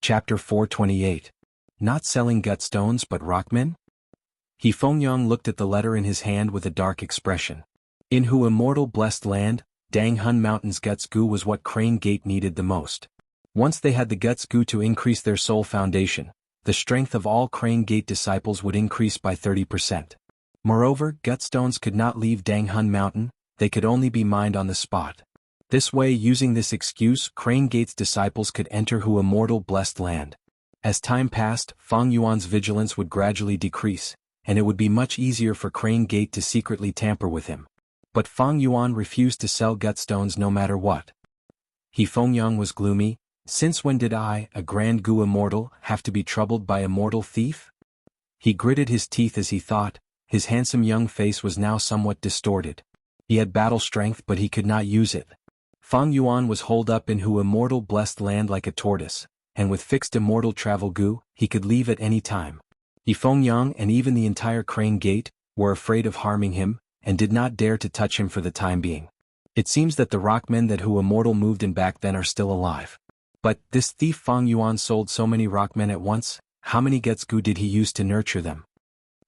Chapter 428. Not selling gutstones but rockmen? He Fengyang looked at the letter in his hand with a dark expression. In Hu Immortal blessed land, Danghun Mountain's Gutsgu was what Crane Gate needed the most. Once they had the Gutsgu to increase their soul foundation, the strength of all Crane Gate disciples would increase by 30%. Moreover, gutstones could not leave Danghun Mountain, they could only be mined on the spot. This way, using this excuse, Crane Gate's disciples could enter Hu Immortal blessed land. As time passed, Feng Yuan's vigilance would gradually decrease, and it would be much easier for Crane Gate to secretly tamper with him. But Feng Yuan refused to sell gutstones no matter what. He Fengyang was gloomy. Since when did I, a grand Gu Immortal, have to be troubled by a mortal thief? He gritted his teeth as he thought. His handsome young face was now somewhat distorted. He had battle strength but he could not use it. Feng Yuan was holed up in Hu Immortal blessed land like a tortoise, and with fixed immortal travel Gu, he could leave at any time. He Fengyang and even the entire Crane Gate were afraid of harming him, and did not dare to touch him for the time being. It seems that the rockmen that Hu Immortal moved in back then are still alive. But this thief Feng Yuan sold so many rockmen at once, how many Gutsgu did he use to nurture them?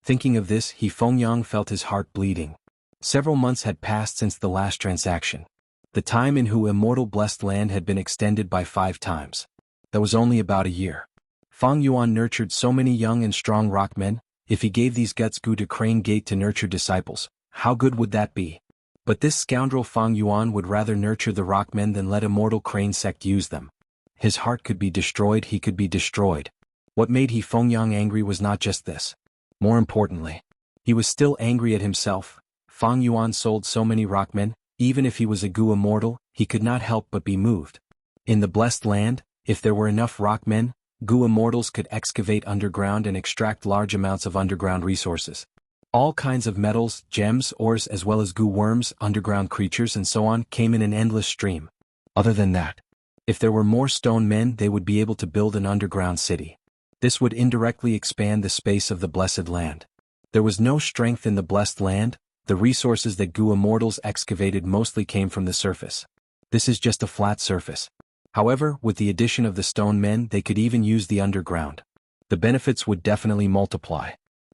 Thinking of this, He Fengyang felt his heart bleeding. Several months had passed since the last transaction. The time in Hu Immortal blessed land had been extended by 5 times. That was only about a year. Feng Yuan nurtured so many young and strong rockmen. If he gave these Gutsgu to Crane Gate to nurture disciples, how good would that be? But this scoundrel Feng Yuan would rather nurture the rockmen than let Immortal Crane sect use them. His heart could be destroyed, he could be destroyed. What made He Fengyang angry was not just this. More importantly, he was still angry at himself. Feng Yuan sold so many rockmen. Even if he was a Gu Immortal, he could not help but be moved. In the blessed land, if there were enough rockmen, Gu Immortals could excavate underground and extract large amounts of underground resources. All kinds of metals, gems, ores as well as Gu worms, underground creatures and so on came in an endless stream. Other than that, if there were more stone men they would be able to build an underground city. This would indirectly expand the space of the blessed land. There was no strength in the blessed land. The resources that Gu Immortals excavated mostly came from the surface. This is just a flat surface. However, with the addition of the stone men they could even use the underground. The benefits would definitely multiply.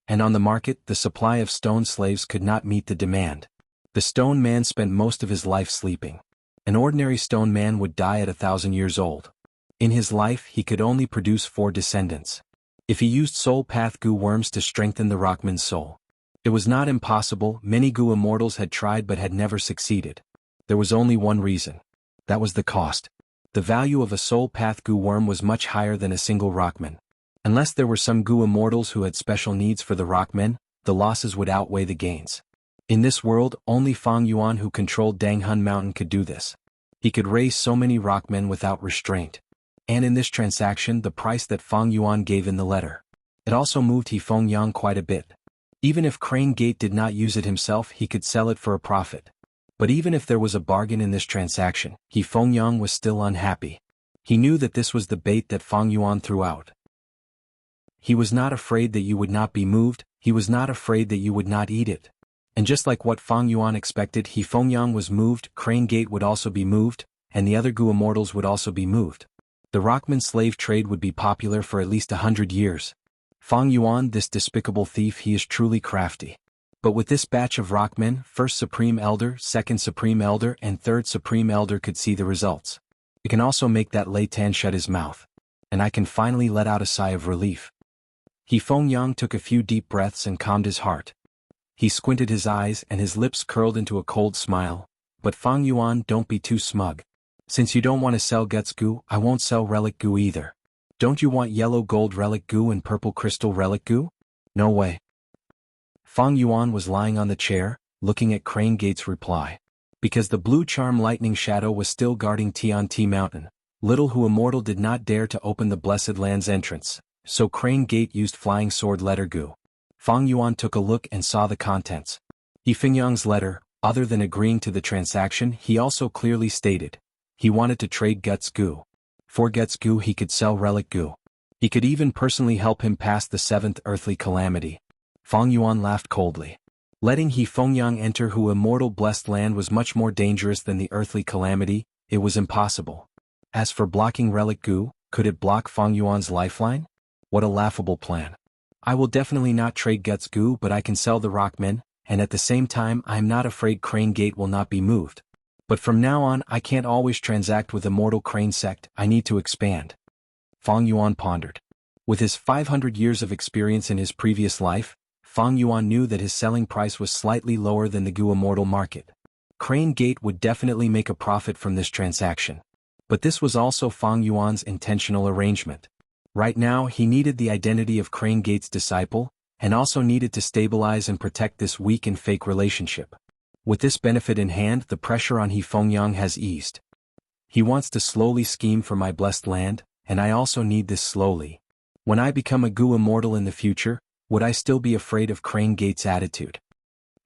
And on the market, the supply of stone slaves could not meet the demand. The stone man spent most of his life sleeping. An ordinary stone man would die at 1,000 years old. In his life he could only produce 4 descendants. If he used soul path Gu worms to strengthen the rockman's soul, it was not impossible. Many Gu Immortals had tried but had never succeeded. There was only one reason. That was the cost. The value of a soul path Gu worm was much higher than a single rockman. Unless there were some Gu Immortals who had special needs for the rockmen, the losses would outweigh the gains. In this world, only Feng Yuan who controlled Danghun Mountain could do this. He could raise so many rockmen without restraint. And in this transaction the price that Feng Yuan gave in the letter. It also moved He Fengyang quite a bit. Even if Crane Gate did not use it himself he could sell it for a profit. But even if there was a bargain in this transaction, He Fengyang was still unhappy. He knew that this was the bait that Feng Yuan threw out. He was not afraid that you would not be moved, he was not afraid that you would not eat it. And just like what Feng Yuan expected, He Fengyang was moved, Crane Gate would also be moved, and the other Gu Immortals would also be moved. The rockman slave trade would be popular for at least 100 years. Feng Yuan, this despicable thief, he is truly crafty. But with this batch of rockmen, first Supreme Elder, second Supreme Elder and third Supreme Elder could see the results. It can also make that Lei Tan shut his mouth. And I can finally let out a sigh of relief. He Fengyang took a few deep breaths and calmed his heart. He squinted his eyes and his lips curled into a cold smile. But Feng Yuan, don't be too smug. Since you don't want to sell Gutsgu, I won't sell Relic Gu either. Don't you want yellow gold Relic Gu and purple crystal Relic Gu? No way. Feng Yuan was lying on the chair, looking at Crane Gate's reply. Because the blue charm lightning shadow was still guarding Tianti Mountain, little Hu Immortal did not dare to open the blessed land's entrance, so Crane Gate used flying sword letter Gu. Feng Yuan took a look and saw the contents. He Fengyang's letter, other than agreeing to the transaction, he also clearly stated. He wanted to trade Gutsgu. For Gutsgu he could sell Relic Gu. He could even personally help him pass the 7th earthly calamity. Feng Yuan laughed coldly. Letting He Fengyang enter Hu Immortal blessed land was much more dangerous than the earthly calamity, it was impossible. As for blocking Relic Gu, Could it block Fang Yuan's lifeline? What a laughable plan. I will definitely not trade Guts Goo, but I can sell the Rockmen, and at the same time I am not afraid Crane Gate will not be moved. But from now on I can't always transact with Immortal Crane Sect, I need to expand. Fang Yuan pondered. With his 500 years of experience in his previous life, Fang Yuan knew that his selling price was slightly lower than the Goo Immortal market. Crane Gate would definitely make a profit from this transaction. But this was also Fang Yuan's intentional arrangement. Right now he needed the identity of Crane Gate's disciple, and also needed to stabilize and protect this weak and fake relationship. With this benefit in hand, the pressure on He Fengyang has eased. He wants to slowly scheme for my blessed land, and I also need this slowly. When I become a Goo Immortal in the future, would I still be afraid of Crane Gate's attitude?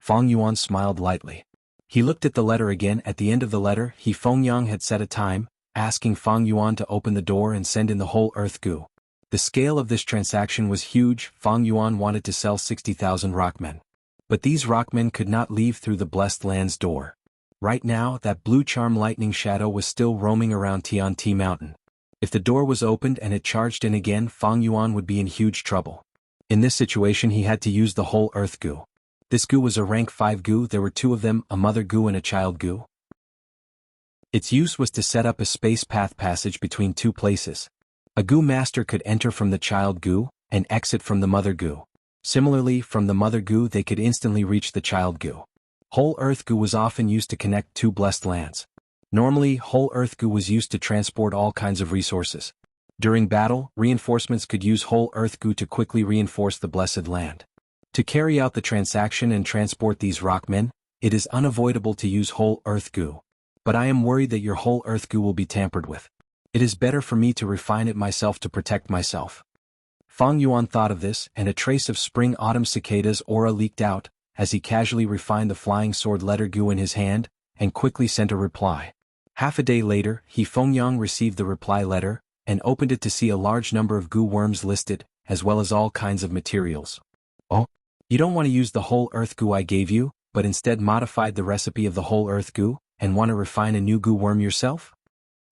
Fang Yuan smiled lightly. He looked at the letter again. At the end of the letter, He Fengyang had set a time, asking Fang Yuan to open the door and send in the whole Earth Goo. The scale of this transaction was huge. Fang Yuan wanted to sell 60,000 Rockmen. But these Rockmen could not leave through the Blessed Land's door. Right now, that blue charm lightning shadow was still roaming around Tianti Mountain. If the door was opened and it charged in again, Fang Yuan would be in huge trouble. In this situation he had to use the whole Earth Goo. This Goo was a rank 5 Goo. There were two of them, a Mother Goo and a Child Goo. Its use was to set up a space path passage between two places. A Goo Master could enter from the Child Goo, and exit from the Mother Goo. Similarly, from the Mother Goo they could instantly reach the Child Goo. Whole Earth Goo was often used to connect two blessed lands. Normally, Whole Earth Goo was used to transport all kinds of resources. During battle, reinforcements could use Whole Earth Goo to quickly reinforce the blessed land. To carry out the transaction and transport these Rockmen, it is unavoidable to use Whole Earth Goo. But I am worried that your Whole Earth Goo will be tampered with. It is better for me to refine it myself to protect myself. Fang Yuan thought of this, and a trace of spring-autumn cicadas aura leaked out, as he casually refined the flying sword letter Goo in his hand, and quickly sent a reply. Half a day later, He Fengyang received the reply letter, and opened it to see a large number of Goo worms listed, as well as all kinds of materials. Oh? You don't want to use the whole Earth Goo I gave you, but instead modified the recipe of the whole Earth Goo, and want to refine a new Goo worm yourself?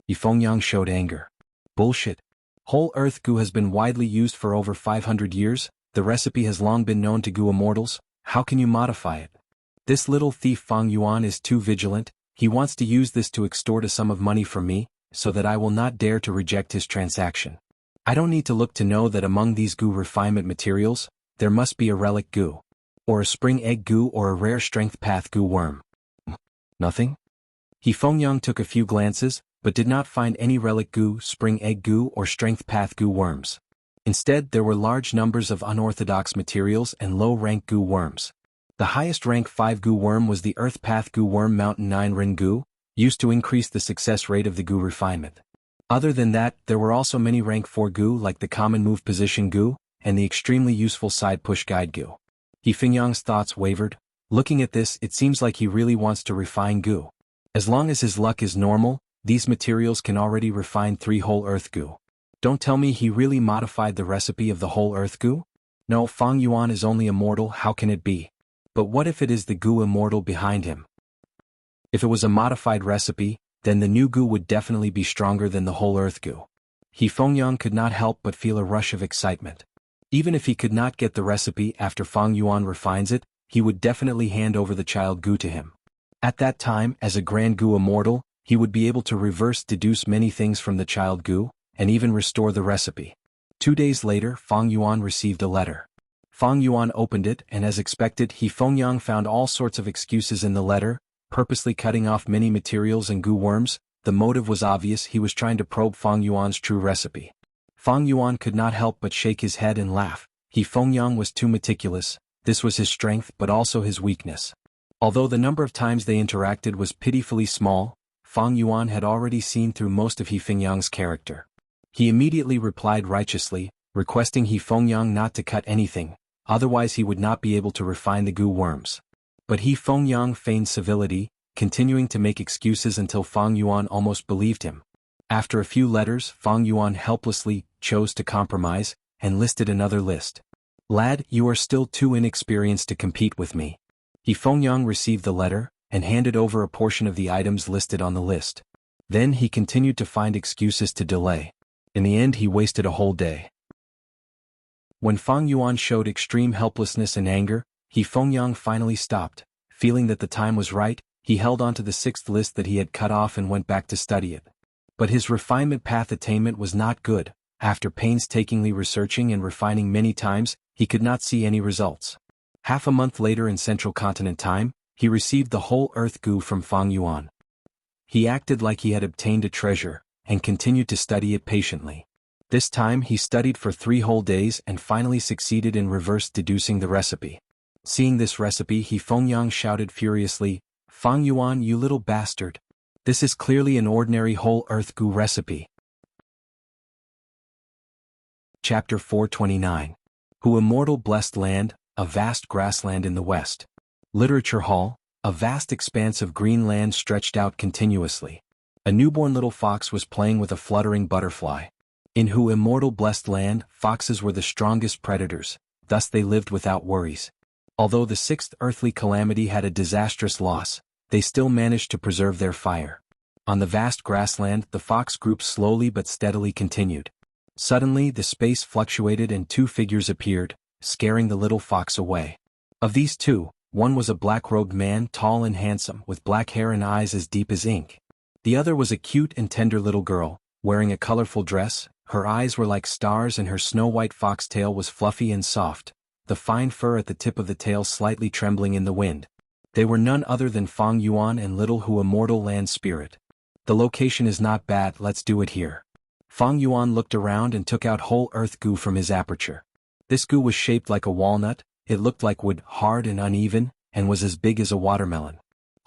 He Fengyang showed anger. Bullshit. Whole Earth Goo has been widely used for over 500 years, the recipe has long been known to Goo Immortals, how can you modify it? This little thief Fang Yuan is too vigilant, he wants to use this to extort a sum of money from me, so that I will not dare to reject his transaction. I don't need to look to know that among these Goo refinement materials, there must be a relic Goo, or a spring egg Goo or a rare strength path Goo worm. Nothing? He Fengyang took a few glances, but did not find any relic Goo, spring egg Goo or strength path Goo worms. Instead there were large numbers of unorthodox materials and low-rank Goo worms. The highest rank 5 Goo worm was the Earth Path Goo worm Mountain 9 Rin Goo, used to increase the success rate of the Goo refinement. Other than that, there were also many rank 4 Goo like the common move position Goo, and the extremely useful side push guide Goo. He Fengyang's thoughts wavered. Looking at this, it seems like he really wants to refine Goo. As long as his luck is normal, these materials can already refine 3 whole Earth Goo. Don't tell me he really modified the recipe of the whole Earth Goo? No, Fang Yuan is only immortal, how can it be? But what if it is the Goo Immortal behind him? If it was a modified recipe, then the new Goo would definitely be stronger than the whole Earth Goo. He Fengyang could not help but feel a rush of excitement. Even if he could not get the recipe after Fang Yuan refines it, he would definitely hand over the Child Goo to him. At that time, as a Grand Goo Immortal, he would be able to reverse deduce many things from the Child Goo, and even restore the recipe. 2 days later, Fang Yuan received a letter. Fang Yuan opened it, and as expected, He Fengyang found all sorts of excuses in the letter, purposely cutting off many materials and Goo worms. The motive was obvious, he was trying to probe Fang Yuan's true recipe. Fang Yuan could not help but shake his head and laugh. He Fengyang was too meticulous, this was his strength but also his weakness. Although the number of times they interacted was pitifully small, Fang Yuan had already seen through most of He Fengyang's character. He immediately replied righteously, requesting He Fengyang not to cut anything, otherwise he would not be able to refine the Goo worms. But He Fengyang feigned civility, continuing to make excuses until Fang Yuan almost believed him. After a few letters, Fang Yuan helplessly chose to compromise, and listed another list. Lad, you are still too inexperienced to compete with me. He Fengyang received the letter, and handed over a portion of the items listed on the list. Then he continued to find excuses to delay. In the end he wasted a whole day. When Fang Yuan showed extreme helplessness and anger, Fengyang finally stopped. Feeling that the time was right, he held on to the sixth list that he had cut off and went back to study it. But his refinement path attainment was not good. After painstakingly researching and refining many times, he could not see any results. Half a month later in Central Continent time, he received the whole earth goo from Fang Yuan. He acted like he had obtained a treasure, and continued to study it patiently. This time he studied for 3 whole days and finally succeeded in reverse deducing the recipe. Seeing this recipe, Fengyang shouted furiously, "Fang Yuan, you little bastard! This is clearly an ordinary whole earth goo recipe." Chapter 429. Who Immortal Blessed Land, a vast grassland in the west. Literature Hall, a vast expanse of green land stretched out continuously. A newborn little fox was playing with a fluttering butterfly. In Who Immortal Blessed Land, foxes were the strongest predators, thus they lived without worries. Although the sixth earthly calamity had a disastrous loss, they still managed to preserve their fire. On the vast grassland, the fox group slowly but steadily continued. Suddenly the space fluctuated and 2 figures appeared, scaring the little fox away. Of these 2, one was a black-robed man, tall and handsome, with black hair and eyes as deep as ink. The other was a cute and tender little girl, wearing a colorful dress. Her eyes were like stars and her snow-white foxtail was fluffy and soft, the fine fur at the tip of the tail slightly trembling in the wind. They were none other than Fang Yuan and Little Who Immortal Land Spirit. "The location is not bad, let's do it here." Fang Yuan looked around and took out whole earth goo from his aperture. This goo was shaped like a walnut, it looked like wood, hard and uneven, and was as big as a watermelon.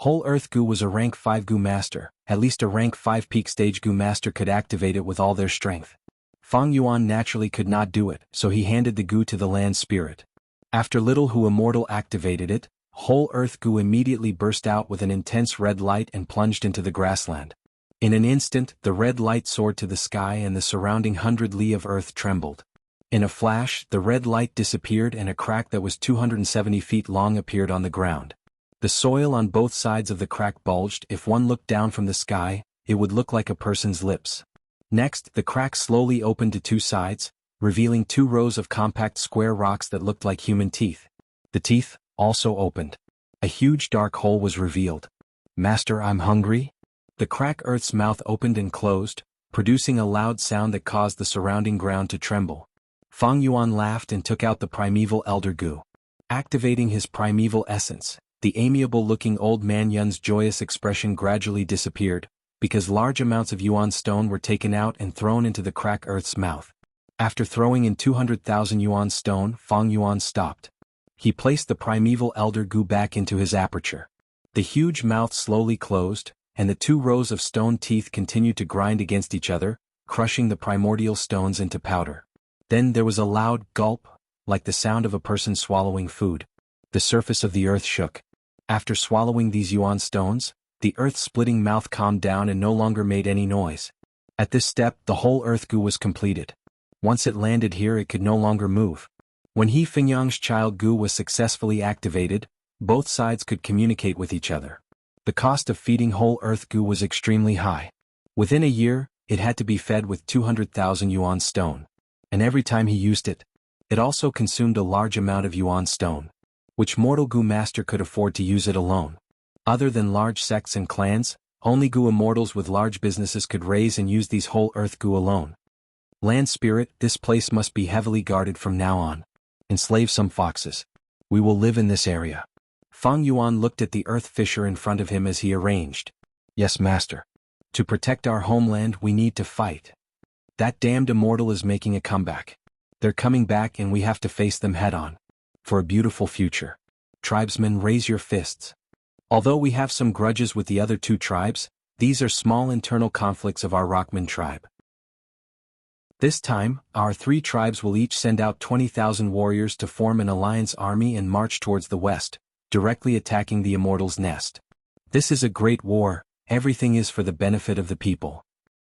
Whole earth goo was a rank 5 goo master, at least a rank 5 peak stage goo master could activate it with all their strength. Fang Yuan naturally could not do it, so he handed the goo to the land spirit. After Little Who Immortal activated it, whole earth goo immediately burst out with an intense red light and plunged into the grassland. In an instant, the red light soared to the sky and the surrounding 100 li of earth trembled. In a flash, the red light disappeared and a crack that was 270 feet long appeared on the ground. The soil on both sides of the crack bulged. If one looked down from the sky, it would look like a person's lips. Next, the crack slowly opened to 2 sides, revealing 2 rows of compact square rocks that looked like human teeth. The teeth also opened. A huge dark hole was revealed. "Master, I'm hungry?" The crack earth's mouth opened and closed, producing a loud sound that caused the surrounding ground to tremble. Fang Yuan laughed and took out the primeval elder goo. Activating his primeval essence, the amiable-looking old man Yun's joyous expression gradually disappeared, because large amounts of yuan stone were taken out and thrown into the crack earth's mouth. After throwing in 200,000 yuan stone, Fang Yuan stopped. He placed the primeval elder goo back into his aperture. The huge mouth slowly closed, and the 2 rows of stone teeth continued to grind against each other, crushing the primordial stones into powder. Then there was a loud gulp, like the sound of a person swallowing food. The surface of the earth shook. After swallowing these yuan stones, the earth-splitting mouth calmed down and no longer made any noise. At this step, the whole earth goo was completed. Once it landed here, it could no longer move. When Fengyang's child goo was successfully activated, both sides could communicate with each other. The cost of feeding whole earth goo was extremely high. Within a year, it had to be fed with 200,000 yuan stone. And every time he used it, it also consumed a large amount of yuan stone. Which mortal goo master could afford to use it alone? Other than large sects and clans, only goo immortals with large businesses could raise and use these whole earth goo alone. Land spirit, this place must be heavily guarded from now on. Enslave some foxes. We will live in this area. Fang Yuan looked at the earth fisher in front of him as he arranged. "Yes, master. To protect our homeland we need to fight. That damned immortal is making a comeback. They're coming back and we have to face them head-on. For a beautiful future. Tribesmen, raise your fists. Although we have some grudges with the other 2 tribes, these are small internal conflicts of our Rockman tribe. This time, our 3 tribes will each send out 20,000 warriors to form an alliance army and march towards the west, directly attacking the Immortal's nest. This is a great war, everything is for the benefit of the people.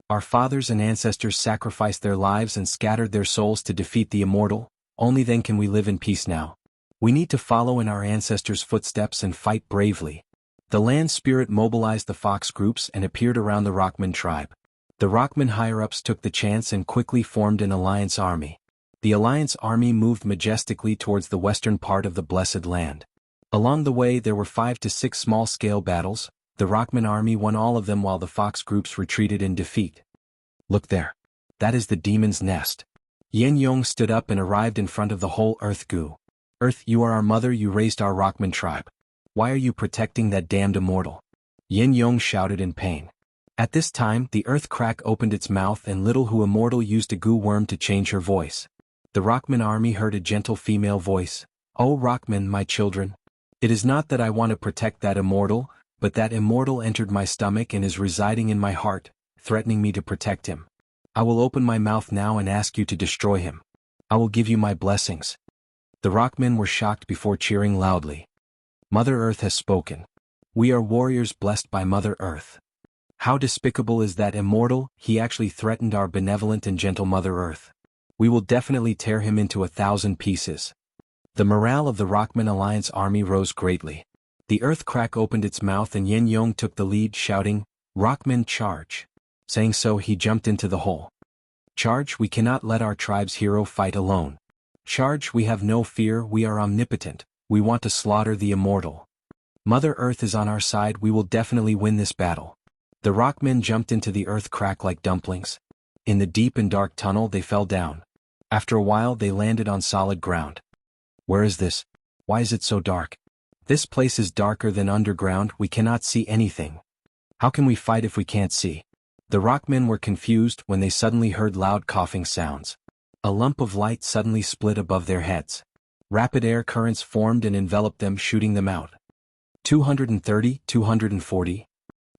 Our fathers and ancestors sacrificed their lives and scattered their souls to defeat the Immortal, only then can we live in peace now. We need to follow in our ancestors' footsteps and fight bravely." The land spirit mobilized the fox groups and appeared around the Rockman tribe. The Rockman higher-ups took the chance and quickly formed an alliance army. The alliance army moved majestically towards the western part of the Blessed Land. Along the way there were 5 to 6 small-scale battles. The Rockman army won all of them while the fox groups retreated in defeat. Look there. That is the demon's nest. Yin Yong stood up and arrived in front of the whole Earth Gu. Earth, you are our mother, you raised our Rockman tribe. Why are you protecting that damned immortal? Yin Yong shouted in pain. At this time, the earth crack opened its mouth and little Hu Immortal used a goo worm to change her voice. The Rockman army heard a gentle female voice. Oh Rockman, my children. It is not that I want to protect that immortal, but that immortal entered my stomach and is residing in my heart, threatening me to protect him. I will open my mouth now and ask you to destroy him. I will give you my blessings. The Rockmen were shocked before cheering loudly. Mother Earth has spoken. We are warriors blessed by Mother Earth. How despicable is that immortal? He actually threatened our benevolent and gentle Mother Earth. We will definitely tear him into 1,000 pieces. The morale of the Rockman Alliance army rose greatly. The earth crack opened its mouth and Yin Yong took the lead shouting, Rockman charge. Saying so he jumped into the hole. Charge, we cannot let our tribe's hero fight alone. Charge, we have no fear, we are omnipotent, we want to slaughter the immortal. Mother Earth is on our side, we will definitely win this battle. The Rockmen jumped into the earth crack like dumplings. In the deep and dark tunnel they fell down. After a while they landed on solid ground. Where is this? Why is it so dark? This place is darker than underground, we cannot see anything. How can we fight if we can't see? The Rockmen were confused when they suddenly heard loud coughing sounds. A lump of light suddenly split above their heads. Rapid air currents formed and enveloped them, shooting them out. 230, 240.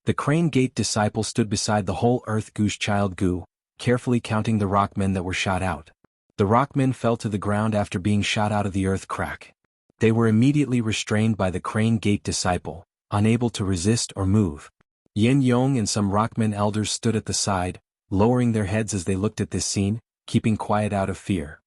The Crane Gate disciple stood beside the whole Earth Goose Child Gu, carefully counting the Rockmen that were shot out. The Rockmen fell to the ground after being shot out of the earth crack. They were immediately restrained by the Crane Gate disciple, unable to resist or move. Yin Yong and some Rockmen elders stood at the side, lowering their heads as they looked at this scene, keeping quiet out of fear.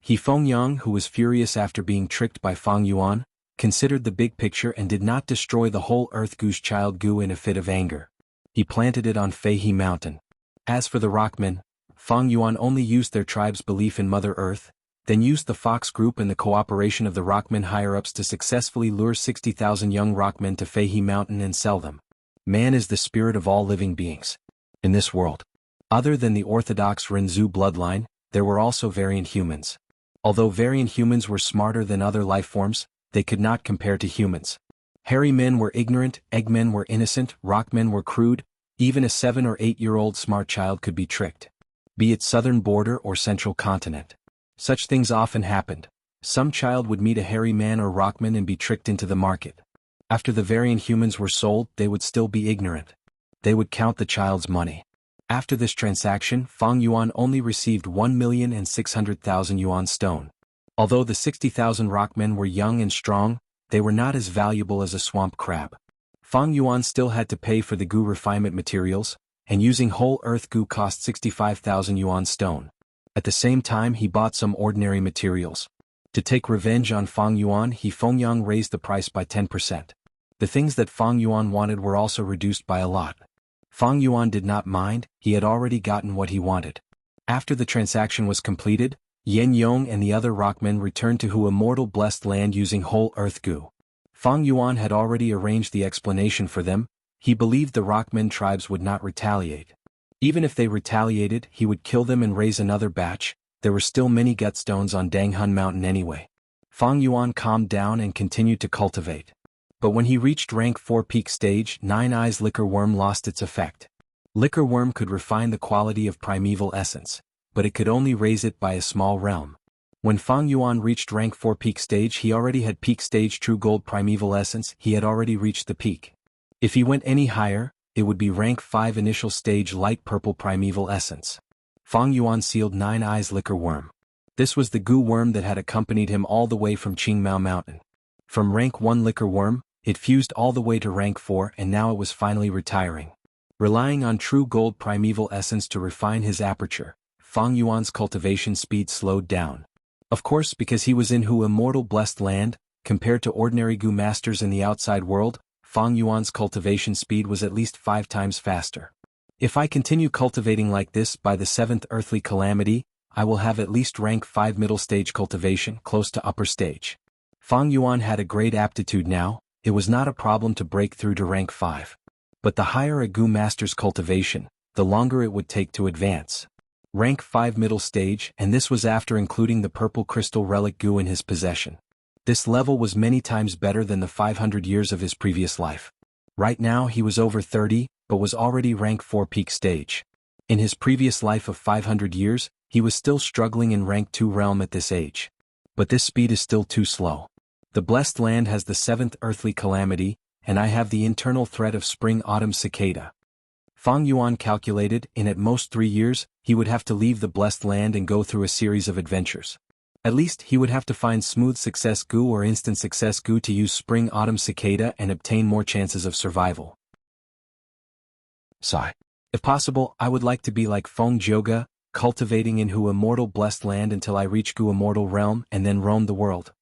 He Feng Yang, who was furious after being tricked by Fang Yuan, considered the big picture and did not destroy the whole Earth Goose Child Gu in a fit of anger. He planted it on Fei He Mountain. As for the Rockmen, Fang Yuan only used their tribe's belief in Mother Earth, then used the Fox Group and the cooperation of the Rockmen higher-ups to successfully lure 60,000 young Rockmen to Fei He Mountain and sell them. Man is the spirit of all living beings. In this world, other than the orthodox Renzu bloodline, there were also variant humans. Although variant humans were smarter than other life forms, they could not compare to humans. Hairy men were ignorant, eggmen were innocent, rockmen were crude, even a 7 or 8-year-old smart child could be tricked. Be it southern border or central continent. Such things often happened. Some child would meet a hairy man or rockman and be tricked into the market. After the variant humans were sold, they would still be ignorant. They would count the child's money. After this transaction, Fang Yuan only received 1,600,000 yuan stone. Although the 60,000 rockmen were young and strong, they were not as valuable as a swamp crab. Fang Yuan still had to pay for the Gu refinement materials, and using whole earth Gu cost 65,000 yuan stone. At the same time he bought some ordinary materials. To take revenge on Fang Yuan, he Fengyang raised the price by 10%. The things that Fang Yuan wanted were also reduced by a lot. Fang Yuan did not mind, he had already gotten what he wanted. After the transaction was completed, Yin Yong and the other rockmen returned to Hu Immortal Blessed Land using whole earth Gu. Fang Yuan had already arranged the explanation for them. He believed the rockmen tribes would not retaliate. Even if they retaliated, he would kill them and raise another batch. There were still many gutstones on Danghun Mountain anyway. Fang Yuan calmed down and continued to cultivate. But when he reached rank 4 peak stage, 9 Eyes Liquor Worm lost its effect. Liquor Worm could refine the quality of primeval essence, but it could only raise it by a small realm. When Fang Yuan reached rank 4 peak stage, he already had peak stage True Gold primeval essence. He had already reached the peak. If he went any higher, it would be rank 5 initial stage light purple primeval essence. Fang Yuan sealed 9 Eyes Liquor Worm. This was the Gu worm that had accompanied him all the way from Qingmao Mountain. From rank 1 Liquor Worm, it fused all the way to rank 4 and now it was finally retiring. Relying on True Gold primeval essence to refine his aperture, Fang Yuan's cultivation speed slowed down. Of course, because he was in Hu Immortal Blessed Land, compared to ordinary Gu masters in the outside world, Fang Yuan's cultivation speed was at least 5 times faster. If I continue cultivating like this by the 7th earthly calamity, I will have at least rank 5 middle stage cultivation close to upper stage. Fang Yuan had a great aptitude now, it was not a problem to break through to rank 5. But the higher a Gu master's cultivation, the longer it would take to advance. Rank 5 middle stage, and this was after including the purple crystal relic Gu in his possession. This level was many times better than the 500 years of his previous life. Right now he was over 30, but was already rank 4 peak stage. In his previous life of 500 years, he was still struggling in rank 2 realm at this age. But this speed is still too slow. The blessed land has the 7th earthly calamity, and I have the internal threat of spring-autumn cicada. Fang Yuan calculated, in at most 3 years, he would have to leave the blessed land and go through a series of adventures. At least he would have to find smooth success Gu or instant success Gu to use spring-autumn cicada and obtain more chances of survival. Sigh. If possible, I would like to be like Feng Jioge, cultivating in Hu Immortal blessed land until I reach Gu Immortal realm and then roam the world.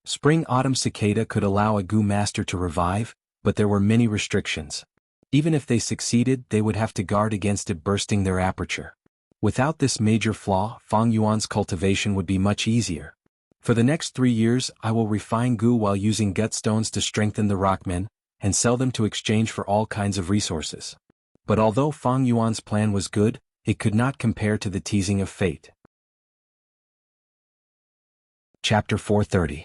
Spring-autumn cicada could allow a Gu master to revive, but there were many restrictions. Even if they succeeded, they would have to guard against it bursting their aperture. Without this major flaw, Fang Yuan's cultivation would be much easier. For the next 3 years, I will refine Gu while using gut stones to strengthen the rockmen, and sell them to exchange for all kinds of resources. But although Fang Yuan's plan was good, it could not compare to the teasing of fate. Chapter 430.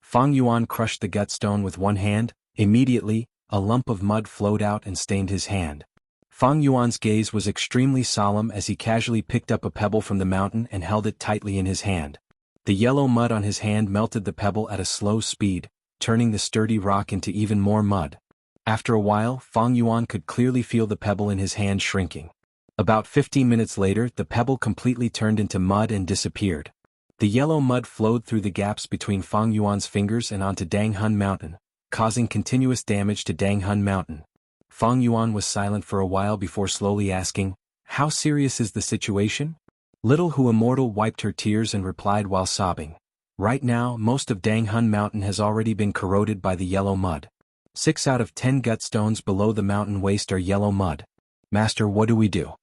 Fang Yuan crushed the gut stone with one hand. Immediately, a lump of mud flowed out and stained his hand. Fang Yuan's gaze was extremely solemn as he casually picked up a pebble from the mountain and held it tightly in his hand. The yellow mud on his hand melted the pebble at a slow speed, turning the sturdy rock into even more mud. After a while, Fang Yuan could clearly feel the pebble in his hand shrinking. About 15 minutes later, the pebble completely turned into mud and disappeared. The yellow mud flowed through the gaps between Fang Yuan's fingers and onto Danghun Mountain, causing continuous damage to Danghun Mountain. Fang Yuan was silent for a while before slowly asking, "How serious is the situation?" Little Hu Immortal wiped her tears and replied while sobbing, "Right now, most of Danghun Mountain has already been corroded by the yellow mud. 6 out of 10 gut stones below the mountain waste are yellow mud. Master, what do we do?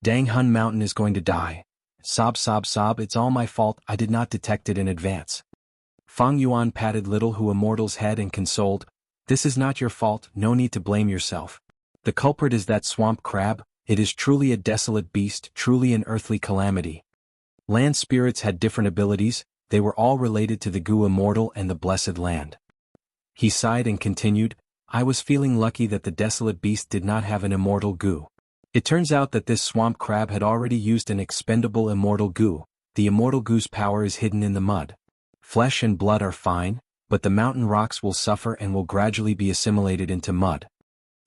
Danghun Mountain is going to die. Sob sob sob, it's all my fault, I did not detect it in advance." Fang Yuan patted Little Hu Immortal's head and consoled, "This is not your fault, no need to blame yourself. The culprit is that swamp crab, it is truly a desolate beast, truly an earthly calamity." Land spirits had different abilities, they were all related to the Gu Immortal and the blessed land. He sighed and continued, "I was feeling lucky that the desolate beast did not have an immortal Gu. It turns out that this swamp crab had already used an expendable immortal Gu. The immortal Gu's power is hidden in the mud. Flesh and blood are fine, but the mountain rocks will suffer and will gradually be assimilated into mud.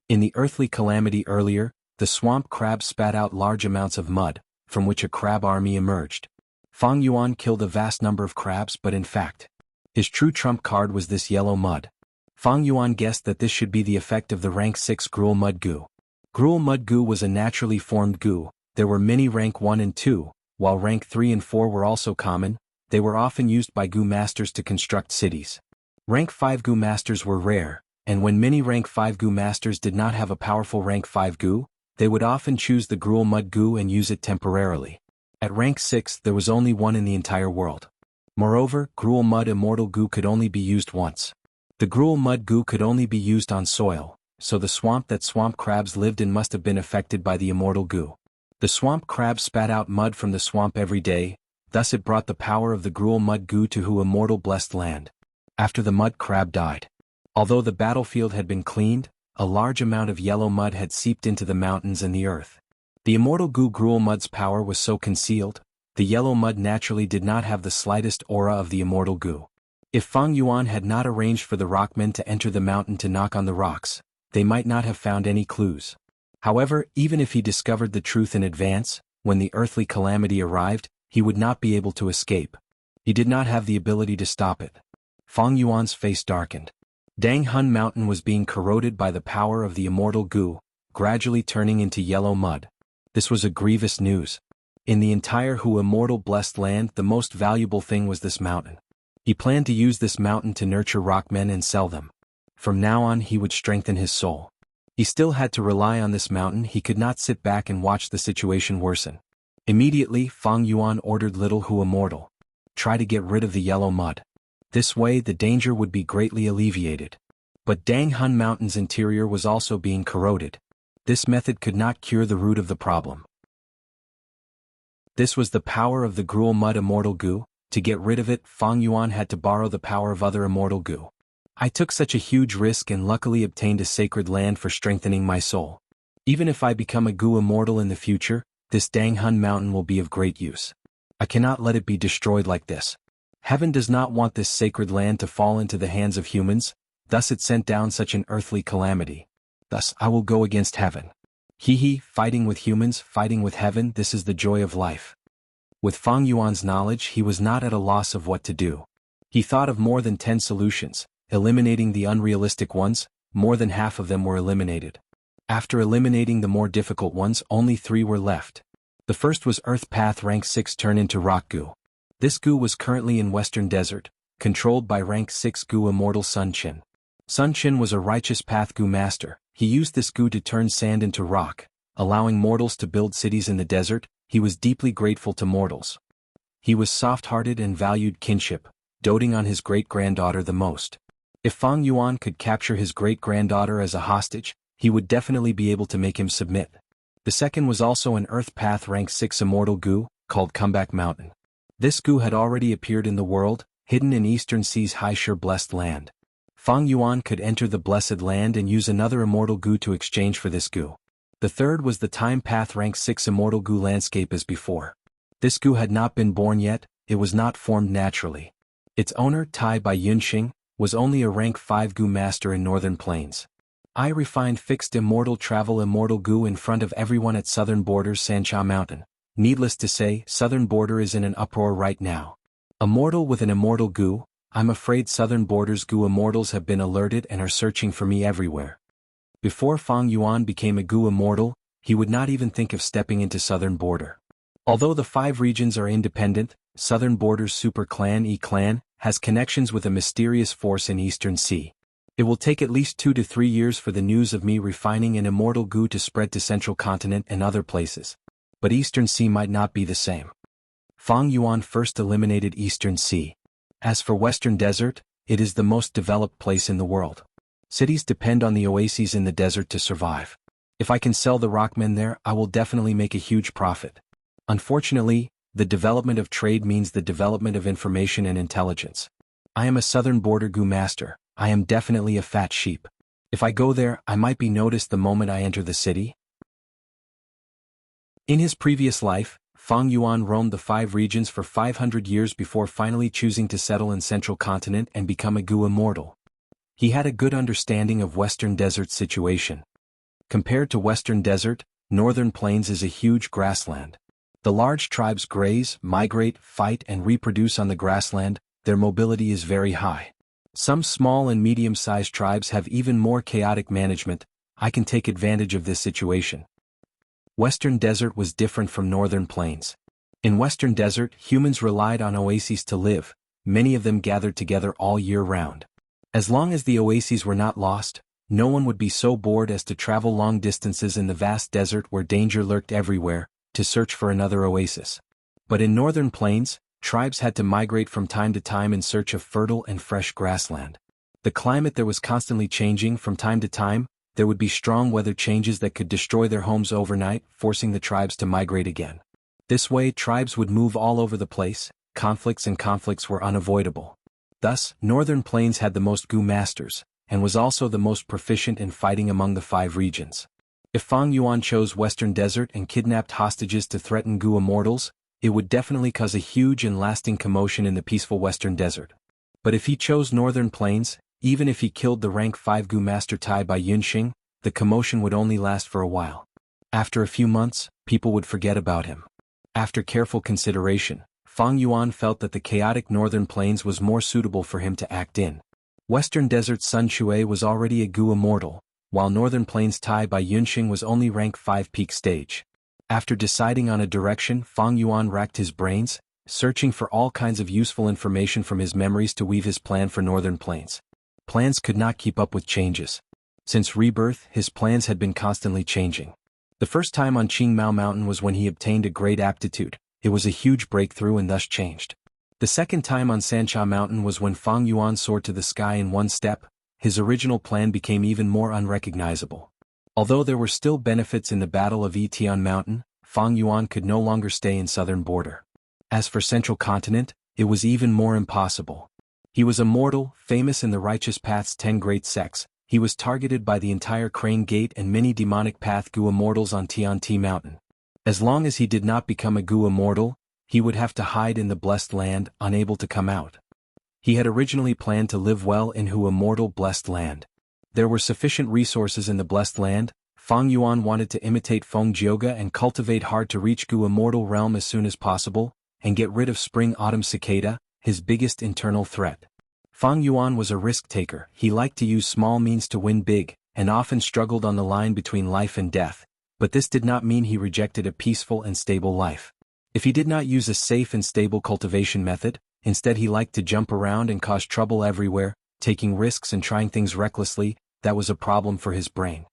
In the earthly calamity earlier, the swamp crab spat out large amounts of mud, from which a crab army emerged. Fang Yuan killed a vast number of crabs, but in fact, his true trump card was this yellow mud. Fang Yuan guessed that this should be the effect of the rank 6 Gruel Mud Gu. Gruel Mud Gu was a naturally formed Gu. There were many rank 1 and 2, while rank 3 and 4 were also common. They were often used by Gu masters to construct cities. Rank 5 Gu masters were rare, and when many rank 5 Gu masters did not have a powerful rank 5 Gu, they would often choose the Gruel Mud Gu and use it temporarily. At rank 6 there was only one in the entire world. Moreover, Gruel Mud Immortal Gu could only be used once. The Gruel Mud Gu could only be used on soil, so the swamp that swamp crabs lived in must have been affected by the immortal Gu. The swamp crab spat out mud from the swamp every day, thus it brought the power of the Gruel Mud Gu to Hu Immortal blessed land. After the mud crab died, although the battlefield had been cleaned, a large amount of yellow mud had seeped into the mountains and the earth. The immortal Gu Gruel Mud's power was so concealed, the yellow mud naturally did not have the slightest aura of the immortal Gu. If Fang Yuan had not arranged for the rockmen to enter the mountain to knock on the rocks, they might not have found any clues. However, even if he discovered the truth in advance, when the earthly calamity arrived, he would not be able to escape. He did not have the ability to stop it. Fang Yuan's face darkened. Danghun Mountain was being corroded by the power of the immortal Gu, gradually turning into yellow mud. This was a grievous news. In the entire Hu Immortal blessed land, the most valuable thing was this mountain. He planned to use this mountain to nurture rockmen and sell them. From now on he would strengthen his soul. He still had to rely on this mountain. He could not sit back and watch the situation worsen. Immediately, Fang Yuan ordered Little Hu Immortal. Try to get rid of the yellow mud. This way the danger would be greatly alleviated. But Danghun Mountain's interior was also being corroded. This method could not cure the root of the problem. This was the power of the Gruel Mud Immortal Goo. To get rid of it, Fang Yuan had to borrow the power of other immortal goo. I took such a huge risk and luckily obtained a sacred land for strengthening my soul. Even if I become a goo immortal in the future, this Danghun Mountain will be of great use. I cannot let it be destroyed like this. Heaven does not want this sacred land to fall into the hands of humans, thus it sent down such an earthly calamity. Thus I will go against heaven. Fighting with humans, fighting with heaven, this is the joy of life. With Fang Yuan's knowledge, he was not at a loss of what to do. He thought of more than 10 solutions, eliminating the unrealistic ones. More than half of them were eliminated. After eliminating the more difficult ones, only 3 were left. The first was Earth Path Rank 6 turn into Rock Goo. This goo was currently in Western Desert, controlled by Rank 6 Goo Immortal Sun Qin. Sun Qin was a righteous path goo master. He used this goo to turn sand into rock, allowing mortals to build cities in the desert. He was deeply grateful to mortals. He was soft-hearted and valued kinship, doting on his great-granddaughter the most. If Fang Yuan could capture his great-granddaughter as a hostage, he would definitely be able to make him submit. The second was also an Earth Path Rank 6 Immortal Goo, called Comeback Mountain. This goo had already appeared in the world, hidden in Eastern Sea's Haisher Blessed Land. Fang Yuan could enter the Blessed Land and use another Immortal Goo to exchange for this goo. The third was the Time Path Rank 6 Immortal Goo landscape as before. This goo had not been born yet, it was not formed naturally. Its owner, Tai by Yunxing, was only a Rank 5 Goo master in Northern Plains. I refined fixed Immortal Travel Immortal Goo in front of everyone at Southern Border's Sancha Mountain. Needless to say, Southern Border is in an uproar right now. Immortal with an Immortal Goo, I'm afraid Southern Border's Goo Immortals have been alerted and are searching for me everywhere. Before Fang Yuan became a Goo Immortal, he would not even think of stepping into Southern Border. Although the 5 regions are independent, Southern Border's super clan E-Clan has connections with a mysterious force in Eastern Sea. It will take at least 2 to 3 years for the news of me refining an Immortal Goo to spread to Central Continent and other places. But Eastern Sea might not be the same. Fang Yuan first eliminated Eastern Sea. As for Western Desert, it is the most developed place in the world. Cities depend on the oases in the desert to survive. If I can sell the rockmen there, I will definitely make a huge profit. Unfortunately, the development of trade means the development of information and intelligence. I am a Southern Border Goo master. I am definitely a fat sheep. If I go there, I might be noticed the moment I enter the city. In his previous life, Fang Yuan roamed the 5 regions for 500 years before finally choosing to settle in Central Continent and become a Goo Immortal. He had a good understanding of Western Desert's situation. Compared to Western Desert, Northern Plains is a huge grassland. The large tribes graze, migrate, fight and reproduce on the grassland. Their mobility is very high. Some small and medium-sized tribes have even more chaotic management. I can take advantage of this situation. Western Desert was different from Northern Plains. In Western Desert, humans relied on oases to live. Many of them gathered together all year round. As long as the oases were not lost, no one would be so bored as to travel long distances in the vast desert where danger lurked everywhere, to search for another oasis. But in Northern Plains, tribes had to migrate from time to time in search of fertile and fresh grassland. The climate there was constantly changing. From time to time, there would be strong weather changes that could destroy their homes overnight, forcing the tribes to migrate again. This way, tribes would move all over the place. Conflicts were unavoidable. Thus, Northern Plains had the most Goo masters, and was also the most proficient in fighting among the 5 regions. If Fang Yuan chose Western Desert and kidnapped hostages to threaten Goo Immortals, it would definitely cause a huge and lasting commotion in the peaceful Western Desert. But if he chose Northern Plains, even if he killed the Rank 5 Goo Master Tai by Yunxing, the commotion would only last for a while. After a few months, people would forget about him. After careful consideration, Fang Yuan felt that the chaotic Northern Plains was more suitable for him to act in. Western Desert Sun Shui was already a Goo Immortal, while Northern Plains Tai by Yunxing was only Rank 5 Peak Stage. After deciding on a direction, Fang Yuan racked his brains, searching for all kinds of useful information from his memories to weave his plan for Northern Plains. Plans could not keep up with changes. Since rebirth, his plans had been constantly changing. The first time on Qingmao Mountain was when he obtained a great aptitude. It was a huge breakthrough and thus changed. The second time on Sancha Mountain was when Fang Yuan soared to the sky in one step. His original plan became even more unrecognizable. Although there were still benefits in the Battle of Yitian Mountain, Fang Yuan could no longer stay in southern border. As for Central Continent, it was even more impossible. He was immortal, famous in the Righteous Path's 10 great sects. He was targeted by the entire Crane Gate and many demonic path Gu immortals on Tianti Mountain. As long as he did not become a Gu immortal, he would have to hide in the Blessed Land, unable to come out. He had originally planned to live well in Hu immortal Blessed Land. There were sufficient resources in the Blessed Land. Fang Yuan wanted to imitate Feng Jioga and cultivate hard to reach Gu immortal realm as soon as possible, and get rid of Spring-Autumn Cicada, his biggest internal threat. Fang Yuan was a risk-taker. He liked to use small means to win big, and often struggled on the line between life and death, but this did not mean he rejected a peaceful and stable life. If he did not use a safe and stable cultivation method, instead he liked to jump around and cause trouble everywhere, taking risks and trying things recklessly. That was a problem for his brain.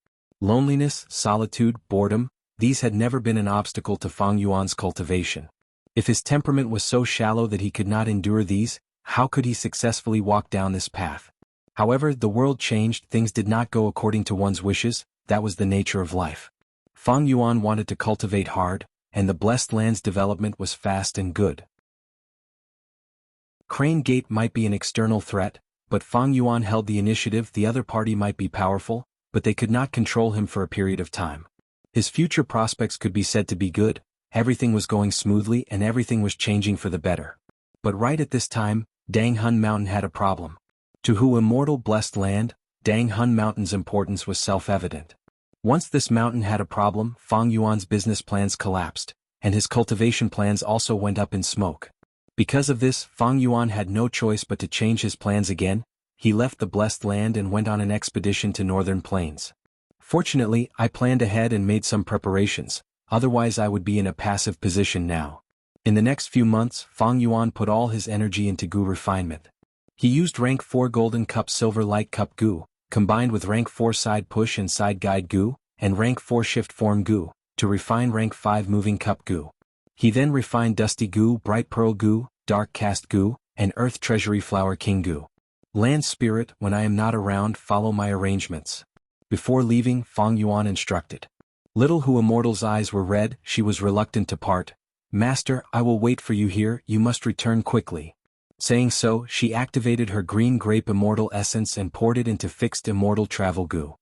Loneliness, solitude, boredom, these had never been an obstacle to Fang Yuan's cultivation. If his temperament was so shallow that he could not endure these, how could he successfully walk down this path? However, the world changed. Things did not go according to one's wishes. That was the nature of life. Fang Yuan wanted to cultivate hard, and the Blessed Land's development was fast and good. Crane Gate might be an external threat, but Fang Yuan held the initiative. The other party might be powerful, but they could not control him for a period of time. His future prospects could be said to be good. Everything was going smoothly and everything was changing for the better. But right at this time, Danghun Mountain had a problem. To Hu immortal Blessed Land, Danghun Mountain's importance was self-evident. Once this mountain had a problem, Fang Yuan's business plans collapsed, and his cultivation plans also went up in smoke. Because of this, Fang Yuan had no choice but to change his plans again. He left the Blessed Land and went on an expedition to Northern Plains. Fortunately, I planned ahead and made some preparations, otherwise I would be in a passive position now. In the next few months, Fang Yuan put all his energy into Gu refinement. He used rank 4 Golden Cup Silver Light Cup Gu, combined with rank 4 Side Push and Side Guide Gu, and rank 4 Shift Form Gu, to refine rank 5 Moving Cup Gu. He then refined Dusty Gu, Bright Pearl Gu, Dark Cast Gu, and Earth Treasury Flower King Gu. Land Spirit, when I am not around, follow my arrangements. Before leaving, Fang Yuan instructed. Little Hu Immortal's eyes were red. She was reluctant to part. Master, I will wait for you here. You must return quickly. Saying so, she activated her green grape immortal essence and poured it into fixed immortal travel Gu.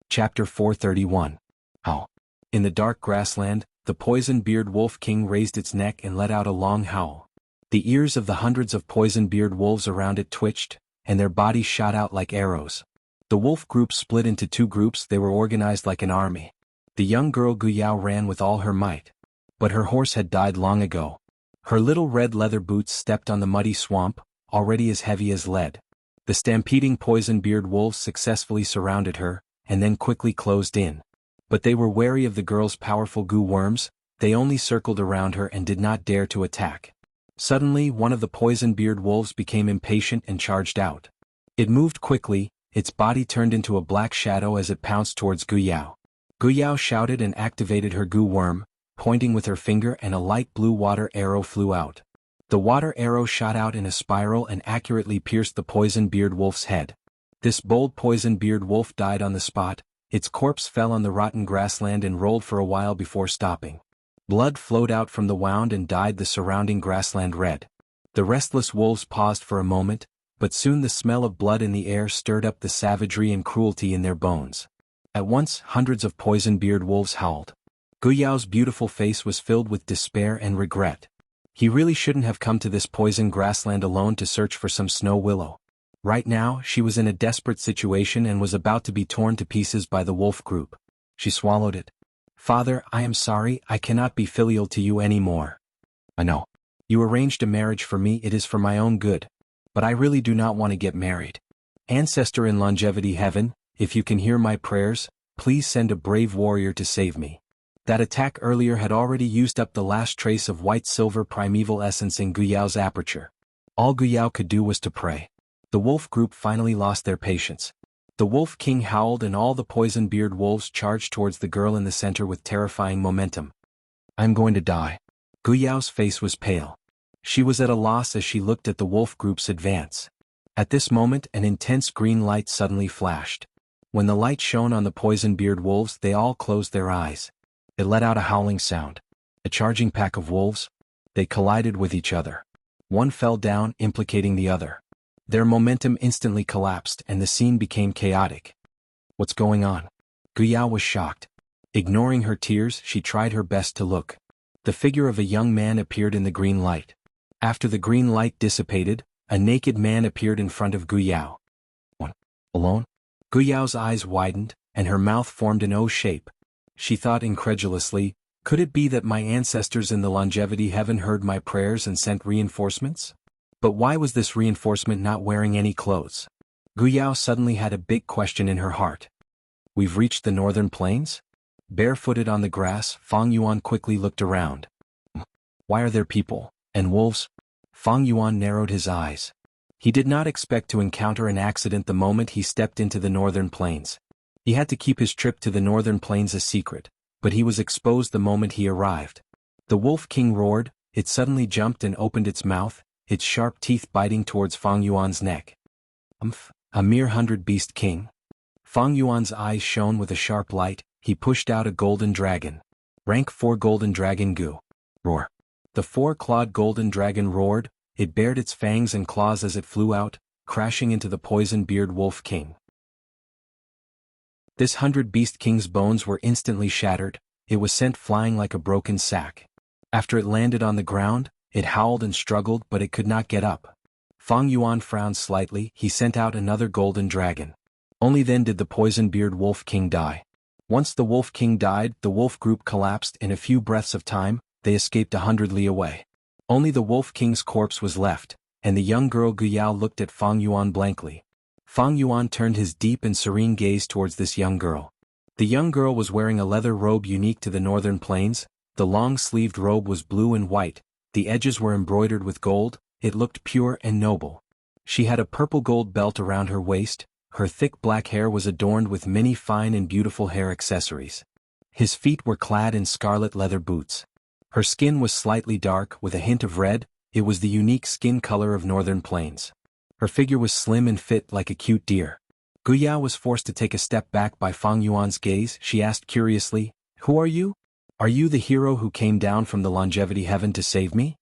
Chapter 431. Howl. In the dark grassland, the poison-beard wolf king raised its neck and let out a long howl. The ears of the hundreds of poison-beard wolves around it twitched, and their bodies shot out like arrows. The wolf group split into 2 groups. They were organized like an army. The young girl Guyao ran with all her might. But her horse had died long ago. Her little red leather boots stepped on the muddy swamp, already as heavy as lead. The stampeding poison-beard wolves successfully surrounded her, and then quickly closed in. But they were wary of the girl's powerful Gu worms. They only circled around her and did not dare to attack. Suddenly, one of the poison-beard wolves became impatient and charged out. It moved quickly. Its body turned into a black shadow as it pounced towards Guyao. Guyao shouted and activated her Gu worm, pointing with her finger, and a light blue water arrow flew out. The water arrow shot out in a spiral and accurately pierced the poison-beard wolf's head. This bold poison-beard wolf died on the spot. Its corpse fell on the rotten grassland and rolled for a while before stopping. Blood flowed out from the wound and dyed the surrounding grassland red. The restless wolves paused for a moment, but soon the smell of blood in the air stirred up the savagery and cruelty in their bones. At once, hundreds of poison-beard wolves howled. Guyao's beautiful face was filled with despair and regret. He really shouldn't have come to this poison grassland alone to search for some snow willow. Right now, she was in a desperate situation and was about to be torn to pieces by the wolf group. She swallowed it. Father, I am sorry. I cannot be filial to you anymore. I know. You arranged a marriage for me. It is for my own good. But I really do not want to get married. Ancestor in longevity heaven, if you can hear my prayers, please send a brave warrior to save me. That attack earlier had already used up the last trace of white-silver primeval essence in Guyao's aperture. All Guyao could do was to pray. The wolf group finally lost their patience. The Wolf King howled and all the poison-beard wolves charged towards the girl in the center with terrifying momentum. "I'm going to die." Guyao's face was pale. She was at a loss as she looked at the wolf group's advance. At this moment an intense green light suddenly flashed. When the light shone on the poison-beard wolves they all closed their eyes. It let out a howling sound. A charging pack of wolves? They collided with each other. One fell down, implicating the other. Their momentum instantly collapsed and the scene became chaotic. "What's going on?" Guyao was shocked. Ignoring her tears, she tried her best to look. The figure of a young man appeared in the green light. After the green light dissipated, a naked man appeared in front of Guyao. "Alone?" Guyao's eyes widened, and her mouth formed an O shape. She thought incredulously, could it be that my ancestors in the longevity heaven heard my prayers and sent reinforcements? But why was this reinforcement not wearing any clothes? Guyao suddenly had a big question in her heart. "We've reached the northern plains?" Barefooted on the grass, Fang Yuan quickly looked around. "Why are there people and wolves?" Fang Yuan narrowed his eyes. He did not expect to encounter an accident the moment he stepped into the northern plains. He had to keep his trip to the northern plains a secret, but he was exposed the moment he arrived. The Wolf King roared, it suddenly jumped and opened its mouth, its sharp teeth biting towards Fang Yuan's neck. A mere 100-beast king? Fang Yuan's eyes shone with a sharp light, he pushed out a golden dragon. Rank 4 golden dragon Gu. Roar. The 4-clawed golden dragon roared, it bared its fangs and claws as it flew out, crashing into the poison-beard Wolf King. This 100-beast king's bones were instantly shattered, it was sent flying like a broken sack. After it landed on the ground, it howled and struggled but it could not get up. Fang Yuan frowned slightly, he sent out another golden dragon. Only then did the poison-beard Wolf King die. Once the Wolf King died, the wolf group collapsed in a few breaths of time, they escaped 100 li away. Only the Wolf King's corpse was left, and the young girl Guyao looked at Fang Yuan blankly. Fang Yuan turned his deep and serene gaze towards this young girl. The young girl was wearing a leather robe unique to the northern plains, the long-sleeved robe was blue and white, the edges were embroidered with gold, it looked pure and noble. She had a purple gold belt around her waist, her thick black hair was adorned with many fine and beautiful hair accessories. His feet were clad in scarlet leather boots. Her skin was slightly dark with a hint of red, it was the unique skin color of northern plains. Her figure was slim and fit like a cute deer. Guyao was forced to take a step back by Fang Yuan's gaze, she asked curiously, "Who are you? Are you the hero who came down from the longevity heaven to save me?"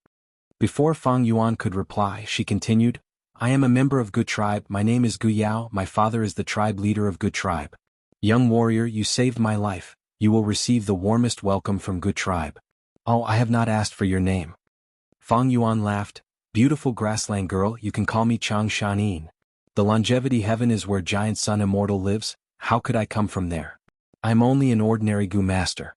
Before Fang Yuan could reply, she continued, "I am a member of Gu tribe, my name is Guyao, my father is the tribe leader of Gu tribe. Young warrior, you saved my life, you will receive the warmest welcome from Gu tribe." "Oh, I have not asked for your name." Fang Yuan laughed, "Beautiful grassland girl, you can call me Xianxia. The longevity heaven is where giant son Immortal lives, how could I come from there? I am only an ordinary Gu master."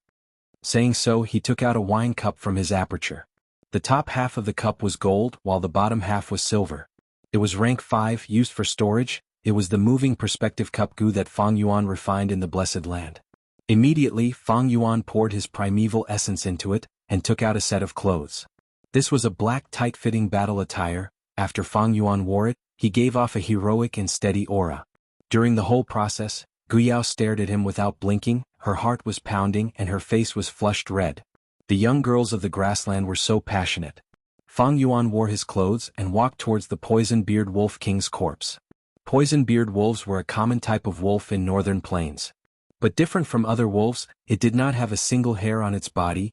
Saying so, he took out a wine cup from his aperture. The top half of the cup was gold, while the bottom half was silver. It was rank 5, used for storage, it was the moving perspective cup Gu that Fang Yuan refined in the Blessed Land. Immediately, Fang Yuan poured his primeval essence into it, and took out a set of clothes. This was a black tight-fitting battle attire, after Fang Yuan wore it, he gave off a heroic and steady aura. During the whole process, Guyao stared at him without blinking, her heart was pounding and her face was flushed red. The young girls of the grassland were so passionate. Fang Yuan wore his clothes and walked towards the poison-beard Wolf King's corpse. Poison-beard wolves were a common type of wolf in northern plains. But different from other wolves, it did not have a single hair on its body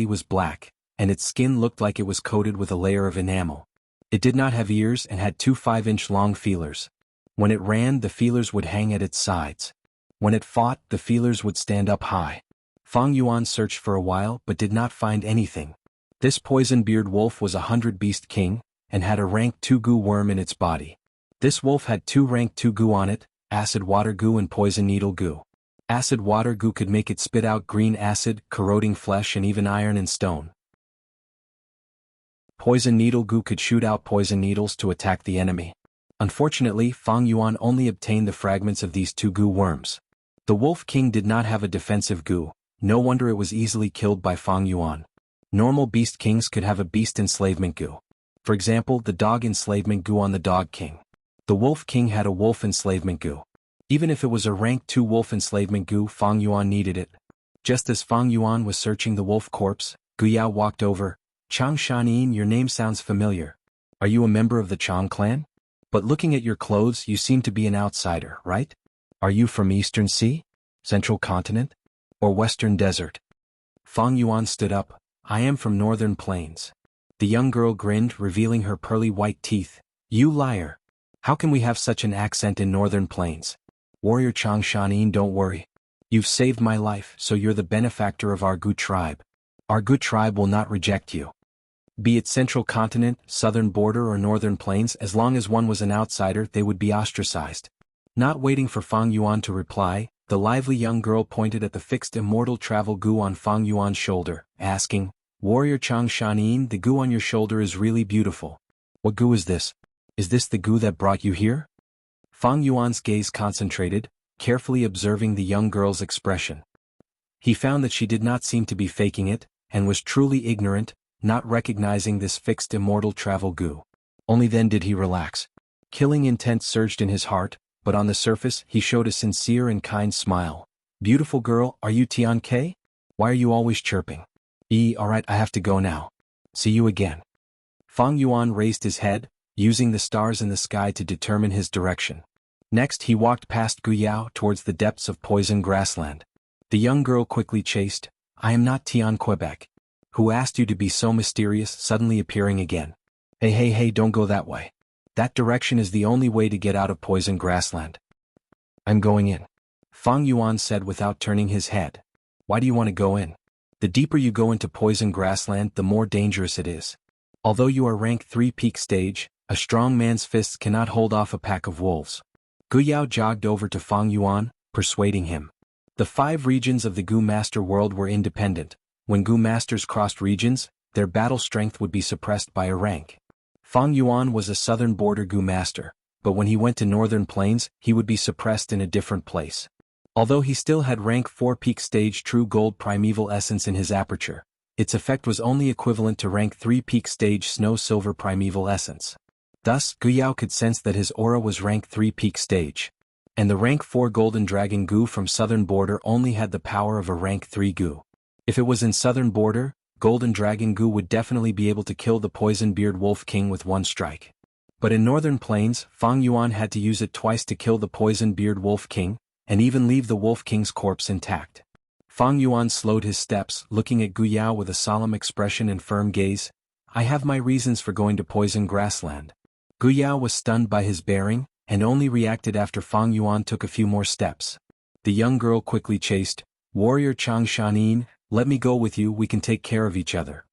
was black, and its skin looked like it was coated with a layer of enamel. It did not have ears and had 2 5-inch long feelers. When it ran, the feelers would hang at its sides. When it fought, the feelers would stand up high. Fang Yuan searched for a while but did not find anything. This poison-beard wolf was a 100-beast king, and had a rank 2 Gu worm in its body. This wolf had 2 rank 2 Gu on it, acid water Gu and poison needle Gu. Acid water Gu could make it spit out green acid, corroding flesh and even iron and stone. Poison needle Gu could shoot out poison needles to attack the enemy. Unfortunately, Fang Yuan only obtained the fragments of these 2 Gu worms. The Wolf King did not have a defensive Gu, no wonder it was easily killed by Fang Yuan. Normal beast kings could have a beast enslavement Gu. For example, the dog enslavement Gu on the Dog King. The Wolf King had a wolf enslavement gu. Even if it was a rank 2 wolf enslavement gu, Fang Yuan needed it. Just as Fang Yuan was searching the wolf corpse, Gu Yao walked over. Chang Shanin, your name sounds familiar. Are you a member of the Chang clan? But looking at your clothes, you seem to be an outsider, right? Are you from Eastern Sea? Central Continent? Or Western Desert? Fang Yuan stood up. I am from Northern Plains. The young girl grinned, revealing her pearly white teeth. You liar. How can we have such an accent in Northern Plains? Warrior Chang Shanin, don't worry. You've saved my life, so you're the benefactor of our Gu tribe. Our Gu tribe will not reject you. Be it Central Continent, Southern Border or Northern Plains, as long as one was an outsider, they would be ostracized. Not waiting for Fang Yuan to reply, the lively young girl pointed at the fixed Immortal travel gu on Fang Yuan's shoulder, asking, Warrior Chang Shanin, the gu on your shoulder is really beautiful. What gu is this? Is this the gu that brought you here? Fang Yuan's gaze concentrated, carefully observing the young girl's expression. He found that she did not seem to be faking it, and was truly ignorant, not recognizing this fixed Immortal travel gu. Only then did he relax. Killing intent surged in his heart, but on the surface he showed a sincere and kind smile. Beautiful girl, are you Tian Ke? Why are you always chirping? Alright, I have to go now. See you again. Fang Yuan raised his head, using the stars in the sky to determine his direction. Next he walked past Gu Yao towards the depths of poison grassland. The young girl quickly chased, I am not Tian Quebec. Who asked you to be so mysterious, suddenly appearing again? Hey, don't go that way. That direction is the only way to get out of poison grassland. I'm going in. Fang Yuan said without turning his head. Why do you want to go in? The deeper you go into poison grassland, the more dangerous it is. Although you are rank 3 peak stage, a strong man's fists cannot hold off a pack of wolves. Gu Yao jogged over to Fang Yuan, persuading him. The 5 regions of the Gu Master world were independent. When Gu Masters crossed regions, their battle strength would be suppressed by a rank. Fang Yuan was a southern border Gu Master, but when he went to Northern Plains, he would be suppressed in a different place. Although he still had rank 4 peak stage true gold primeval essence in his aperture, its effect was only equivalent to rank 3 peak stage snow silver primeval essence. Thus, Gu Yao could sense that his aura was rank 3 peak stage. And the rank 4 golden dragon Gu from southern border only had the power of a rank 3 Gu. If it was in southern border, golden dragon Gu would definitely be able to kill the poison beard wolf king with one strike. But in northern plains, Fang Yuan had to use it twice to kill the poison beard wolf king, and even leave the wolf king's corpse intact. Fang Yuan slowed his steps, looking at Gu Yao with a solemn expression and firm gaze. I have my reasons for going to poison grassland. Gu Yao was stunned by his bearing, and only reacted after Fang Yuan took a few more steps. The young girl quickly chased, Warrior Chang Shanin, let me go with you, we can take care of each other.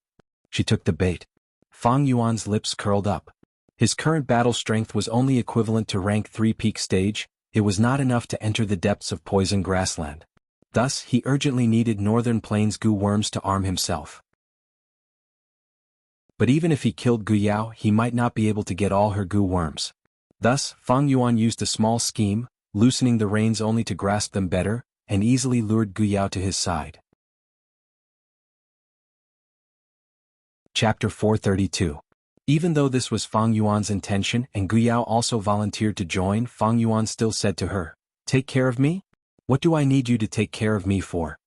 She took the bait. Fang Yuan's lips curled up. His current battle strength was only equivalent to rank 3 peak stage, it was not enough to enter the depths of poison grassland. Thus, he urgently needed Northern Plains Gu worms to arm himself. But even if he killed Gu Yao, he might not be able to get all her Gu worms. Thus, Fang Yuan used a small scheme, loosening the reins only to grasp them better, and easily lured Gu Yao to his side. Chapter 432. Even though this was Fang Yuan's intention and Gu Yao also volunteered to join, Fang Yuan still said to her, Take care of me? What do I need you to take care of me for?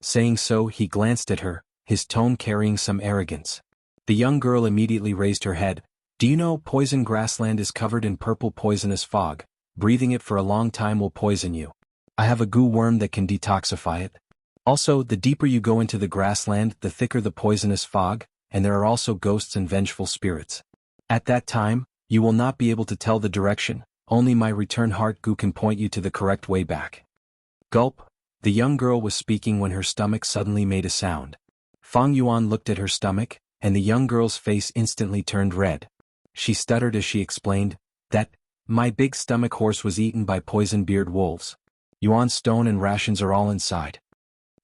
Saying so, he glanced at her, his tone carrying some arrogance. The young girl immediately raised her head. Do you know poison grassland is covered in purple poisonous fog? Breathing it for a long time will poison you. I have a Gu worm that can detoxify it. Also, the deeper you go into the grassland, the thicker the poisonous fog, and there are also ghosts and vengeful spirits. At that time, you will not be able to tell the direction, only my return heart Gu can point you to the correct way back. Gulp. The young girl was speaking when her stomach suddenly made a sound. Fang Yuan looked at her stomach, and the young girl's face instantly turned red. She stuttered as she explained, that, my big stomach horse was eaten by poison-beard wolves. Yuan stone and rations are all inside.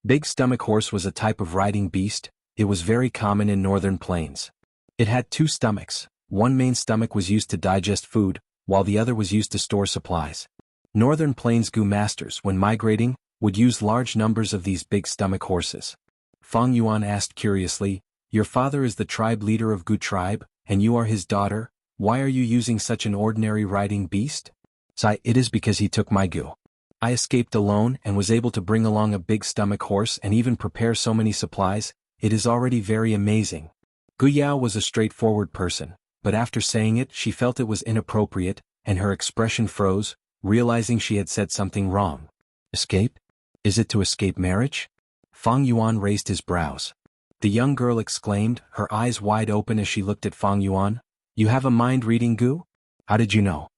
Big stomach horse was a type of riding beast. It was very common in northern plains. It had 2 stomachs, one main stomach was used to digest food, while the other was used to store supplies. Northern plains Gu masters, when migrating, would use large numbers of these big stomach horses. Fang Yuan asked curiously, Your father is the tribe leader of Gu tribe, and you are his daughter, Why are you using such an ordinary riding beast? Sai, it is because he took my gu. I escaped alone and was able to bring along a big stomach horse and even prepare so many supplies. It is already very amazing. Gu Yao was a straightforward person, but after saying it she felt it was inappropriate, and her expression froze, realizing she had said something wrong. Escape? Is it to escape marriage? Fang Yuan raised his brows. The young girl exclaimed, her eyes wide open as she looked at Fang Yuan. You have a mind-reading gu? How did you know?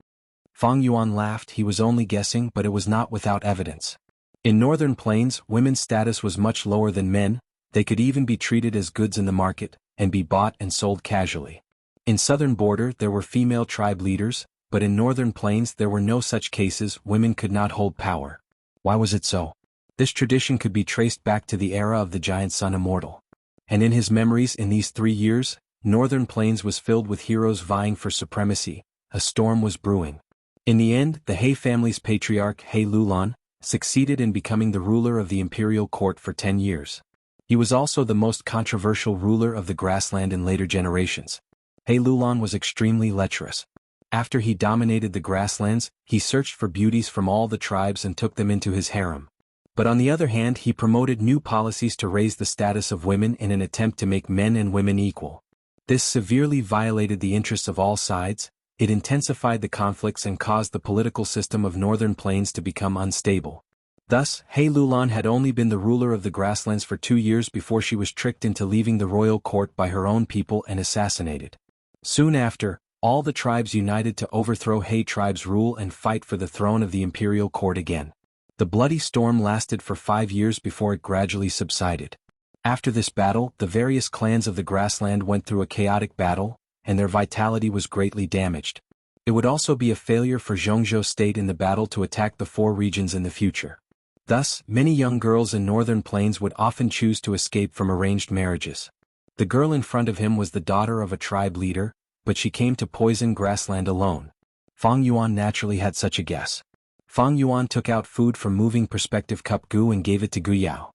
Fang Yuan laughed. He was only guessing, but it was not without evidence. In northern plains, women's status was much lower than men. They could even be treated as goods in the market, and be bought and sold casually. In southern border there were female tribe leaders, but in northern plains there were no such cases. Women could not hold power. Why was it so? This tradition could be traced back to the era of the giant son Immortal. And in his memories in these 3 years, northern plains was filled with heroes vying for supremacy. A storm was brewing. In the end, the He family's patriarch He Lulan succeeded in becoming the ruler of the imperial court for 10 years. He was also the most controversial ruler of the grassland in later generations. He Lulan was extremely lecherous. After he dominated the grasslands, he searched for beauties from all the tribes and took them into his harem. But on the other hand, he promoted new policies to raise the status of women in an attempt to make men and women equal. This severely violated the interests of all sides. It intensified the conflicts and caused the political system of northern plains to become unstable. Thus, He Lulan had only been the ruler of the grasslands for 2 years before she was tricked into leaving the royal court by her own people and assassinated. Soon after, all the tribes united to overthrow He tribe's rule and fight for the throne of the imperial court again. The bloody storm lasted for 5 years before it gradually subsided. After this battle, the various clans of the grassland went through a chaotic battle, and their vitality was greatly damaged. It would also be a failure for Jianghu state in the battle to attack the 4 regions in the future. Thus, many young girls in northern plains would often choose to escape from arranged marriages. The girl in front of him was the daughter of a tribe leader, but she came to poison grassland alone. Fang Yuan naturally had such a guess. Fang Yuan took out food from moving perspective cup gu and gave it to Gu Yao.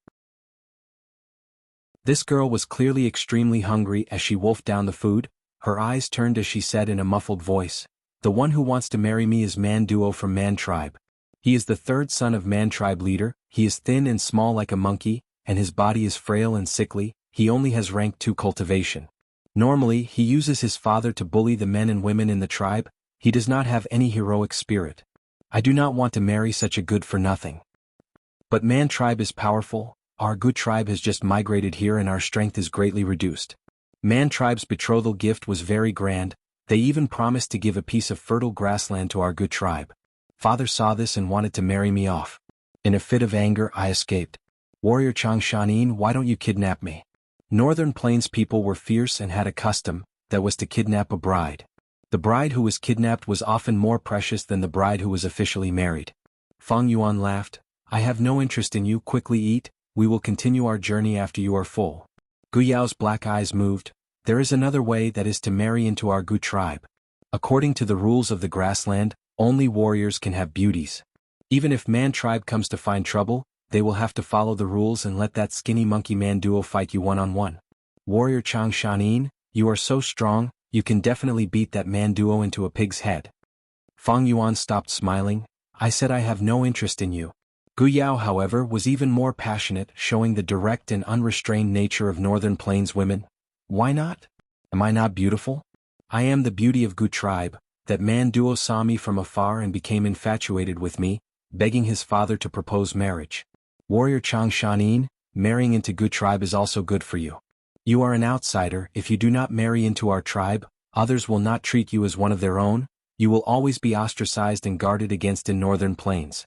This girl was clearly extremely hungry as she wolfed down the food. Her eyes turned as she said in a muffled voice, "The one who wants to marry me is Man Duo from Man tribe. He is the 3rd son of Man tribe leader. He is thin and small like a monkey, and his body is frail and sickly. He only has rank 2 cultivation. Normally, he uses his father to bully the men and women in the tribe. He does not have any heroic spirit. I do not want to marry such a good-for-nothing. But Man tribe is powerful. Our good tribe has just migrated here and our strength is greatly reduced." Man tribe's betrothal gift was very grand. They even promised to give a piece of fertile grassland to our good tribe. Father saw this and wanted to marry me off. In a fit of anger, I escaped. Warrior Xianxia, why don't you kidnap me? Northern plains people were fierce and had a custom, that was to kidnap a bride. The bride who was kidnapped was often more precious than the bride who was officially married. Fang Yuan laughed. I have no interest in you. Quickly eat. We will continue our journey after you are full. Gu Yao's black eyes moved. There is another way, that is to marry into our Gu tribe. According to the rules of the grassland, only warriors can have beauties. Even if Man tribe comes to find trouble, they will have to follow the rules and let that skinny monkey Man Duo fight you one-on-one. Warrior Xianxia, you are so strong, you can definitely beat that Man Duo into a pig's head. Fang Yuan stopped smiling. I said I have no interest in you. Gu Yao, however, was even more passionate, showing the direct and unrestrained nature of northern plains women. Why not? Am I not beautiful? I am the beauty of Gu tribe. That Man Duo saw me from afar and became infatuated with me, begging his father to propose marriage. Warrior Xianxia, marrying into Gu tribe is also good for you. You are an outsider. If you do not marry into our tribe, others will not treat you as one of their own. You will always be ostracized and guarded against in northern plains.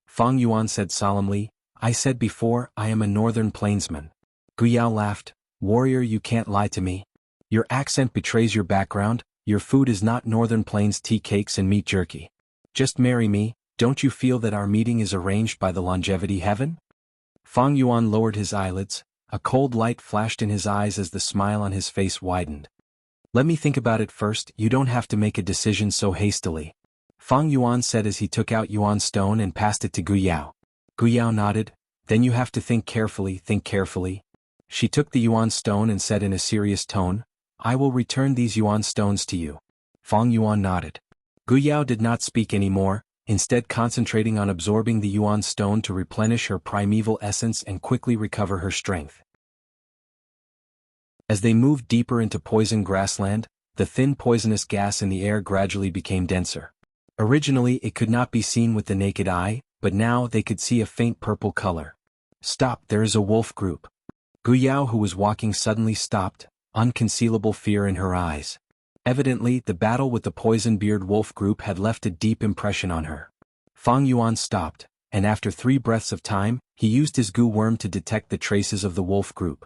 Fang Yuan said solemnly, I said before, I am a northern plainsman. Gu Yao laughed. Warrior, you can't lie to me. Your accent betrays your background. Your food is not northern plains tea cakes and meat jerky. Just marry me. Don't you feel that our meeting is arranged by the longevity heaven? Fang Yuan lowered his eyelids. A cold light flashed in his eyes as the smile on his face widened. Let me think about it first. You don't have to make a decision so hastily. Fang Yuan said as he took out Yuan stone and passed it to Gu Yao. Gu Yao nodded. Then you have to think carefully, think carefully. She took the Yuan stone and said in a serious tone, I will return these Yuan stones to you. Fang Yuan nodded. Gu Yao did not speak anymore, instead concentrating on absorbing the Yuan stone to replenish her primeval essence and quickly recover her strength. As they moved deeper into poison grassland, the thin poisonous gas in the air gradually became denser. Originally it could not be seen with the naked eye, but now they could see a faint purple color. Stop, there is a wolf group. Gu Yao, who was walking, suddenly stopped, unconcealable fear in her eyes. Evidently, the battle with the poison-beard wolf group had left a deep impression on her. Fang Yuan stopped, and after 3 breaths of time, he used his gu worm to detect the traces of the wolf group.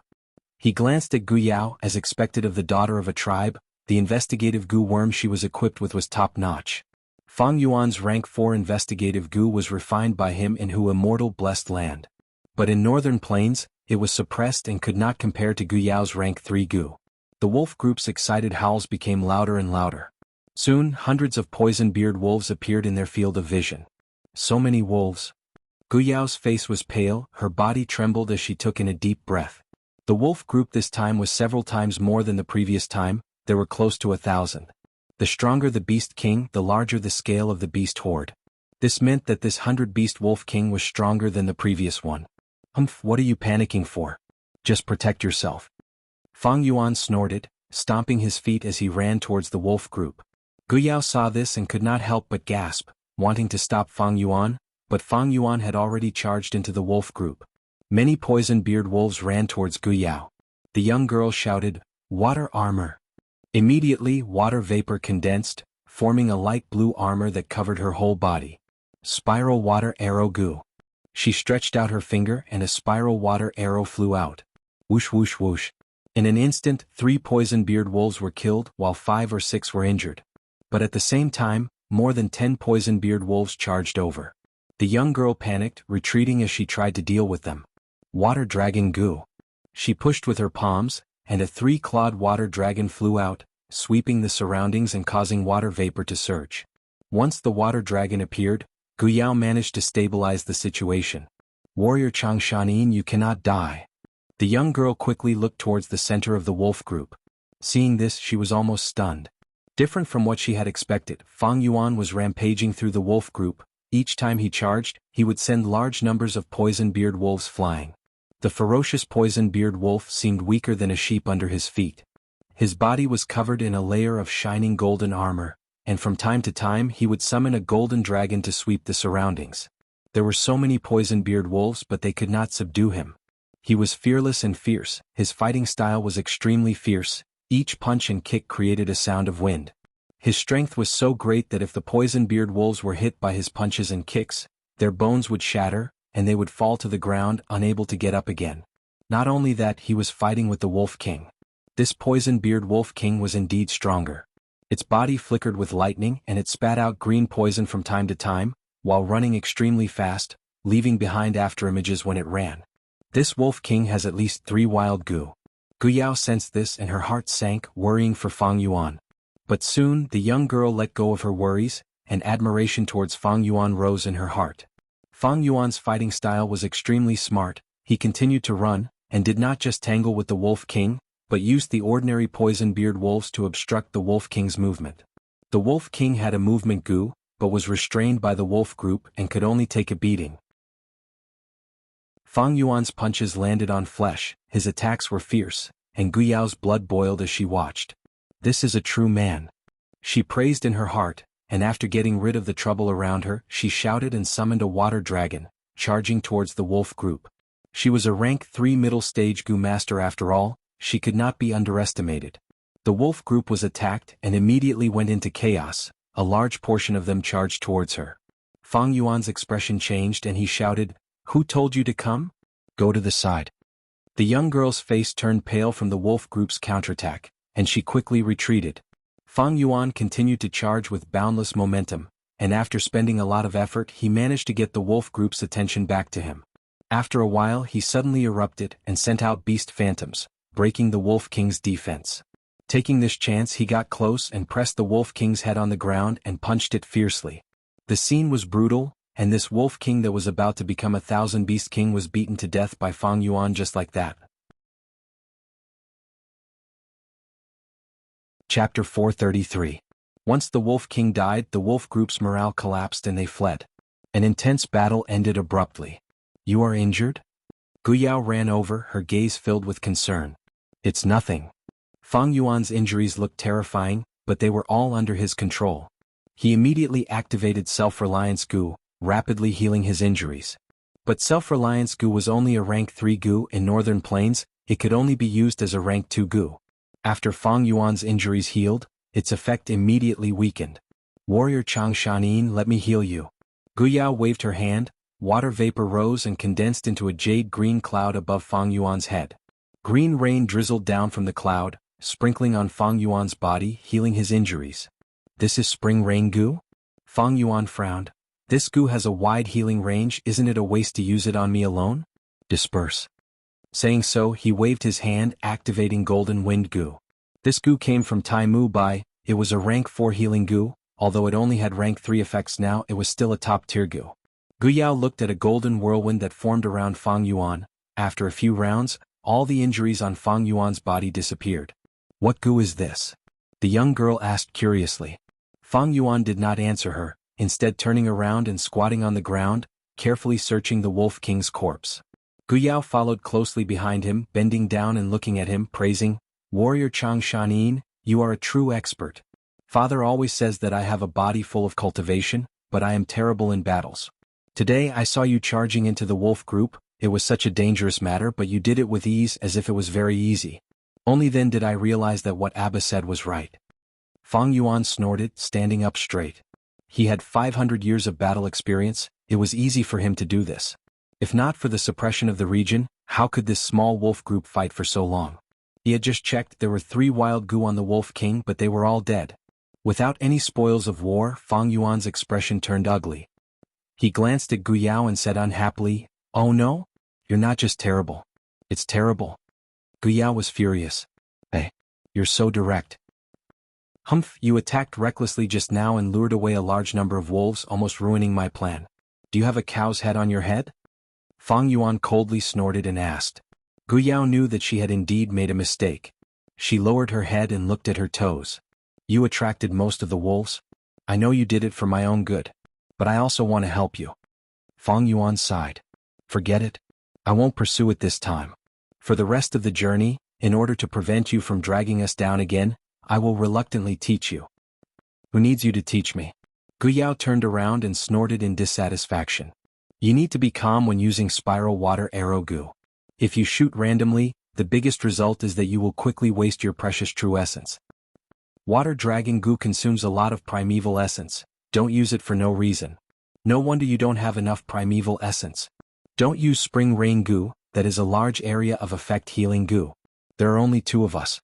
He glanced at Gu Yao. As expected of the daughter of a tribe, the investigative gu worm she was equipped with was top-notch. Fang Yuan's rank 4 investigative gu was refined by him in Immortal blessed land. But in northern plains, it was suppressed and could not compare to Gu Yao's rank 3 gu. The wolf group's excited howls became louder and louder. Soon, hundreds of poison-beard wolves appeared in their field of vision. So many wolves. Gu Yao's face was pale, her body trembled as she took in a deep breath. The wolf group this time was several times more than the previous time. There were close to 1,000. The stronger the beast king, the larger the scale of the beast horde. This meant that this 100-beast wolf king was stronger than the previous one. What are you panicking for? Just protect yourself. Fang Yuan snorted, stomping his feet as he ran towards the wolf group. Gu Yao saw this and could not help but gasp, wanting to stop Fang Yuan, but Fang Yuan had already charged into the wolf group. Many poison-beard wolves ran towards Gu Yao. The young girl shouted, "Water armor!" Immediately, water vapor condensed, forming a light blue armor that covered her whole body. Spiral water arrow gu. She stretched out her finger and a spiral water arrow flew out. Whoosh whoosh whoosh. In an instant, 3 poison-beard wolves were killed while 5 or 6 were injured. But at the same time, more than 10 poison-beard wolves charged over. The young girl panicked, retreating as she tried to deal with them. Water dragon gu. She pushed with her palms, and a 3-clawed water dragon flew out, sweeping the surroundings and causing water vapor to surge. Once the water dragon appeared, Gu Yao managed to stabilize the situation. Warrior Changshanin, you cannot die. The young girl quickly looked towards the center of the wolf group. Seeing this, she was almost stunned. Different from what she had expected, Fang Yuan was rampaging through the wolf group. Each time he charged, he would send large numbers of poison-beard wolves flying. The ferocious poison-beard wolf seemed weaker than a sheep under his feet. His body was covered in a layer of shining golden armor, and from time to time he would summon a golden dragon to sweep the surroundings. There were so many poison-beard wolves, but they could not subdue him. He was fearless and fierce. His fighting style was extremely fierce. Each punch and kick created a sound of wind. His strength was so great that if the poison-beard wolves were hit by his punches and kicks, their bones would shatter, and they would fall to the ground, unable to get up again. Not only that, he was fighting with the Wolf King. This poison-beard Wolf King was indeed stronger. Its body flickered with lightning and it spat out green poison from time to time, while running extremely fast, leaving behind afterimages when it ran. This Wolf King has at least 3 wild gu. Gu Yao sensed this and her heart sank, worrying for Fang Yuan. But soon, the young girl let go of her worries, and admiration towards Fang Yuan rose in her heart. Fang Yuan's fighting style was extremely smart. He continued to run, and did not just tangle with the Wolf King, but used the ordinary poison-beard wolves to obstruct the Wolf King's movement. The Wolf King had a movement gu, but was restrained by the wolf group and could only take a beating. Fang Yuan's punches landed on flesh, his attacks were fierce, and Gu Yao's blood boiled as she watched. This is a true man. She praised in her heart, and after getting rid of the trouble around her, she shouted and summoned a water dragon, charging towards the wolf group. She was a rank 3 middle stage gu master after all. She could not be underestimated. The wolf group was attacked and immediately went into chaos. A large portion of them charged towards her. Fang Yuan's expression changed and he shouted, "Who told you to come? Go to the side." The young girl's face turned pale from the wolf group's counterattack, and she quickly retreated. Fang Yuan continued to charge with boundless momentum, and after spending a lot of effort he managed to get the wolf group's attention back to him. After a while he suddenly erupted and sent out beast phantoms, breaking the Wolf King's defense. Taking this chance, he got close and pressed the Wolf King's head on the ground and punched it fiercely. The scene was brutal, and this Wolf King that was about to become a 1,000-beast king was beaten to death by Fang Yuan just like that. Chapter 433. Once the Wolf King died, the wolf group's morale collapsed and they fled. An intense battle ended abruptly. You are injured? Gu Yao ran over, her gaze filled with concern. It's nothing. Fang Yuan's injuries looked terrifying, but they were all under his control. He immediately activated Self-Reliance Gu, rapidly healing his injuries. But Self-Reliance Gu was only a rank 3 Gu in Northern Plains, it could only be used as a rank 2 Gu. After Fang Yuan's injuries healed, its effect immediately weakened. Warrior Changshanin, let me heal you. Gu Yao waved her hand, water vapor rose and condensed into a jade-green cloud above Fang Yuan's head. Green rain drizzled down from the cloud, sprinkling on Fang Yuan's body, healing his injuries. This is spring rain Gu? Fang Yuan frowned. This Gu has a wide healing range, isn't it a waste to use it on me alone? Disperse. Saying so, he waved his hand, activating Golden Wind Gu. This Gu came from Tai Mu Bai, it was a rank 4 healing Gu, although it only had rank 3 effects now, it was still a top-tier Gu. Gu Yao looked at a golden whirlwind that formed around Fang Yuan. After a few rounds, all the injuries on Fang Yuan's body disappeared. What Gu is this? The young girl asked curiously. Fang Yuan did not answer her, instead turning around and squatting on the ground, carefully searching the Wolf King's corpse. Gu Yao followed closely behind him, bending down and looking at him, praising, Warrior Changshanin, you are a true expert. Father always says that I have a body full of cultivation, but I am terrible in battles. Today I saw you charging into the wolf group, it was such a dangerous matter but you did it with ease as if it was very easy. Only then did I realize that what Abba said was right. Fang Yuan snorted, standing up straight. He had 500 years of battle experience, it was easy for him to do this. If not for the suppression of the region, how could this small wolf group fight for so long? He had just checked, there were 3 wild Gu on the Wolf King but they were all dead. Without any spoils of war, Fang Yuan's expression turned ugly. He glanced at Gu Yao and said unhappily, Oh no? You're not just terrible. It's terrible. Gu Yao was furious. Hey, you're so direct. Humph, you attacked recklessly just now and lured away a large number of wolves, almost ruining my plan. Do you have a cow's head on your head? Fang Yuan coldly snorted and asked. Gu Yao knew that she had indeed made a mistake. She lowered her head and looked at her toes. You attracted most of the wolves? I know you did it for my own good. But I also want to help you. Fang Yuan sighed. Forget it. I won't pursue it this time. For the rest of the journey, in order to prevent you from dragging us down again, I will reluctantly teach you. Who needs you to teach me? Gu Yao turned around and snorted in dissatisfaction. You need to be calm when using spiral water arrow Gu. If you shoot randomly, the biggest result is that you will quickly waste your precious true essence. Water dragon Gu consumes a lot of primeval essence. Don't use it for no reason. No wonder you don't have enough primeval essence. Don't use spring rain Gu, that is a large area of effect healing Gu. There are only 2 of us.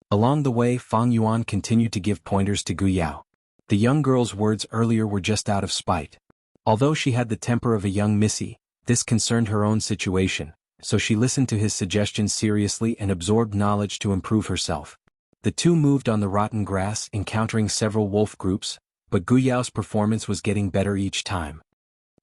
Along the way, Fang Yuan continued to give pointers to Gu Yao. The young girl's words earlier were just out of spite. Although she had the temper of a young missy, this concerned her own situation, so she listened to his suggestions seriously and absorbed knowledge to improve herself. The 2 moved on the rotten grass, encountering several wolf groups, but Gu Yao's performance was getting better each time.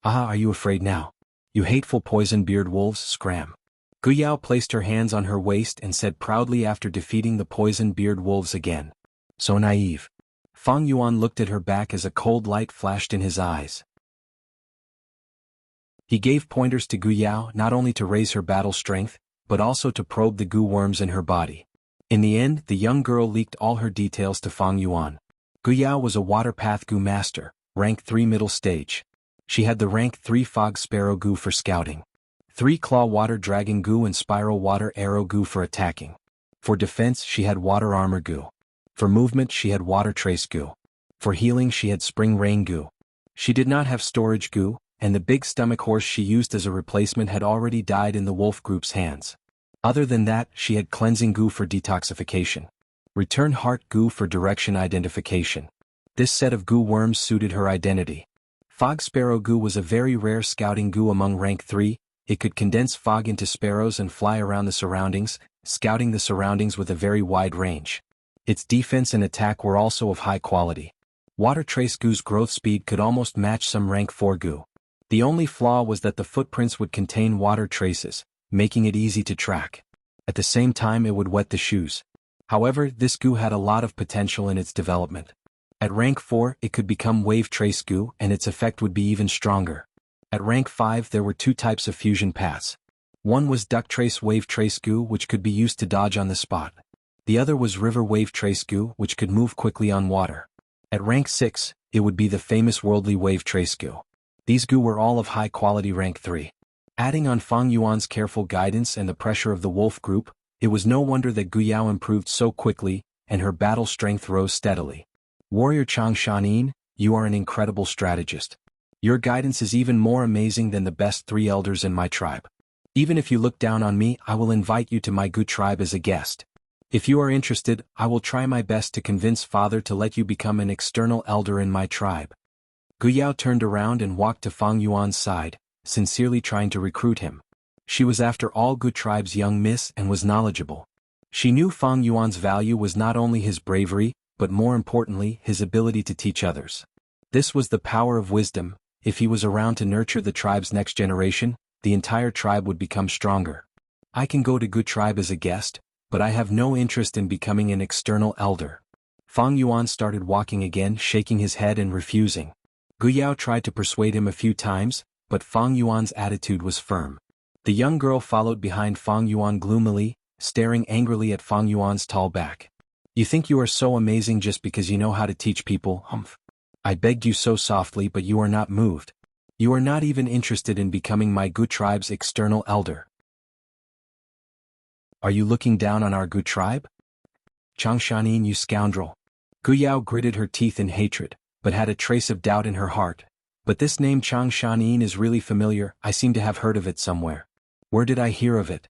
Ah, are you afraid now? You hateful poison-beard wolves, scram. Gu Yao placed her hands on her waist and said proudly after defeating the poison-beard wolves again. So naive. Fang Yuan looked at her back as a cold light flashed in his eyes. He gave pointers to Gu Yao not only to raise her battle strength, but also to probe the Gu worms in her body. In the end, the young girl leaked all her details to Fang Yuan. Gu Yao was a water path Gu master, rank 3 middle stage. She had the rank 3 fog sparrow Gu for scouting. 3 claw water dragon Gu and spiral water arrow Gu for attacking. For defense she had water armor Gu. For movement she had water trace Gu. For healing she had spring rain Gu. She did not have storage Gu, and the big stomach horse she used as a replacement had already died in the wolf group's hands. Other than that, she had cleansing Gu for detoxification. Return heart Gu for direction identification. This set of Gu worms suited her identity. Fog Sparrow Gu was a very rare scouting Gu among rank 3, it could condense fog into sparrows and fly around the surroundings, scouting the surroundings with a very wide range. Its defense and attack were also of high quality. Water Trace Gu's growth speed could almost match some rank 4 Gu. The only flaw was that the footprints would contain water traces, making it easy to track. At the same time it would wet the shoes. However, this Gu had a lot of potential in its development. At rank 4, it could become Wave Trace Goo and its effect would be even stronger. At rank 5 there were two types of fusion paths. One was Duck Trace Wave Trace Goo which could be used to dodge on the spot. The other was River Wave Trace Goo which could move quickly on water. At rank 6, it would be the famous Worldly Wave Trace Goo. These Goo were all of high quality rank 3. Adding on Fang Yuan's careful guidance and the pressure of the wolf group, it was no wonder that Gu Yao improved so quickly, and her battle strength rose steadily. Warrior Xianxia, you are an incredible strategist. Your guidance is even more amazing than the best 3 elders in my tribe. Even if you look down on me, I will invite you to my Gu tribe as a guest. If you are interested, I will try my best to convince Father to let you become an external elder in my tribe. Gu Yao turned around and walked to Fang Yuan's side, sincerely trying to recruit him. She was after all Gu tribe's young miss and was knowledgeable. She knew Fang Yuan's value was not only his bravery, but more importantly his ability to teach others. This was the power of wisdom. If he was around to nurture the tribe's next generation, the entire tribe would become stronger. I can go to Gu tribe as a guest, but I have no interest in becoming an external elder. Fang Yuan started walking again, shaking his head and refusing. Gu Yao tried to persuade him a few times, but Fang Yuan's attitude was firm. The young girl followed behind Fang Yuan gloomily, staring angrily at Fang Yuan's tall back. You think you are so amazing just because you know how to teach people, humph. I begged you so softly but you are not moved. You are not even interested in becoming my Gu tribe's external elder. Are you looking down on our Gu tribe? Changshanin, you scoundrel. Gu Yao gritted her teeth in hatred, but had a trace of doubt in her heart. But this name Changshanin is really familiar, I seem to have heard of it somewhere. Where did I hear of it?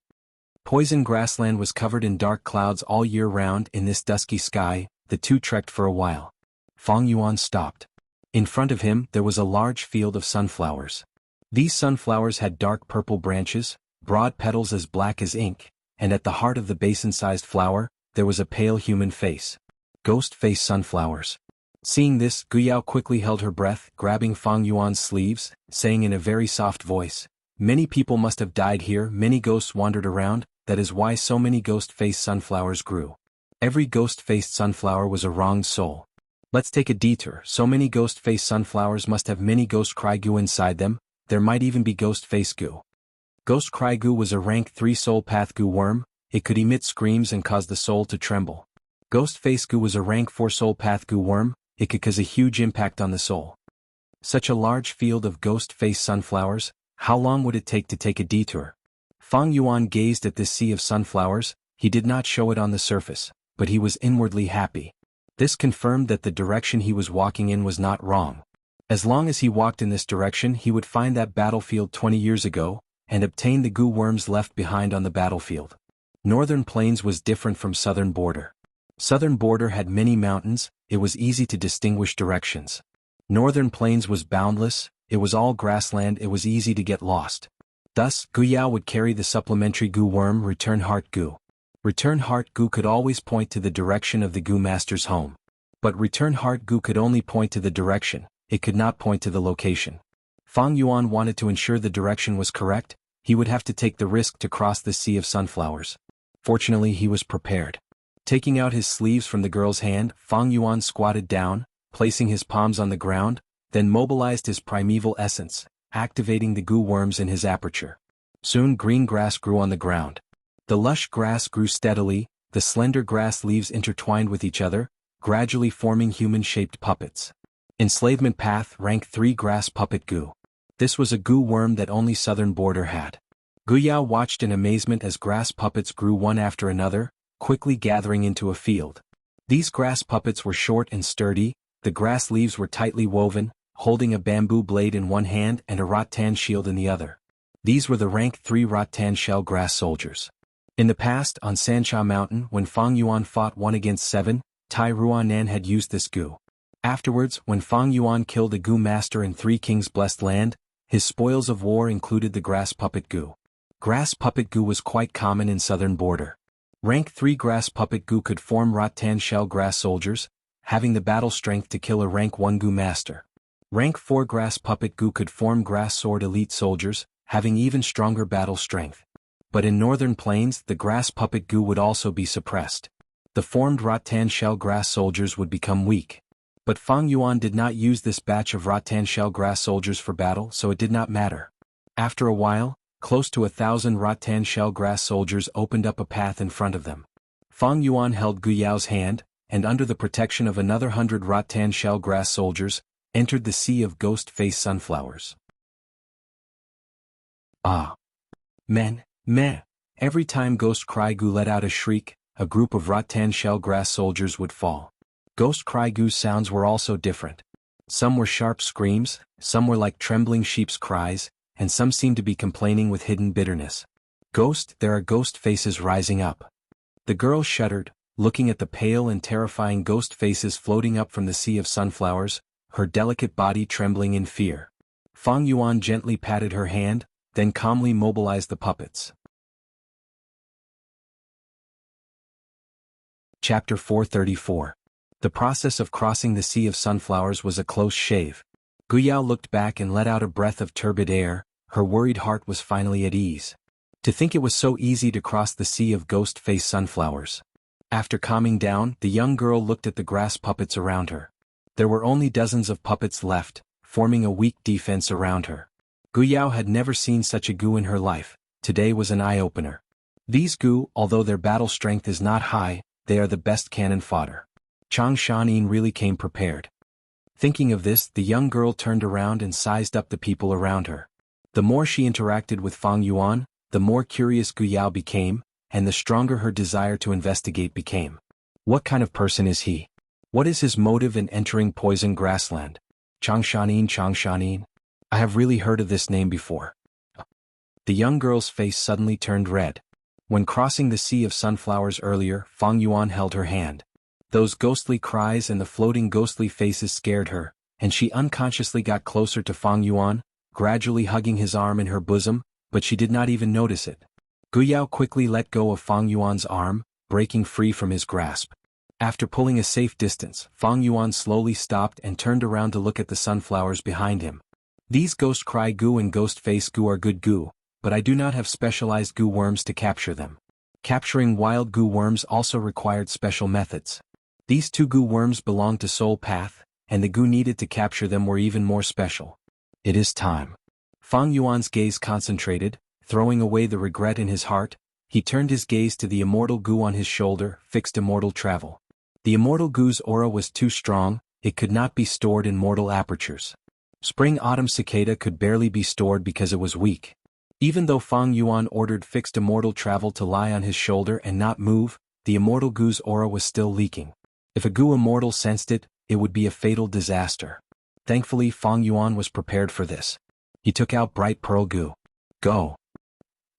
Poison grassland was covered in dark clouds all year round. In this dusky sky, the two trekked for a while. Fang Yuan stopped. In front of him there was a large field of sunflowers. These sunflowers had dark purple branches, broad petals as black as ink, and at the heart of the basin-sized flower, there was a pale human face. Ghost-face sunflowers. Seeing this, Gu Yao quickly held her breath, grabbing Fang Yuan's sleeves, saying in a very soft voice, "Many people must have died here, many ghosts wandered around, that is why so many ghost-faced sunflowers grew. Every ghost-faced sunflower was a wronged soul. Let's take a detour. So many ghost-faced sunflowers must have many ghost cry goo inside them, there might even be ghost-face goo." Ghost cry goo was a rank 3 soul path goo worm, it could emit screams and cause the soul to tremble. Ghost face goo was a rank 4 soul path goo worm, it could cause a huge impact on the soul. Such a large field of ghost-faced sunflowers, how long would it take a detour? Fang Yuan gazed at this sea of sunflowers, he did not show it on the surface, but he was inwardly happy. This confirmed that the direction he was walking in was not wrong. As long as he walked in this direction he would find that battlefield 20 years ago, and obtain the goo worms left behind on the battlefield. Northern Plains was different from Southern Border. Southern Border had many mountains, it was easy to distinguish directions. Northern Plains was boundless, it was all grassland, it was easy to get lost. Thus, Gu Yao would carry the supplementary goo worm Return Heart Goo. Return Heart Goo could always point to the direction of the Goo Master's home. But Return Heart Goo could only point to the direction, it could not point to the location. Fang Yuan wanted to ensure the direction was correct, he would have to take the risk to cross the sea of sunflowers. Fortunately he was prepared. Taking out his sleeves from the girl's hand, Fang Yuan squatted down, placing his palms on the ground, then mobilized his primeval essence, activating the goo worms in his aperture. Soon green grass grew on the ground. The lush grass grew steadily, the slender grass leaves intertwined with each other, gradually forming human-shaped puppets. Enslavement Path Rank 3 Grass Puppet Goo. This was a goo worm that only Southern Border had. Gu Yao watched in amazement as grass puppets grew one after another, quickly gathering into a field. These grass puppets were short and sturdy, the grass leaves were tightly woven, holding a bamboo blade in one hand and a rattan shield in the other. These were the rank 3 rattan shell grass soldiers. In the past, on Sansha Mountain, when Fang Yuan fought 1 against 7, Tai Ruanan had used this goo. Afterwards, when Fang Yuan killed a goo master in 3 Kings' blessed land, his spoils of war included the grass puppet goo. Grass puppet goo was quite common in Southern Border. Rank 3 grass puppet goo could form rattan shell grass soldiers, having the battle strength to kill a rank 1 goo master. Rank 4 grass puppet goo could form grass sword elite soldiers, having even stronger battle strength. But in Northern Plains the grass puppet goo would also be suppressed. The formed rattan shell grass soldiers would become weak. But Fang Yuan did not use this batch of rattan shell grass soldiers for battle, so it did not matter. After a while, close to 1,000 rattan shell grass soldiers opened up a path in front of them. Fang Yuan held Gu Yao's hand, and under the protection of another 100 rattan shell grass soldiers, entered the sea of ghost-face sunflowers. Ah! Men, meh! Every time Ghost Cry Gu let out a shriek, a group of rattan shell grass soldiers would fall. Ghost Cry Gu's sounds were also different. Some were sharp screams, some were like trembling sheep's cries, and some seemed to be complaining with hidden bitterness. Ghost, there are ghost faces rising up. The girl shuddered, looking at the pale and terrifying ghost faces floating up from the sea of sunflowers, her delicate body trembling in fear. Fang Yuan gently patted her hand, then calmly mobilized the puppets. Chapter 434. The process of crossing the sea of sunflowers was a close shave. Gu Yao looked back and let out a breath of turbid air, her worried heart was finally at ease. To think it was so easy to cross the sea of ghost-face sunflowers. After calming down, the young girl looked at the grass puppets around her. There were only dozens of puppets left, forming a weak defense around her. Gu Yao had never seen such a Gu in her life. Today was an eye-opener. These Gu, although their battle strength is not high, they are the best cannon fodder. Xianxia really came prepared. Thinking of this, the young girl turned around and sized up the people around her. The more she interacted with Fang Yuan, the more curious Gu Yao became, and the stronger her desire to investigate became. What kind of person is he? What is his motive in entering poison grassland? Xianxia. I have really heard of this name before. The young girl's face suddenly turned red. When crossing the sea of sunflowers earlier, Fang Yuan held her hand. Those ghostly cries and the floating ghostly faces scared her, and she unconsciously got closer to Fang Yuan, gradually hugging his arm in her bosom, but she did not even notice it. Gu Yao quickly let go of Fang Yuan's arm, breaking free from his grasp. After pulling a safe distance, Fang Yuan slowly stopped and turned around to look at the sunflowers behind him. These Ghost Cry Gu and Ghost Face Gu are good Gu, but I do not have specialized Gu worms to capture them. Capturing wild Gu worms also required special methods. These two Gu worms belonged to Soul Path, and the Gu needed to capture them were even more special. It is time. Fang Yuan's gaze concentrated, throwing away the regret in his heart. He turned his gaze to the Immortal Gu on his shoulder, fixed Immortal Travel. The Immortal Gu's aura was too strong, it could not be stored in mortal apertures. Spring-Autumn Cicada could barely be stored because it was weak. Even though Fang Yuan ordered fixed Immortal Travel to lie on his shoulder and not move, the Immortal Gu's aura was still leaking. If a Gu Immortal sensed it, it would be a fatal disaster. Thankfully Fang Yuan was prepared for this. He took out Bright Pearl Gu. Go!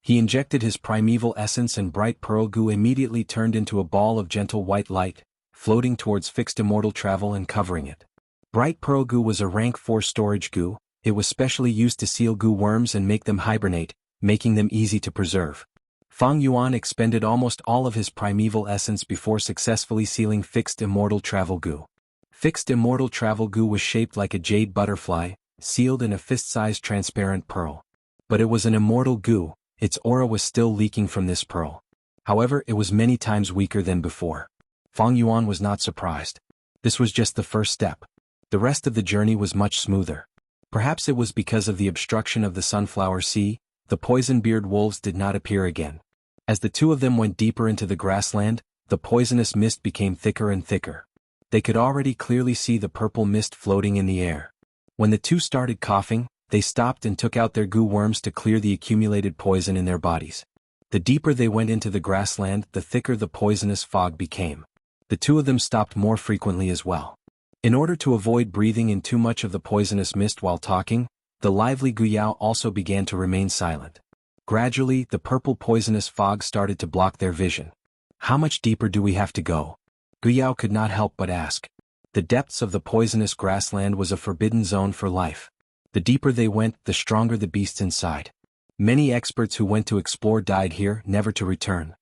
He injected his primeval essence and Bright Pearl Gu immediately turned into a ball of gentle white light, floating towards fixed Immortal Travel and covering it. Bright Pearl Gu was a rank 4 storage Gu. It was specially used to seal Gu worms and make them hibernate, making them easy to preserve. Fang Yuan expended almost all of his primeval essence before successfully sealing fixed Immortal Travel Gu. Fixed Immortal Travel Gu was shaped like a jade butterfly, sealed in a fist-sized transparent pearl. But it was an immortal Gu, its aura was still leaking from this pearl. However, it was many times weaker than before. Fang Yuan was not surprised. This was just the first step. The rest of the journey was much smoother. Perhaps it was because of the obstruction of the Sunflower Sea, the poison-beard wolves did not appear again. As the two of them went deeper into the grassland, the poisonous mist became thicker and thicker. They could already clearly see the purple mist floating in the air. When the two started coughing, they stopped and took out their Gu worms to clear the accumulated poison in their bodies. The deeper they went into the grassland, the thicker the poisonous fog became. The two of them stopped more frequently as well. In order to avoid breathing in too much of the poisonous mist while talking, the lively Gu Yao also began to remain silent. Gradually, the purple poisonous fog started to block their vision. How much deeper do we have to go? Gu Yao could not help but ask. The depths of the poisonous grassland was a forbidden zone for life. The deeper they went, the stronger the beasts inside. Many experts who went to explore died here, never to return.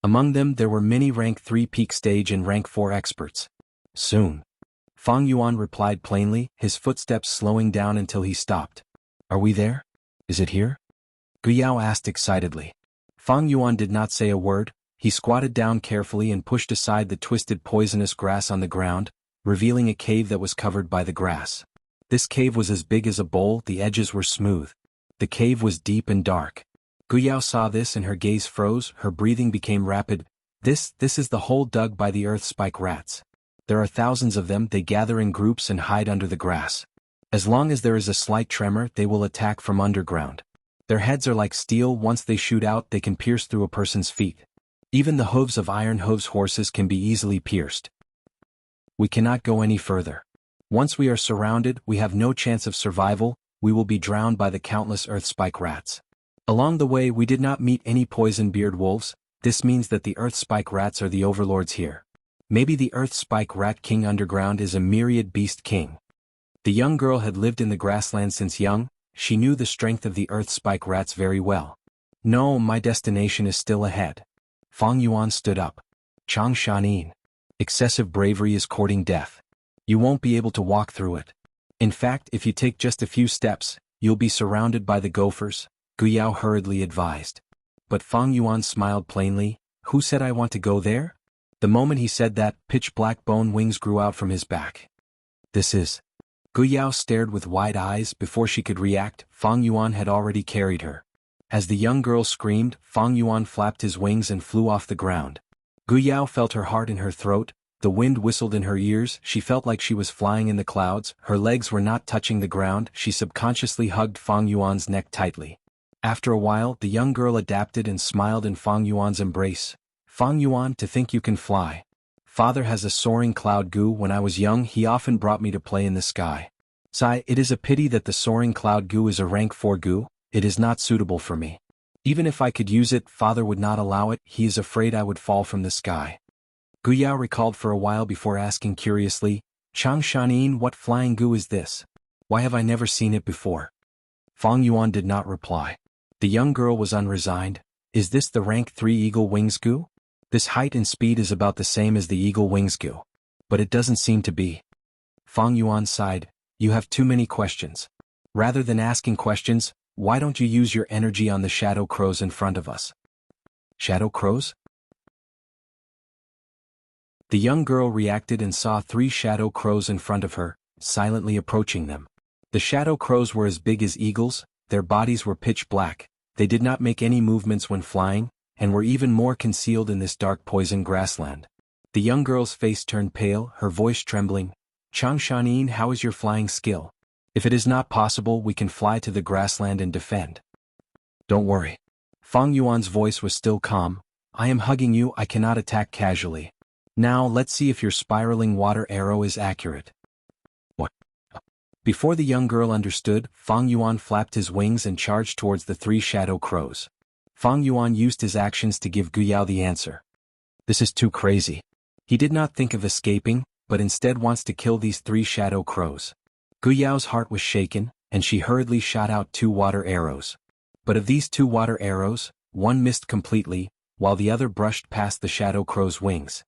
Among them there were many rank 3 peak stage and rank 4 experts. Soon. Fang Yuan replied plainly, his footsteps slowing down until he stopped. Are we there? Is it here? Gu Yao asked excitedly. Fang Yuan did not say a word, He squatted down carefully and pushed aside the twisted poisonous grass on the ground, revealing a cave that was covered by the grass. This cave was as big as a bowl, the edges were smooth. The cave was deep and dark. Guyao saw this and her gaze froze, her breathing became rapid. This is the hole dug by the earth spike rats. There are thousands of them, they gather in groups and hide under the grass. As long as there is a slight tremor, they will attack from underground. Their heads are like steel, once they shoot out they can pierce through a person's feet. Even the hooves of iron hooves horses can be easily pierced. We cannot go any further. Once we are surrounded, we have no chance of survival, we will be drowned by the countless earth spike rats. Along the way we did not meet any poison-beard wolves, this means that the earth spike rats are the overlords here. Maybe the earth spike rat king underground is a myriad beast king. The young girl had lived in the grassland since young, she knew the strength of the earth spike rats very well. No, my destination is still ahead. Fang Yuan stood up. Chang Shanin. Excessive bravery is courting death. You won't be able to walk through it. In fact, if you take just a few steps, you'll be surrounded by the gophers, Guyao hurriedly advised. But Fang Yuan smiled plainly. Who said I want to go there? The moment he said that, pitch-black bone wings grew out from his back. This is... Guyao stared with wide eyes. Before she could react, Fang Yuan had already carried her. As the young girl screamed, Fang Yuan flapped his wings and flew off the ground. Guyao felt her heart in her throat, the wind whistled in her ears, she felt like she was flying in the clouds, her legs were not touching the ground, she subconsciously hugged Fang Yuan's neck tightly. After a while, the young girl adapted and smiled in Fang Yuan's embrace. Fang Yuan, to think you can fly. Father has a soaring cloud gu. When I was young he often brought me to play in the sky. Sai, it is a pity that the soaring cloud gu is a rank 4 gu, it is not suitable for me. Even if I could use it, father would not allow it, he is afraid I would fall from the sky. Guyao recalled for a while before asking curiously, Chang Shanin, what flying gu is this? Why have I never seen it before? Fang Yuan did not reply. The young girl was unresigned. Is this the rank 3 eagle wings gu? This height and speed is about the same as the eagle wings gu. But it doesn't seem to be. Fang Yuan sighed, you have too many questions. Rather than asking questions, why don't you use your energy on the shadow crows in front of us? Shadow crows? The young girl reacted and saw 3 shadow crows in front of her, silently approaching them. The shadow crows were as big as eagles, their bodies were pitch black, they did not make any movements when flying, and were even more concealed in this dark poison grassland. The young girl's face turned pale, her voice trembling. Chang Shanin, how is your flying skill? If it is not possible, we can fly to the grassland and defend. Don't worry. Fang Yuan's voice was still calm. I am hugging you, I cannot attack casually. Now let's see if your spiraling water arrow is accurate. What? Before the young girl understood, Fang Yuan flapped his wings and charged towards the 3 shadow crows. Fang Yuan used his actions to give Guyao the answer. This is too crazy. He did not think of escaping, but instead wants to kill these 3 shadow crows. Guyao's heart was shaken, and she hurriedly shot out 2 water arrows. But of these 2 water arrows, one missed completely, while the other brushed past the shadow crow's wings.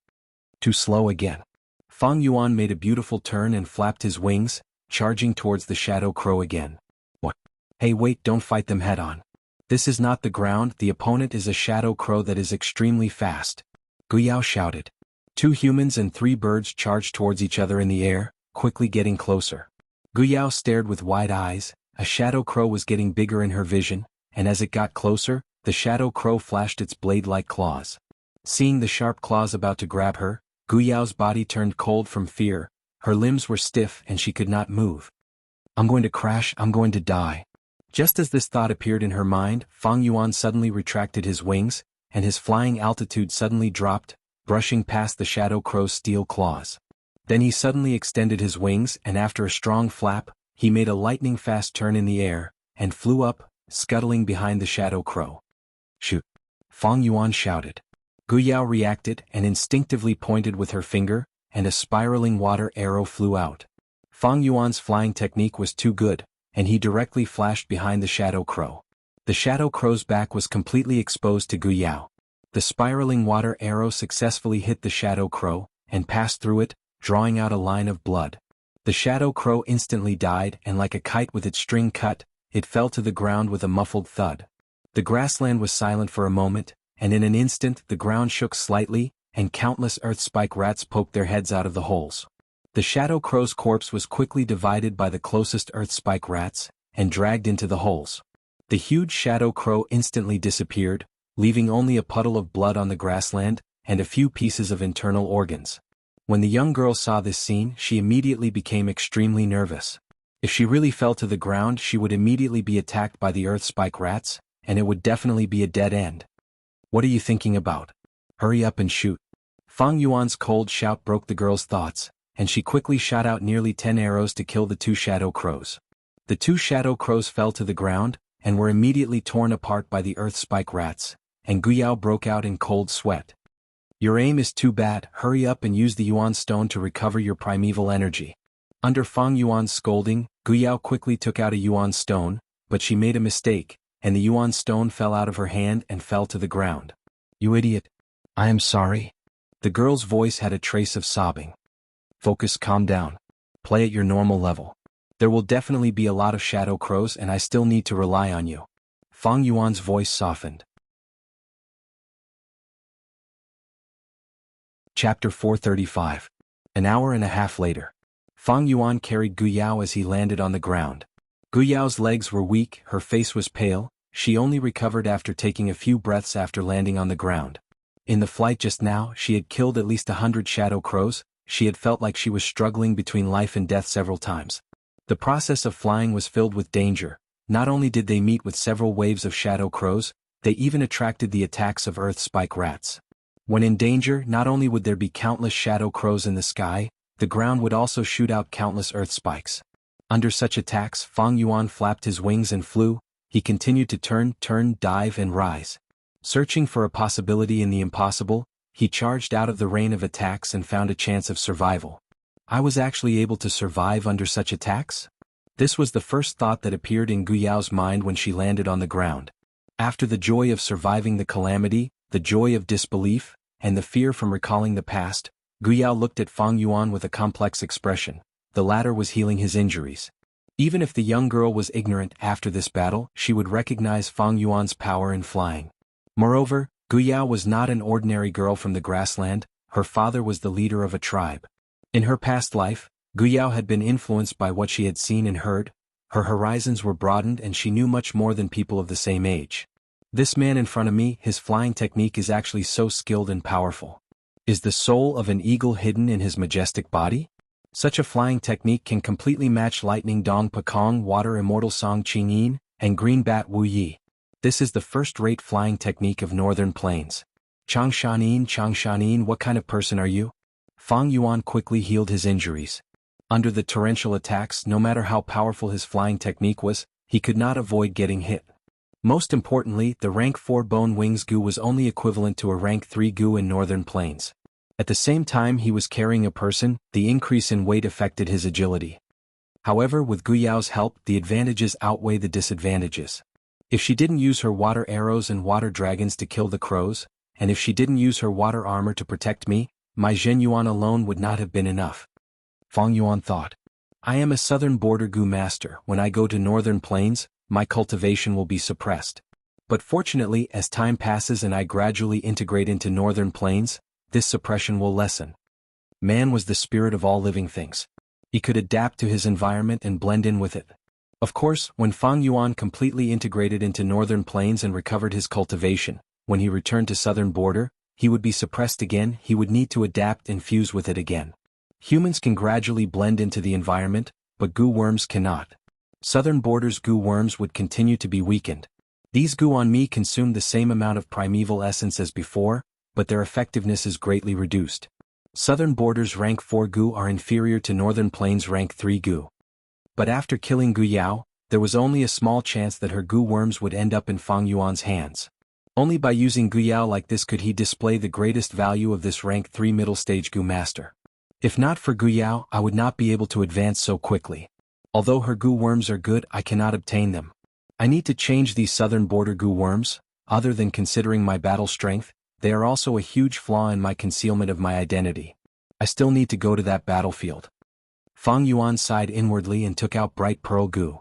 Too slow again. Fang Yuan made a beautiful turn and flapped his wings, charging towards the shadow crow again. What? Hey wait, don't fight them head on. This is not the ground, the opponent is a shadow crow that is extremely fast. Guyao shouted. 2 humans and 3 birds charged towards each other in the air, quickly getting closer. Guyao stared with wide eyes, a shadow crow was getting bigger in her vision, and as it got closer, the shadow crow flashed its blade-like claws. Seeing the sharp claws about to grab her, Guyao's body turned cold from fear, her limbs were stiff and she could not move. I'm going to crash, I'm going to die. Just as this thought appeared in her mind, Fang Yuan suddenly retracted his wings, and his flying altitude suddenly dropped, brushing past the shadow crow's steel claws. Then he suddenly extended his wings and after a strong flap, he made a lightning-fast turn in the air, and flew up, scuttling behind the shadow crow. Shoot! Fang Yuan shouted. Guyao reacted and instinctively pointed with her finger, and a spiraling water arrow flew out. Fang Yuan's flying technique was too good, and he directly flashed behind the shadow crow. The shadow crow's back was completely exposed to Guyao. The spiraling water arrow successfully hit the shadow crow, and passed through it, drawing out a line of blood. The shadow crow instantly died, and like a kite with its string cut, it fell to the ground with a muffled thud. The grassland was silent for a moment, and in an instant the ground shook slightly, and countless earth spike rats poked their heads out of the holes. The shadow crow's corpse was quickly divided by the closest earth spike rats, and dragged into the holes. The huge shadow crow instantly disappeared, leaving only a puddle of blood on the grassland, and a few pieces of internal organs. When the young girl saw this scene, she immediately became extremely nervous. If she really fell to the ground, she would immediately be attacked by the earth spike rats, and it would definitely be a dead end. What are you thinking about? Hurry up and shoot. Fang Yuan's cold shout broke the girl's thoughts, and she quickly shot out nearly 10 arrows to kill the 2 shadow crows. The 2 shadow crows fell to the ground, and were immediately torn apart by the earth spike rats, and Guyao broke out in cold sweat. Your aim is too bad, hurry up and use the Yuan stone to recover your primeval energy. Under Fang Yuan's scolding, Guyao quickly took out a Yuan stone, but she made a mistake, and the Yuan stone fell out of her hand and fell to the ground. You idiot. I am sorry. The girl's voice had a trace of sobbing. Focus, calm down. Play at your normal level. There will definitely be a lot of shadow crows and I still need to rely on you. Fang Yuan's voice softened. Chapter 435. An hour and a half later. Fang Yuan carried Guyao as he landed on the ground. Guyao's legs were weak, her face was pale, she only recovered after taking a few breaths after landing on the ground. In the flight just now, she had killed at least 100 shadow crows, she had felt like she was struggling between life and death several times. The process of flying was filled with danger. Not only did they meet with several waves of shadow crows, they even attracted the attacks of earth spike rats. When in danger, not only would there be countless shadow crows in the sky, the ground would also shoot out countless earth spikes. Under such attacks, Fang Yuan flapped his wings and flew. He continued to turn, dive and rise. Searching for a possibility in the impossible, he charged out of the rain of attacks and found a chance of survival. I was actually able to survive under such attacks? This was the first thought that appeared in Guyao's mind when she landed on the ground. After the joy of surviving the calamity, the joy of disbelief, and the fear from recalling the past, Guyao looked at Fang Yuan with a complex expression. The latter was healing his injuries. Even if the young girl was ignorant after this battle, she would recognize Fang Yuan's power in flying. Moreover, Guyao was not an ordinary girl from the grassland, her father was the leader of a tribe. In her past life, Guyao had been influenced by what she had seen and heard, her horizons were broadened and she knew much more than people of the same age. This man in front of me, his flying technique is actually so skilled and powerful. Is the soul of an eagle hidden in his majestic body? Such a flying technique can completely match Lightning Dong Pakong Water Immortal Song Qingyin, and Green Bat Wu Yi. This is the first-rate flying technique of Northern Plains. Changshanin, what kind of person are you? Fang Yuan quickly healed his injuries. Under the torrential attacks, no matter how powerful his flying technique was, he could not avoid getting hit. Most importantly, the rank 4 Bone Wings Gu was only equivalent to a rank 3 Gu in Northern Plains. At the same time he was carrying a person, the increase in weight affected his agility. However, with Guyao's help, the advantages outweigh the disadvantages. If she didn't use her water arrows and water dragons to kill the crows, and if she didn't use her water armor to protect me, my Zhen Yuan alone would not have been enough. Fang Yuan thought. I am a southern border Gu master. When I go to Northern Plains, my cultivation will be suppressed. But fortunately, as time passes and I gradually integrate into Northern Plains, this suppression will lessen. Man was the spirit of all living things. He could adapt to his environment and blend in with it. Of course, when Fang Yuan completely integrated into Northern Plains and recovered his cultivation, when he returned to southern border, he would be suppressed again, he would need to adapt and fuse with it again. Humans can gradually blend into the environment, but Gu worms cannot. Southern border's Gu worms would continue to be weakened. These Gu on me consume the same amount of primeval essence as before, but their effectiveness is greatly reduced. Southern border's rank 4 Gu are inferior to Northern Plains rank 3 Gu. But after killing Guyao, there was only a small chance that her Gu worms would end up in Fang Yuan's hands. Only by using Guyao like this could he display the greatest value of this rank 3 middle stage Gu master. If not for Guyao, I would not be able to advance so quickly. Although her Gu worms are good, I cannot obtain them. I need to change these southern border Gu worms. Other than considering my battle strength, they are also a huge flaw in my concealment of my identity. I still need to go to that battlefield. Fang Yuan sighed inwardly and took out Bright Pearl Gu.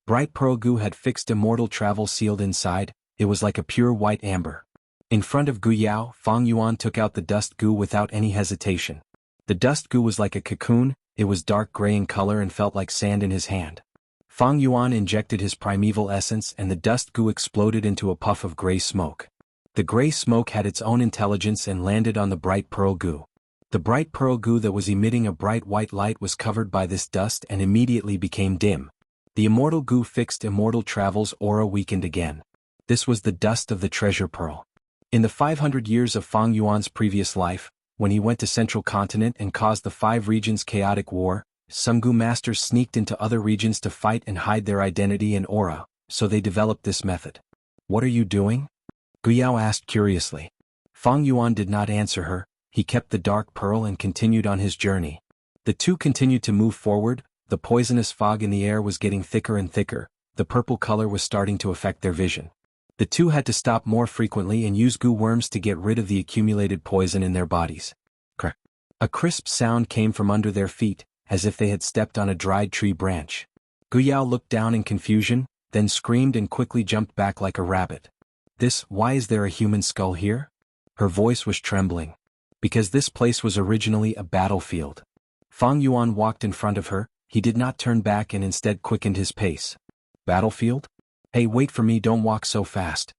Bright Pearl Gu had fixed immortal travel sealed inside, it was like a pure white amber. In front of Gu Yao, Fang Yuan took out the dust goo without any hesitation. The dust goo was like a cocoon, it was dark gray in color and felt like sand in his hand. Fang Yuan injected his primeval essence and the dust goo exploded into a puff of gray smoke. The gray smoke had its own intelligence and landed on the bright pearl goo. The bright pearl goo that was emitting a bright white light was covered by this dust and immediately became dim. The immortal goo fixed Immortal Travel's aura weakened again. This was the dust of the treasure pearl. In the 500 years of Fang Yuan's previous life, when he went to Central Continent and caused the 5 regions' chaotic war, some Gu masters sneaked into other regions to fight and hide their identity and aura, so they developed this method. "What are you doing?" Gu Yao asked curiously. Fang Yuan did not answer her, he kept the dark pearl and continued on his journey. The two continued to move forward, the poisonous fog in the air was getting thicker and thicker, the purple color was starting to affect their vision. The two had to stop more frequently and use goo worms to get rid of the accumulated poison in their bodies. Crack. A crisp sound came from under their feet, as if they had stepped on a dried tree branch. Gu Yao looked down in confusion, then screamed and quickly jumped back like a rabbit. Why is there a human skull here?" Her voice was trembling. "Because this place was originally a battlefield." Fang Yuan walked in front of her, he did not turn back and instead quickened his pace. "Battlefield? Hey, wait for me, don't walk so fast."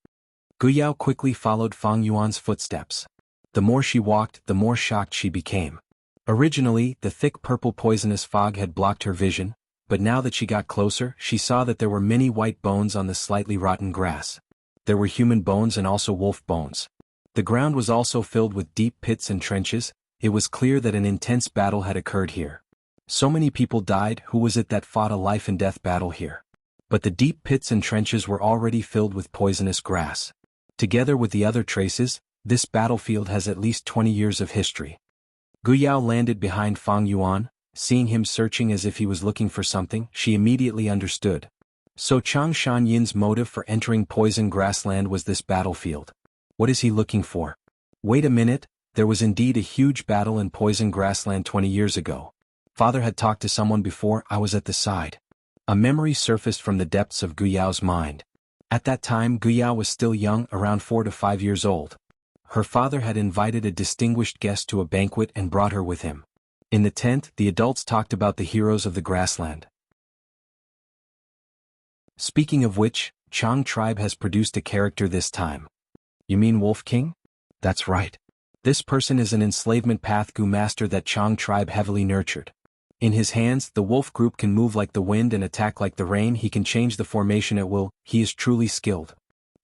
Gu Yao quickly followed Fang Yuan's footsteps. The more she walked, the more shocked she became. Originally, the thick purple poisonous fog had blocked her vision, but now that she got closer, she saw that there were many white bones on the slightly rotten grass. There were human bones and also wolf bones. The ground was also filled with deep pits and trenches, it was clear that an intense battle had occurred here. So many people died, who was it that fought a life-and-death battle here? But the deep pits and trenches were already filled with poisonous grass. Together with the other traces, this battlefield has at least 20 years of history. Gu Yao landed behind Fang Yuan, seeing him searching as if he was looking for something, she immediately understood. So Chang Shan-yin's motive for entering poison grassland was this battlefield. What is he looking for? Wait a minute, there was indeed a huge battle in poison grassland 20 years ago. Father had talked to someone before, I was at the side. A memory surfaced from the depths of Gu Yao's mind. At that time Gu Yao was still young, around 4 to 5 years old. Her father had invited a distinguished guest to a banquet and brought her with him. In the tent, the adults talked about the heroes of the grassland. Speaking of which, Chang tribe has produced a character this time. You mean Wolf King? That's right. This person is an enslavement path Gu master that Chang tribe heavily nurtured. In his hands, the wolf group can move like the wind and attack like the rain, he can change the formation at will, he is truly skilled.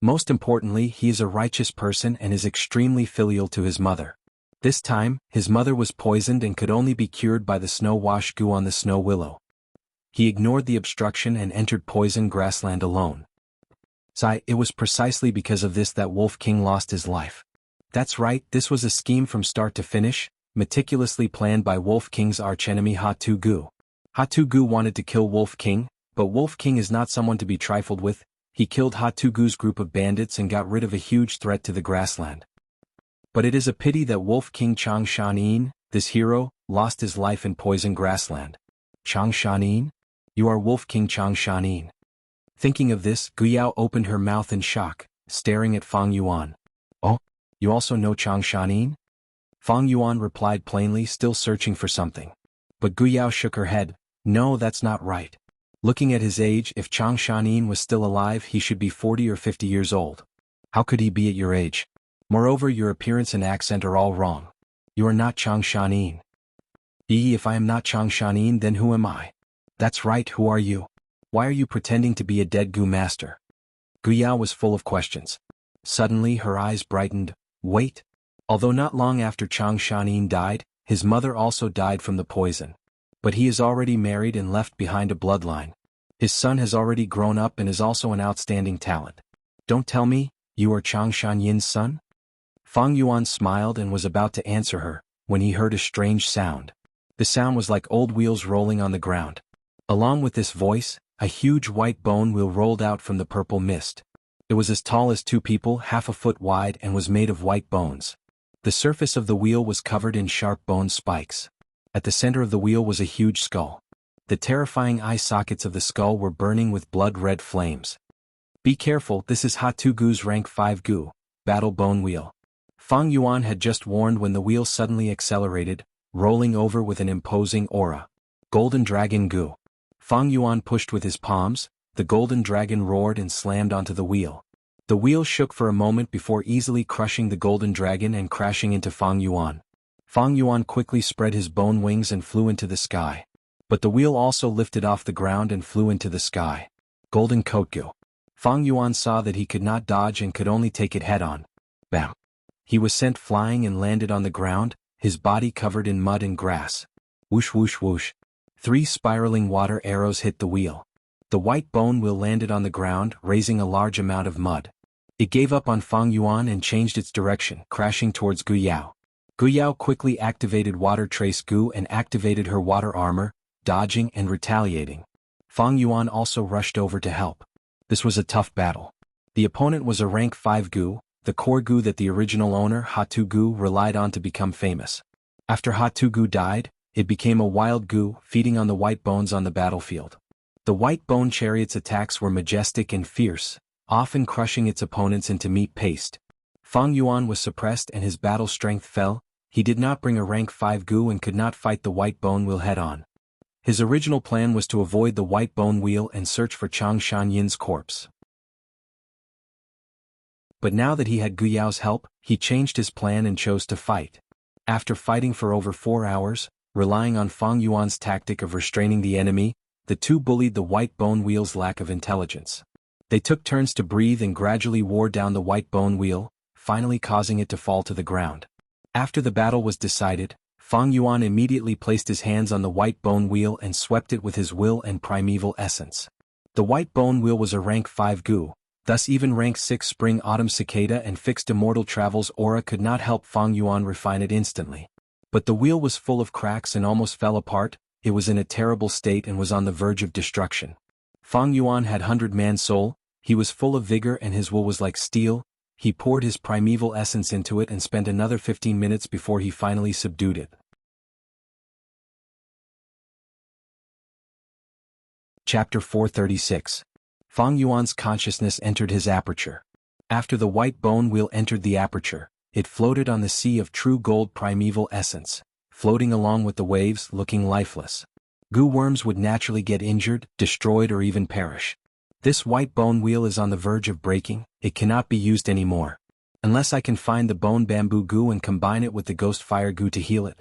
Most importantly, he is a righteous person and is extremely filial to his mother. This time, his mother was poisoned and could only be cured by the snow-washed goo on the snow willow. He ignored the obstruction and entered poison grassland alone. It was precisely because of this that Wolf King lost his life. That's right, this was a scheme from start to finish, meticulously planned by Wolf King's archenemy Hatu Gu. Hatu Gu wanted to kill Wolf King, but Wolf King is not someone to be trifled with. He killed Hatu Gu's group of bandits and got rid of a huge threat to the grassland. But it is a pity that Wolf King Chang Shan-yin, this hero, lost his life in poison grassland. Chang Shan-yin? You are Wolf King Chang Shan-yin. Thinking of this, Gu Yao opened her mouth in shock, staring at Fang Yuan. Oh, you also know Chang Shan-yin? Fang Yuan replied plainly, still searching for something. But Gu Yao shook her head. No, that's not right. Looking at his age, if Chang Shan-yin was still alive, he should be 40 or 50 years old. How could he be at your age? Moreover, your appearance and accent are all wrong. You are not Chang Shan-yin. If I am not Chang Shan-yin, then who am I? That's right, who are you? Why are you pretending to be a dead Gu master? Gu Yao was full of questions. Suddenly her eyes brightened. Wait. Although not long after Chang Shan-yin died, his mother also died from the poison. But he is already married and left behind a bloodline. His son has already grown up and is also an outstanding talent. Don't tell me, you are Chang Shan-yin's son? Fang Yuan smiled and was about to answer her, when he heard a strange sound. The sound was like old wheels rolling on the ground. Along with this voice, a huge white bone wheel rolled out from the purple mist. It was as tall as 2 people, half a foot wide, and was made of white bones. The surface of the wheel was covered in sharp bone spikes. At the center of the wheel was a huge skull. The terrifying eye sockets of the skull were burning with blood-red flames. Be careful, this is Ha-Tu Gu's rank 5 Gu, Battle Bone Wheel. Fang Yuan had just warned when the wheel suddenly accelerated, rolling over with an imposing aura. Golden Dragon Gu. Fang Yuan pushed with his palms, the golden dragon roared and slammed onto the wheel. The wheel shook for a moment before easily crushing the golden dragon and crashing into Fang Yuan. Fang Yuan quickly spread his bone wings and flew into the sky. But the wheel also lifted off the ground and flew into the sky. Golden Coat Gu. Fang Yuan saw that he could not dodge and could only take it head-on. Bam! He was sent flying and landed on the ground, his body covered in mud and grass. Whoosh whoosh whoosh. 3 spiraling water arrows hit the wheel. The white bone wheel landed on the ground, raising a large amount of mud. It gave up on Fang Yuan and changed its direction, crashing towards Gu Yao. Gu Yao quickly activated Water Trace Gu and activated her water armor, dodging and retaliating. Fang Yuan also rushed over to help. This was a tough battle. The opponent was a rank 5 Gu, the core Gu that the original owner, Ha-Tu Gu, relied on to become famous. After Ha-Tu Gu died, it became a wild Gu, feeding on the white bones on the battlefield. The white bone chariot's attacks were majestic and fierce, often crushing its opponents into meat paste. Fang Yuan was suppressed and his battle strength fell. He did not bring a rank 5 Gu and could not fight the white bone wheel head-on. His original plan was to avoid the white bone wheel and search for Chang Shanyan's corpse. But now that he had Gu Yao's help, he changed his plan and chose to fight. After fighting for over 4 hours, relying on Fang Yuan's tactic of restraining the enemy, the two bullied the white bone wheel's lack of intelligence. They took turns to breathe and gradually wore down the white bone wheel, finally causing it to fall to the ground. After the battle was decided, Fang Yuan immediately placed his hands on the white bone wheel and swept it with his will and primeval essence. The white bone wheel was a rank 5 Gu, thus even rank 6 Spring Autumn Cicada and fixed Immortal Travel's aura could not help Fang Yuan refine it instantly. But the wheel was full of cracks and almost fell apart. It was in a terrible state and was on the verge of destruction. Fang Yuan had 100-man soul, he was full of vigor and his will was like steel. He poured his primeval essence into it and spent another 15 minutes before he finally subdued it. Chapter 436. Fang Yuan's consciousness entered his aperture. After the white bone wheel entered the aperture, it floated on the sea of true gold primeval essence, floating along with the waves, looking lifeless. Gu worms would naturally get injured, destroyed or even perish. This white bone wheel is on the verge of breaking, it cannot be used anymore. Unless I can find the bone bamboo Gu and combine it with the ghost fire Gu to heal it.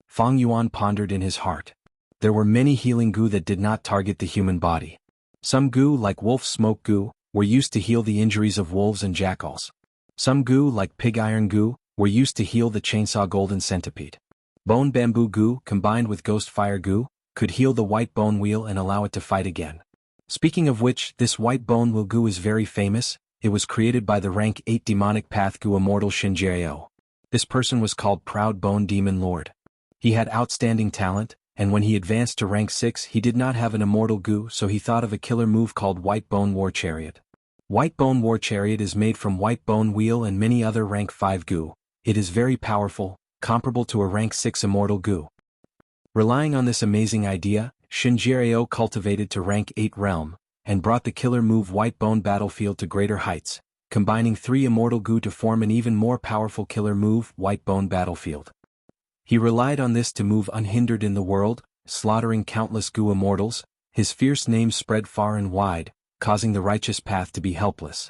Fang Yuan pondered in his heart. There were many healing Gu that did not target the human body. Some Gu, like wolf smoke Gu, were used to heal the injuries of wolves and jackals. Some Gu, like pig iron Gu, were used to heal the chainsaw golden centipede. Bone bamboo Gu, combined with ghost fire Gu, could heal the white bone wheel and allow it to fight again. Speaking of which, this white bone wheel Gu is very famous. It was created by the rank 8 demonic path Gu Immortal Xianxia. This person was called Proud Bone Demon Lord. He had outstanding talent, and when he advanced to rank 6 he did not have an immortal Gu, so he thought of a killer move called White Bone War Chariot. White Bone War Chariot is made from white bone wheel and many other rank 5 Gu. It is very powerful, comparable to a rank 6 immortal Gu. Relying on this amazing idea, Xianxia cultivated to rank 8 realm, and brought the killer move White Bone Battlefield to greater heights, combining 3 immortal Gu to form an even more powerful killer move White Bone Battlefield. He relied on this to move unhindered in the world, slaughtering countless Gu immortals. His fierce name spread far and wide, causing the righteous path to be helpless.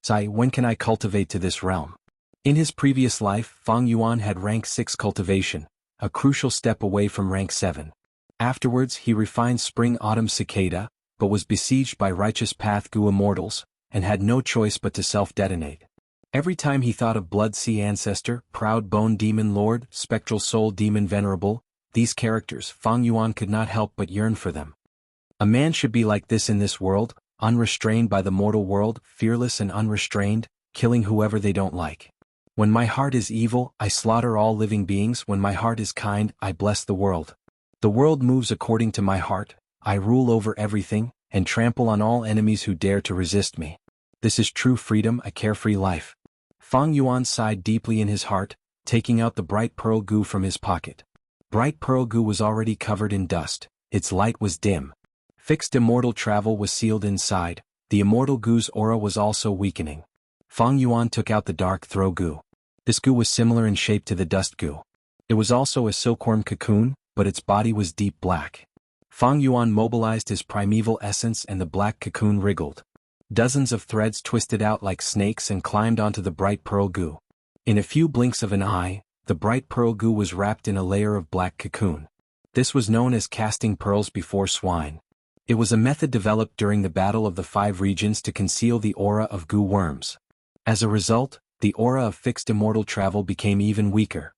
When can I cultivate to this realm? In his previous life, Fang Yuan had rank 6 cultivation, a crucial step away from rank 7. Afterwards he refined Spring Autumn Cicada, but was besieged by righteous path Gu immortals, and had no choice but to self-detonate. Every time he thought of Blood Sea Ancestor, Proud Bone Demon Lord, Spectral Soul Demon Venerable, these characters, Fang Yuan could not help but yearn for them. A man should be like this in this world, unrestrained by the mortal world, fearless and unrestrained, killing whoever they don't like. When my heart is evil, I slaughter all living beings. When my heart is kind, I bless the world. The world moves according to my heart. I rule over everything, and trample on all enemies who dare to resist me. This is true freedom, a carefree life. Fang Yuan sighed deeply in his heart, taking out the bright pearl Gu from his pocket. Bright pearl Gu was already covered in dust, its light was dim. Fixed immortal travel was sealed inside, The Immortal Gu's aura was also weakening. Fang Yuan took out the dark throw Gu. This Gu was similar in shape to the dust Gu. It was also a silkworm cocoon, but its body was deep black. Fang Yuan mobilized his primeval essence and the black cocoon wriggled. Dozens of threads twisted out like snakes and climbed onto the bright pearl Gu. In a few blinks of an eye, the bright pearl Gu was wrapped in a layer of black cocoon. This was known as casting pearls before swine. It was a method developed during the Battle of the Five Regions to conceal the aura of Gu worms. As a result, the aura of fixed immortal travel became even weaker.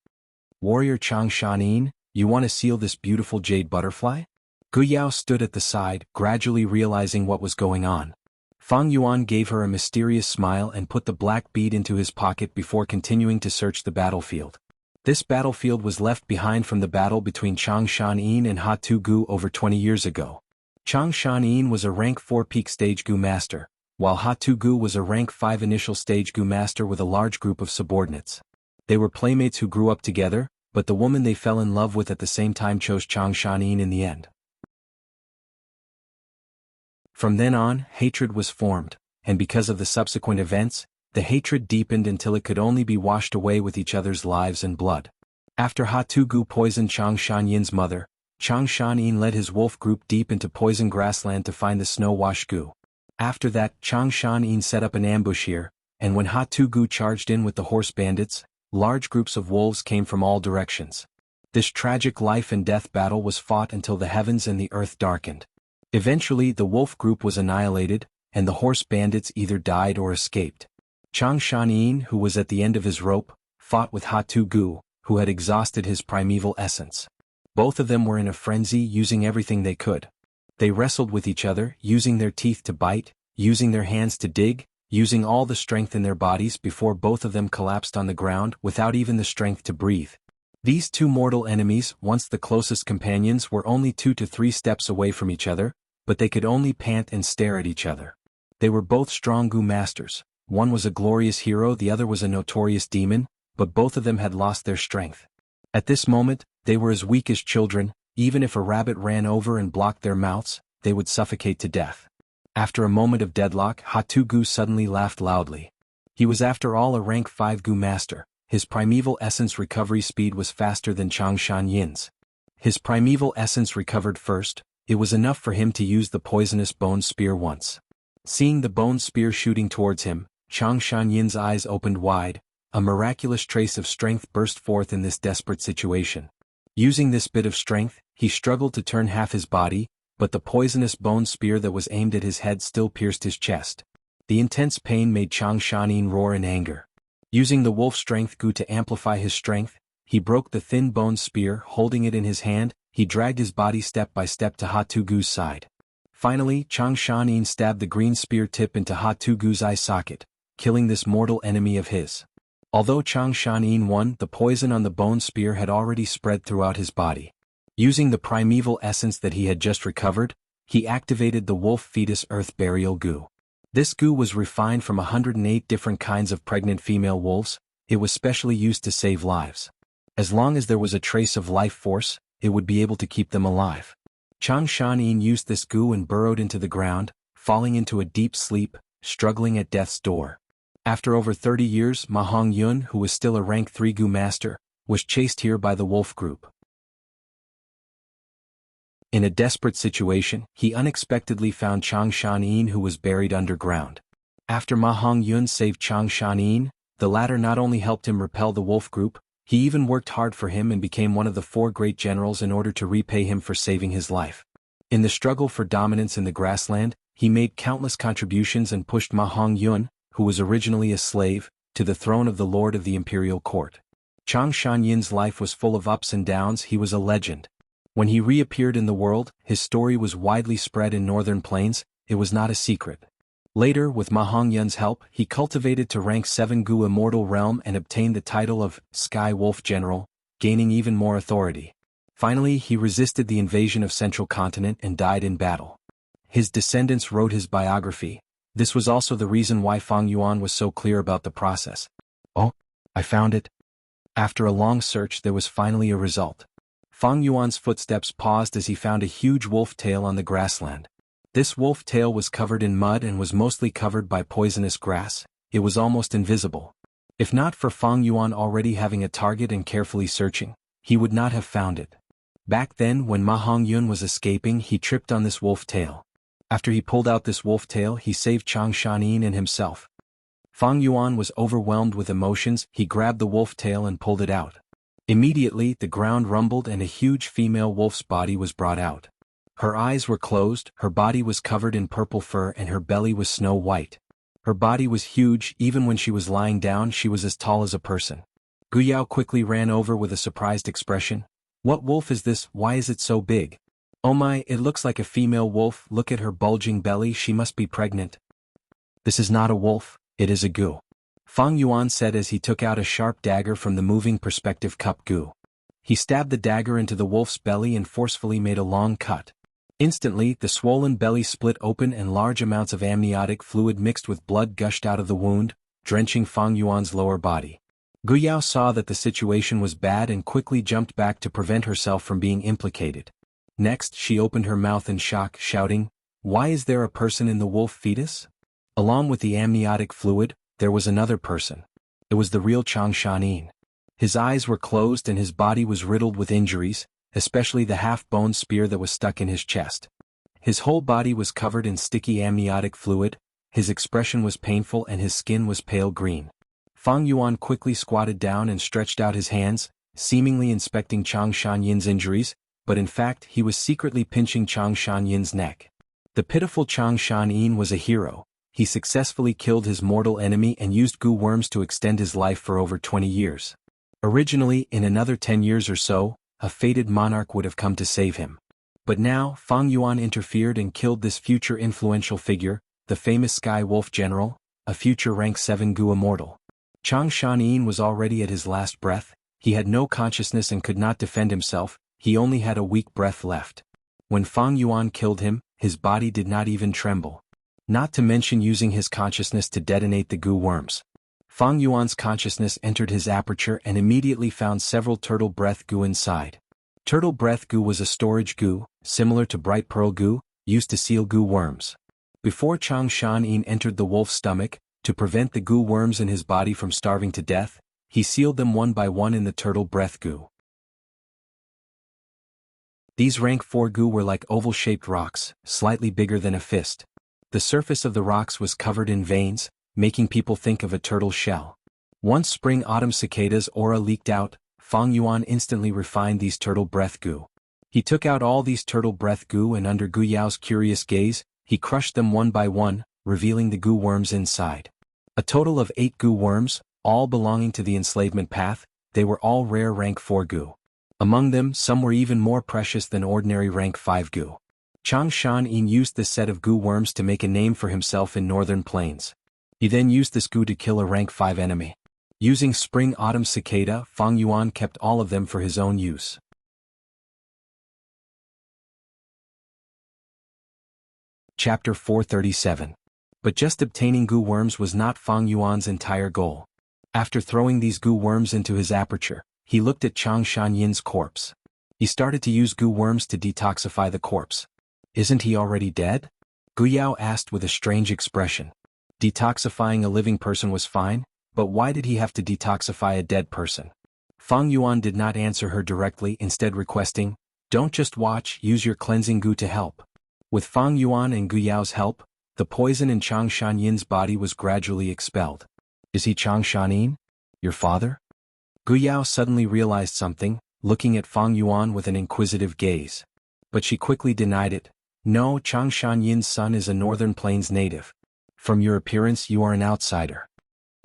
Warrior Xianxia, you want to seal this beautiful jade butterfly? Gu Yao stood at the side, gradually realizing what was going on. Fang Yuan gave her a mysterious smile and put the black bead into his pocket before continuing to search the battlefield. This battlefield was left behind from the battle between Xianxia and Hatu Gu over 20 years ago. Xianxia was a rank 4 peak stage Gu master, while Hatu Gu was a rank 5 initial stage Gu master with a large group of subordinates. They were playmates who grew up together, but the woman they fell in love with at the same time chose Xianxia in the end. From then on, hatred was formed, and because of the subsequent events, the hatred deepened until it could only be washed away with each other's lives and blood. After Hatu Gu poisoned Xianxia's mother, Xianxia led his wolf group deep into poison grassland to find the snow-washed Gu. After that, Xianxia set up an ambush here, and when Hatu Gu charged in with the horse bandits, large groups of wolves came from all directions. This tragic life and death battle was fought until the heavens and the earth darkened. Eventually the wolf group was annihilated, and the horse bandits either died or escaped. Xianxia, who was at the end of his rope, fought with Hatu Gu, who had exhausted his primeval essence. Both of them were in a frenzy, using everything they could. They wrestled with each other, using their teeth to bite, using their hands to dig, using all the strength in their bodies before both of them collapsed on the ground without even the strength to breathe. These two mortal enemies, once the closest companions, were only 2 to 3 steps away from each other, but they could only pant and stare at each other. They were both strong Gu masters. One was a glorious hero, the other was a notorious demon, but both of them had lost their strength. At this moment, they were as weak as children. Even if a rabbit ran over and blocked their mouths, they would suffocate to death. After a moment of deadlock, Hatu Gu suddenly laughed loudly. He was after all a rank 5 Gu master. His primeval essence recovery speed was faster than Xianxia's. His primeval essence recovered first. It was enough for him to use the poisonous bone spear once. Seeing the bone spear shooting towards him, Xianxia's eyes opened wide. A miraculous trace of strength burst forth in this desperate situation. Using this bit of strength, he struggled to turn half his body, but the poisonous bone spear that was aimed at his head still pierced his chest. The intense pain made Xianxia roar in anger. Using the wolf strength Gu to amplify his strength, he broke the thin bone spear. Holding it in his hand, he dragged his body step by step to Hatu Gu's side. Finally, Xianxia stabbed the green spear tip into Hatu Gu's eye socket, killing this mortal enemy of his. Although Xianxia won, the poison on the bone spear had already spread throughout his body. Using the primeval essence that he had just recovered, he activated the wolf fetus earth burial Gu. This Gu was refined from 108 different kinds of pregnant female wolves. It was specially used to save lives. As long as there was a trace of life force, it would be able to keep them alive. Xianxia used this Gu and burrowed into the ground, falling into a deep sleep, struggling at death's door. After over 30 years, Ma Hongyun, who was still a rank 3 Gu master, was chased here by the wolf group. In a desperate situation, he unexpectedly found Xianxia, who was buried underground. After Ma Hongyun saved Xianxia, the latter not only helped him repel the wolf group, he even worked hard for him and became one of the 4 great generals in order to repay him for saving his life. In the struggle for dominance in the grassland, he made countless contributions and pushed Ma Hongyun, who was originally a slave, to the throne of the Lord of the Imperial Court. Xianxia's life was full of ups and downs. He was a legend. When he reappeared in the world, his story was widely spread in northern plains. It was not a secret. Later, with Ma Hongyun's help, he cultivated to rank 7 Gu Immortal Realm and obtained the title of Sky Wolf General, gaining even more authority. Finally, he resisted the invasion of Central Continent and died in battle. His descendants wrote his biography. This was also the reason why Fang Yuan was so clear about the process. Oh, I found it. After a long search, there was finally a result. Fang Yuan's footsteps paused as he found a huge wolf tail on the grassland. This wolf tail was covered in mud and was mostly covered by poisonous grass. It was almost invisible. If not for Fang Yuan already having a target and carefully searching, he would not have found it. Back then when Ma Hongyun was escaping, he tripped on this wolf tail. After he pulled out this wolf tail, he saved Chang Shanin and himself. Fang Yuan was overwhelmed with emotions. He grabbed the wolf tail and pulled it out. Immediately, the ground rumbled and a huge female wolf's body was brought out. Her eyes were closed, her body was covered in purple fur and her belly was snow white. Her body was huge. Even when she was lying down, she was as tall as a person. Gu Yao quickly ran over with a surprised expression. What wolf is this? Why is it so big? Oh my, it looks like a female wolf. Look at her bulging belly, she must be pregnant. This is not a wolf, it is a gu. Fang Yuan said as he took out a sharp dagger from the moving perspective cup gu. He stabbed the dagger into the wolf's belly and forcefully made a long cut. Instantly, the swollen belly split open and large amounts of amniotic fluid mixed with blood gushed out of the wound, drenching Fang Yuan's lower body. Gu Yao saw that the situation was bad and quickly jumped back to prevent herself from being implicated. Next, she opened her mouth in shock, shouting, "Why is there a person in the wolf fetus?" Along with the amniotic fluid, there was another person. It was the real Chang Shanin. His eyes were closed and his body was riddled with injuries, especially the half-bone spear that was stuck in his chest. His whole body was covered in sticky amniotic fluid, his expression was painful and his skin was pale green. Fang Yuan quickly squatted down and stretched out his hands, seemingly inspecting Chang Shanyin's injuries, but in fact he was secretly pinching Chang Shanyin's neck. The pitiful Chang Shanyin was a hero. He successfully killed his mortal enemy and used gu worms to extend his life for over 20 years. Originally, in another 10 years or so, a fated monarch would have come to save him. But now, Fang Yuan interfered and killed this future influential figure, the famous Sky Wolf General, a future rank 7 gu immortal. Chang Shanin was already at his last breath, he had no consciousness and could not defend himself, he only had a weak breath left. When Fang Yuan killed him, his body did not even tremble. Not to mention using his consciousness to detonate the gu worms. Fang Yuan's consciousness entered his aperture and immediately found several turtle breath gu inside. Turtle breath gu was a storage gu, similar to bright pearl gu, used to seal gu worms. Before Chang Shanin entered the wolf's stomach, to prevent the gu worms in his body from starving to death, he sealed them one by one in the turtle breath gu. These rank 4 gu were like oval-shaped rocks, slightly bigger than a fist. The surface of the rocks was covered in veins, making people think of a turtle shell. Once spring-autumn cicadas aura leaked out, Fang Yuan instantly refined these turtle breath gu. He took out all these turtle breath gu and under Gu Yao's curious gaze, he crushed them one by one, revealing the gu worms inside. A total of 8 gu worms, all belonging to the enslavement path, they were all rare rank 4 gu. Among them, some were even more precious than ordinary rank 5 gu. Chang Shanin used this set of gu worms to make a name for himself in northern plains. He then used this gu to kill a rank 5 enemy. Using spring-autumn cicada, Fang Yuan kept all of them for his own use. Chapter 437. But just obtaining gu worms was not Fang Yuan's entire goal. After throwing these gu worms into his aperture, he looked at Chang Shanyin's corpse. He started to use gu worms to detoxify the corpse. Isn't he already dead? Gu Yao asked with a strange expression. Detoxifying a living person was fine, but why did he have to detoxify a dead person? Fang Yuan did not answer her directly, instead requesting, "Don't just watch, use your cleansing gu to help." With Fang Yuan and Gu Yao's help, the poison in Chang Shanyin's body was gradually expelled. Is he Chang Shanin? Your father? Gu Yao suddenly realized something, looking at Fang Yuan with an inquisitive gaze. But she quickly denied it. No, Chang Shanyin's son is a northern plains native. From your appearance you are an outsider.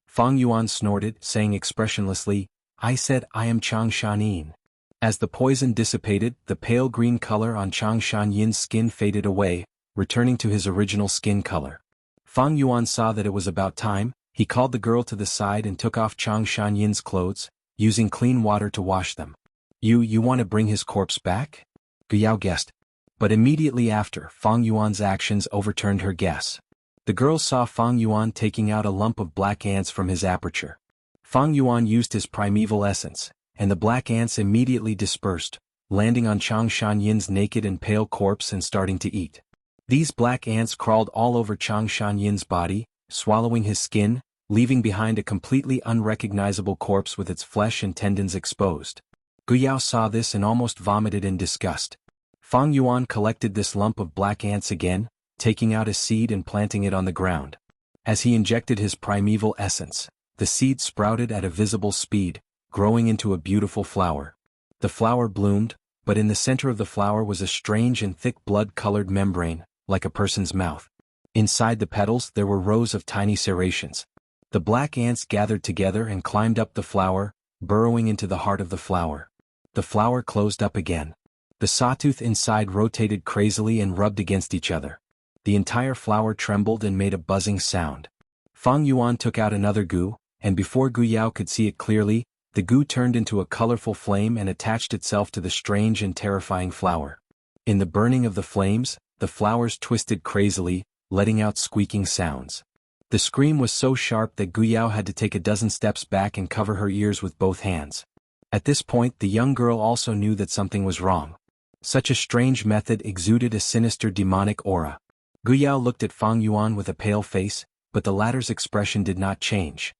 Fang Yuan snorted, saying expressionlessly, I said I am Chang Shanin. As the poison dissipated, the pale green color on Chang Shanyin's skin faded away, returning to his original skin color. Fang Yuan saw that it was about time, he called the girl to the side and took off Chang Shanyin's clothes, using clean water to wash them. You want to bring his corpse back? Gu Yao guessed. But immediately after, Fang Yuan's actions overturned her guess. The girl saw Fang Yuan taking out a lump of black ants from his aperture. Fang Yuan used his primeval essence, and the black ants immediately dispersed, landing on Chang Shanyin's naked and pale corpse and starting to eat. These black ants crawled all over Chang Shanyan's body, swallowing his skin, leaving behind a completely unrecognizable corpse with its flesh and tendons exposed. Gu Yao saw this and almost vomited in disgust. Fang Yuan collected this lump of black ants again, taking out a seed and planting it on the ground. As he injected his primeval essence, the seed sprouted at a visible speed, growing into a beautiful flower. The flower bloomed, but in the center of the flower was a strange and thick blood-colored membrane, like a person's mouth. Inside the petals there were rows of tiny serrations. The black ants gathered together and climbed up the flower, burrowing into the heart of the flower. The flower closed up again. The sawtooth inside rotated crazily and rubbed against each other. The entire flower trembled and made a buzzing sound. Fang Yuan took out another goo, and before Gu Yao could see it clearly, the goo turned into a colorful flame and attached itself to the strange and terrifying flower. In the burning of the flames, the flowers twisted crazily, letting out squeaking sounds. The scream was so sharp that Gu Yao had to take a dozen steps back and cover her ears with both hands. At this point the young girl also knew that something was wrong. Such a strange method exuded a sinister demonic aura. Gu Yao looked at Fang Yuan with a pale face, but the latter's expression did not change.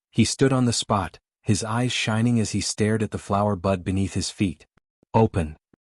He stood on the spot, his eyes shining as he stared at the flower bud beneath his feet. Open.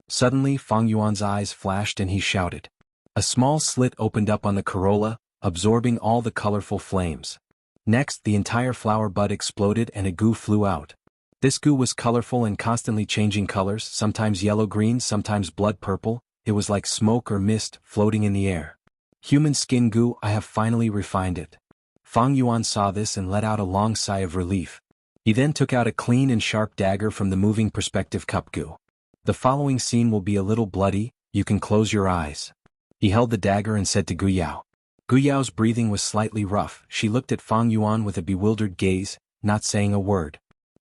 Suddenly Fang Yuan's eyes flashed and he shouted. A small slit opened up on the corolla, absorbing all the colorful flames. Next the entire flower bud exploded and a goo flew out. This goo was colorful and constantly changing colors, sometimes yellow-green, sometimes blood-purple. It was like smoke or mist floating in the air. Human skin goo, I have finally refined it. Fang Yuan saw this and let out a long sigh of relief. He then took out a clean and sharp dagger from the moving perspective cup goo. The following scene will be a little bloody, you can close your eyes. He held the dagger and said to Gu Yao. Gu Yao's breathing was slightly rough. She looked at Fang Yuan with a bewildered gaze, not saying a word.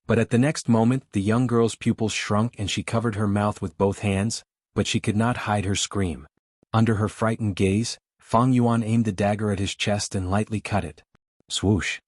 But at the next moment the young girl's pupils shrunk and she covered her mouth with both hands, but she could not hide her scream. Under her frightened gaze, Fang Yuan aimed the dagger at his chest and lightly cut it. Swoosh.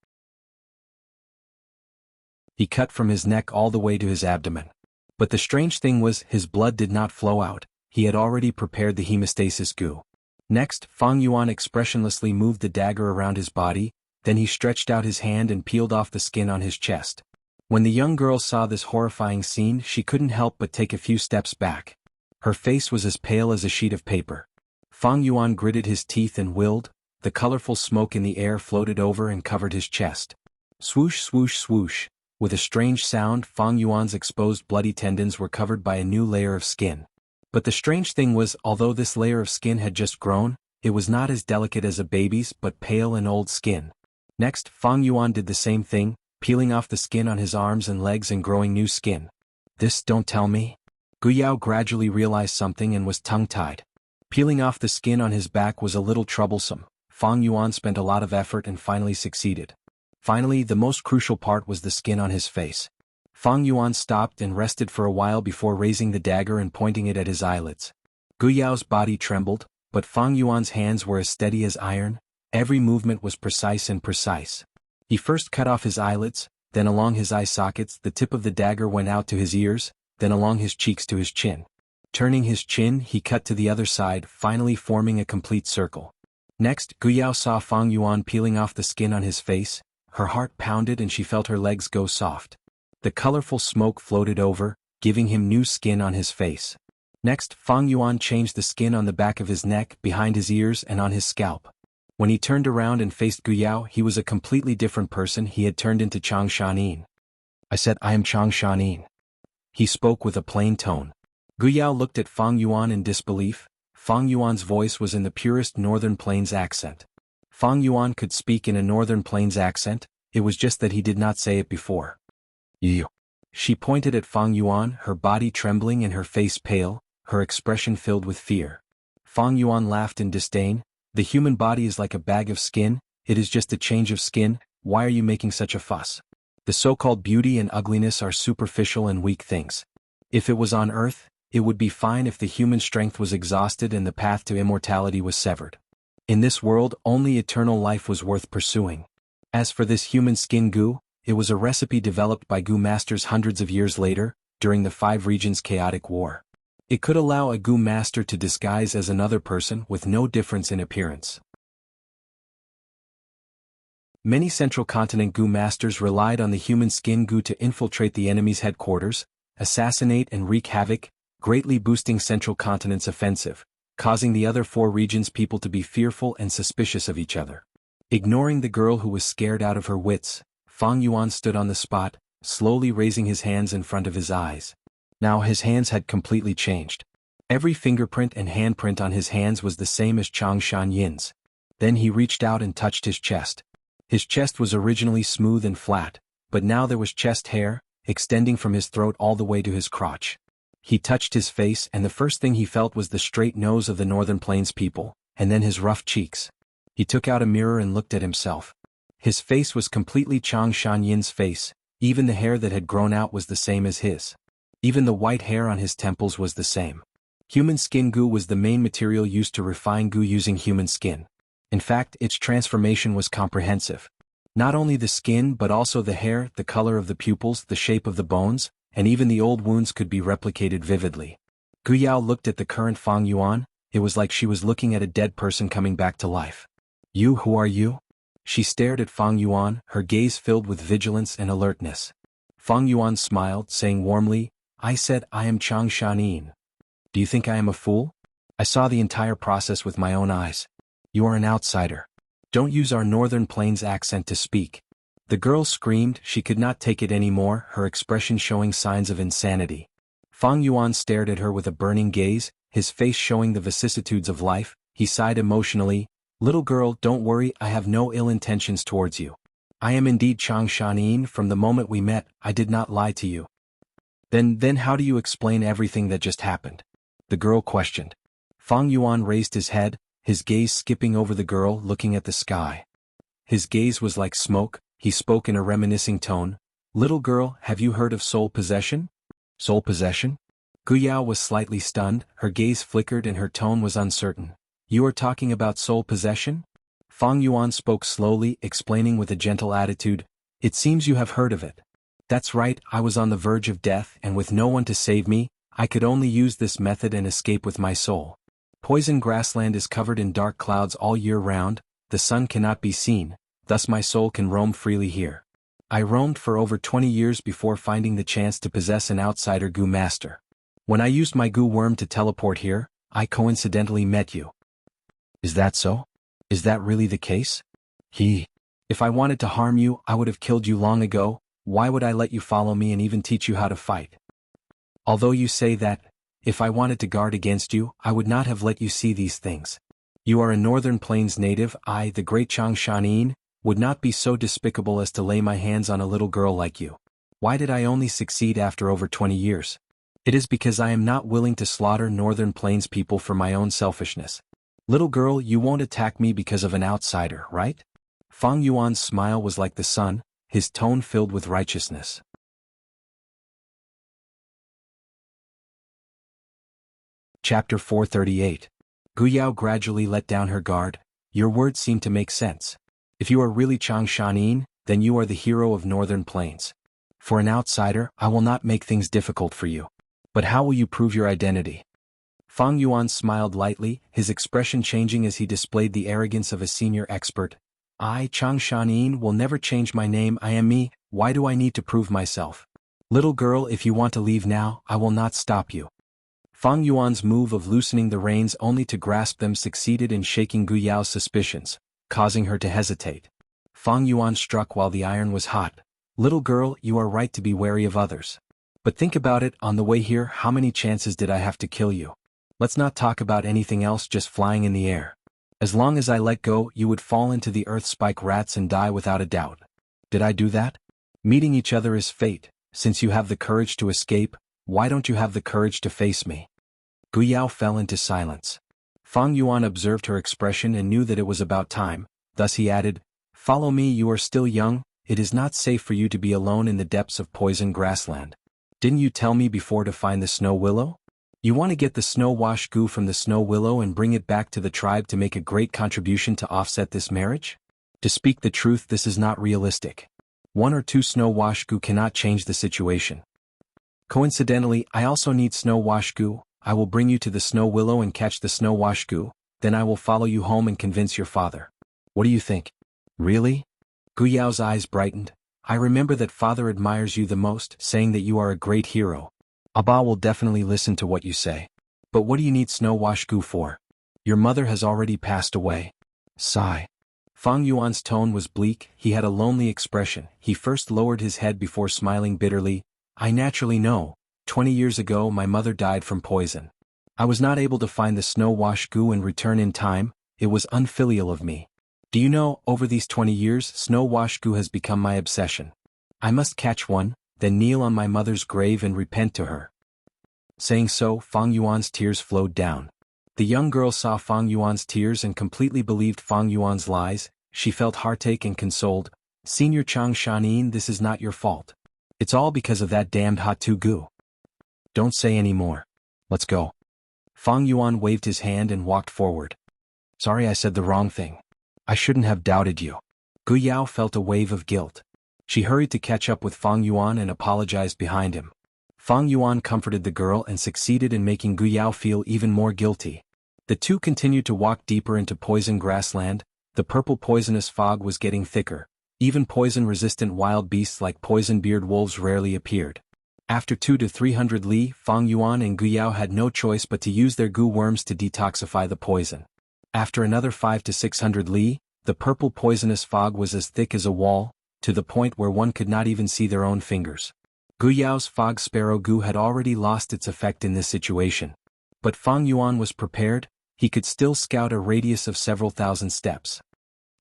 He cut from his neck all the way to his abdomen. But the strange thing was, his blood did not flow out. He had already prepared the hemostasis goo. Next, Fang Yuan expressionlessly moved the dagger around his body, then he stretched out his hand and peeled off the skin on his chest. When the young girl saw this horrifying scene, she couldn't help but take a few steps back. Her face was as pale as a sheet of paper. Fang Yuan gritted his teeth and willed. The colorful smoke in the air floated over and covered his chest. Swoosh, swoosh, swoosh. With a strange sound, Fang Yuan's exposed bloody tendons were covered by a new layer of skin. But the strange thing was, although this layer of skin had just grown, it was not as delicate as a baby's but pale and old skin. Next, Fang Yuan did the same thing, peeling off the skin on his arms and legs and growing new skin. This, don't tell me? Gu Yao gradually realized something and was tongue-tied. Peeling off the skin on his back was a little troublesome. Fang Yuan spent a lot of effort and finally succeeded. Finally, the most crucial part was the skin on his face. Fang Yuan stopped and rested for a while before raising the dagger and pointing it at his eyelids. Gu Yao's body trembled, but Fang Yuan's hands were as steady as iron. Every movement was precise and precise. He first cut off his eyelids, then along his eye sockets the tip of the dagger went out to his ears, then along his cheeks to his chin. Turning his chin, he cut to the other side, finally forming a complete circle. Next, Gu Yao saw Fang Yuan peeling off the skin on his face. Her heart pounded and she felt her legs go soft. The colorful smoke floated over, giving him new skin on his face. Next, Fang Yuan changed the skin on the back of his neck, behind his ears and on his scalp. When he turned around and faced Gu Yao, he was a completely different person. He had turned into Chang Shanin. I said, I am Chang Shanin. He spoke with a plain tone. Gu Yao looked at Fang Yuan in disbelief. Fang Yuan's voice was in the purest Northern Plains accent. Fang Yuan could speak in a Northern Plains accent, it was just that he did not say it before. You. She pointed at Fang Yuan, her body trembling and her face pale, her expression filled with fear. Fang Yuan laughed in disdain. The human body is like a bag of skin, it is just a change of skin, why are you making such a fuss? The so-called beauty and ugliness are superficial and weak things. If it was on Earth, it would be fine if the human strength was exhausted and the path to immortality was severed. In this world, only eternal life was worth pursuing. As for this human skin goo, it was a recipe developed by goo masters hundreds of years later, during the Five Regions chaotic war. It could allow a Gu master to disguise as another person with no difference in appearance. Many Central Continent Gu masters relied on the human skin Gu to infiltrate the enemy's headquarters, assassinate and wreak havoc, greatly boosting Central Continent's offensive, causing the other 4 regions' people to be fearful and suspicious of each other. Ignoring the girl who was scared out of her wits, Fang Yuan stood on the spot, slowly raising his hands in front of his eyes. Now his hands had completely changed. Every fingerprint and handprint on his hands was the same as Chang Shan-yin's. Then he reached out and touched his chest. His chest was originally smooth and flat, but now there was chest hair, extending from his throat all the way to his crotch. He touched his face and the first thing he felt was the straight nose of the Northern Plains people, and then his rough cheeks. He took out a mirror and looked at himself. His face was completely Chang Shan-yin's face, even the hair that had grown out was the same as his. Even the white hair on his temples was the same. Human skin Gu was the main material used to refine Gu using human skin. In fact, its transformation was comprehensive. Not only the skin but also the hair, the color of the pupils, the shape of the bones, and even the old wounds could be replicated vividly. Gu Yao looked at the current Fang Yuan, it was like she was looking at a dead person coming back to life. Who are you? She stared at Fang Yuan, her gaze filled with vigilance and alertness. Fang Yuan smiled, saying warmly, I said I am Chang Shan-yin. Do you think I am a fool? I saw the entire process with my own eyes. You are an outsider. Don't use our Northern Plains accent to speak. The girl screamed, she could not take it anymore, her expression showing signs of insanity. Fang Yuan stared at her with a burning gaze, his face showing the vicissitudes of life. He sighed emotionally, Little girl, don't worry, I have no ill intentions towards you. I am indeed Chang Shan-yin. From the moment we met, I did not lie to you. Then how do you explain everything that just happened? The girl questioned. Fang Yuan raised his head, his gaze skipping over the girl, looking at the sky. His gaze was like smoke. He spoke in a reminiscing tone. Little girl, have you heard of soul possession? Soul possession? Gu Yao was slightly stunned, her gaze flickered and her tone was uncertain. You are talking about soul possession? Fang Yuan spoke slowly, explaining with a gentle attitude. It seems you have heard of it. That's right, I was on the verge of death and with no one to save me, I could only use this method and escape with my soul. Poison grassland is covered in dark clouds all year round, the sun cannot be seen, thus my soul can roam freely here. I roamed for over 20 years before finding the chance to possess an outsider Gu master. When I used my Gu worm to teleport here, I coincidentally met you. Is that so? Is that really the case? If I wanted to harm you, I would have killed you long ago. Why would I let you follow me and even teach you how to fight? Although you say that, if I wanted to guard against you, I would not have let you see these things. You are a Northern Plains native, I, the great Chang Shan-yin, would not be so despicable as to lay my hands on a little girl like you. Why did I only succeed after over 20 years? It is because I am not willing to slaughter Northern Plains people for my own selfishness. Little girl, you won't attack me because of an outsider, right? Fang Yuan's smile was like the sun, his tone filled with righteousness. Chapter 438. Gu Yao gradually let down her guard. Your words seem to make sense. If you are really Chang Shan-yin, then you are the hero of Northern Plains. For an outsider, I will not make things difficult for you. But how will you prove your identity? Fang Yuan smiled lightly, his expression changing as he displayed the arrogance of a senior expert. I, Chang Shan-yin, will never change my name. I am me. Why do I need to prove myself? Little girl, if you want to leave now, I will not stop you. Fang Yuan's move of loosening the reins only to grasp them succeeded in shaking Gu Yao's suspicions, causing her to hesitate. Fang Yuan struck while the iron was hot. Little girl, you are right to be wary of others. But think about it, on the way here, how many chances did I have to kill you? Let's not talk about anything else, just flying in the air. As long as I let go, you would fall into the earth spike rats and die without a doubt. Did I do that? Meeting each other is fate. Since you have the courage to escape, why don't you have the courage to face me? Gu Yao fell into silence. Fang Yuan observed her expression and knew that it was about time, thus he added, Follow me, you are still young, it is not safe for you to be alone in the depths of poison grassland. Didn't you tell me before to find the snow willow? You want to get the snow wash Gu from the snow willow and bring it back to the tribe to make a great contribution to offset this marriage? To speak the truth, this is not realistic. 1 or 2 snow wash Gu cannot change the situation. Coincidentally, I also need snow wash Gu. I will bring you to the snow willow and catch the snow wash goo, then I will follow you home and convince your father. What do you think? Really? Gu Yao's eyes brightened. I remember that father admires you the most, saying that you are a great hero. Abba will definitely listen to what you say. But what do you need snow wash goo for? Your mother has already passed away. Sigh. Fang Yuan's tone was bleak, he had a lonely expression. He first lowered his head before smiling bitterly. I naturally know. 20 years ago my mother died from poison. I was not able to find the snow wash goo and return in time. It was unfilial of me. Do you know, over these 20 years snow wash goo has become my obsession. I must catch one, then kneel on my mother's grave and repent to her. Saying so, Fang Yuan's tears flowed down. The young girl saw Fang Yuan's tears and completely believed Fang Yuan's lies. She felt heartache and consoled. Senior Chang Shanin, this is not your fault. It's all because of that damned Hatu goo. Don't say any more. Let's go. Fang Yuan waved his hand and walked forward. Sorry I said the wrong thing. I shouldn't have doubted you. Gu Yao felt a wave of guilt. She hurried to catch up with Fang Yuan and apologized behind him. Fang Yuan comforted the girl and succeeded in making Gu Yao feel even more guilty. The two continued to walk deeper into poison grassland. The purple poisonous fog was getting thicker. Even poison-resistant wild beasts like poison-beard wolves rarely appeared. After 200 to 300 li, Fang Yuan and Gu Yao had no choice but to use their goo worms to detoxify the poison. After another 500 to 600 li, the purple poisonous fog was as thick as a wall, to the point where one could not even see their own fingers. Gu Yao's fog sparrow goo had already lost its effect in this situation. But Fang Yuan was prepared. He could still scout a radius of several thousand steps.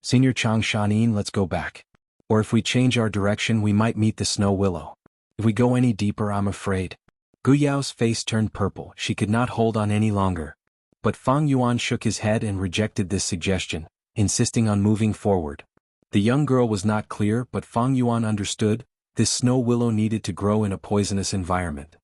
Senior Chang Shanin, let's go back. Or if we change our direction we might meet the snow willow. If we go any deeper I'm afraid. Gu Yao's face turned purple, she could not hold on any longer. But Fang Yuan shook his head and rejected this suggestion, insisting on moving forward. The young girl was not clear but Fang Yuan understood, this snow willow needed to grow in a poisonous environment.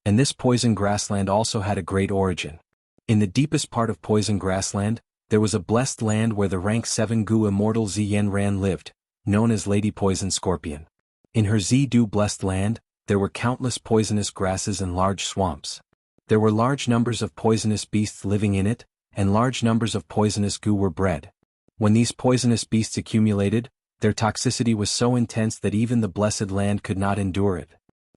And this poison grassland also had a great origin. In the deepest part of poison grassland, there was a blessed land where the rank 7 Gu immortal Xianxia lived, known as Lady Poison Scorpion. In her Zidu blessed land, there were countless poisonous grasses and large swamps. There were large numbers of poisonous beasts living in it, and large numbers of poisonous goo were bred. When these poisonous beasts accumulated, their toxicity was so intense that even the blessed land could not endure it.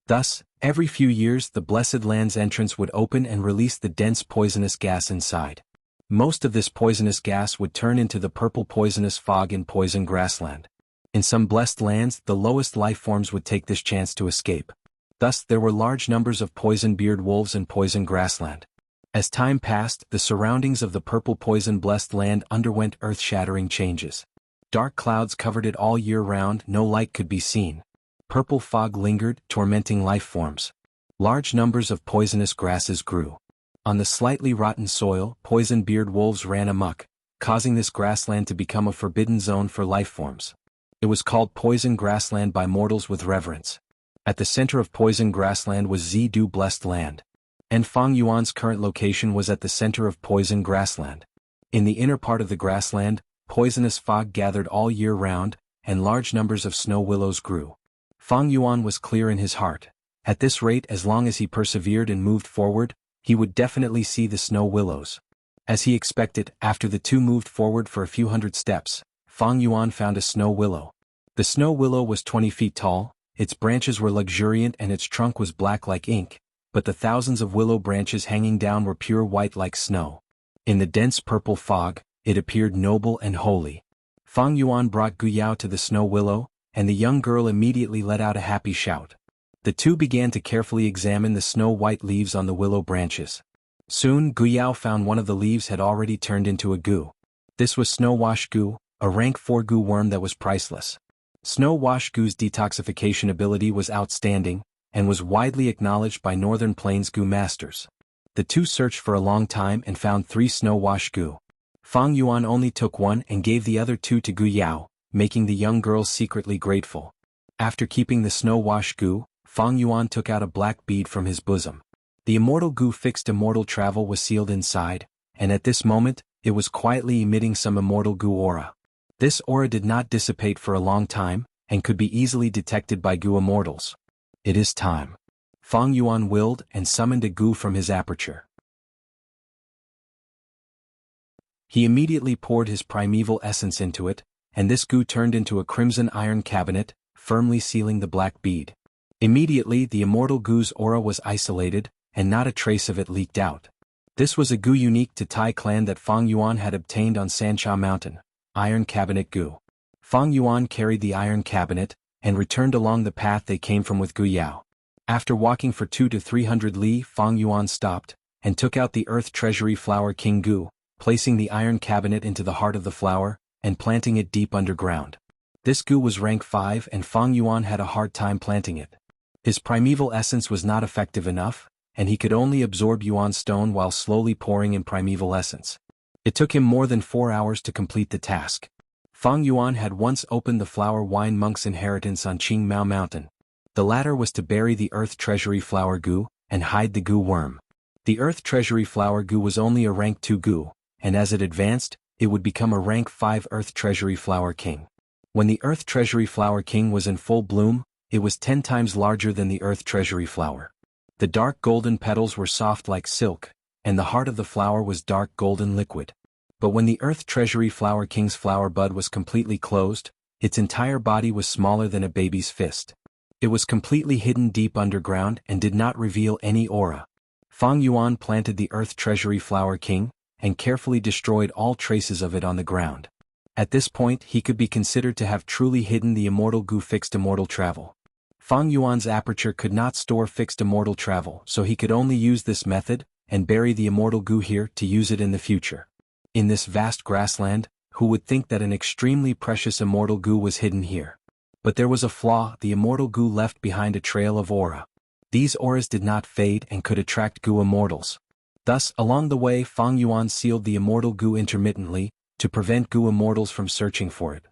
Thus, every few years the blessed land's entrance would open and release the dense poisonous gas inside. Most of this poisonous gas would turn into the purple poisonous fog in poison grassland. In some blessed lands the lowest life forms would take this chance to escape. Thus there were large numbers of poison-beard wolves in poison grassland. As time passed, the surroundings of the purple poison blessed land underwent earth-shattering changes. Dark clouds covered it all year round, no light could be seen. Purple fog lingered, tormenting life forms. Large numbers of poisonous grasses grew. On the slightly rotten soil, poison-beard wolves ran amok, causing this grassland to become a forbidden zone for life forms. It was called poison grassland by mortals with reverence. At the center of poison grassland was Zidu blessed land. And Fang Yuan's current location was at the center of poison grassland. In the inner part of the grassland, poisonous fog gathered all year round, and large numbers of snow willows grew. Fang Yuan was clear in his heart. At this rate, as long as he persevered and moved forward, he would definitely see the snow willows. As he expected, after the two moved forward for a few hundred steps, Fang Yuan found a snow willow. The snow willow was 20 feet tall, its branches were luxuriant and its trunk was black like ink, but the thousands of willow branches hanging down were pure white like snow. In the dense purple fog, it appeared noble and holy. Fang Yuan brought Gu Yao to the snow willow, and the young girl immediately let out a happy shout. The two began to carefully examine the snow-white leaves on the willow branches. Soon Gu Yao found one of the leaves had already turned into a goo. This was Snow Wash Goo, a rank 4 goo worm that was priceless. Snow Wash Goo's detoxification ability was outstanding, and was widely acknowledged by Northern Plains goo masters. The two searched for a long time and found 3 Snow Wash Goo. Fang Yuan only took one and gave the other 2 to Gu Yao, making the young girl secretly grateful. After keeping the Snow Wash Goo, Fang Yuan took out a black bead from his bosom. The Immortal Goo fixed immortal travel was sealed inside, and at this moment, it was quietly emitting some immortal Goo aura. This aura did not dissipate for a long time, and could be easily detected by Goo immortals. It is time. Fang Yuan willed and summoned a goo from his aperture. He immediately poured his primeval essence into it, and this goo turned into a crimson iron cabinet, firmly sealing the black bead. Immediately the immortal goo's aura was isolated, and not a trace of it leaked out. This was a goo unique to Tai clan that Fang Yuan had obtained on Xianxia mountain, Iron Cabinet Goo. Fang Yuan carried the iron cabinet, and returned along the path they came from with Gu Yao. After walking for 200 to 300 li, Fang Yuan stopped, and took out the Earth Treasury Flower King Gu, placing the iron cabinet into the heart of the flower, and planting it deep underground. This Gu was rank 5 and Fang Yuan had a hard time planting it. His primeval essence was not effective enough, and he could only absorb Yuan stone while slowly pouring in primeval essence. It took him more than 4 hours to complete the task. Fang Yuan had once opened the Flower Wine Monk's inheritance on Qing Mao Mountain. The latter was to bury the Earth Treasury Flower Gu, and hide the Gu worm. The Earth Treasury Flower Gu was only a rank 2 Gu, and as it advanced, it would become a rank 5 Earth Treasury Flower King. When the Earth Treasury Flower King was in full bloom, it was 10 times larger than the Earth Treasury Flower. The dark golden petals were soft like silk, and the heart of the flower was dark golden liquid. But when the Earth Treasury Flower King's flower bud was completely closed, its entire body was smaller than a baby's fist. It was completely hidden deep underground and did not reveal any aura. Fang Yuan planted the Earth Treasury Flower King, and carefully destroyed all traces of it on the ground. At this point he could be considered to have truly hidden the immortal Gu fixed immortal travel. Fang Yuan's aperture could not store fixed immortal travel, so he could only use this method, and bury the immortal Gu here to use it in the future. In this vast grassland, who would think that an extremely precious immortal Gu was hidden here? But there was a flaw: the immortal Gu left behind a trail of aura. These auras did not fade and could attract Gu immortals. Thus, along the way Fang Yuan sealed the immortal Gu intermittently, to prevent Gu immortals from searching for it.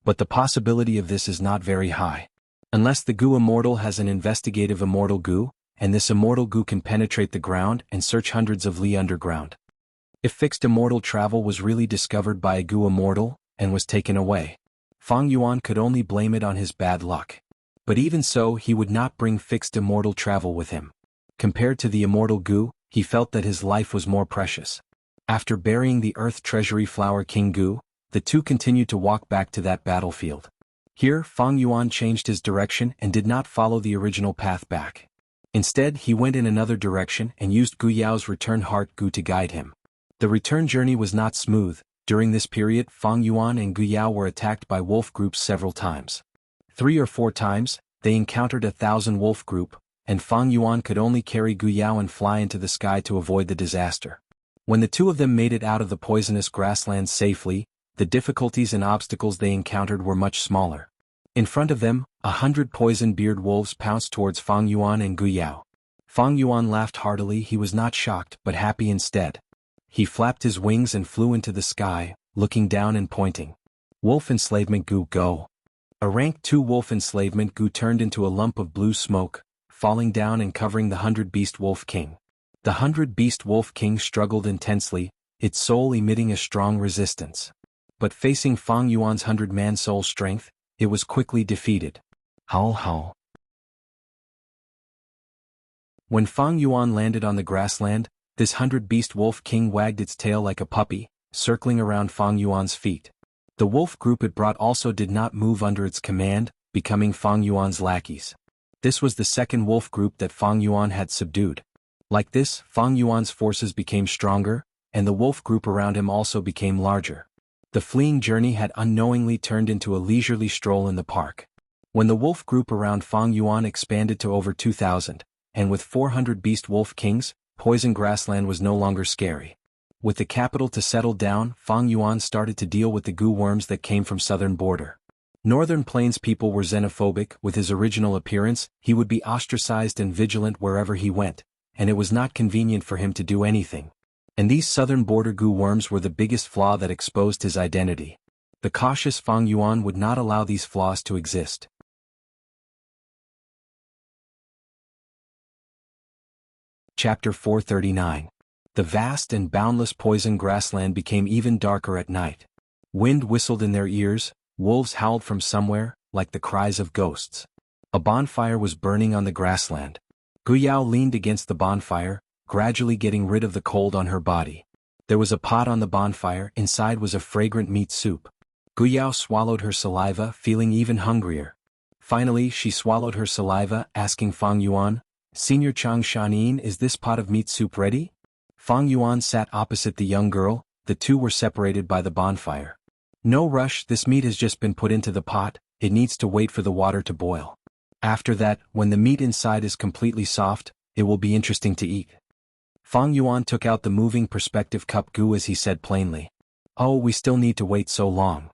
But the possibility of this is not very high. Unless the Gu immortal has an investigative immortal Gu, and this immortal Gu can penetrate the ground and search hundreds of li underground. If fixed immortal travel was really discovered by a Gu immortal, and was taken away, Fang Yuan could only blame it on his bad luck. But even so, he would not bring fixed immortal travel with him. Compared to the immortal Gu, he felt that his life was more precious. After burying the Earth Treasury Flower King Gu, the two continued to walk back to that battlefield. Here, Fang Yuan changed his direction and did not follow the original path back. Instead, he went in another direction and used Gu Yao's return heart Gu to guide him. The return journey was not smooth. During this period, Fang Yuan and Gu Yao were attacked by wolf groups several times. 3 or 4 times, they encountered 1,000 wolf group, and Fang Yuan could only carry Gu Yao and fly into the sky to avoid the disaster. When the two of them made it out of the poisonous grasslands safely, the difficulties and obstacles they encountered were much smaller. In front of them, 100 poison-beard wolves pounced towards Fang Yuan and Gu Yao. Fang Yuan laughed heartily. He was not shocked, but happy instead. He flapped his wings and flew into the sky, looking down and pointing. Wolf enslavement Gu go. A rank 2 wolf enslavement Gu turned into a lump of blue smoke, falling down and covering the 100-beast wolf king. The 100-beast wolf king struggled intensely, its soul emitting a strong resistance. But facing Fang Yuan's 100-man soul strength, it was quickly defeated. Howl howl. When Fang Yuan landed on the grassland, this 100-beast wolf king wagged its tail like a puppy, circling around Fang Yuan's feet. The wolf group it brought also did not move under its command, becoming Fang Yuan's lackeys. This was the second wolf group that Fang Yuan had subdued. Like this, Fang Yuan's forces became stronger, and the wolf group around him also became larger. The fleeing journey had unknowingly turned into a leisurely stroll in the park. When the wolf group around Fang Yuan expanded to over 2,000, and with 400 beast wolf kings, poison grassland was no longer scary. With the capital to settle down, Fang Yuan started to deal with the Gu worms that came from southern border. Northern Plains people were xenophobic. With his original appearance, he would be ostracized and vigilant wherever he went, and it was not convenient for him to do anything. And these southern border Gu worms were the biggest flaw that exposed his identity. The cautious Fang Yuan would not allow these flaws to exist. Chapter 439. The vast and boundless poison grassland became even darker at night. Wind whistled in their ears, wolves howled from somewhere, like the cries of ghosts. A bonfire was burning on the grassland. Gu Yao leaned against the bonfire, gradually getting rid of the cold on her body. There was a pot on the bonfire, inside was a fragrant meat soup. Gu Yao swallowed her saliva, feeling even hungrier. Finally she swallowed her saliva, asking Fang Yuan, "Senior Chang Shanin, is this pot of meat soup ready?" Fang Yuan sat opposite the young girl, the two were separated by the bonfire. "No rush, this meat has just been put into the pot, it needs to wait for the water to boil. After that, when the meat inside is completely soft, it will be interesting to eat." Fang Yuan took out the moving perspective cup Gu as he said plainly. "Oh, we still need to wait so long."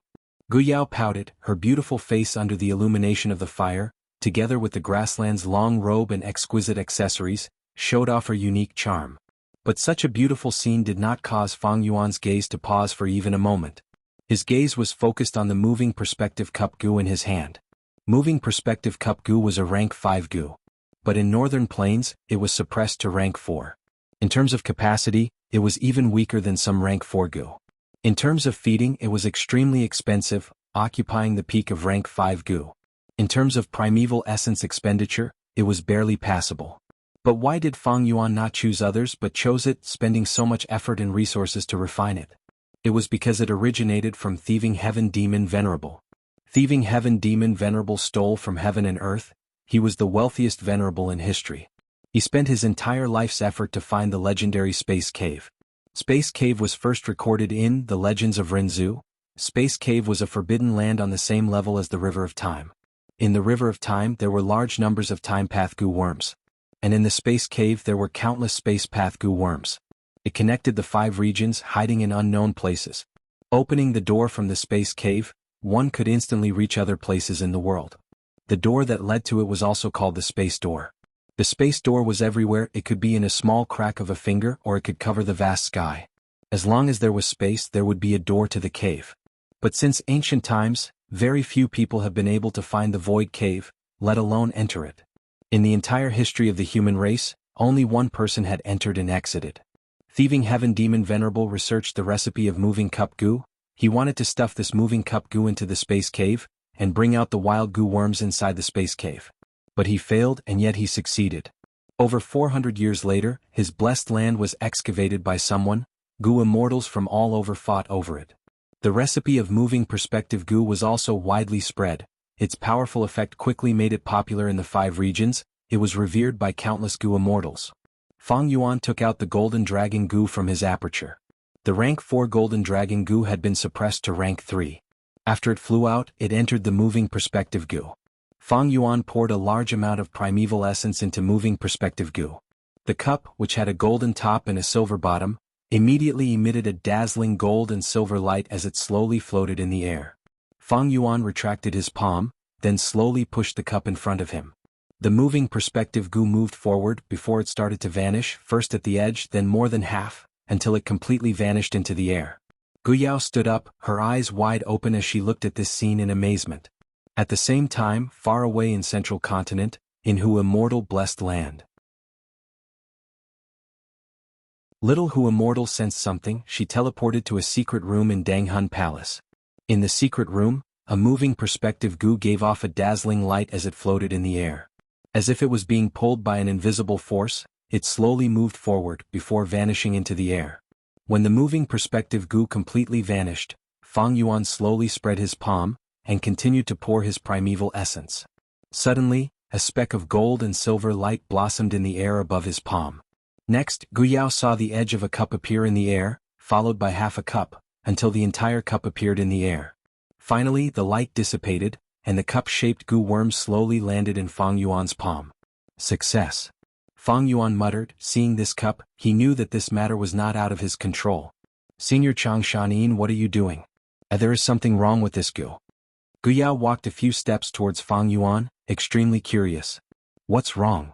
Gu Yao pouted, her beautiful face under the illumination of the fire, together with the grassland's long robe and exquisite accessories, showed off her unique charm. But such a beautiful scene did not cause Fang Yuan's gaze to pause for even a moment. His gaze was focused on the moving perspective cup Gu in his hand. Moving perspective cup Gu was a rank 5 Gu. But in northern plains, it was suppressed to rank 4. In terms of capacity, it was even weaker than some rank 4 Gu. In terms of feeding, it was extremely expensive, occupying the peak of rank 5 Gu. In terms of primeval essence expenditure, it was barely passable. But why did Fang Yuan not choose others but chose it, spending so much effort and resources to refine it? It was because it originated from Thieving Heaven Demon Venerable. Thieving Heaven Demon Venerable stole from heaven and earth. He was the wealthiest venerable in history. He spent his entire life's effort to find the legendary Space Cave. Space Cave was first recorded in The Legends of Renzu. Space Cave was a forbidden land on the same level as the River of Time. In the River of Time there were large numbers of Time Path Gu worms. And in the Space Cave there were countless Space Path Gu worms. It connected the 5 regions, hiding in unknown places. Opening the door from the Space Cave, one could instantly reach other places in the world. The door that led to it was also called the Space Door. The Space Door was everywhere. It could be in a small crack of a finger or it could cover the vast sky. As long as there was space there would be a door to the cave. But since ancient times, very few people have been able to find the Void Cave, let alone enter it. In the entire history of the human race, only one person had entered and exited. Thieving Heaven Demon Venerable researched the recipe of moving cup Gu. He wanted to stuff this moving cup Gu into the Space Cave, and bring out the wild Gu worms inside the Space Cave. But he failed, and yet he succeeded. Over 400 years later, his blessed land was excavated by someone. Gu immortals from all over fought over it. The recipe of moving perspective Gu was also widely spread. Its powerful effect quickly made it popular in the 5 regions. It was revered by countless Gu immortals. Fang Yuan took out the Golden Dragon Gu from his aperture. The rank 4 Golden Dragon Gu had been suppressed to rank 3. After it flew out, it entered the moving perspective Gu. Fang Yuan poured a large amount of primeval essence into moving perspective Gu. The cup, which had a golden top and a silver bottom, immediately emitted a dazzling gold and silver light as it slowly floated in the air. Fang Yuan retracted his palm, then slowly pushed the cup in front of him. The moving perspective Gu moved forward before it started to vanish, first at the edge, then more than half, until it completely vanished into the air. Gu Yao stood up, her eyes wide open as she looked at this scene in amazement. At the same time, far away in Central Continent, in Hu Immortal blessed land. Little Hu Immortal sensed something. She teleported to a secret room in Danghun Palace. In the secret room, a moving perspective Gu gave off a dazzling light as it floated in the air. As if it was being pulled by an invisible force, it slowly moved forward before vanishing into the air. When the moving perspective Gu completely vanished, Fang Yuan slowly spread his palm, and continued to pour his primeval essence. Suddenly, a speck of gold and silver light blossomed in the air above his palm. Next, Gu Yao saw the edge of a cup appear in the air, followed by half a cup, until the entire cup appeared in the air. Finally, the light dissipated, and the cup-shaped Gu worm slowly landed in Fang Yuan's palm. Success. Fang Yuan muttered. Seeing this cup, he knew that this matter was not out of his control. Senior Chang Shanin, what are you doing? There is something wrong with this Gu. Gu Yao walked a few steps towards Fang Yuan, extremely curious. What's wrong?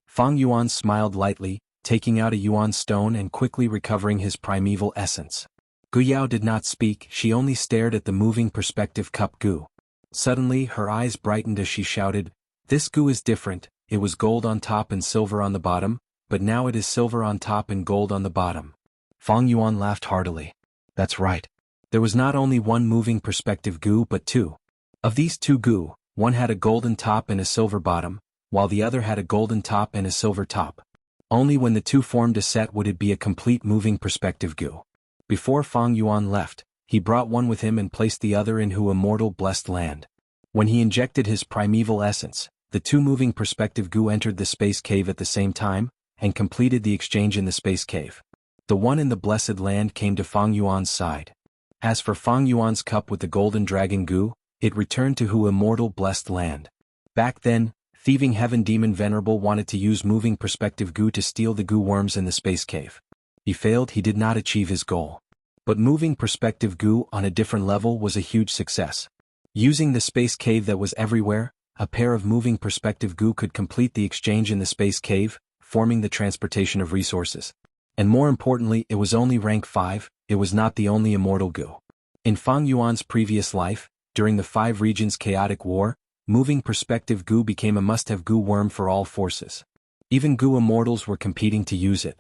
Fang Yuan smiled lightly, taking out a Yuan stone and quickly recovering his primeval essence. Gu Yao did not speak, she only stared at the moving perspective cup Gu. Suddenly her eyes brightened as she shouted, "This Gu is different. It was gold on top and silver on the bottom, but now it is silver on top and gold on the bottom." Fang Yuan laughed heartily. That's right. There was not only one moving perspective Gu but 2. Of these 2 Gu, one had a golden top and a silver bottom, while the other had a golden top and a silver top. Only when the two formed a set would it be a complete moving perspective goo. Before Fang Yuan left, he brought one with him and placed the other in Immortal blessed land. When he injected his primeval essence, the two moving perspective goo entered the space cave at the same time, and completed the exchange in the space cave. The one in the blessed land came to Fang Yuan's side. As for Fang Yuan's cup with the golden dragon goo, it returned to Immortal blessed land. Back then, thieving heaven demon Venerable wanted to use moving perspective goo to steal the goo worms in the space cave. He failed. He did not achieve his goal. But moving perspective goo on a different level was a huge success. Using the space cave that was everywhere, a pair of moving perspective goo could complete the exchange in the space cave, forming the transportation of resources. And more importantly, it was only rank 5, it was not the only immortal goo. In Fang Yuan's previous life, during the 5 regions chaotic war, moving perspective goo became a must-have goo worm for all forces. Even goo immortals were competing to use it.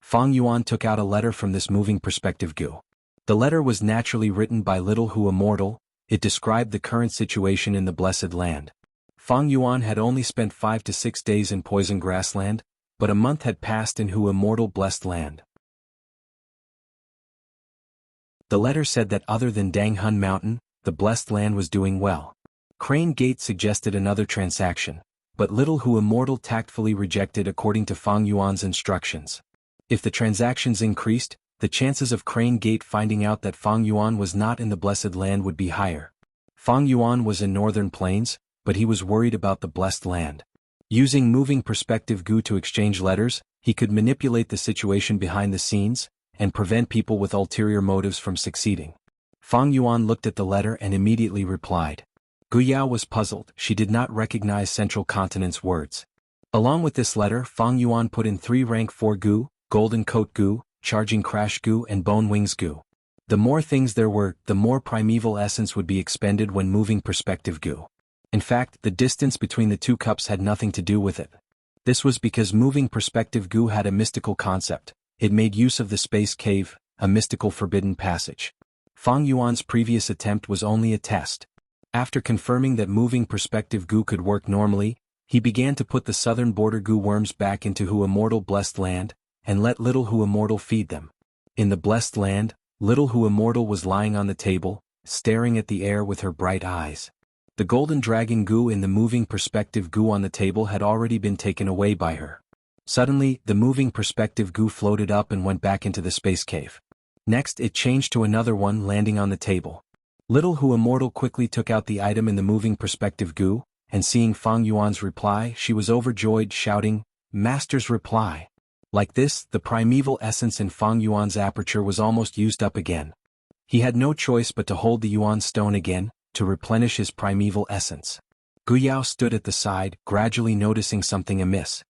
Fang Yuan took out a letter from this moving perspective goo. The letter was naturally written by Little Hu Immortal. It described the current situation in the blessed land. Fang Yuan had only spent 5 to 6 days in Poison Grassland, but a month had passed in Hu Immortal blessed land. The letter said that other than Danghun Mountain, the blessed land was doing well. Crane Gate suggested another transaction, but Little Hu Immortal tactfully rejected according to Fang Yuan's instructions. If the transactions increased, the chances of Crane Gate finding out that Fang Yuan was not in the blessed land would be higher. Fang Yuan was in northern plains, but he was worried about the blessed land. Using moving perspective goo to exchange letters, he could manipulate the situation behind the scenes, and prevent people with ulterior motives from succeeding. Fang Yuan looked at the letter and immediately replied. Gu Yao was puzzled. She did not recognize Central Continent's words. Along with this letter, Fang Yuan put in 3 rank 4 goo, golden coat goo, charging crash goo and bone wings goo. The more things there were, the more primeval essence would be expended when moving perspective goo. In fact, the distance between the 2 cups had nothing to do with it. This was because moving perspective goo had a mystical concept. It made use of the space cave, a mystical forbidden passage. Fang Yuan's previous attempt was only a test. After confirming that moving perspective goo could work normally, he began to put the southern border goo worms back into Hu Immortal blessed land, and let Little Hu Immortal feed them. In the blessed land, Little Hu Immortal was lying on the table, staring at the air with her bright eyes. The golden dragon goo in the moving perspective goo on the table had already been taken away by her. Suddenly, the moving perspective goo floated up and went back into the space cave. Next, it changed to another one landing on the table. Little Hu Immortal quickly took out the item in the moving perspective goo, and seeing Fang Yuan's reply, she was overjoyed, shouting, "Master's reply!" Like this, the primeval essence in Fang Yuan's aperture was almost used up again. He had no choice but to hold the Yuan stone again, to replenish his primeval essence. Gu Yao stood at the side, gradually noticing something amiss.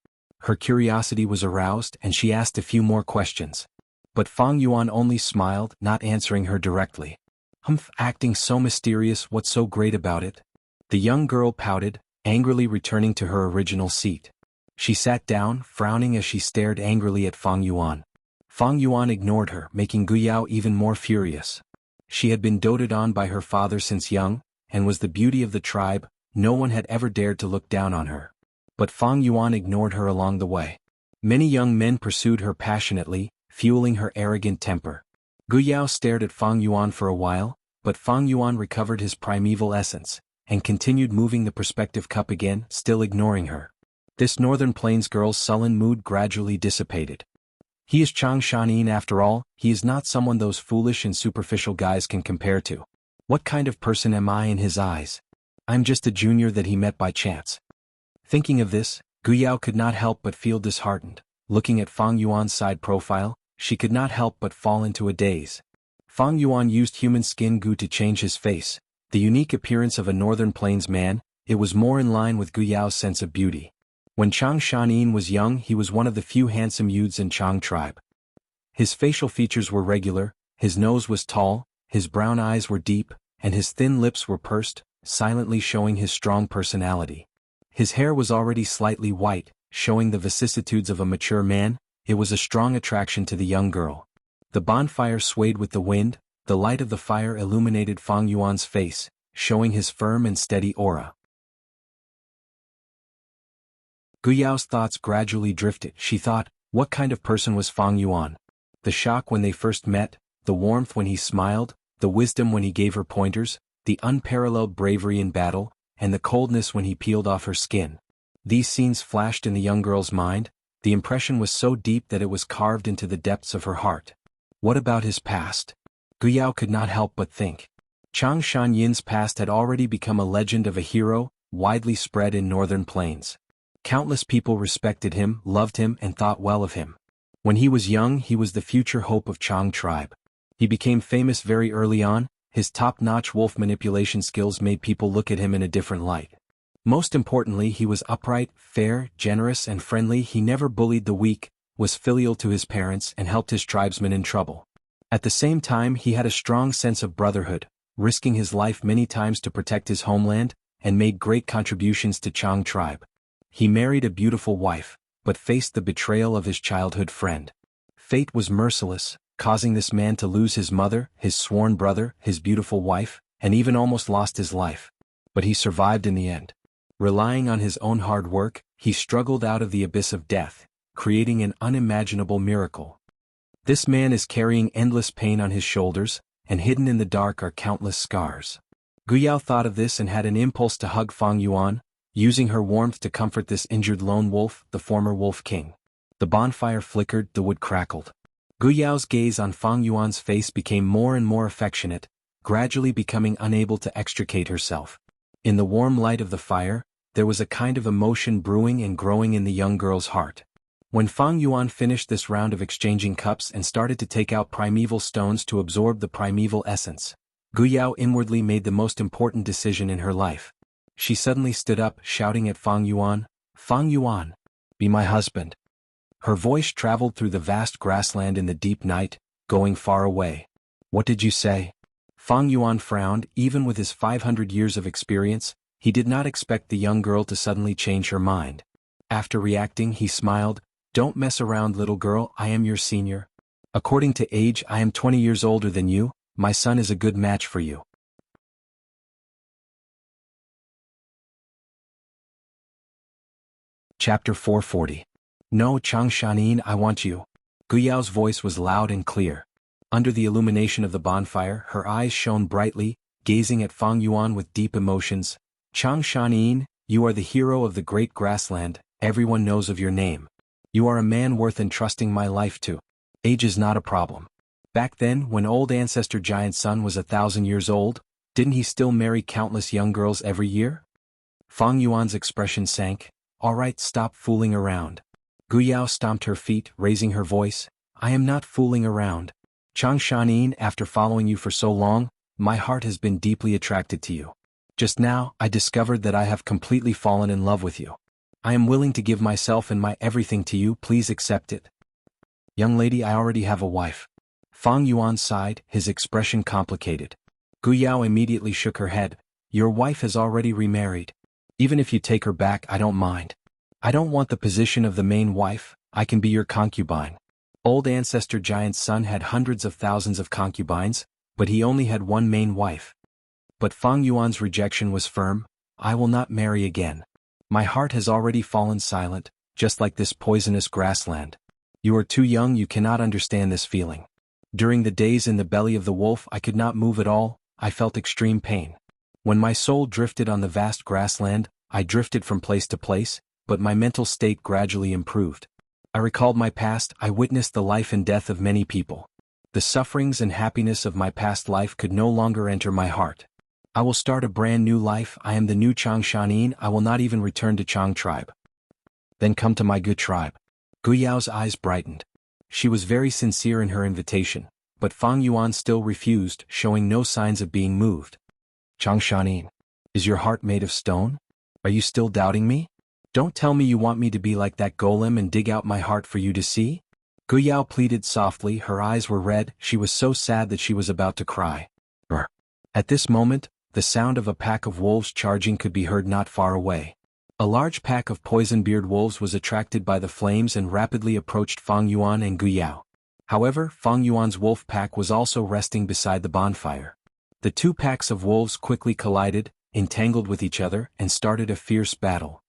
Her curiosity was aroused and she asked a few more questions. But Fang Yuan only smiled, not answering her directly. "Humph, acting so mysterious, what's so great about it?" The young girl pouted, angrily returning to her original seat. She sat down, frowning as she stared angrily at Fang Yuan. Fang Yuan ignored her, making Gu Yao even more furious. She had been doted on by her father since young, and was the beauty of the tribe. No one had ever dared to look down on her. But Fang Yuan ignored her along the way. Many young men pursued her passionately, fueling her arrogant temper. Gu Yao stared at Fang Yuan for a while, but Fang Yuan recovered his primeval essence, and continued moving the perspective cup again, still ignoring her. This northern plains girl's sullen mood gradually dissipated. He is Chang Shanin after all, he is not someone those foolish and superficial guys can compare to. What kind of person am I in his eyes? I'm just a junior that he met by chance. Thinking of this, Gu Yao could not help but feel disheartened. Looking at Fang Yuan's side profile, she could not help but fall into a daze. Fang Yuan used human skin goo to change his face, the unique appearance of a northern plains man. It was more in line with Gu Yao's sense of beauty. When Chang Shanin was young, he was one of the few handsome youths in Chang tribe. His facial features were regular, his nose was tall, his brown eyes were deep, and his thin lips were pursed, silently showing his strong personality. His hair was already slightly white, showing the vicissitudes of a mature man. It was a strong attraction to the young girl. The bonfire swayed with the wind, the light of the fire illuminated Fang Yuan's face, showing his firm and steady aura. Guyao's thoughts gradually drifted. She thought, what kind of person was Fang Yuan? The shock when they first met, the warmth when he smiled, the wisdom when he gave her pointers, the unparalleled bravery in battle, and the coldness when he peeled off her skin. These scenes flashed in the young girl's mind. The impression was so deep that it was carved into the depths of her heart. What about his past? Guyao could not help but think. Chang Shanyin's past had already become a legend of a hero, widely spread in northern plains. Countless people respected him, loved him, and thought well of him. When he was young, he was the future hope of Chang tribe. He became famous very early on. His top-notch wolf manipulation skills made people look at him in a different light. Most importantly, he was upright, fair, generous, and friendly. He never bullied the weak, was filial to his parents, and helped his tribesmen in trouble. At the same time, he had a strong sense of brotherhood, risking his life many times to protect his homeland, and made great contributions to Chang tribe. He married a beautiful wife, but faced the betrayal of his childhood friend. Fate was merciless, causing this man to lose his mother, his sworn brother, his beautiful wife, and even almost lost his life. But he survived in the end. Relying on his own hard work, he struggled out of the abyss of death, creating an unimaginable miracle. This man is carrying endless pain on his shoulders, and hidden in the dark are countless scars. Guyao thought of this and had an impulse to hug Fang Yuan, using her warmth to comfort this injured lone wolf, the former wolf king. The bonfire flickered, the wood crackled. Guyao's gaze on Fang Yuan's face became more and more affectionate, gradually becoming unable to extricate herself. In the warm light of the fire, there was a kind of emotion brewing and growing in the young girl's heart. When Fang Yuan finished this round of exchanging cups and started to take out primeval stones to absorb the primeval essence, Guyao inwardly made the most important decision in her life. She suddenly stood up, shouting at Fang Yuan, be my husband. Her voice traveled through the vast grassland in the deep night, going far away. What did you say? Fang Yuan frowned. Even with his 500 years of experience, he did not expect the young girl to suddenly change her mind. After reacting, he smiled. Don't mess around, little girl, I am your senior. According to age, I am 20 years older than you. My son is a good match for you. Chapter 440. No, Chang Shanin, I want you. Guyao's voice was loud and clear. Under the illumination of the bonfire, her eyes shone brightly, gazing at Fang Yuan with deep emotions. Chang Shanin, you are the hero of the great grassland, everyone knows of your name. You are a man worth entrusting my life to. Age is not a problem. Back then, when old ancestor Giant Sun was 1,000 years old, didn't he still marry countless young girls every year? Fang Yuan's expression sank. All right, stop fooling around. Guyao stomped her feet, raising her voice. I am not fooling around. Chang Shanin, after following you for so long, my heart has been deeply attracted to you. Just now, I discovered that I have completely fallen in love with you. I am willing to give myself and my everything to you, please accept it. Young lady, I already have a wife. Fang Yuan sighed, his expression complicated. Guyao immediately shook her head. Your wife has already remarried. Even if you take her back, I don't mind. I don't want the position of the main wife, I can be your concubine. Old ancestor Giant Sun had hundreds of thousands of concubines, but he only had one main wife. But Fang Yuan's rejection was firm. I will not marry again. My heart has already fallen silent, just like this poisonous grassland. You are too young, you cannot understand this feeling. During the days in the belly of the wolf, I could not move at all, I felt extreme pain. When my soul drifted on the vast grassland, I drifted from place to place, but my mental state gradually improved. I recalled my past, I witnessed the life and death of many people. The sufferings and happiness of my past life could no longer enter my heart. I will start a brand new life, I am the new Chang Shanin, I will not even return to Chang tribe. Then come to my good tribe. Guyao's eyes brightened. She was very sincere in her invitation, but Fang Yuan still refused, showing no signs of being moved. Chang Shanin, is your heart made of stone? Are you still doubting me? Don't tell me you want me to be like that golem and dig out my heart for you to see? Guyao pleaded softly, her eyes were red, she was so sad that she was about to cry. At this moment, the sound of a pack of wolves charging could be heard not far away. A large pack of poison-beard wolves was attracted by the flames and rapidly approached Fang Yuan and Guyao. However, Fang Yuan's wolf pack was also resting beside the bonfire. The two packs of wolves quickly collided, entangled with each other, and started a fierce battle.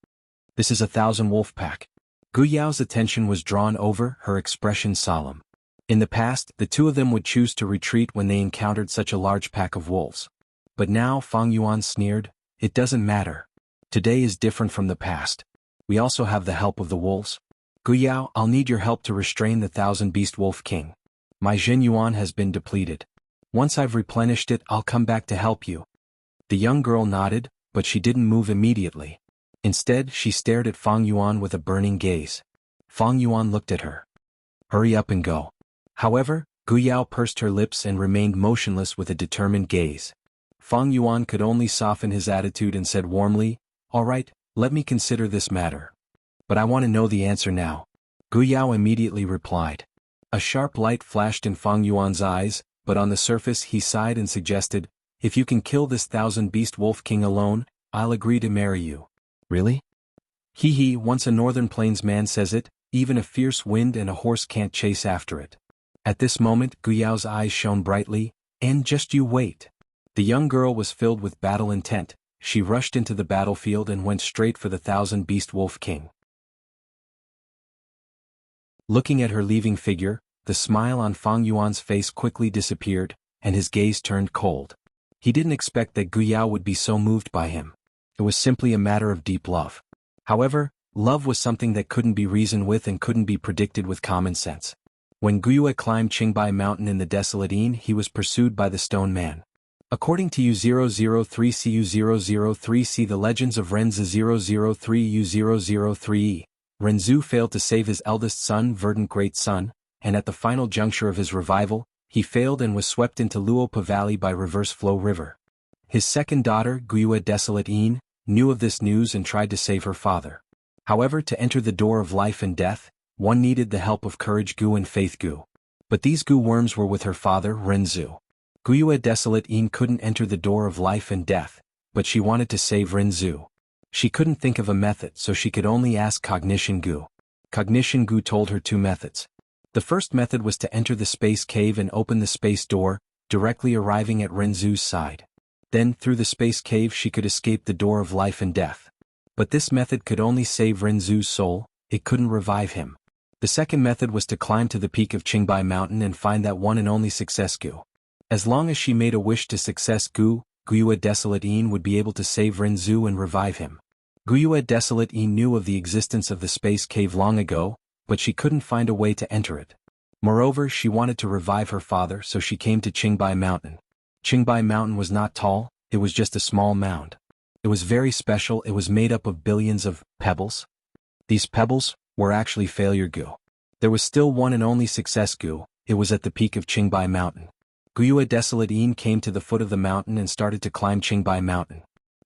This is 1,000 wolf pack. Gu Yao's attention was drawn over, her expression solemn. In the past, the two of them would choose to retreat when they encountered such a large pack of wolves. But now Fang Yuan sneered, "It doesn't matter. Today is different from the past. We also have the help of the wolves. Gu Yao, I'll need your help to restrain the 1,000-beast wolf king. My Jin Yuan has been depleted. Once I've replenished it, I'll come back to help you." The young girl nodded, but she didn't move immediately. Instead, she stared at Fang Yuan with a burning gaze. Fang Yuan looked at her. "Hurry up and go." However, Gu Yao pursed her lips and remained motionless with a determined gaze. Fang Yuan could only soften his attitude and said warmly, "All right, let me consider this matter. But I want to know the answer now." Gu Yao immediately replied. A sharp light flashed in Fang Yuan's eyes, but on the surface he sighed and suggested, "If you can kill this 1,000-beast wolf king alone, I'll agree to marry you." "Really?" "Hee, once a northern plains man says it, even a fierce wind and a horse can't chase after it." At this moment Gu Yao's eyes shone brightly, "And just you wait." The young girl was filled with battle intent. She rushed into the battlefield and went straight for the 1,000-beast wolf king. Looking at her leaving figure, the smile on Fang Yuan's face quickly disappeared, and his gaze turned cold. He didn't expect that Gu Yao would be so moved by him. It was simply a matter of deep love. However, love was something that couldn't be reasoned with and couldn't be predicted with common sense. When Gu Yue climbed Qingbai Mountain in the Desolate Yin, he was pursued by the Stone Man. According to U003CU003C, the legends of Renzi 003U003E, Renzu failed to save his eldest son, Verdant Great Sun, and at the final juncture of his revival, he failed and was swept into Luopa Valley by Reverse Flow River. His second daughter, Gu Desolate Yin, knew of this news and tried to save her father. However, to enter the door of life and death, one needed the help of Courage Gu and Faith Gu. But these Gu worms were with her father, Renzu. Gu Desolate Yin couldn't enter the door of life and death, but she wanted to save Renzu. She couldn't think of a method, so she could only ask Cognition Gu. Cognition Gu told her two methods. The first method was to enter the space cave and open the space door, directly arriving at Renzu's side. Then, through the space cave, she could escape the door of life and death. But this method could only save Renzu's soul, it couldn't revive him. The second method was to climb to the peak of Qingbai Mountain and find that one and only Success Gu. As long as she made a wish to Success Gu, Gu Desolate Yin would be able to save Renzu and revive him. Gu Desolate Yin knew of the existence of the space cave long ago, but she couldn't find a way to enter it. Moreover, she wanted to revive her father, so she came to Qingbai Mountain. Qingbai Mountain was not tall, it was just a small mound. It was very special, it was made up of billions of pebbles. These pebbles were actually Failure Gu. There was still one and only Success Gu, it was at the peak of Qingbai Mountain. Gu Desolate Yin came to the foot of the mountain and started to climb Qingbai Mountain.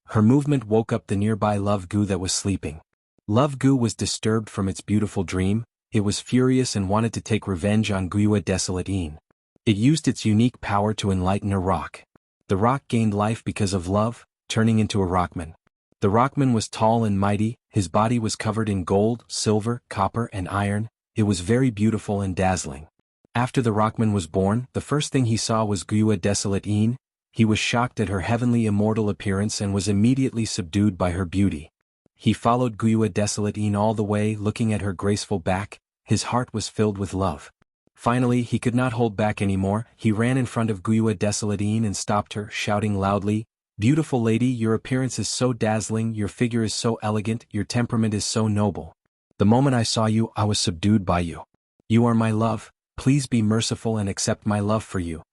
Her movement woke up the nearby Love Gu that was sleeping. Love Gu was disturbed from its beautiful dream, it was furious and wanted to take revenge on Gu Desolate Yin. It used its unique power to enlighten a rock. The rock gained life because of love, turning into a rockman. The rockman was tall and mighty, his body was covered in gold, silver, copper and iron, it was very beautiful and dazzling. After the rockman was born, the first thing he saw was Gu Desolate Yin. He was shocked at her heavenly immortal appearance and was immediately subdued by her beauty. He followed Gu Desolate Yin all the way, looking at her graceful back, his heart was filled with love. Finally, he could not hold back anymore, he ran in front of Gu Desolate Yin and stopped her, shouting loudly, "Beautiful lady, your appearance is so dazzling, your figure is so elegant, your temperament is so noble. The moment I saw you, I was subdued by you. You are my love, please be merciful and accept my love for you."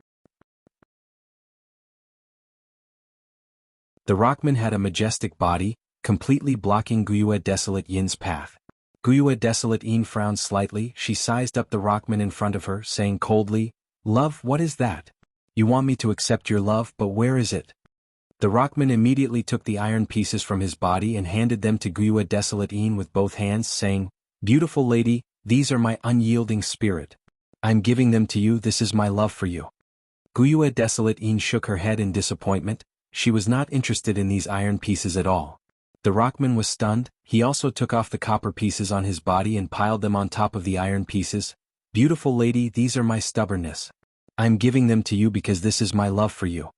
The rockman had a majestic body, completely blocking Gu Desolate Yin's path. Gu Desolate Yin frowned slightly, she sized up the rockman in front of her, saying coldly, "Love, what is that? You want me to accept your love, but where is it?" The rockman immediately took the iron pieces from his body and handed them to Gu Desolate Yin with both hands, saying, "Beautiful lady, these are my unyielding spirit. I'm giving them to you, this is my love for you." Gu Desolate Yin shook her head in disappointment, she was not interested in these iron pieces at all. The rockman was stunned, he also took off the copper pieces on his body and piled them on top of the iron pieces. "Beautiful lady, these are my stubbornness. I'm giving them to you because this is my love for you."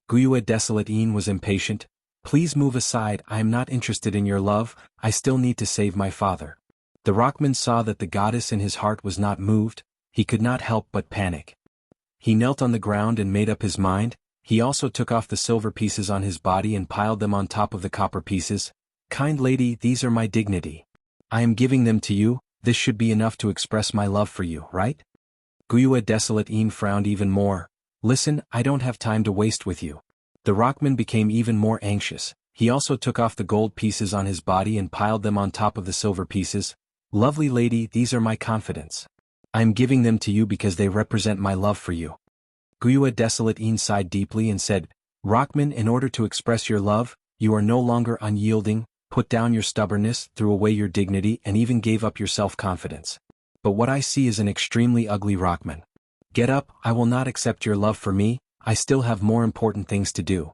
Gu Desolate Yin was impatient, Please move aside, I am not interested in your love, I still need to save my father. The rockman saw that the goddess in his heart was not moved, he could not help but panic. He knelt on the ground and made up his mind. He also took off the silver pieces on his body and piled them on top of the copper pieces. Kind lady, these are my dignity. I am giving them to you, this should be enough to express my love for you, right? Guyue Desolate Een frowned even more. Listen, I don't have time to waste with you. The rockman became even more anxious. He also took off the gold pieces on his body and piled them on top of the silver pieces. Lovely lady, these are my confidence. I am giving them to you because they represent my love for you. Guyue Desolate Een sighed deeply and said, Rockman, in order to express your love, you are no longer unyielding, put down your stubbornness, threw away your dignity and even gave up your self-confidence. But what I see is an extremely ugly rockman. Get up, I will not accept your love for me, I still have more important things to do.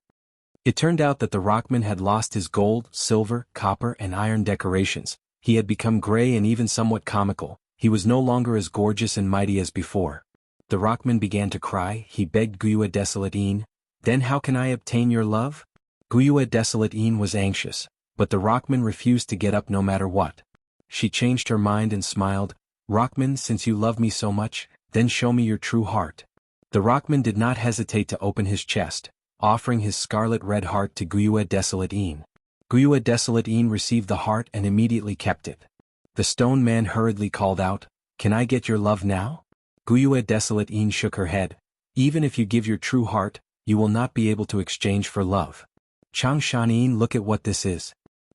It turned out that the rockman had lost his gold, silver, copper and iron decorations. He had become gray and even somewhat comical. He was no longer as gorgeous and mighty as before. The rockman began to cry. He begged Guyue Desolate Een, then how can I obtain your love? Guyue Desolate Een was anxious, but the rockman refused to get up no matter what. She changed her mind and smiled, Rockman, since you love me so much, then show me your true heart. The rockman did not hesitate to open his chest, offering his scarlet red heart to Guyue Desolate Een. Guyue Desolate Een received the heart and immediately kept it. The stone man hurriedly called out, Can I get your love now? Guyue Desolate Een shook her head. Even if you give your true heart, you will not be able to exchange for love. Xianxia, look at what this is.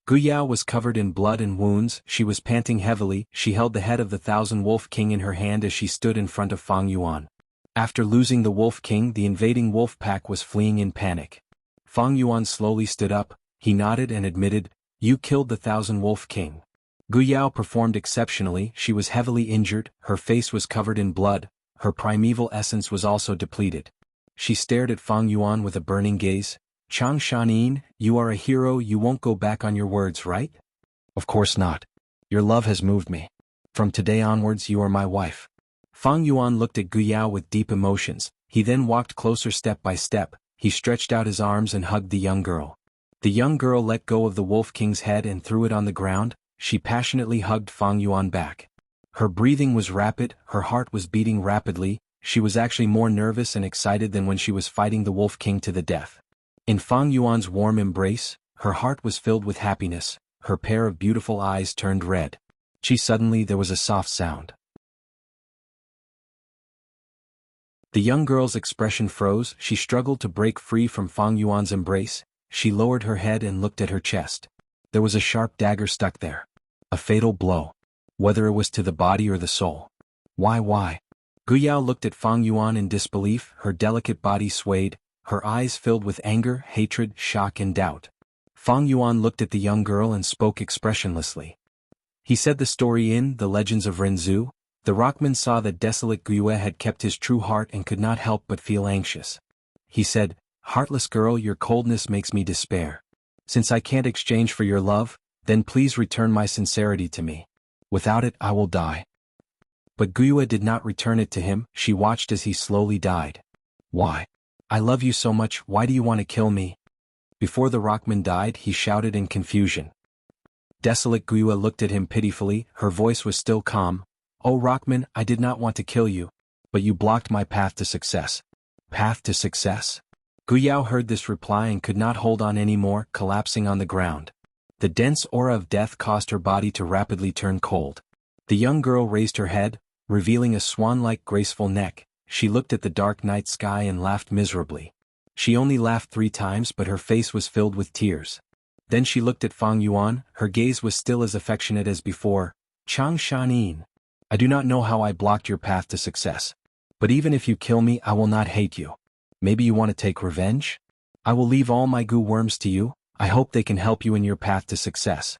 Guyao was covered in blood and wounds, she was panting heavily, she held the head of the Thousand Wolf King in her hand as she stood in front of Fang Yuan. After losing the Wolf King, the invading wolf pack was fleeing in panic. Fang Yuan slowly stood up, he nodded and admitted, You killed the Thousand Wolf King. Guyao performed exceptionally, she was heavily injured, her face was covered in blood, her primeval essence was also depleted. She stared at Fang Yuan with a burning gaze. Xianxia, you are a hero, you won't go back on your words, right? Of course not. Your love has moved me. From today onwards you are my wife. Fang Yuan looked at Guyao with deep emotions, he then walked closer step by step, he stretched out his arms and hugged the young girl. The young girl let go of the Wolf King's head and threw it on the ground, she passionately hugged Fang Yuan back. Her breathing was rapid, her heart was beating rapidly, she was actually more nervous and excited than when she was fighting the Wolf King to the death. In Fang Yuan's warm embrace, her heart was filled with happiness, her pair of beautiful eyes turned red. Suddenly there was a soft sound. The young girl's expression froze, she struggled to break free from Fang Yuan's embrace, she lowered her head and looked at her chest. There was a sharp dagger stuck there. A fatal blow. Whether it was to the body or the soul. Why? Guyao looked at Fang Yuan in disbelief, her delicate body swayed, her eyes filled with anger, hatred, shock and doubt. Fang Yuan looked at the young girl and spoke expressionlessly. He said the story in The Legends of Renzu. The rockman saw that desolate Guyue had kept his true heart and could not help but feel anxious. He said, Heartless girl, your coldness makes me despair. Since I can't exchange for your love, then please return my sincerity to me. Without it I will die. But Guyue did not return it to him, she watched as he slowly died. Why? I love you so much, why do you want to kill me? Before the rockman died, he shouted in confusion. Desolate Guyue looked at him pitifully, her voice was still calm. Oh rockman, I did not want to kill you. But you blocked my path to success. Path to success? Guyao heard this reply and could not hold on anymore, collapsing on the ground. The dense aura of death caused her body to rapidly turn cold. The young girl raised her head, revealing a swan-like graceful neck. She looked at the dark night sky and laughed miserably. She only laughed 3 times but her face was filled with tears. Then she looked at Fang Yuan, her gaze was still as affectionate as before. Xianxia, I do not know how I blocked your path to success. But even if you kill me I will not hate you. Maybe you want to take revenge? I will leave all my goo worms to you, I hope they can help you in your path to success.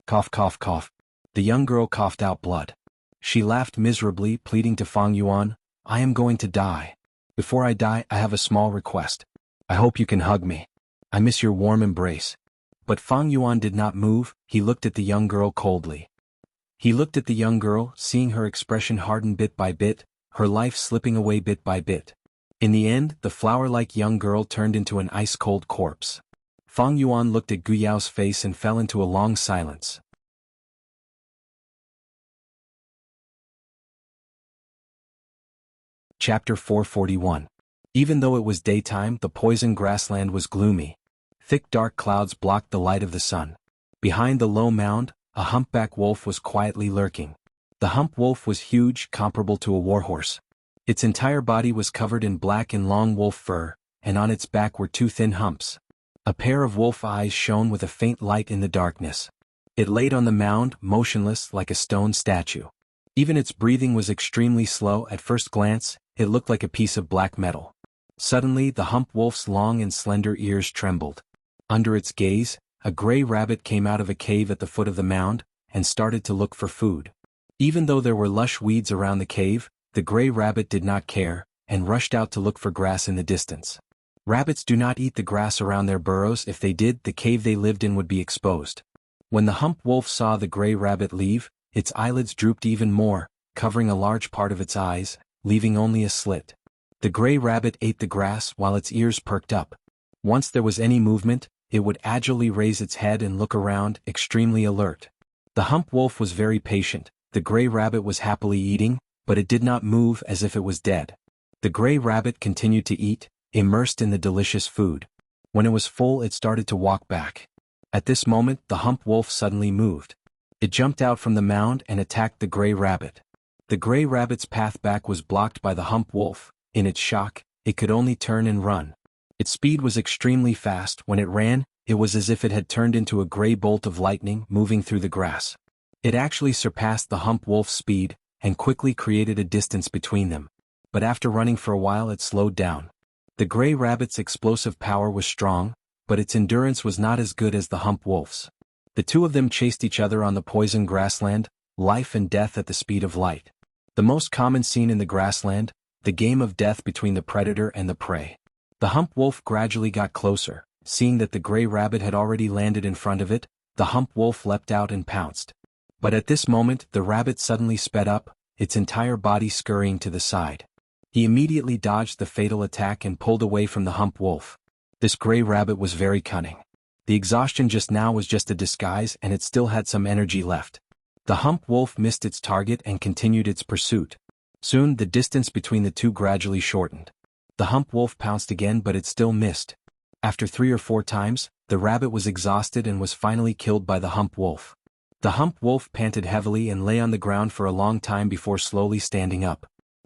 Cough cough cough. The young girl coughed out blood. She laughed miserably, pleading to Fang Yuan, I am going to die. Before I die I have a small request. I hope you can hug me. I miss your warm embrace. But Fang Yuan did not move, he looked at the young girl coldly. He looked at the young girl, seeing her expression harden bit by bit, her life slipping away bit by bit. In the end, the flower-like young girl turned into an ice-cold corpse. Fang Yuan looked at Gu Yao's face and fell into a long silence. Chapter 441. Even though it was daytime, the poison grassland was gloomy. Thick dark clouds blocked the light of the sun. Behind the low mound, a humpback wolf was quietly lurking. The hump wolf was huge, comparable to a warhorse. Its entire body was covered in black and long wolf fur, and on its back were two thin humps. A pair of wolf eyes shone with a faint light in the darkness. It laid on the mound, motionless like a stone statue. Even its breathing was extremely slow. At first glance, it looked like a piece of black metal. Suddenly, the hump wolf's long and slender ears trembled. Under its gaze, a gray rabbit came out of a cave at the foot of the mound, and started to look for food. Even though there were lush weeds around the cave, the gray rabbit did not care, and rushed out to look for grass in the distance. Rabbits do not eat the grass around their burrows. If they did, the cave they lived in would be exposed. When the hump wolf saw the gray rabbit leave, its eyelids drooped even more, covering a large part of its eyes, leaving only a slit. The gray rabbit ate the grass while its ears perked up. Once there was any movement, it would agilely raise its head and look around, extremely alert. The hump wolf was very patient. The gray rabbit was happily eating, but it did not move as if it was dead. The gray rabbit continued to eat, immersed in the delicious food. When it was full, it started to walk back. At this moment, the hump wolf suddenly moved. It jumped out from the mound and attacked the gray rabbit. The gray rabbit's path back was blocked by the hump wolf. In its shock, it could only turn and run. Its speed was extremely fast. When it ran, it was as if it had turned into a gray bolt of lightning moving through the grass. It actually surpassed the hump wolf's speed, and quickly created a distance between them. But after running for a while, it slowed down. The gray rabbit's explosive power was strong, but its endurance was not as good as the hump wolf's. The two of them chased each other on the poison grassland, life and death at the speed of light. The most common scene in the grassland, the game of death between the predator and the prey. The hump wolf gradually got closer. Seeing that the gray rabbit had already landed in front of it, the hump wolf leapt out and pounced. But at this moment, the rabbit suddenly sped up, its entire body scurrying to the side. He immediately dodged the fatal attack and pulled away from the hump wolf. This gray rabbit was very cunning. The exhaustion just now was just a disguise, and it still had some energy left. The hump wolf missed its target and continued its pursuit. Soon, the distance between the two gradually shortened. The hump wolf pounced again, but it still missed. After 3 or 4 times, the rabbit was exhausted and was finally killed by the hump wolf. The hump wolf panted heavily and lay on the ground for a long time before slowly standing up.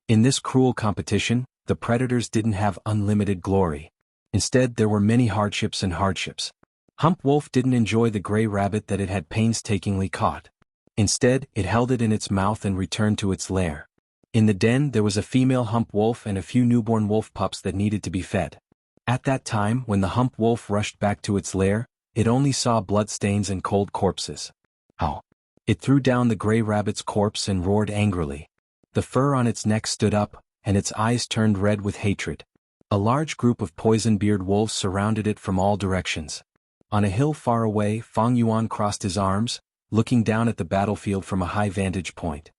In this cruel competition, the predators didn't have unlimited glory. Instead, there were many hardships and hardships. Hump wolf didn't enjoy the gray rabbit that it had painstakingly caught. Instead, it held it in its mouth and returned to its lair. In the den, there was a female hump wolf and a few newborn wolf pups that needed to be fed. At that time, when the hump wolf rushed back to its lair, it only saw bloodstains and cold corpses. Ow! It threw down the gray rabbit's corpse and roared angrily. The fur on its neck stood up, and its eyes turned red with hatred. A large group of poison-beard wolves surrounded it from all directions. On a hill far away, Fang Yuan crossed his arms, looking down at the battlefield from a high vantage point.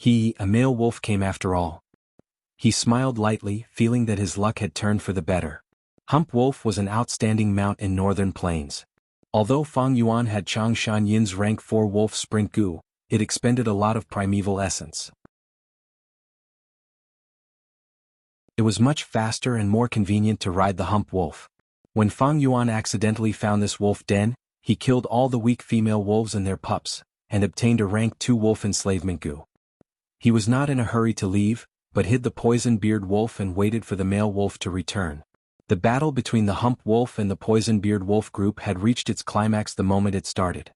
A male wolf, came after all. He smiled lightly, feeling that his luck had turned for the better. Hump wolf was an outstanding mount in northern plains. Although Fang Yuan had Chang Shan-yin's rank 4 wolf sprint gu, it expended a lot of primeval essence. It was much faster and more convenient to ride the hump wolf. When Fang Yuan accidentally found this wolf den, he killed all the weak female wolves and their pups, and obtained a rank 2 wolf enslavement gu. He was not in a hurry to leave, but hid the poison-beard wolf and waited for the male wolf to return. The battle between the hump wolf and the poison-beard wolf group had reached its climax the moment it started.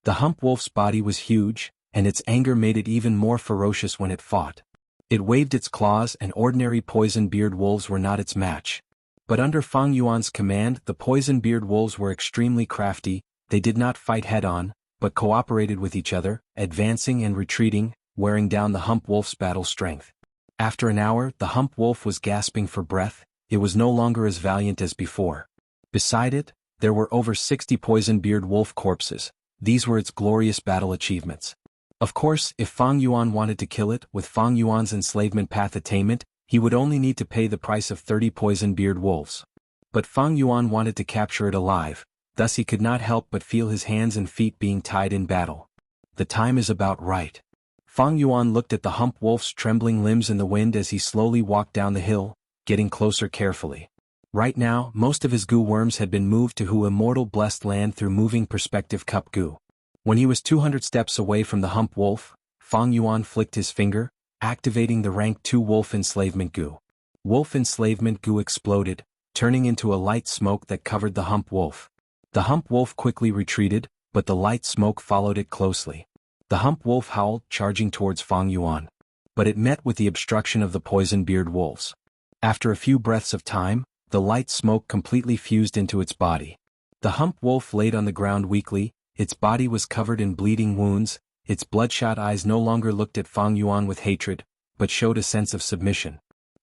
The hump wolf's body was huge, and its anger made it even more ferocious when it fought. It waved its claws, and ordinary poison-beard wolves were not its match. But under Fang Yuan's command, the poison-beard wolves were extremely crafty. They did not fight head-on, but cooperated with each other, advancing and retreating, wearing down the hump wolf's battle strength. After an hour, the hump wolf was gasping for breath. It was no longer as valiant as before. Beside it, there were over 60 poison-beard wolf corpses. These were its glorious battle achievements. Of course, if Fang Yuan wanted to kill it, with Fang Yuan's enslavement path attainment, he would only need to pay the price of 30 poison-beard wolves. But Fang Yuan wanted to capture it alive. thus he could not help but feel his hands and feet being tied in battle. The time is about right. Fang Yuan looked at the hump wolf's trembling limbs in the wind as he slowly walked down the hill, getting closer carefully. Right now, most of his goo worms had been moved to Hu Immortal blessed land through moving perspective cup goo. When he was 200 steps away from the hump wolf, Fang Yuan flicked his finger, activating the rank 2 wolf enslavement goo. Wolf enslavement goo exploded, turning into a light smoke that covered the hump wolf. The hump wolf quickly retreated, but the light smoke followed it closely. The hump wolf howled, charging towards Fang Yuan. But it met with the obstruction of the poison-beard wolves. After a few breaths of time, the light smoke completely fused into its body. The hump wolf laid on the ground weakly, its body was covered in bleeding wounds, its bloodshot eyes no longer looked at Fang Yuan with hatred, but showed a sense of submission.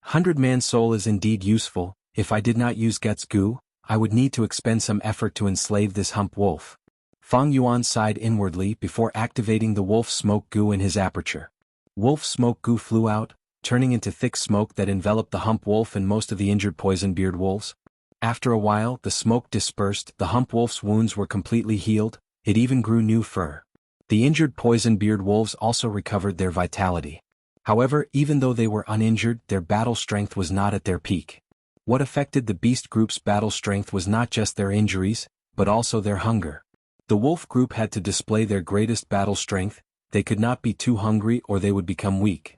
100-man soul is indeed useful. If I did not use Get's goo, I would need to expend some effort to enslave this hump wolf. Fang Yuan sighed inwardly before activating the wolf smoke goo in his aperture. Wolf smoke goo flew out, turning into thick smoke that enveloped the hump wolf and most of the injured poison-beard wolves. After a while, the smoke dispersed, the hump wolf's wounds were completely healed, it even grew new fur. The injured poison-beard wolves also recovered their vitality. However, even though they were uninjured, their battle strength was not at their peak. What affected the beast group's battle strength was not just their injuries, but also their hunger. The wolf group had to display their greatest battle strength, they could not be too hungry or they would become weak.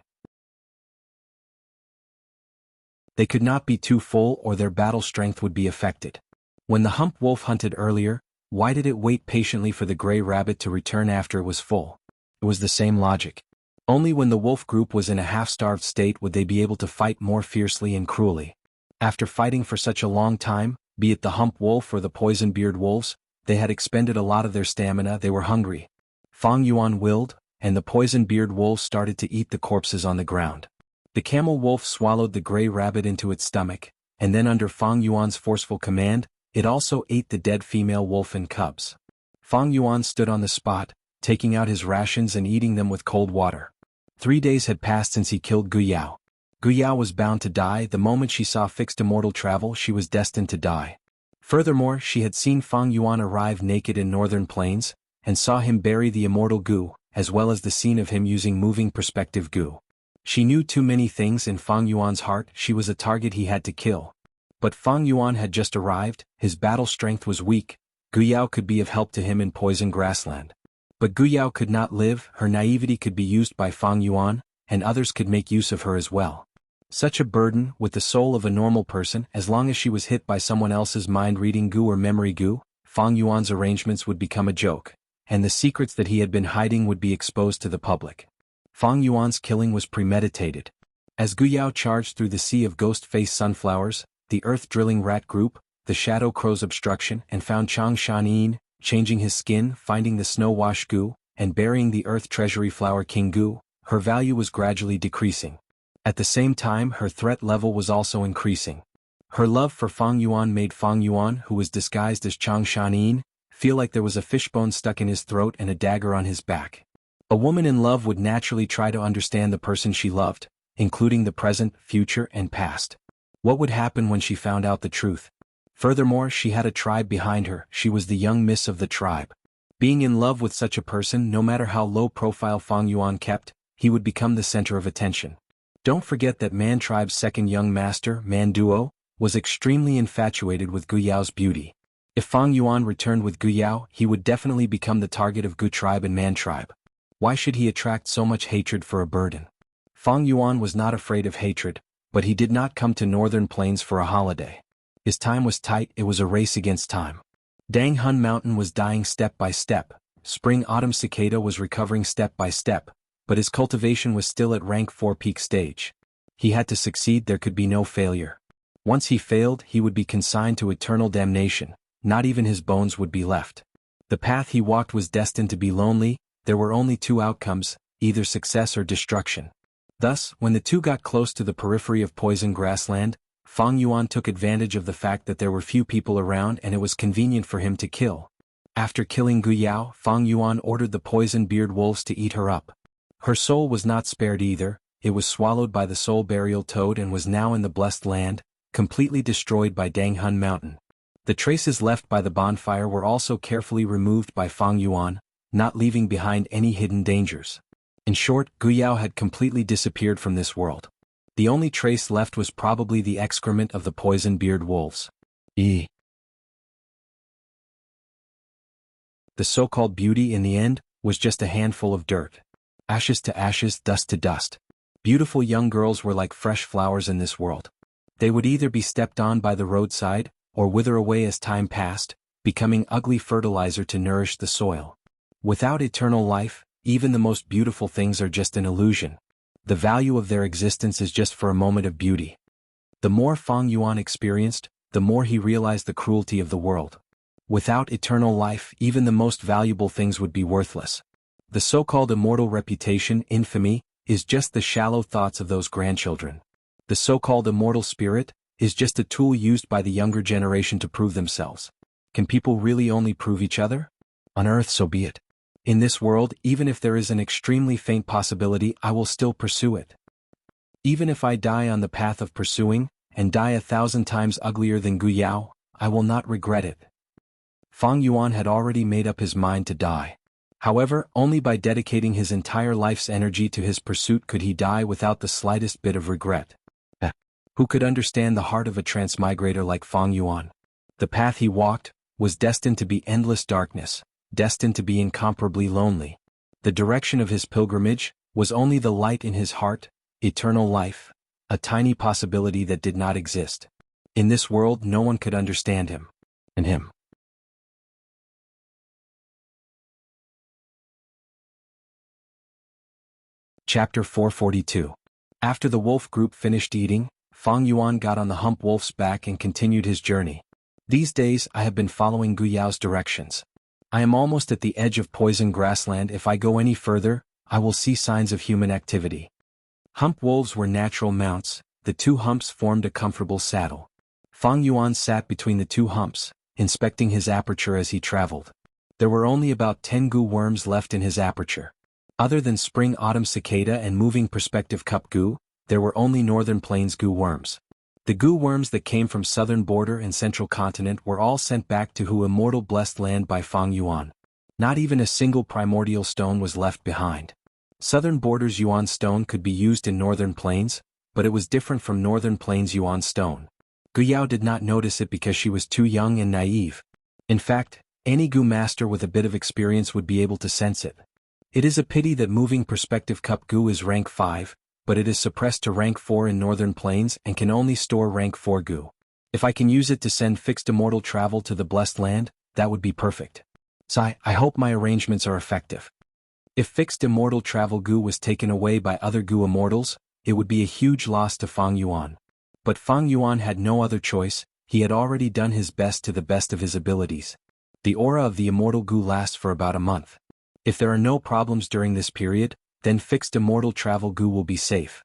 They could not be too full or their battle strength would be affected. When the hump wolf hunted earlier, why did it wait patiently for the gray rabbit to return after it was full? It was the same logic. Only when the wolf group was in a half-starved state would they be able to fight more fiercely and cruelly. After fighting for such a long time, be it the hump wolf or the poison-beard wolves, they had expended a lot of their stamina, they were hungry. Fang Yuan willed, and the poison-beard wolves started to eat the corpses on the ground. The camel wolf swallowed the gray rabbit into its stomach, and then under Fang Yuan's forceful command, it also ate the dead female wolf and cubs. Fang Yuan stood on the spot, taking out his rations and eating them with cold water. 3 days had passed since he killed Gu Yao. Gu Yao was bound to die. The moment she saw fixed immortal travel, she was destined to die. Furthermore, she had seen Fang Yuan arrive naked in northern plains, and saw him bury the immortal Gu, as well as the scene of him using moving perspective Gu. She knew too many things in Fang Yuan's heart. She was a target he had to kill. But Fang Yuan had just arrived, his battle strength was weak, Gu Yao could be of help to him in poison grassland. But Gu Yao could not live, her naivety could be used by Fang Yuan, and others could make use of her as well. Such a burden, with the soul of a normal person, as long as she was hit by someone else's mind-reading Gu or memory Gu, Fang Yuan's arrangements would become a joke, and the secrets that he had been hiding would be exposed to the public. Fang Yuan's killing was premeditated. As Gu Yao charged through the sea of ghost-faced sunflowers, the earth-drilling rat group, the shadow crow's obstruction, and found Xianxia, changing his skin, finding the snow-washed Gu, and burying the earth treasury flower king Gu, her value was gradually decreasing. At the same time, her threat level was also increasing. Her love for Fang Yuan made Fang Yuan, who was disguised as Xianxia, feel like there was a fishbone stuck in his throat and a dagger on his back. A woman in love would naturally try to understand the person she loved, including the present, future, and past. What would happen when she found out the truth? Furthermore, she had a tribe behind her, she was the young miss of the tribe. Being in love with such a person, no matter how low profile Fang Yuan kept, he would become the center of attention. Don't forget that Man Tribe's second young master, Man Duo, was extremely infatuated with Gu Yao's beauty. If Fang Yuan returned with Gu Yao, he would definitely become the target of Gu Tribe and Man Tribe. Why should he attract so much hatred for a burden? Fang Yuan was not afraid of hatred, but he did not come to northern plains for a holiday. His time was tight, it was a race against time. Jianghu Mountain was dying step by step, spring-autumn cicada was recovering step by step, but his cultivation was still at rank 4 peak stage. He had to succeed, there could be no failure. Once he failed, he would be consigned to eternal damnation, not even his bones would be left. The path he walked was destined to be lonely, there were only 2 outcomes, either success or destruction. Thus, when the two got close to the periphery of poison grassland, Fang Yuan took advantage of the fact that there were few people around and it was convenient for him to kill. After killing Gu Yao, Fang Yuan ordered the poison-beard wolves to eat her up. Her soul was not spared either, it was swallowed by the soul burial toad and was now in the blessed land, completely destroyed by Jianghu Mountain. The traces left by the bonfire were also carefully removed by Fang Yuan, not leaving behind any hidden dangers. In short, Guyao had completely disappeared from this world. The only trace left was probably the excrement of the poison-beard wolves. The so-called beauty in the end was just a handful of dirt. Ashes to ashes, dust to dust. Beautiful young girls were like fresh flowers in this world. They would either be stepped on by the roadside, or wither away as time passed, becoming ugly fertilizer to nourish the soil. Without eternal life, even the most beautiful things are just an illusion. The value of their existence is just for a moment of beauty. The more Fang Yuan experienced, the more he realized the cruelty of the world. Without eternal life, even the most valuable things would be worthless. The so-called immortal reputation, infamy, is just the shallow thoughts of those grandchildren. The so-called immortal spirit is just a tool used by the younger generation to prove themselves. Can people really only prove each other? On Earth, so be it. In this world, even if there is an extremely faint possibility, I will still pursue it. Even if I die on the path of pursuing, and die 1,000 times uglier than Guyao, I will not regret it. Fang Yuan had already made up his mind to die. However, only by dedicating his entire life's energy to his pursuit could he die without the slightest bit of regret. Who could understand the heart of a transmigrator like Fang Yuan? The path he walked was destined to be endless darkness, destined to be incomparably lonely. The direction of his pilgrimage was only the light in his heart, eternal life, a tiny possibility that did not exist. In this world no one could understand him. And him. Chapter 442. After the wolf group finished eating, Fang Yuan got on the hump wolf's back and continued his journey. These days I have been following Guyao's directions. I am almost at the edge of poison grassland. If I go any further, I will see signs of human activity. Hump wolves were natural mounts. The two humps formed a comfortable saddle. Fang Yuan sat between the two humps, inspecting his aperture as he traveled. There were only about 10 goo worms left in his aperture. Other than spring-autumn cicada and moving perspective cup goo, there were only northern plains goo worms. The goo worms that came from southern border and central continent were all sent back to Hu immortal blessed land by Fang Yuan. Not even a single primordial stone was left behind. Southern borders Yuan stone could be used in northern plains, but it was different from northern plains Yuan stone. Guyao did not notice it because she was too young and naive. In fact, any goo master with a bit of experience would be able to sense it. It is a pity that moving perspective cup goo is rank 5, but it is suppressed to rank 4 in northern plains and can only store rank 4 goo. If I can use it to send fixed immortal travel to the blessed land, that would be perfect. I hope my arrangements are effective. If fixed immortal travel goo was taken away by other goo immortals, it would be a huge loss to Fang Yuan. But Fang Yuan had no other choice. He had already done his best to the best of his abilities. The aura of the immortal goo lasts for about a month. If there are no problems during this period, then fixed immortal travel goo will be safe.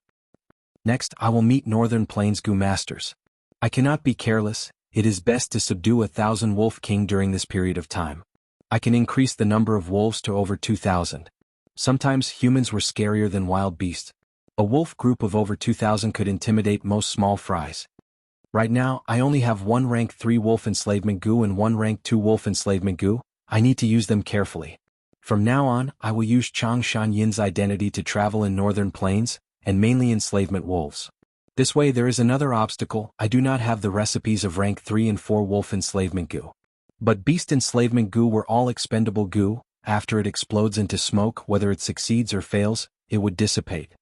Next, I will meet northern plains goo masters. I cannot be careless. It is best to subdue 1,000 wolf king during this period of time. I can increase the number of wolves to over 2,000. Sometimes humans were scarier than wild beasts. A wolf group of over 2,000 could intimidate most small fries. Right now, I only have 1 rank 3 wolf enslavement goo and 1 rank 2 wolf enslavement goo. I need to use them carefully. From now on, I will use Changshan Yin's identity to travel in northern plains, and mainly enslavement wolves. This way there is another obstacle. I do not have the recipes of rank 3 and 4 wolf enslavement goo. But beast enslavement goo were all expendable goo. After it explodes into smoke, whether it succeeds or fails, it would dissipate.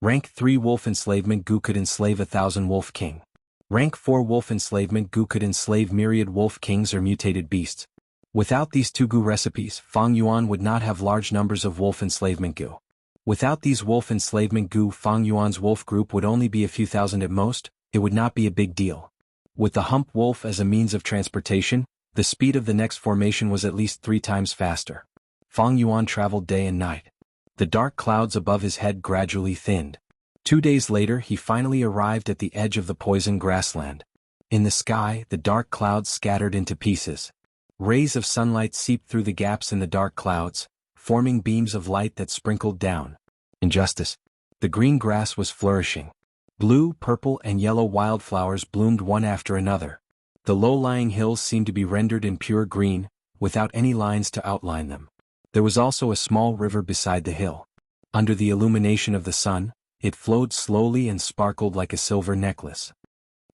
Rank 3 wolf enslavement goo could enslave 1,000 wolf king. Rank 4 wolf enslavement goo could enslave myriad wolf kings or mutated beasts. Without these 2 goo recipes, Fang Yuan would not have large numbers of wolf enslavement goo. Without these wolf enslavement goo, Fang Yuan's wolf group would only be a few thousand at most. It would not be a big deal. With the hump wolf as a means of transportation, the speed of the next formation was at least 3 times faster. Fang Yuan traveled day and night. The dark clouds above his head gradually thinned. 2 days later he finally arrived at the edge of the poison grassland. In the sky, the dark clouds scattered into pieces. Rays of sunlight seeped through the gaps in the dark clouds, forming beams of light that sprinkled down. Injustice. The green grass was flourishing. Blue, purple, and yellow wildflowers bloomed one after another. The low-lying hills seemed to be rendered in pure green, without any lines to outline them. There was also a small river beside the hill. Under the illumination of the sun, it flowed slowly and sparkled like a silver necklace.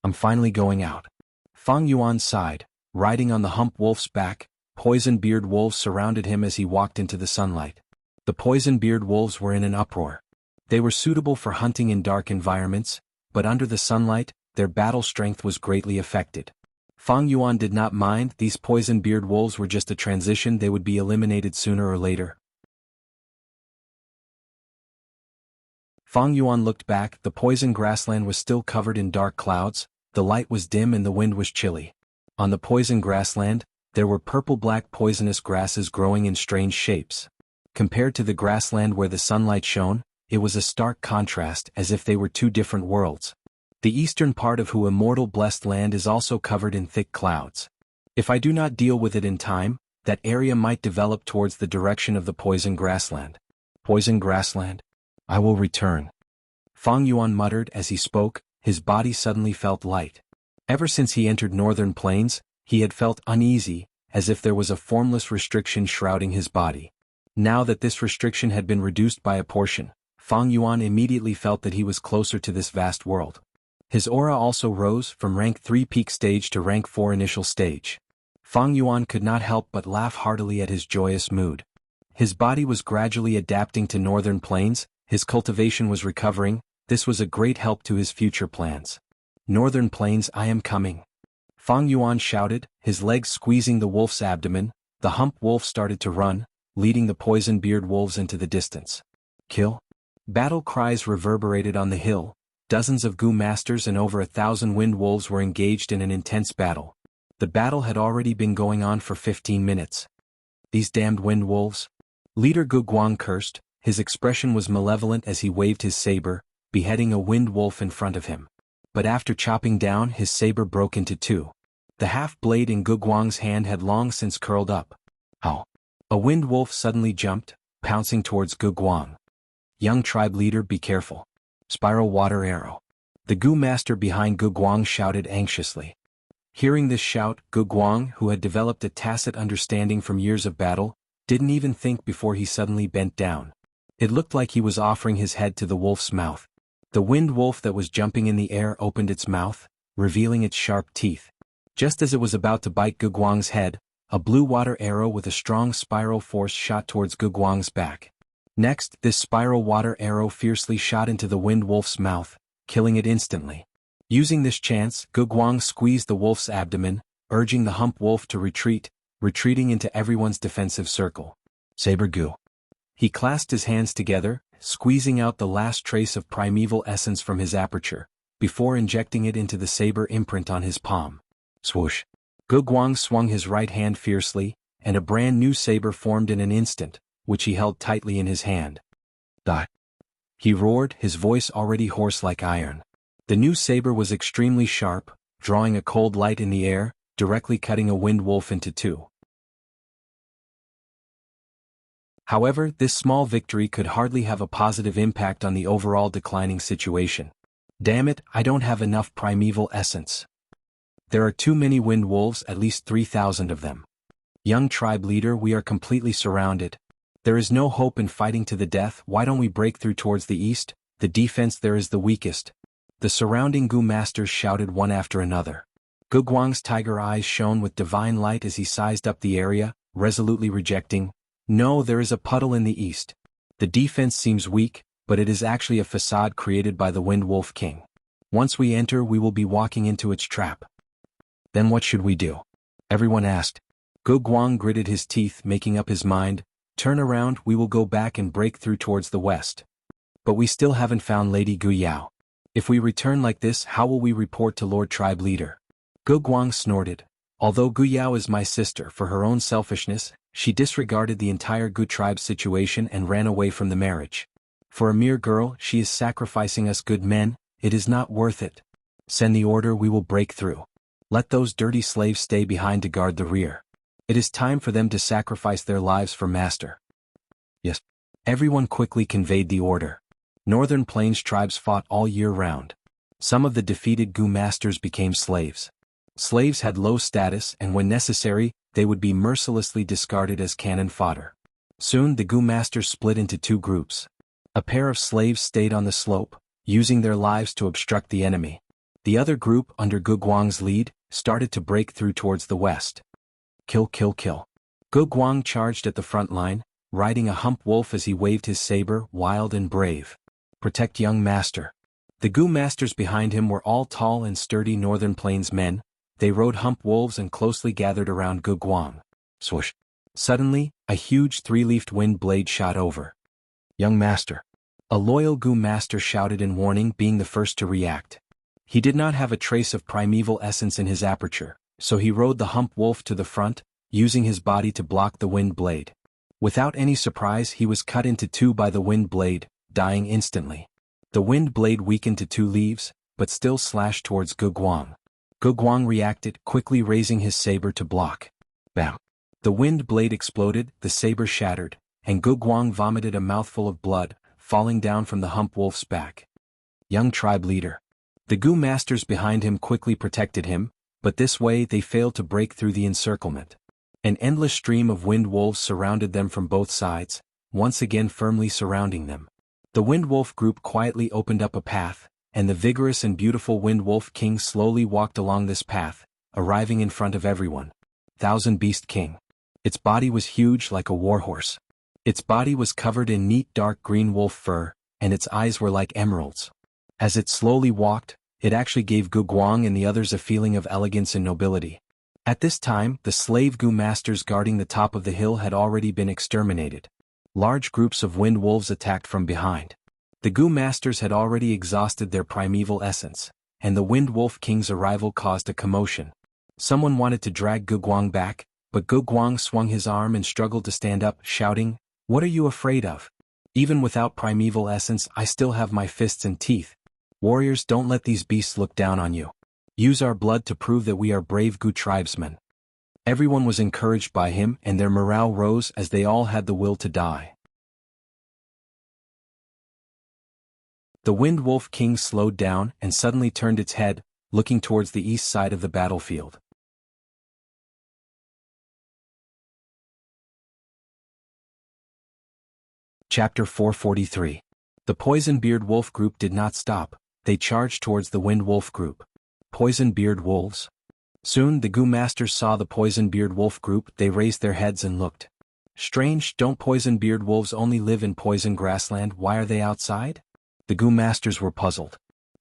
I'm finally going out. Fang Yuan sighed. Riding on the hump wolf's back, poison-beard wolves surrounded him as he walked into the sunlight. The poison-beard wolves were in an uproar. They were suitable for hunting in dark environments, but under the sunlight, their battle strength was greatly affected. Fang Yuan did not mind. These poison-beard wolves were just a transition. They would be eliminated sooner or later. Fang Yuan looked back. The poison grassland was still covered in dark clouds, the light was dim and the wind was chilly. On the poison grassland, there were purple-black poisonous grasses growing in strange shapes. Compared to the grassland where the sunlight shone, it was a stark contrast, as if they were two different worlds. The eastern part of Immortal blessed land is also covered in thick clouds. If I do not deal with it in time, that area might develop towards the direction of the poison grassland. Poison grassland? I will return. Fang Yuan muttered as he spoke. His body suddenly felt light. Ever since he entered northern plains, he had felt uneasy, as if there was a formless restriction shrouding his body. Now that this restriction had been reduced by a portion, Fang Yuan immediately felt that he was closer to this vast world. His aura also rose from rank 3 peak stage to rank 4 initial stage. Fang Yuan could not help but laugh heartily at his joyous mood. His body was gradually adapting to northern plains, his cultivation was recovering. This was a great help to his future plans. Northern plains, I am coming. Fang Yuan shouted, his legs squeezing the wolf's abdomen. The hump wolf started to run, leading the poison-beard wolves into the distance. Kill? Battle cries reverberated on the hill. Dozens of Gu masters and over 1,000 wind wolves were engaged in an intense battle. The battle had already been going on for 15 minutes. These damned wind wolves? Leader Gu Guang cursed. His expression was malevolent as he waved his saber, beheading a wind wolf in front of him. But after chopping down, his saber broke into two. The half-blade in Gu Guang's hand had long since curled up. Ow! A wind wolf suddenly jumped, pouncing towards Gu Guang. Young tribe leader, be careful. Spiral water arrow. The Gu master behind Gu Guang shouted anxiously. Hearing this shout, Gu Guang, who had developed a tacit understanding from years of battle, didn't even think before he suddenly bent down. It looked like he was offering his head to the wolf's mouth. The wind wolf that was jumping in the air opened its mouth, revealing its sharp teeth. Just as it was about to bite Gu Guang's head, a blue water arrow with a strong spiral force shot towards Gu Guang's back. Next, this spiral water arrow fiercely shot into the wind wolf's mouth, killing it instantly. Using this chance, Gu Guang squeezed the wolf's abdomen, urging the hump wolf to retreat, retreating into everyone's defensive circle. Saber Gu. He clasped his hands together, squeezing out the last trace of primeval essence from his aperture, before injecting it into the saber imprint on his palm. Swoosh. Gu Guang swung his right hand fiercely, and a brand new saber formed in an instant, which he held tightly in his hand. Die! He roared, his voice already hoarse like iron. The new saber was extremely sharp, drawing a cold light in the air, directly cutting a wind wolf into two. However, this small victory could hardly have a positive impact on the overall declining situation. Damn it, I don't have enough primeval essence. There are too many wind wolves, at least 3,000 of them. Young tribe leader, we are completely surrounded. There is no hope in fighting to the death. Why don't we break through towards the east? The defense there is the weakest. The surrounding Gu masters shouted one after another. Gu Guang's tiger eyes shone with divine light as he sized up the area, resolutely rejecting. No, there is a puddle in the east. The defense seems weak, but it is actually a facade created by the Wind Wolf King. Once we enter, we will be walking into its trap. Then what should we do? Everyone asked. Gu Guang gritted his teeth, making up his mind. Turn around, we will go back and break through towards the west. But we still haven't found Lady Gu Yao. If we return like this, how will we report to Lord Tribe Leader? Gu Guang snorted. Although Gu Yao is my sister, for her own selfishness, she disregarded the entire Gu tribe's situation and ran away from the marriage. For a mere girl, she is sacrificing us good men. It is not worth it. Send the order, we will break through. Let those dirty slaves stay behind to guard the rear. It is time for them to sacrifice their lives for master. Yes. Everyone quickly conveyed the order. Northern Plains tribes fought all year round. Some of the defeated Gu masters became slaves. Slaves had low status and when necessary, they would be mercilessly discarded as cannon fodder. Soon the Gu masters split into two groups. A pair of slaves stayed on the slope, using their lives to obstruct the enemy. The other group, under Gu Guang's lead, started to break through towards the west. Kill, kill, kill. Gu Guang charged at the front line, riding a hump wolf as he waved his saber, wild and brave. Protect young master. The Gu masters behind him were all tall and sturdy northern plains men. They rode hump wolves and closely gathered around Gu Guang. Swoosh. Suddenly, a huge three-leafed wind blade shot over. Young master. A loyal Gu master shouted in warning, being the first to react. He did not have a trace of primeval essence in his aperture, so he rode the hump wolf to the front, using his body to block the wind blade. Without any surprise, he was cut into two by the wind blade, dying instantly. The wind blade weakened to two leaves, but still slashed towards Gu Guang. Gu Guang reacted, quickly raising his saber to block. Bam! The wind blade exploded, the saber shattered, and Gu Guang vomited a mouthful of blood, falling down from the hump wolf's back. Young tribe leader. The Gu masters behind him quickly protected him, but this way they failed to break through the encirclement. An endless stream of wind wolves surrounded them from both sides, once again firmly surrounding them. The wind wolf group quietly opened up a path, and the vigorous and beautiful wind wolf king slowly walked along this path, arriving in front of everyone. Thousand Beast King. Its body was huge like a warhorse. Its body was covered in neat dark green wolf fur, and its eyes were like emeralds. As it slowly walked, it actually gave Gu Guang and the others a feeling of elegance and nobility. At this time, the slave Gu masters guarding the top of the hill had already been exterminated. Large groups of wind wolves attacked from behind. The Gu masters had already exhausted their primeval essence, and the wind wolf king's arrival caused a commotion. Someone wanted to drag Gu Guang back, but Gu Guang swung his arm and struggled to stand up, shouting, "What are you afraid of? Even without primeval essence, I still have my fists and teeth. Warriors, don't let these beasts look down on you. Use our blood to prove that we are brave Gu tribesmen." Everyone was encouraged by him and their morale rose as they all had the will to die. The Wind Wolf King slowed down and suddenly turned its head, looking towards the east side of the battlefield. Chapter 443. The Poison Beard Wolf group did not stop, they charged towards the Wind Wolf group. Poison Beard Wolves. Soon the Gu masters saw the Poison Beard Wolf group, they raised their heads and looked. Strange, don't Poison Beard Wolves only live in poison grassland, why are they outside? The Gu masters were puzzled.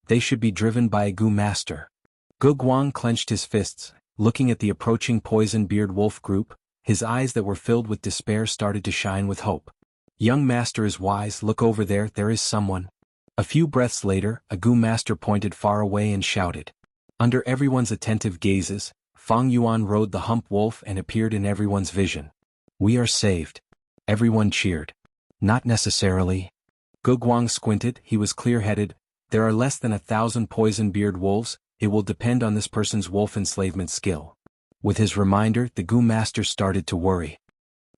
They should be driven by a Gu master. Gu Guang clenched his fists, looking at the approaching Poison Beard Wolf group, his eyes that were filled with despair started to shine with hope. Young master is wise, look over there, there is someone. A few breaths later, a Gu master pointed far away and shouted. Under everyone's attentive gazes, Fang Yuan rode the hump wolf and appeared in everyone's vision. We are saved. Everyone cheered. Not necessarily. Gu Guang squinted, he was clear-headed. There are less than 1,000 poison beard wolves, it will depend on this person's wolf enslavement skill. With his reminder, the Gu master started to worry.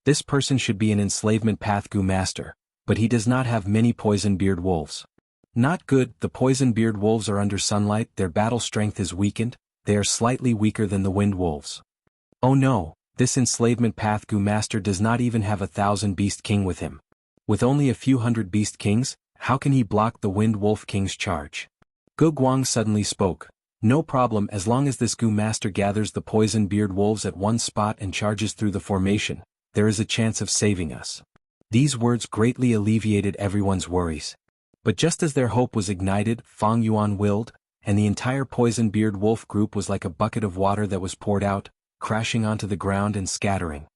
This person should be an enslavement path Gu master, but he does not have many poison beard wolves. Not good, the poison beard wolves are under sunlight, their battle strength is weakened, they are slightly weaker than the wind wolves. Oh no, this enslavement path Gu master does not even have 1,000 beast king with him. With only a few hundred beast kings, how can he block the wind wolf king's charge? Gu Guang suddenly spoke. No problem, as long as this Gu master gathers the poison beard wolves at one spot and charges through the formation, there is a chance of saving us. These words greatly alleviated everyone's worries. But just as their hope was ignited, Fang Yuan willed, and the entire poison beard wolf group was like a bucket of water that was poured out, crashing onto the ground and scattering.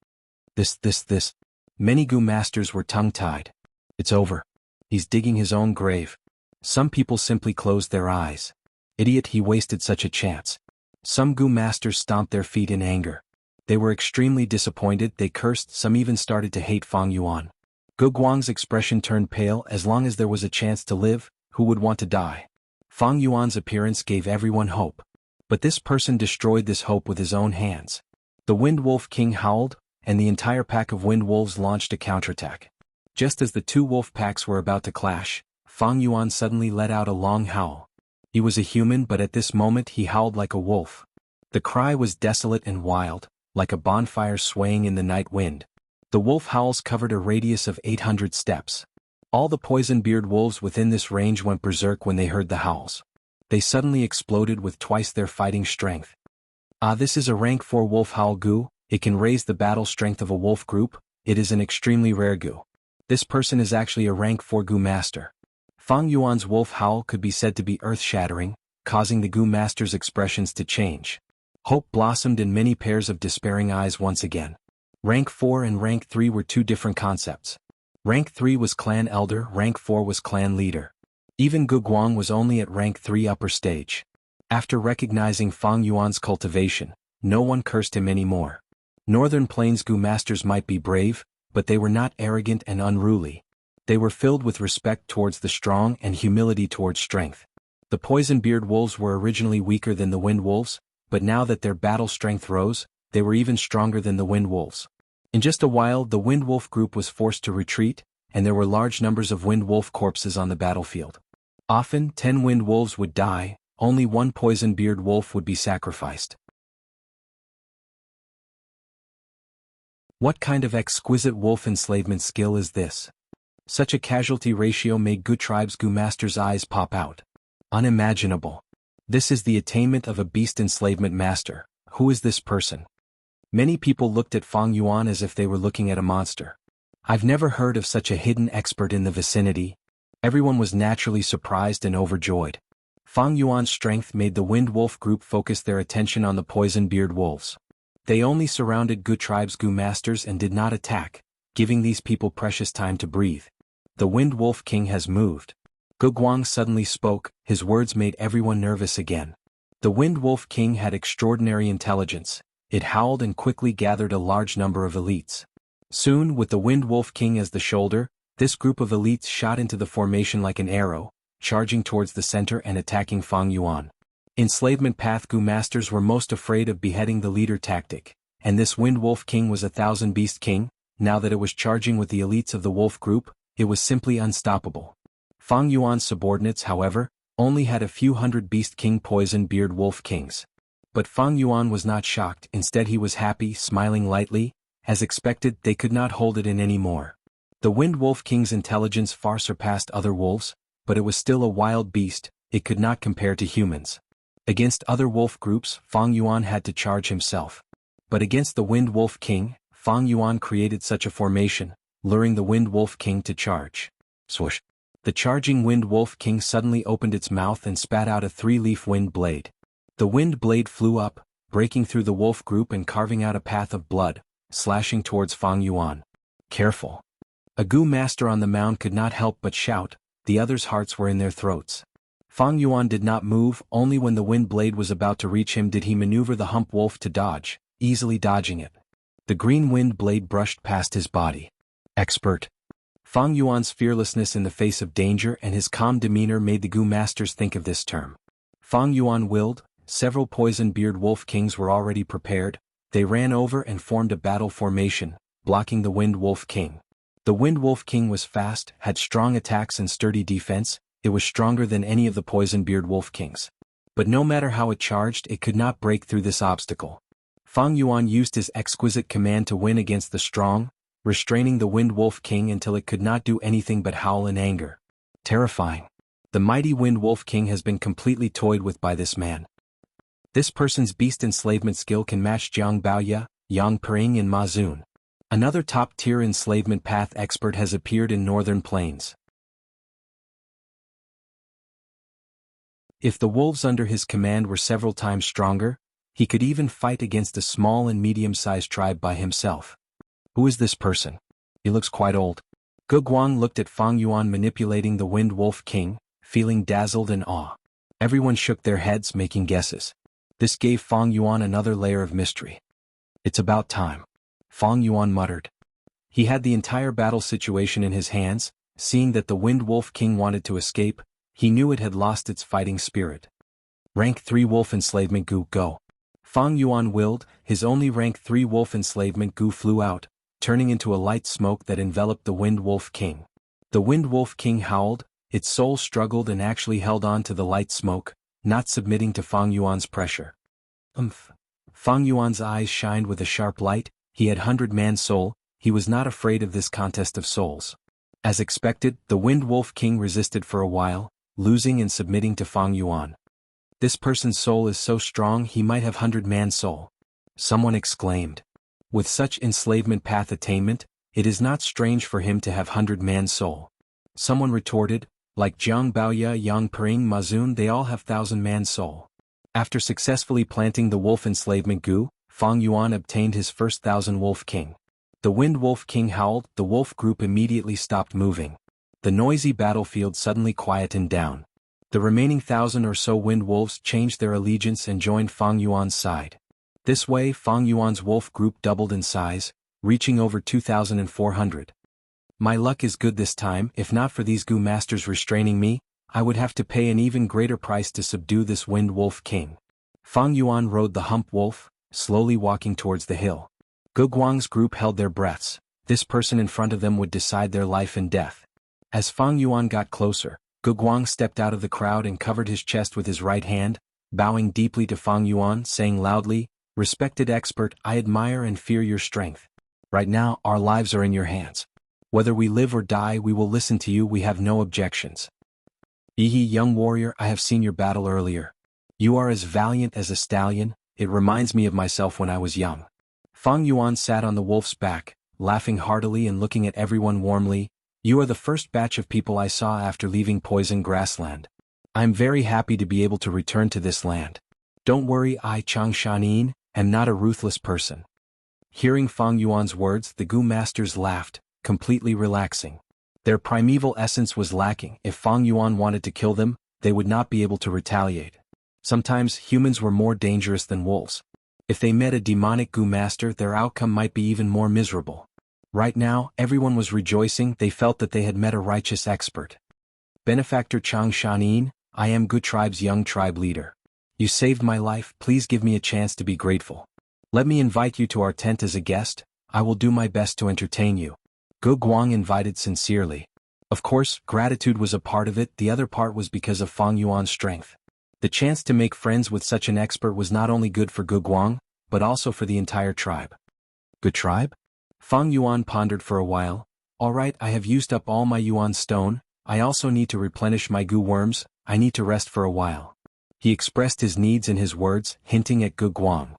This. Many Gu masters were tongue-tied. It's over. He's digging his own grave. Some people simply closed their eyes. Idiot, he wasted such a chance. Some Gu masters stomped their feet in anger. They were extremely disappointed, they cursed, some even started to hate Fang Yuan. Gu Guang's expression turned pale. As long as there was a chance to live, who would want to die? Fang Yuan's appearance gave everyone hope. But this person destroyed this hope with his own hands. The Wind Wolf King howled, and the entire pack of wind wolves launched a counterattack. Just as the two wolf packs were about to clash, Fang Yuan suddenly let out a long howl. He was a human, but at this moment he howled like a wolf. The cry was desolate and wild, like a bonfire swaying in the night wind. The wolf howls covered a radius of 800 steps. All the poison-beard wolves within this range went berserk when they heard the howls. They suddenly exploded with twice their fighting strength. Ah, this is a rank 4 wolf howl gu. It can raise the battle strength of a wolf group. It is an extremely rare gu. This person is actually a rank 4 gu master. Fang Yuan's wolf howl could be said to be earth-shattering, causing the gu master's expressions to change. Hope blossomed in many pairs of despairing eyes once again. Rank 4 and Rank 3 were two different concepts. Rank 3 was clan elder, Rank 4 was clan leader. Even Gu Guang was only at Rank 3 upper stage. After recognizing Fang Yuan's cultivation, no one cursed him anymore. Northern Plains gu masters might be brave, but they were not arrogant and unruly. They were filled with respect towards the strong and humility towards strength. The poison-beard wolves were originally weaker than the wind wolves, but now that their battle strength rose, they were even stronger than the wind wolves. In just a while the wind wolf group was forced to retreat, and there were large numbers of wind wolf corpses on the battlefield. Often 10 wind wolves would die, only one poison-beard wolf would be sacrificed. What kind of exquisite wolf enslavement skill is this? Such a casualty ratio made Gu tribe's gu master's eyes pop out. Unimaginable. This is the attainment of a beast enslavement master. Who is this person? Many people looked at Fang Yuan as if they were looking at a monster. I've never heard of such a hidden expert in the vicinity. Everyone was naturally surprised and overjoyed. Fang Yuan's strength made the wind wolf group focus their attention on the poison-beard wolves. They only surrounded Gu tribe's gu masters and did not attack, giving these people precious time to breathe. The wind wolf king has moved. Gu Guang suddenly spoke, his words made everyone nervous again. The wind wolf king had extraordinary intelligence. It howled and quickly gathered a large number of elites. Soon, with the wind wolf king as the shoulder, this group of elites shot into the formation like an arrow, charging towards the center and attacking Fang Yuan. Enslavement path gu masters were most afraid of beheading the leader tactic, and this wind wolf king was a thousand beast king. Now that it was charging with the elites of the wolf group, it was simply unstoppable. Fang Yuan's subordinates, however, only had a few hundred beast king poison-beard wolf kings. But Fang Yuan was not shocked, instead he was happy, smiling lightly. As expected, they could not hold it in anymore. The wind wolf king's intelligence far surpassed other wolves, but it was still a wild beast. It could not compare to humans. Against other wolf groups, Fang Yuan had to charge himself. But against the wind wolf king, Fang Yuan created such a formation, luring the wind wolf king to charge. Swoosh! The charging wind wolf king suddenly opened its mouth and spat out a 3-leaf wind blade. The wind blade flew up, breaking through the wolf group and carving out a path of blood, slashing towards Fang Yuan. Careful! A gu master on the mound could not help but shout. The others' hearts were in their throats. Fang Yuan did not move. Only when the wind blade was about to reach him did he maneuver the hump wolf to dodge, easily dodging it. The green wind blade brushed past his body. Expert. Fang Yuan's fearlessness in the face of danger and his calm demeanor made the gu masters think of this term. Fang Yuan willed. Several poison-beard wolf kings were already prepared. They ran over and formed a battle formation, blocking the wind wolf king. The wind wolf king was fast, had strong attacks and sturdy defense. It was stronger than any of the poison-beard wolf kings. But no matter how it charged, it could not break through this obstacle. Fang Yuan used his exquisite command to win against the strong, restraining the wind wolf king until it could not do anything but howl in anger. Terrifying. The mighty wind wolf king has been completely toyed with by this man. This person's beast enslavement skill can match Jiang Baoya, Yang Pering and Ma Zun. Another top-tier enslavement path expert has appeared in Northern Plains. If the wolves under his command were several times stronger, he could even fight against a small and medium-sized tribe by himself. Who is this person? He looks quite old. Gu Guang looked at Fang Yuan manipulating the wind wolf king, feeling dazzled and awe. Everyone shook their heads, making guesses. This gave Fang Yuan another layer of mystery. It's about time. Fang Yuan muttered. He had the entire battle situation in his hands. Seeing that the wind wolf king wanted to escape, he knew it had lost its fighting spirit. Rank 3 wolf enslavement gu go. Fang Yuan willed. His only rank 3 wolf enslavement gu flew out, turning into a light smoke that enveloped the wind wolf king. The wind wolf king howled. Its soul struggled and actually held on to the light smoke, not submitting to Fang Yuan's pressure. Fang Yuan's eyes shined with a sharp light. He had 100-man soul. He was not afraid of this contest of souls. As expected, the Wind Wolf King resisted for a while, losing and submitting to Fang Yuan. This person's soul is so strong he might have 100-man soul. Someone exclaimed. With such enslavement path attainment, it is not strange for him to have 100-man soul. Someone retorted, like Jiang Baoya, Yang Pering, Mazun, they all have 1,000-man soul. After successfully planting the wolf enslavement gu, Fang Yuan obtained his first 1,000 Wolf King. The Wind Wolf King howled. The wolf group immediately stopped moving. The noisy battlefield suddenly quietened down. The remaining 1,000 or so wind wolves changed their allegiance and joined Fang Yuan's side. This way Fang Yuan's wolf group doubled in size, reaching over 2,400. My luck is good this time. If not for these gu masters restraining me, I would have to pay an even greater price to subdue this Wind Wolf King. Fang Yuan rode the hump wolf, slowly walking towards the hill. Gu Guang's group held their breaths. This person in front of them would decide their life and death. As Fang Yuan got closer, Gu Guang stepped out of the crowd and covered his chest with his right hand, bowing deeply to Fang Yuan, saying loudly, "Respected expert, I admire and fear your strength. Right now, our lives are in your hands. Whether we live or die, we will listen to you. We have no objections. Yi, young warrior, I have seen your battle earlier. You are as valiant as a stallion. It reminds me of myself when I was young." Fang Yuan sat on the wolf's back, laughing heartily and looking at everyone warmly. "You are the first batch of people I saw after leaving Poison Grassland. I am very happy to be able to return to this land. Don't worry, I, Xianxia, am not a ruthless person." Hearing Fang Yuan's words, the gu masters laughed, completely relaxing. Their primeval essence was lacking. If Fang Yuan wanted to kill them, they would not be able to retaliate. Sometimes humans were more dangerous than wolves. If they met a demonic gu master, their outcome might be even more miserable. Right now, everyone was rejoicing. They felt that they had met a righteous expert. "Benefactor Xianxia, I am Gu Tribe's young tribe leader. You saved my life. Please give me a chance to be grateful. Let me invite you to our tent as a guest. I will do my best to entertain you." Gu Guang invited sincerely. Of course, gratitude was a part of it. The other part was because of Fang Yuan's strength. The chance to make friends with such an expert was not only good for Gu Guang, but also for the entire tribe. Gu tribe? Fang Yuan pondered for a while. "All right, I have used up all my Yuan stone. I also need to replenish my gu worms. I need to rest for a while." He expressed his needs in his words, hinting at Gu Guang.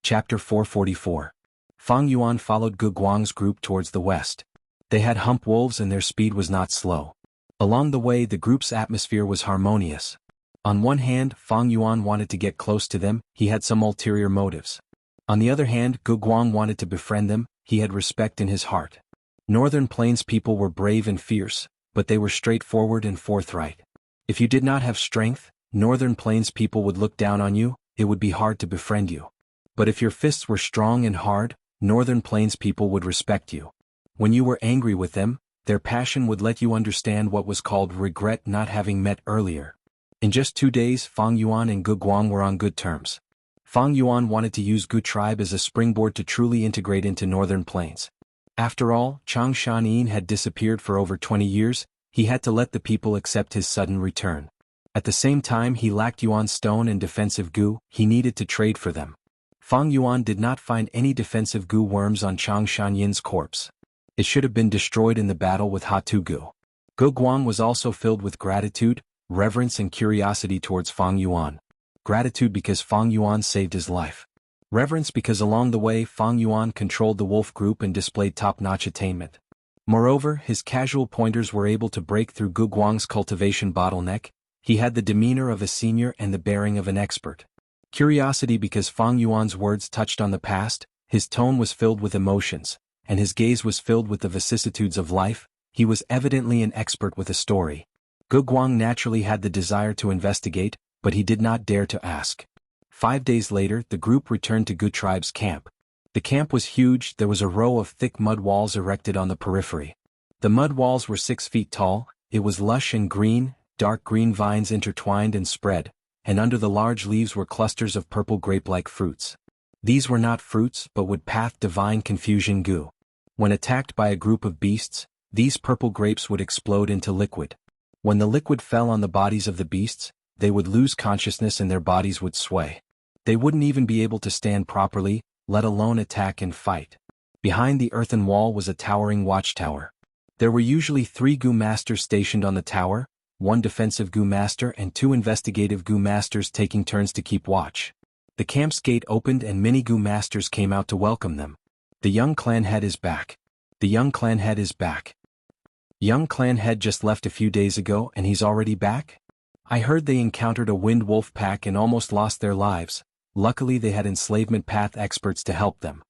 Chapter 444. Fang Yuan followed Gu Guang's group towards the west. They had hump wolves and their speed was not slow. Along the way the group's atmosphere was harmonious. On one hand, Fang Yuan wanted to get close to them. He had some ulterior motives. On the other hand, Gu Guang wanted to befriend them. He had respect in his heart. Northern Plains people were brave and fierce, but they were straightforward and forthright. If you did not have strength, Northern Plains people would look down on you. It would be hard to befriend you. But if your fists were strong and hard, Northern Plains people would respect you. When you were angry with them, their passion would let you understand what was called regret not having met earlier. In just 2 days, Fang Yuan and Gu Guang were on good terms. Fang Yuan wanted to use Gu tribe as a springboard to truly integrate into Northern Plains. After all, Xianxia had disappeared for over 20 years, he had to let the people accept his sudden return. At the same time he lacked Yuan stone and defensive gu, he needed to trade for them. Fang Yuan did not find any defensive gu worms on Xianxia's corpse. It should have been destroyed in the battle with Hatu Gu. Gu Guang was also filled with gratitude, reverence and curiosity towards Fang Yuan. Gratitude because Fang Yuan saved his life. Reverence because along the way Fang Yuan controlled the wolf group and displayed top-notch attainment. Moreover, his casual pointers were able to break through Gu Guang's cultivation bottleneck. He had the demeanor of a senior and the bearing of an expert. Curiosity because Fang Yuan's words touched on the past, his tone was filled with emotions, and his gaze was filled with the vicissitudes of life. He was evidently an expert with a story. Gu Guang naturally had the desire to investigate, but he did not dare to ask. 5 days later, the group returned to Gu tribe's camp. The camp was huge. There was a row of thick mud walls erected on the periphery. The mud walls were 6 feet tall. It was lush and green, dark green vines intertwined and spread, and under the large leaves were clusters of purple grape-like fruits. These were not fruits but would path divine confusion gu. When attacked by a group of beasts, these purple grapes would explode into liquid. When the liquid fell on the bodies of the beasts, they would lose consciousness and their bodies would sway. They wouldn't even be able to stand properly, let alone attack and fight. Behind the earthen wall was a towering watchtower. There were usually 3 Gu masters stationed on the tower, 1 defensive Gu master and 2 investigative Gu masters taking turns to keep watch. The camp's gate opened and many Gu masters came out to welcome them. The young clan head is back. The young clan head is back. Young clan head just left a few days ago and he's already back? I heard they encountered a wind wolf pack and almost lost their lives. Luckily they had enslavement path experts to help them.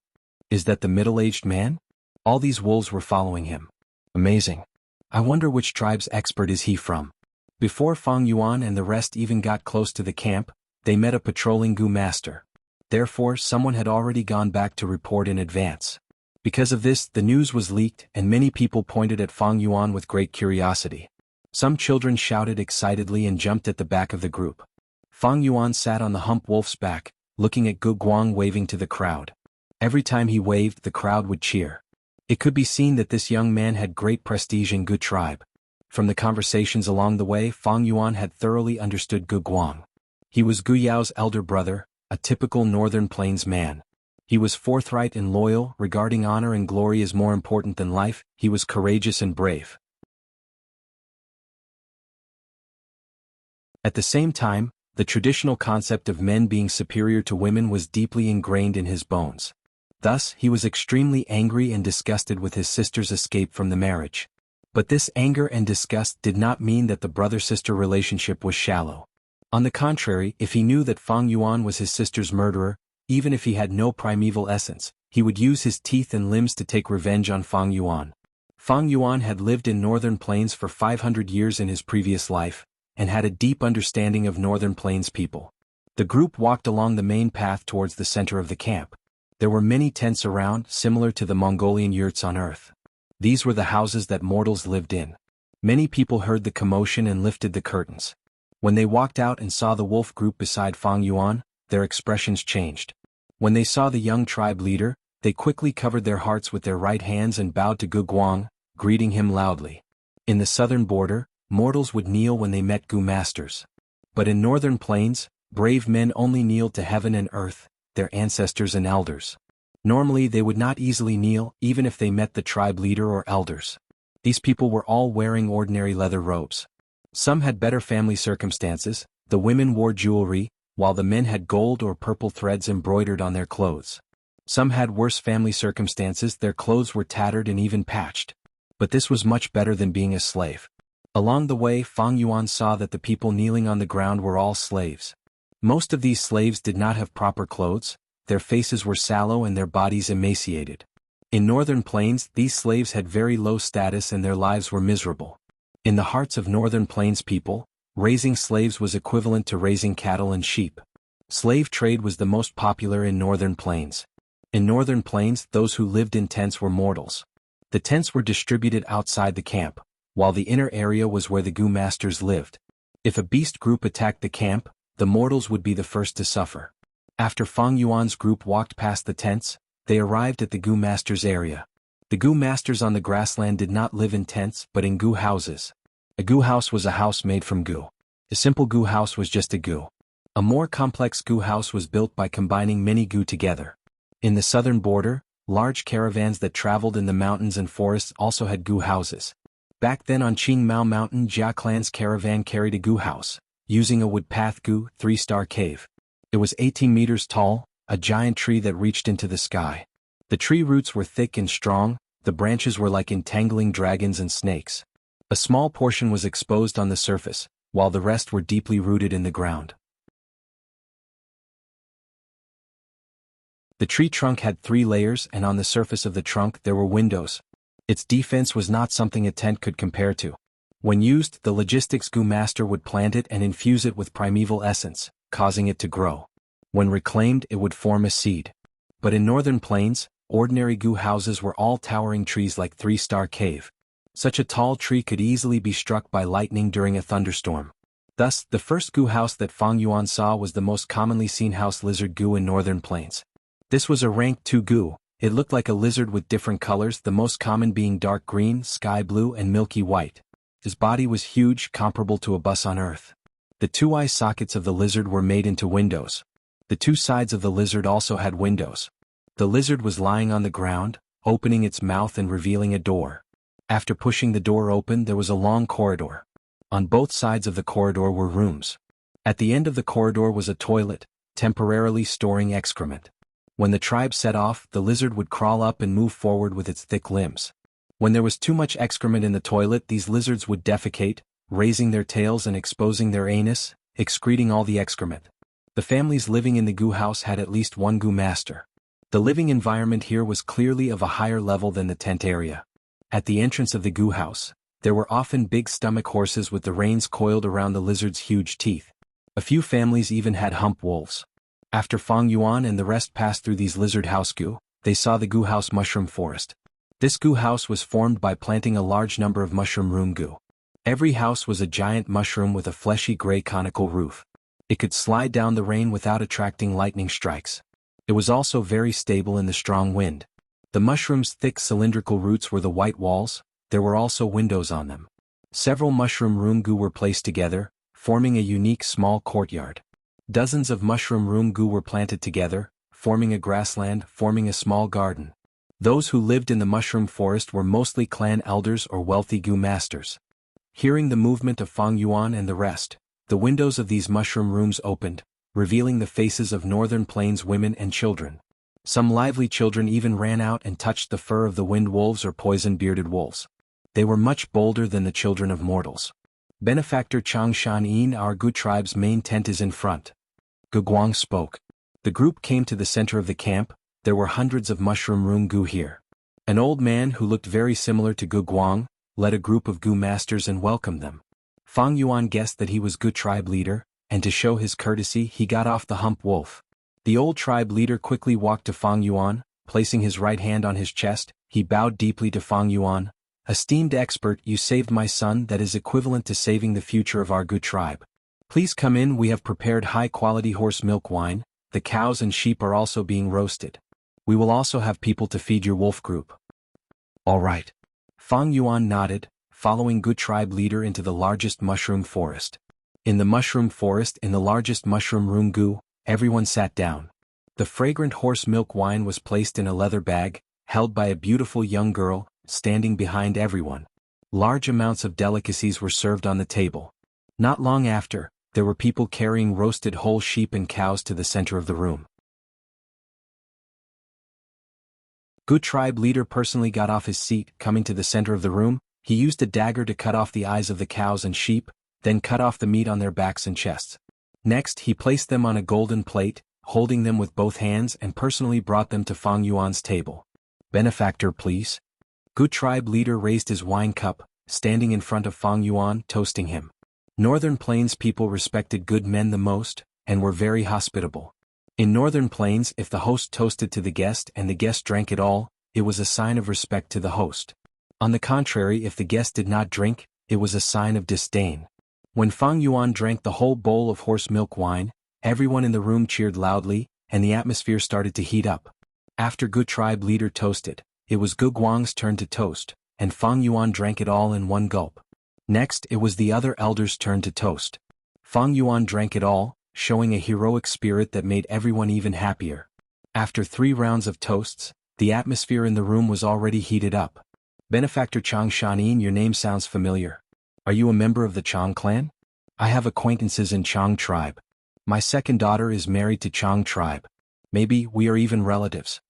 Is that the middle-aged man? All these wolves were following him. Amazing. I wonder which tribe's expert is he from. Before Fang Yuan and the rest even got close to the camp, they met a patrolling Gu master. Therefore someone had already gone back to report in advance. Because of this, the news was leaked and many people pointed at Fang Yuan with great curiosity. Some children shouted excitedly and jumped at the back of the group. Fang Yuan sat on the hump wolf's back, looking at Gu Guang waving to the crowd. Every time he waved, the crowd would cheer. It could be seen that this young man had great prestige in Gu tribe. From the conversations along the way, Fang Yuan had thoroughly understood Gu Guang. He was Gu Yao's elder brother, a typical Northern Plains man. He was forthright and loyal, regarding honor and glory as more important than life. He was courageous and brave. At the same time, the traditional concept of men being superior to women was deeply ingrained in his bones. Thus, he was extremely angry and disgusted with his sister's escape from the marriage. But this anger and disgust did not mean that the brother-sister relationship was shallow. On the contrary, if he knew that Fang Yuan was his sister's murderer, even if he had no primeval essence, he would use his teeth and limbs to take revenge on Fang Yuan. Fang Yuan had lived in Northern Plains for 500 years in his previous life, and had a deep understanding of Northern Plains people. The group walked along the main path towards the center of the camp. There were many tents around, similar to the Mongolian yurts on Earth. These were the houses that mortals lived in. Many people heard the commotion and lifted the curtains. When they walked out and saw the wolf group beside Fang Yuan, their expressions changed. When they saw the young tribe leader, they quickly covered their hearts with their right hands and bowed to Gu Guang, greeting him loudly. In the southern border, mortals would kneel when they met Gu masters. But in Northern Plains, brave men only kneeled to heaven and earth, their ancestors and elders. Normally they would not easily kneel, even if they met the tribe leader or elders. These people were all wearing ordinary leather robes. Some had better family circumstances, the women wore jewelry, while the men had gold or purple threads embroidered on their clothes. Some had worse family circumstances, their clothes were tattered and even patched. But this was much better than being a slave. Along the way, Fang Yuan saw that the people kneeling on the ground were all slaves. Most of these slaves did not have proper clothes, their faces were sallow and their bodies emaciated. In Northern Plains, these slaves had very low status and their lives were miserable. In the hearts of Northern Plains people, raising slaves was equivalent to raising cattle and sheep. Slave trade was the most popular in Northern Plains. In Northern Plains, those who lived in tents were mortals. The tents were distributed outside the camp, while the inner area was where the Gu masters lived. If a beast group attacked the camp, the mortals would be the first to suffer. After Fang Yuan's group walked past the tents, they arrived at the Gu masters' area. The Gu masters on the grassland did not live in tents but in Gu houses. A Gu house was a house made from Gu. A simple Gu house was just a Gu. A more complex Gu house was built by combining many Gu together. In the southern border, large caravans that traveled in the mountains and forests also had Gu houses. Back then on Qingmao Mountain, Jia clan's caravan carried a Gu house, using a wood path Gu 3-star cave. It was 18 meters tall, a giant tree that reached into the sky. The tree roots were thick and strong, the branches were like entangling dragons and snakes. A small portion was exposed on the surface, while the rest were deeply rooted in the ground. The tree trunk had 3 layers and on the surface of the trunk there were windows. Its defense was not something a tent could compare to. When used, the logistics Gu master would plant it and infuse it with primeval essence, causing it to grow. When reclaimed, it would form a seed. But in Northern Plains, ordinary Gu houses were all towering trees like 3-star cave. Such a tall tree could easily be struck by lightning during a thunderstorm. Thus, the first Gu house that Fang Yuan saw was the most commonly seen house lizard Gu in Northern Plains. This was a rank 2 Gu. It looked like a lizard with different colors, the most common being dark green, sky blue and milky white. His body was huge, comparable to a bus on Earth. The two eye sockets of the lizard were made into windows. The two sides of the lizard also had windows. The lizard was lying on the ground, opening its mouth and revealing a door. After pushing the door open, there was a long corridor. On both sides of the corridor were rooms. At the end of the corridor was a toilet, temporarily storing excrement. When the tribe set off, the lizard would crawl up and move forward with its thick limbs. When there was too much excrement in the toilet, these lizards would defecate, raising their tails and exposing their anus, excreting all the excrement. The families living in the goo house had at least one goo master. The living environment here was clearly of a higher level than the tent area. At the entrance of the goo house, there were often big stomach horses with the reins coiled around the lizard's huge teeth. A few families even had hump wolves. After Fang Yuan and the rest passed through these lizard house goo, they saw the goo house mushroom forest. This goo house was formed by planting a large number of mushroom room goo. Every house was a giant mushroom with a fleshy gray conical roof. It could slide down the rain without attracting lightning strikes. It was also very stable in the strong wind. The mushroom's thick cylindrical roots were the white walls. There were also windows on them. Several mushroom room goo were placed together, forming a unique small courtyard. Dozens of mushroom room goo were planted together, forming a grassland, forming a small garden. Those who lived in the mushroom forest were mostly clan elders or wealthy goo masters. Hearing the movement of Fang Yuan and the rest, the windows of these mushroom rooms opened, revealing the faces of northern plains women and children. Some lively children even ran out and touched the fur of the wind wolves or poison-bearded wolves. They were much bolder than the children of mortals. Benefactor Xianxia, our Gu tribe's main tent is in front. Gu Guang spoke. The group came to the center of the camp. There were hundreds of mushroom room goo here. An old man who looked very similar to Gu Guang led a group of goo masters and welcomed them. Fang Yuan guessed that he was Gu tribe leader, and to show his courtesy he got off the hump wolf. The old tribe leader quickly walked to Fang Yuan, placing his right hand on his chest. He bowed deeply to Fang Yuan. Esteemed expert, you saved my son. That is equivalent to saving the future of our Gu tribe. Please come in. We have prepared high-quality horse milk wine. The cows and sheep are also being roasted. We will also have people to feed your wolf group. All right. Fang Yuan nodded, following Gu tribe leader into the largest mushroom forest. In the mushroom forest, in the largest mushroom room goo, everyone sat down. The fragrant horse milk wine was placed in a leather bag, held by a beautiful young girl, standing behind everyone. Large amounts of delicacies were served on the table. Not long after, there were people carrying roasted whole sheep and cows to the center of the room. Gu tribe leader personally got off his seat. Coming to the center of the room, he used a dagger to cut off the eyes of the cows and sheep, then cut off the meat on their backs and chests. Next, he placed them on a golden plate, holding them with both hands, and personally brought them to Fang Yuan's table. Benefactor, please. Gu tribe leader raised his wine cup, standing in front of Fang Yuan, toasting him. Northern Plains people respected good men the most, and were very hospitable. In Northern Plains, if the host toasted to the guest and the guest drank it all, it was a sign of respect to the host. On the contrary, if the guest did not drink, it was a sign of disdain. When Fang Yuan drank the whole bowl of horse milk wine, everyone in the room cheered loudly, and the atmosphere started to heat up. After Gu tribe leader toasted, it was Gu Guang's turn to toast, and Fang Yuan drank it all in one gulp. Next, it was the other elders' turn to toast. Fang Yuan drank it all, showing a heroic spirit that made everyone even happier. After 3 rounds of toasts, the atmosphere in the room was already heated up. Benefactor Xianxia, your name sounds familiar. Are you a member of the Chang clan? I have acquaintances in Chang tribe. My second daughter is married to Chang tribe. Maybe we are even relatives.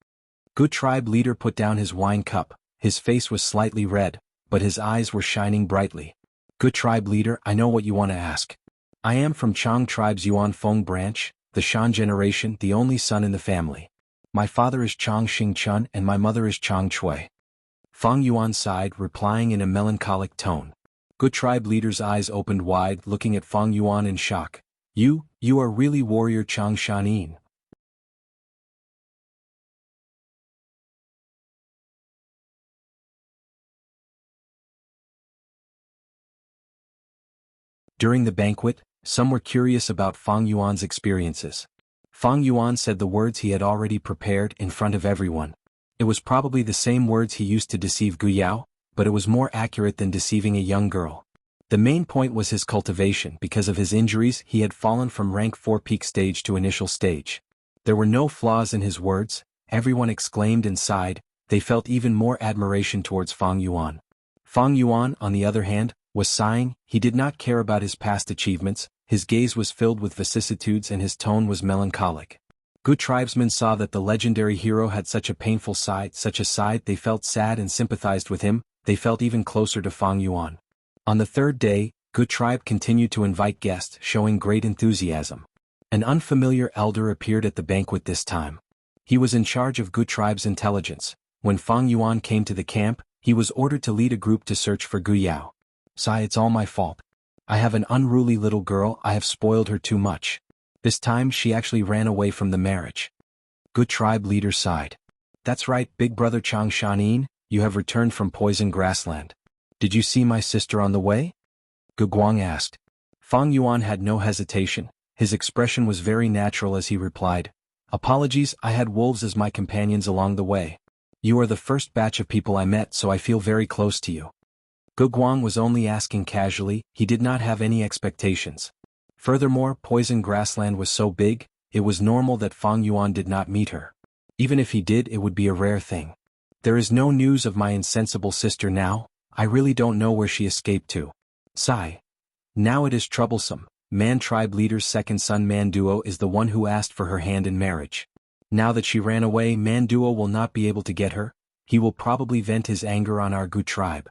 Gu tribe leader put down his wine cup. His face was slightly red, but his eyes were shining brightly. Gu tribe leader, I know what you want to ask. I am from Chang tribe's Yuan Feng branch, the Shan generation, the only son in the family. My father is Chang Xingchun and my mother is Chang Chui. Fang Yuan sighed, replying in a melancholic tone. Gu tribe leader's eyes opened wide, looking at Fang Yuan in shock. You are really warrior Chang Shanin. During the banquet, some were curious about Fang Yuan's experiences. Fang Yuan said the words he had already prepared in front of everyone. It was probably the same words he used to deceive Gu Yao, but it was more accurate than deceiving a young girl. The main point was his cultivation. Because of his injuries he had fallen from rank 4 peak stage to initial stage. There were no flaws in his words, everyone exclaimed and sighed, they felt even more admiration towards Fang Yuan. Fang Yuan, on the other hand, was sighing, he did not care about his past achievements, his gaze was filled with vicissitudes and his tone was melancholic. Good tribesmen saw that the legendary hero had such a painful side, they felt sad and sympathized with him, they felt even closer to Fang Yuan. On the third day, Good Tribe continued to invite guests, showing great enthusiasm. An unfamiliar elder appeared at the banquet this time. He was in charge of Good Tribe's intelligence. When Fang Yuan came to the camp, he was ordered to lead a group to search for Gu Yao. "Sai, it's all my fault. I have an unruly little girl, I have spoiled her too much. This time she actually ran away from the marriage." Good Tribe leader sighed. "That's right, big brother Changshanin, you have returned from poison grassland. Did you see my sister on the way?" Gu Guang asked. Fang Yuan had no hesitation, his expression was very natural as he replied, "Apologies, I had wolves as my companions along the way. You are the first batch of people I met, so I feel very close to you." Gu Guang was only asking casually, he did not have any expectations. Furthermore, poison grassland was so big, it was normal that Fang Yuan did not meet her. Even if he did, it would be a rare thing. "There is no news of my insensible sister now, I really don't know where she escaped to. Sigh. Now it is troublesome. Man tribe leader's second son Manduo is the one who asked for her hand in marriage. Now that she ran away, Manduo will not be able to get her, he will probably vent his anger on our Gu tribe."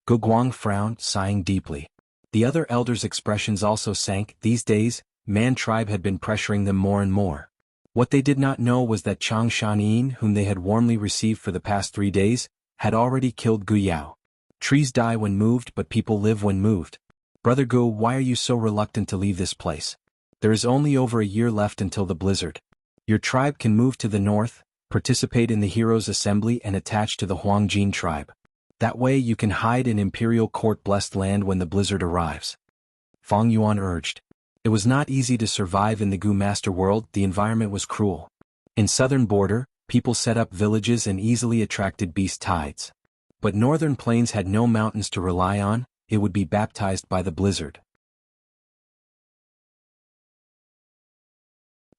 Gu Guang frowned, sighing deeply. The other elders' expressions also sank. These days, Man tribe had been pressuring them more and more. What they did not know was that Changshanin, whom they had warmly received for the past 3 days, had already killed Gu Yao. Trees die when moved, but people live when moved. "Brother Gu, why are you so reluctant to leave this place? There is only over a year left until the blizzard. Your tribe can move to the north, participate in the Heroes' Assembly and attach to the Huangjin tribe. That way you can hide in Imperial Court-blessed land when the blizzard arrives." Fang Yuan urged. It was not easy to survive in the Gu Master world, the environment was cruel. In southern border, people set up villages and easily attracted beast tides. But northern plains had no mountains to rely on, it would be baptized by the blizzard.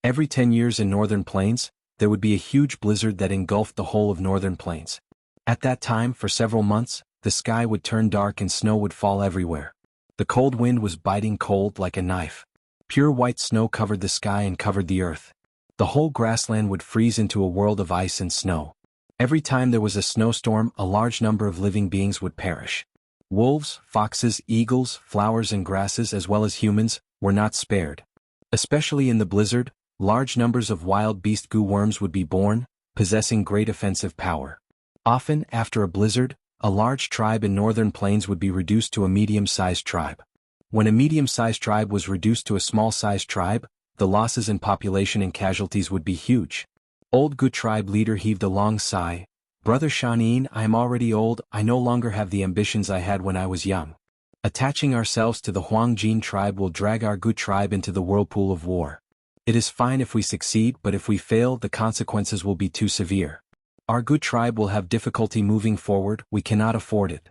Every 10 years in northern plains, there would be a huge blizzard that engulfed the whole of northern plains. At that time, for several months, the sky would turn dark and snow would fall everywhere. The cold wind was biting cold like a knife. Pure white snow covered the sky and covered the earth. The whole grassland would freeze into a world of ice and snow. Every time there was a snowstorm, a large number of living beings would perish. Wolves, foxes, eagles, flowers and grasses as well as humans, were not spared. Especially in the blizzard, large numbers of wild beast Gu worms would be born, possessing great offensive power. Often, after a blizzard, a large tribe in northern plains would be reduced to a medium-sized tribe. When a medium-sized tribe was reduced to a small-sized tribe, the losses in population and casualties would be huge. Old Gu tribe leader heaved a long sigh. "Brother Shanin, I am already old, I no longer have the ambitions I had when I was young. Attaching ourselves to the Huangjin tribe will drag our Gu tribe into the whirlpool of war. It is fine if we succeed, but if we fail, the consequences will be too severe. Our Gu tribe will have difficulty moving forward, we cannot afford it.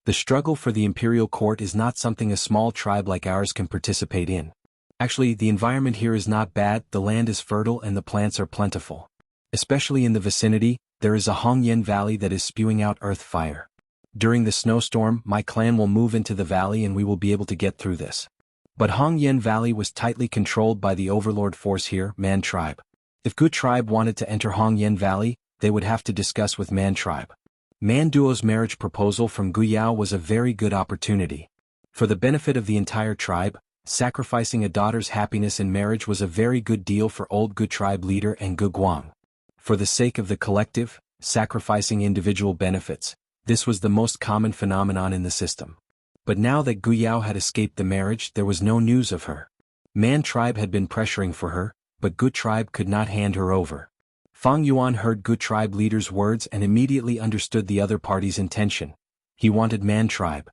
The struggle for the imperial court is not something a small tribe like ours can participate in. Actually, the environment here is not bad, the land is fertile and the plants are plentiful. Especially in the vicinity, there is a Hongyan valley that is spewing out earth fire. During the snowstorm, my clan will move into the valley and we will be able to get through this." But Hongyan Valley was tightly controlled by the overlord force here, Man tribe. If Gu tribe wanted to enter Hongyan Valley, they would have to discuss with Man tribe. Manduo's marriage proposal from Gu Yao was a very good opportunity. For the benefit of the entire tribe, sacrificing a daughter's happiness in marriage was a very good deal for old Gu tribe leader and Gu Guang. For the sake of the collective, sacrificing individual benefits, this was the most common phenomenon in the system. But now that Gu Yao had escaped the marriage, there was no news of her. Man tribe had been pressuring for her, but Gu tribe could not hand her over. Fang Yuan heard Gu tribe leader's words and immediately understood the other party's intention. He wanted Man tribe.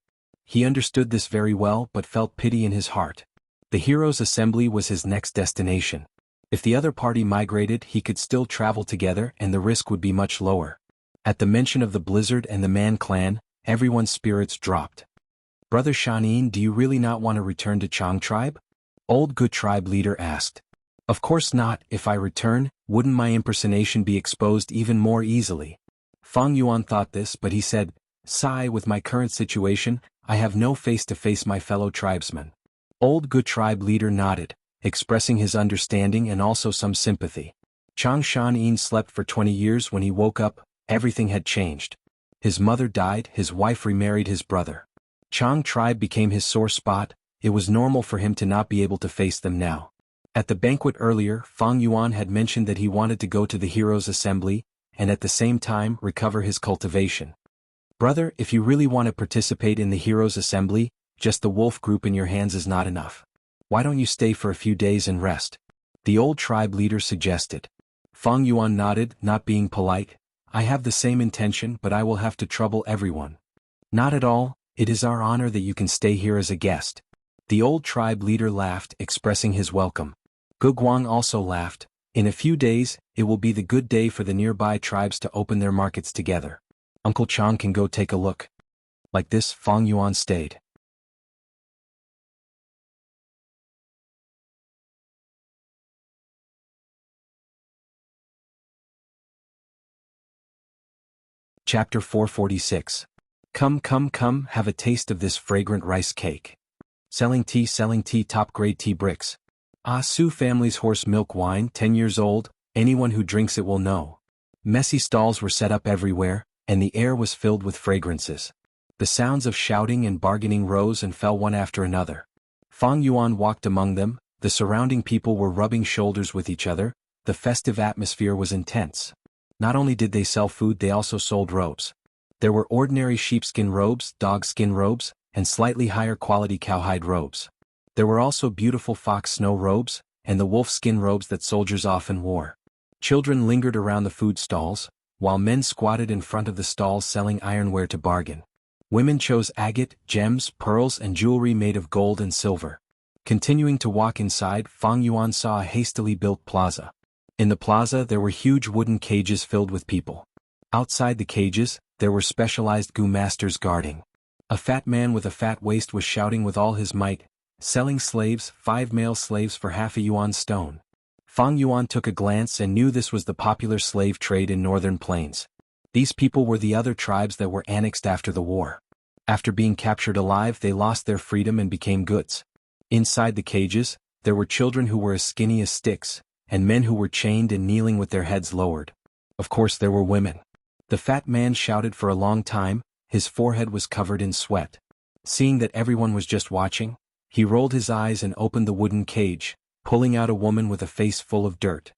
He understood this very well but felt pity in his heart. The Heroes' Assembly was his next destination. If the other party migrated, he could still travel together and the risk would be much lower. At the mention of the blizzard and the Man clan, everyone's spirits dropped. Brother Shanin, do you really not want to return to Chang tribe? Old Good tribe leader asked. Of course not. If I return, wouldn't my impersonation be exposed even more easily? Fang Yuan thought this, but he said, Sigh, with my current situation, I have no face to face my fellow tribesmen. Old Good tribe leader nodded, expressing his understanding and also some sympathy. Chang Shanin slept for 20 years. When he woke up, everything had changed. His mother died, his wife remarried his brother. Chang tribe became his sore spot. It was normal for him to not be able to face them now. At the banquet earlier, Fang Yuan had mentioned that he wanted to go to the Heroes' Assembly, and at the same time recover his cultivation. Brother, if you really want to participate in the Heroes' Assembly, just the wolf group in your hands is not enough. Why don't you stay for a few days and rest? The old tribe leader suggested. Fang Yuan nodded, not being polite. I have the same intention, but I will have to trouble everyone. Not at all, it is our honor that you can stay here as a guest. The old tribe leader laughed, expressing his welcome. Gu Guang also laughed. In a few days, it will be the good day for the nearby tribes to open their markets together. Uncle Chang can go take a look. Like this, Fang Yuan stayed. Chapter 446. Come, have a taste of this fragrant rice cake. Selling tea, top-grade tea bricks. Ah Su family's horse milk wine, 10 years old, anyone who drinks it will know. Messy stalls were set up everywhere, and the air was filled with fragrances. The sounds of shouting and bargaining rose and fell one after another. Fang Yuan walked among them, the surrounding people were rubbing shoulders with each other, the festive atmosphere was intense. Not only did they sell food, they also sold robes. There were ordinary sheepskin robes, dogskin robes, and slightly higher quality cowhide robes. There were also beautiful fox snow robes, and the wolf-skin robes that soldiers often wore. Children lingered around the food stalls, while men squatted in front of the stalls selling ironware to bargain. Women chose agate, gems, pearls, and jewelry made of gold and silver. Continuing to walk inside, Fang Yuan saw a hastily built plaza. In the plaza there were huge wooden cages filled with people. Outside the cages, there were specialized gu masters guarding. A fat man with a fat waist was shouting with all his might, selling slaves, 5 male slaves for half a yuan stone. Fang Yuan took a glance and knew this was the popular slave trade in northern plains. These people were the other tribes that were annexed after the war. After being captured alive, they lost their freedom and became goods. Inside the cages, there were children who were as skinny as sticks, and men who were chained and kneeling with their heads lowered. Of course there were women. The fat man shouted for a long time, his forehead was covered in sweat. Seeing that everyone was just watching, he rolled his eyes and opened the wooden cage, pulling out a woman with a face full of dirt.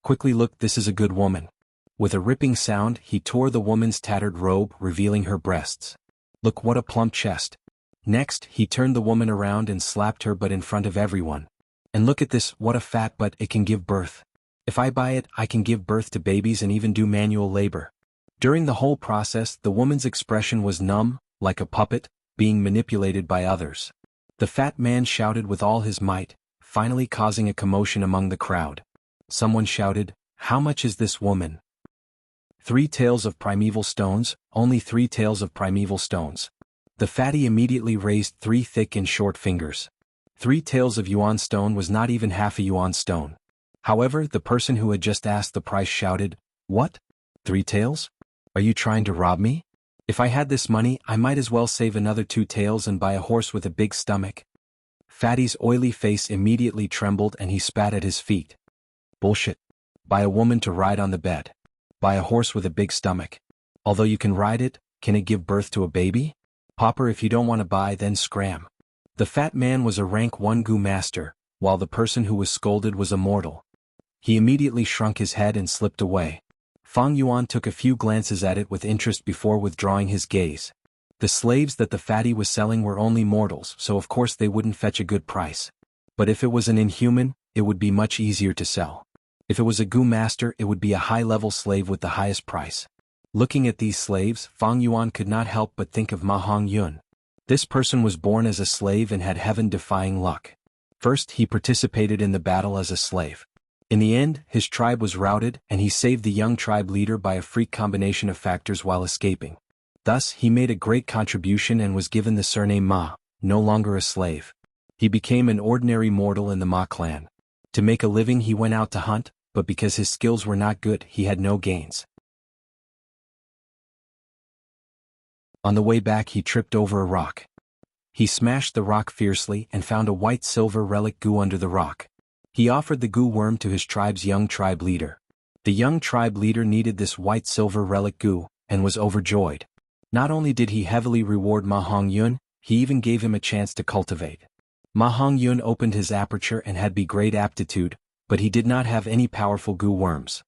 Quickly look, this is a good woman. With a ripping sound, he tore the woman's tattered robe, revealing her breasts. Look, what a plump chest. Next, he turned the woman around and slapped her butt in front of everyone. And look at this, what a fat butt, it can give birth. If I buy it, I can give birth to babies and even do manual labor. During the whole process, the woman's expression was numb, like a puppet, being manipulated by others. The fat man shouted with all his might, finally causing a commotion among the crowd. Someone shouted, "How much is this woman?" 3 taels of primeval stones, only 3 taels of primeval stones. The fatty immediately raised 3 thick and short fingers. 3 taels of yuan stone was not even half a yuan stone. However, the person who had just asked the price shouted, "What? 3 taels? Are you trying to rob me? If I had this money, I might as well save another 2 taels and buy a horse with a big stomach." Fatty's oily face immediately trembled and he spat at his feet. Bullshit. Buy a woman to ride on the bed. Buy a horse with a big stomach. Although you can ride it, can it give birth to a baby? Pauper, if you don't want to buy, then scram. The fat man was a rank 1 gu master, while the person who was scolded was immortal. He immediately shrunk his head and slipped away. Fang Yuan took a few glances at it with interest before withdrawing his gaze. The slaves that the fatty was selling were only mortals, so of course they wouldn't fetch a good price. But if it was an inhuman, it would be much easier to sell. If it was a gu master, it would be a high-level slave with the highest price. Looking at these slaves, Fang Yuan could not help but think of Ma Hong Yun. This person was born as a slave and had heaven-defying luck. First, he participated in the battle as a slave. In the end, his tribe was routed and he saved the young tribe leader by a freak combination of factors while escaping. Thus he made a great contribution and was given the surname Ma, no longer a slave. He became an ordinary mortal in the Ma clan. To make a living he went out to hunt, but because his skills were not good he had no gains. On the way back he tripped over a rock. He smashed the rock fiercely and found a white-silver relic goo under the rock. He offered the goo worm to his tribe's young tribe leader. The young tribe leader needed this white-silver relic goo, and was overjoyed. Not only did he heavily reward Ma Hongyun, he even gave him a chance to cultivate. Ma Hongyun opened his aperture and had great aptitude, but he did not have any powerful goo worms.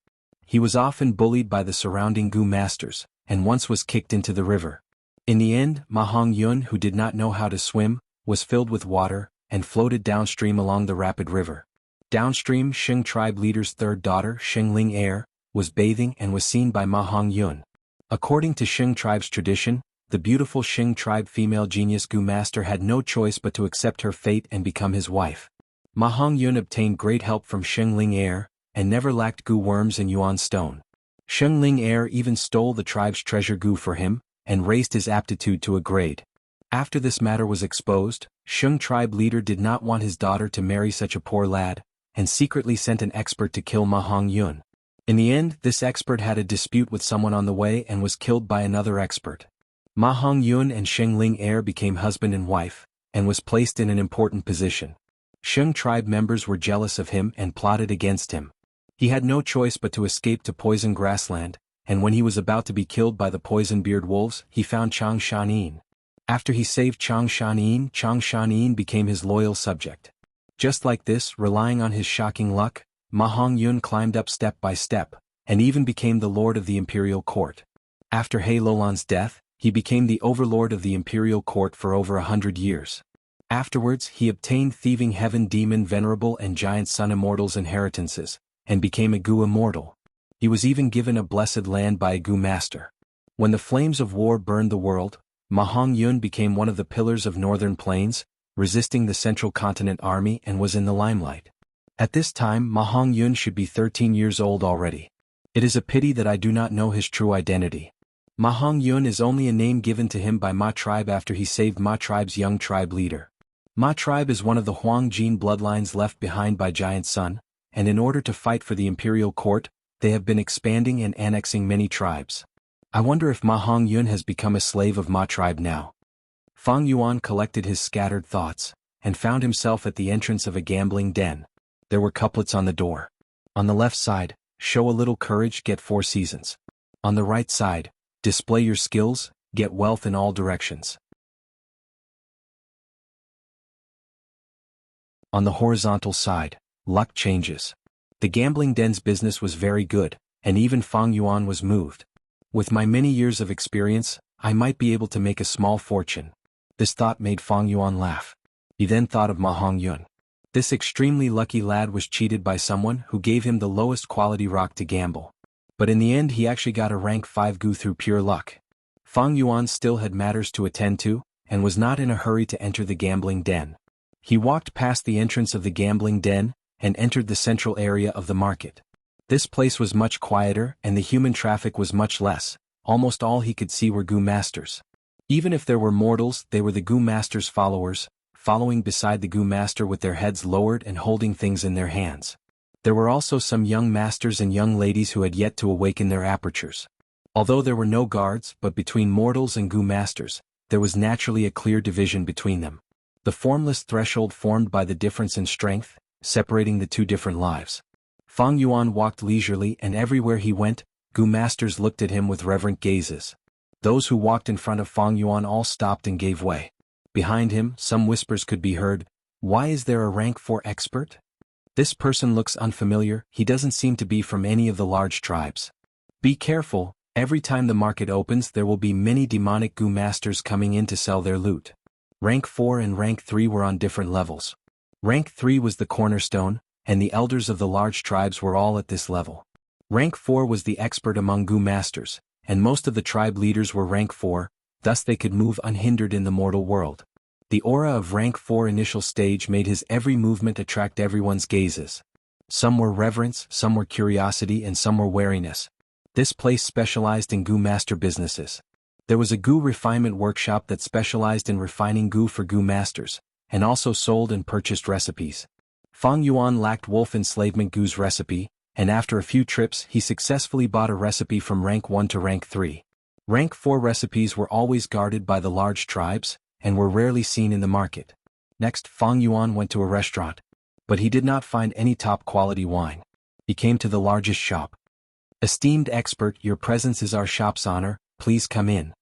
He was often bullied by the surrounding goo masters, and once was kicked into the river. In the end, Ma Hongyun, who did not know how to swim, was filled with water, and floated downstream along the rapid river. Downstream, Sheng tribe leader's third daughter, Sheng Ling Air, was bathing and was seen by Ma Hongyun. According to Sheng tribe's tradition, the beautiful Sheng tribe female genius goo master had no choice but to accept her fate and become his wife. Ma Hongyun obtained great help from Sheng Ling Air, and never lacked goo worms and yuan stone. Sheng Ling Air even stole the tribe's treasure goo for him, and raised his aptitude to a grade. After this matter was exposed, Sheng tribe leader did not want his daughter to marry such a poor lad, and secretly sent an expert to kill Ma Hongyun. In the end, this expert had a dispute with someone on the way and was killed by another expert. Ma Hongyun and Sheng Ling Air became husband and wife, and was placed in an important position. Sheng tribe members were jealous of him and plotted against him. He had no choice but to escape to poison grassland, and when he was about to be killed by the poison-beard wolves, he found Chang Shanin. After he saved Chang Shanin became his loyal subject. Just like this, relying on his shocking luck, Ma Hongyun climbed up step by step, and even became the lord of the imperial court. After He Lolan's death, he became the overlord of the imperial court for over 100 years. Afterwards he obtained thieving heaven demon venerable and giant sun immortals' inheritances, and became a goo immortal. He was even given a blessed land by a goo master. When the flames of war burned the world, Ma Hongyun became one of the pillars of northern plains, resisting the central continent army and was in the limelight. At this time Ma Hongyun should be 13 years old already. It is a pity that I do not know his true identity. Ma Hongyun is only a name given to him by Ma tribe after he saved Ma tribe's young tribe leader. Ma tribe is one of the Huang Jin bloodlines left behind by Giant Sun, and in order to fight for the imperial court, they have been expanding and annexing many tribes. I wonder if Ma Hongyun has become a slave of Ma tribe now. Fang Yuan collected his scattered thoughts, and found himself at the entrance of a gambling den. There were couplets on the door. On the left side, show a little courage, get 4 seasons. On the right side, display your skills, get wealth in all directions. On the horizontal side, luck changes. The gambling den's business was very good, and even Fang Yuan was moved. With my many years of experience, I might be able to make a small fortune. This thought made Fang Yuan laugh. He then thought of Ma Hongyun. This extremely lucky lad was cheated by someone who gave him the lowest quality rock to gamble. But in the end he actually got a rank 5 goo through pure luck. Fang Yuan still had matters to attend to, and was not in a hurry to enter the gambling den. He walked past the entrance of the gambling den, and entered the central area of the market. This place was much quieter and the human traffic was much less. Almost all he could see were goo masters. Even if there were mortals, they were the goo master's followers, following beside the goo master with their heads lowered and holding things in their hands. There were also some young masters and young ladies who had yet to awaken their apertures. Although there were no guards, but between mortals and goo masters, there was naturally a clear division between them. The formless threshold formed by the difference in strength, separating the two different lives. Fang Yuan walked leisurely, and everywhere he went, goo masters looked at him with reverent gazes. Those who walked in front of Fang Yuan all stopped and gave way. Behind him, some whispers could be heard. Why is there a rank 4 expert? This person looks unfamiliar, he doesn't seem to be from any of the large tribes. Be careful, every time the market opens there will be many demonic goo masters coming in to sell their loot. Rank 4 and rank 3 were on different levels. Rank 3 was the cornerstone, and the elders of the large tribes were all at this level. Rank 4 was the expert among goo masters, and most of the tribe leaders were rank 4, thus they could move unhindered in the mortal world. The aura of rank 4 initial stage made his every movement attract everyone's gazes. Some were reverence, some were curiosity, and some were wariness. This place specialized in goo master businesses. There was a goo refinement workshop that specialized in refining goo for goo masters, and also sold and purchased recipes. Fang Yuan lacked wolf enslavement goo's recipe, and after a few trips he successfully bought a recipe from rank 1 to rank 3. Rank 4 recipes were always guarded by the large tribes, and were rarely seen in the market. Next, Fang Yuan went to a restaurant. But he did not find any top-quality wine. He came to the largest shop. "Esteemed expert, your presence is our shop's honor, please come in."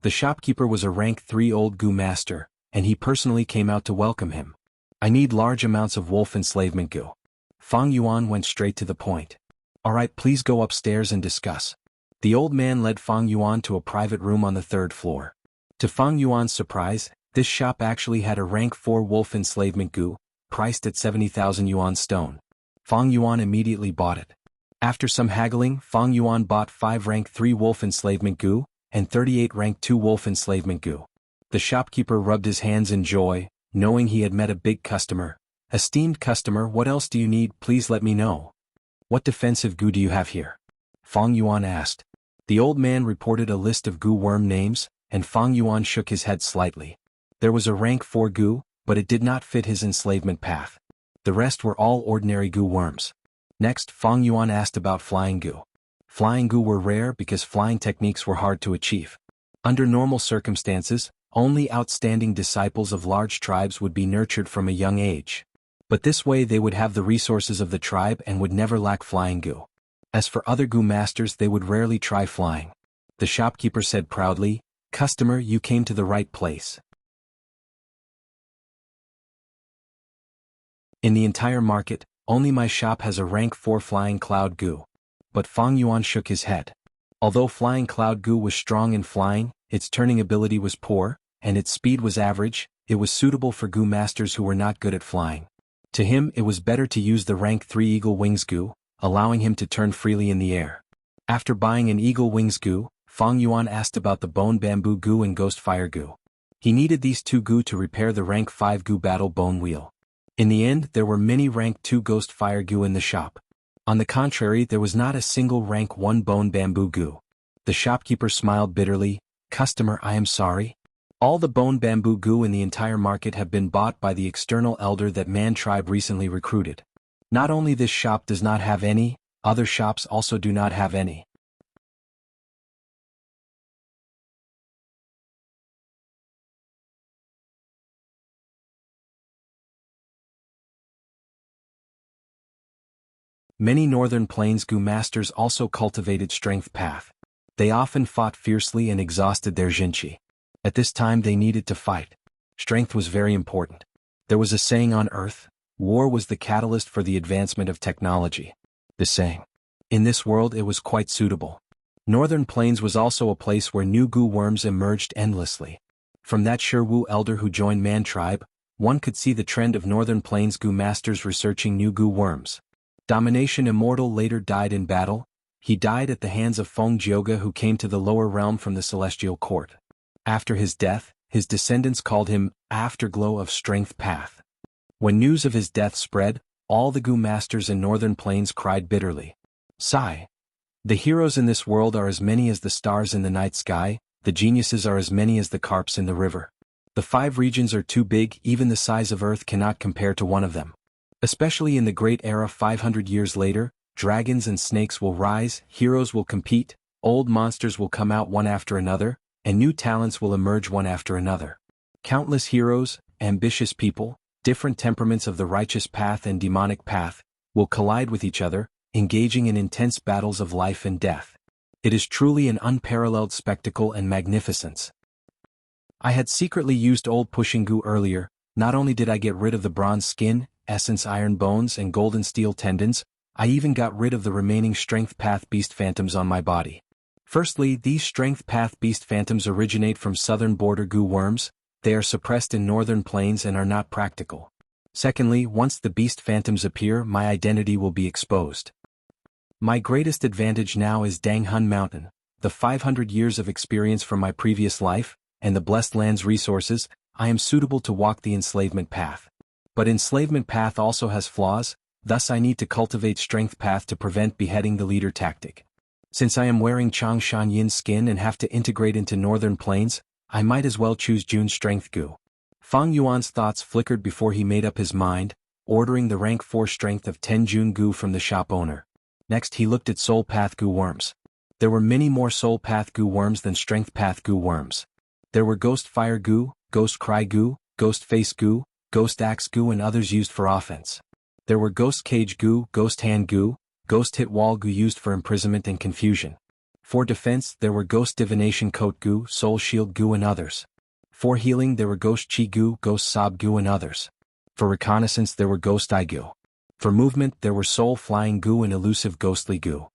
The shopkeeper was a rank 3 old goo master, and he personally came out to welcome him. "I need large amounts of wolf enslavement goo." Fang Yuan went straight to the point. "Alright, please go upstairs and discuss." The old man led Fang Yuan to a private room on the 3rd floor. To Fang Yuan's surprise, this shop actually had a rank 4 wolf enslavement goo, priced at 70,000 yuan stone. Fang Yuan immediately bought it. After some haggling, Fang Yuan bought 5 rank 3 wolf enslavement goo, and 38 rank 2 wolf enslavement goo. The shopkeeper rubbed his hands in joy, knowing he had met a big customer. "Esteemed customer, what else do you need? Please let me know." "What defensive goo do you have here?" Fang Yuan asked. The old man reported a list of goo worm names, and Fang Yuan shook his head slightly. There was a rank 4 goo, but it did not fit his enslavement path. The rest were all ordinary goo worms. Next, Fang Yuan asked about flying goo. Flying goo were rare because flying techniques were hard to achieve. Under normal circumstances, only outstanding disciples of large tribes would be nurtured from a young age. But this way they would have the resources of the tribe and would never lack flying goo. As for other goo masters, they would rarely try flying. The shopkeeper said proudly, "Customer, you came to the right place." In the entire market, only my shop has a rank 4 flying cloud goo. But Fang Yuan shook his head. Although flying cloud goo was strong in flying, its turning ability was poor, and its speed was average. It was suitable for goo masters who were not good at flying. To him it was better to use the rank 3 eagle wings goo, allowing him to turn freely in the air. After buying an eagle wings goo, Fang Yuan asked about the bone bamboo goo and ghost fire goo. He needed these 2 goo to repair the rank 5 goo battle bone wheel. In the end, there were many rank 2 ghost fire goo in the shop. On the contrary, there was not a single rank 1 bone bamboo goo. The shopkeeper smiled bitterly. "Customer, I am sorry. All the bone bamboo goo in the entire market have been bought by the external elder that Man tribe recently recruited. Not only this shop does not have any, other shops also do not have any." Many northern plains goo masters also cultivated strength path. They often fought fiercely and exhausted their Xianxia. At this time they needed to fight. Strength was very important. There was a saying on Earth, war was the catalyst for the advancement of technology. The saying. In this world it was quite suitable. Northern Plains was also a place where new goo worms emerged endlessly. From that Shiwu elder who joined Man tribe, one could see the trend of Northern Plains goo masters researching new goo worms. Domination Immortal later died in battle. He died at the hands of Feng Jioga, who came to the lower realm from the celestial court. After his death, his descendants called him Afterglow of Strength Path. When news of his death spread, all the goo masters in Northern Plains cried bitterly. Sigh. The heroes in this world are as many as the stars in the night sky, the geniuses are as many as the carps in the river. The 5 regions are too big, even the size of Earth cannot compare to one of them. Especially in the Great Era 500 years later, dragons and snakes will rise, heroes will compete, old monsters will come out one after another, and new talents will emerge one after another. Countless heroes, ambitious people, different temperaments of the righteous path and demonic path, will collide with each other, engaging in intense battles of life and death. It is truly an unparalleled spectacle and magnificence. I had secretly used old pushing goo earlier. Not only did I get rid of the bronze skin, essence iron bones and golden steel tendons, I even got rid of the remaining strength path beast phantoms on my body. Firstly, these strength path beast phantoms originate from southern border goo worms. They are suppressed in northern plains and are not practical. Secondly, once the beast phantoms appear, my identity will be exposed. My greatest advantage now is Jianghu Mountain, the 500 years of experience from my previous life, and the blessed land's resources. I am suitable to walk the enslavement path. But enslavement path also has flaws, thus I need to cultivate strength path to prevent beheading the leader tactic. Since I am wearing Changshan Yin's skin and have to integrate into northern plains, I might as well choose Jun's strength gu. Fang Yuan's thoughts flickered before he made up his mind, ordering the rank 4 strength of 10 Jun gu from the shop owner. Next he looked at soul path gu worms. There were many more soul path gu worms than strength path gu worms. There were ghost fire gu, ghost cry gu, ghost face gu, ghost axe gu and others used for offense. There were ghost cage gu, ghost hand gu, ghost hit wall gu used for imprisonment and confusion. For defense there were ghost divination coat gu, soul shield gu and others. For healing there were ghost chi gu, ghost sob gu and others. For reconnaissance there were ghost eye gu. For movement there were soul flying gu and elusive ghostly gu.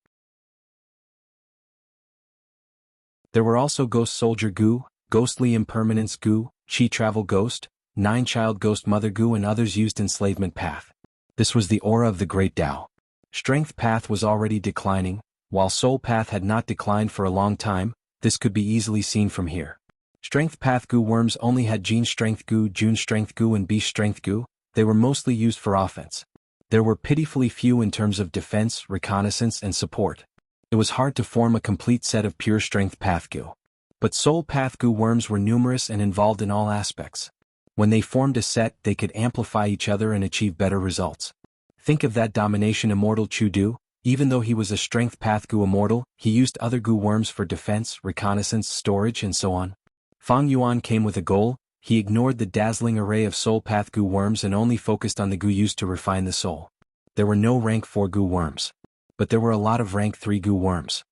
There were also ghost soldier gu, ghostly impermanence gu, chi travel ghost, 9 child ghost mother gu and others used enslavement path. This was the aura of the great Tao. Strength path was already declining, while soul path had not declined for a long time. This could be easily seen from here. Strength path gu worms only had Jin strength gu, Jun strength gu and Beast strength gu. They were mostly used for offense. There were pitifully few in terms of defense, reconnaissance and support. It was hard to form a complete set of pure strength path gu. But soul path gu worms were numerous and involved in all aspects. When they formed a set they could amplify each other and achieve better results. Think of that domination immortal Chudu. Even though he was a strength path gu immortal, he used other gu worms for defense, reconnaissance, storage and so on. Fang Yuan came with a goal. He ignored the dazzling array of soul path gu worms and only focused on the gu used to refine the soul. There were no rank 4 gu worms. But there were a lot of rank 3 gu worms.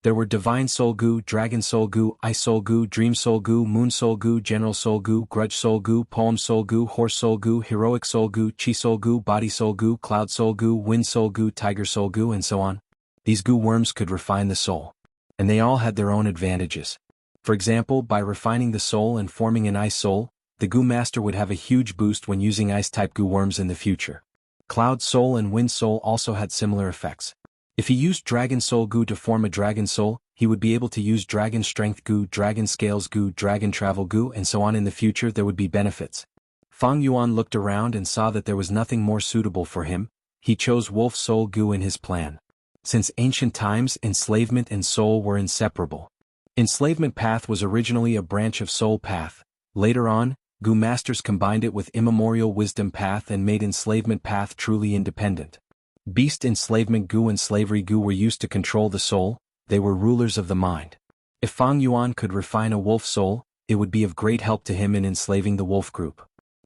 There were Divine Soul Gu, Dragon Soul Gu, Ice Soul Gu, Dream Soul Gu, Moon Soul Gu, General Soul Gu, Grudge Soul Gu, Poem Soul Gu, Horse Soul Gu, Heroic Soul Gu, Chi Soul Gu, Body Soul Gu, Cloud Soul Gu, Wind Soul Gu, Tiger Soul Gu and so on. These gu worms could refine the soul. And they all had their own advantages. For example, by refining the soul and forming an ice soul, the gu master would have a huge boost when using ice-type gu worms in the future. Cloud Soul and Wind Soul also had similar effects. If he used Dragon Soul Gu to form a Dragon Soul, he would be able to use Dragon Strength Gu, Dragon Scales Gu, Dragon Travel Gu and so on in the future. There would be benefits. Fang Yuan looked around and saw that there was nothing more suitable for him. He chose Wolf Soul Gu in his plan. Since ancient times, enslavement and soul were inseparable. Enslavement path was originally a branch of soul path. Later on, gu masters combined it with immemorial wisdom path and made enslavement path truly independent. Beast enslavement gu and slavery gu were used to control the soul. They were rulers of the mind. If Fang Yuan could refine a wolf soul, it would be of great help to him in enslaving the wolf group.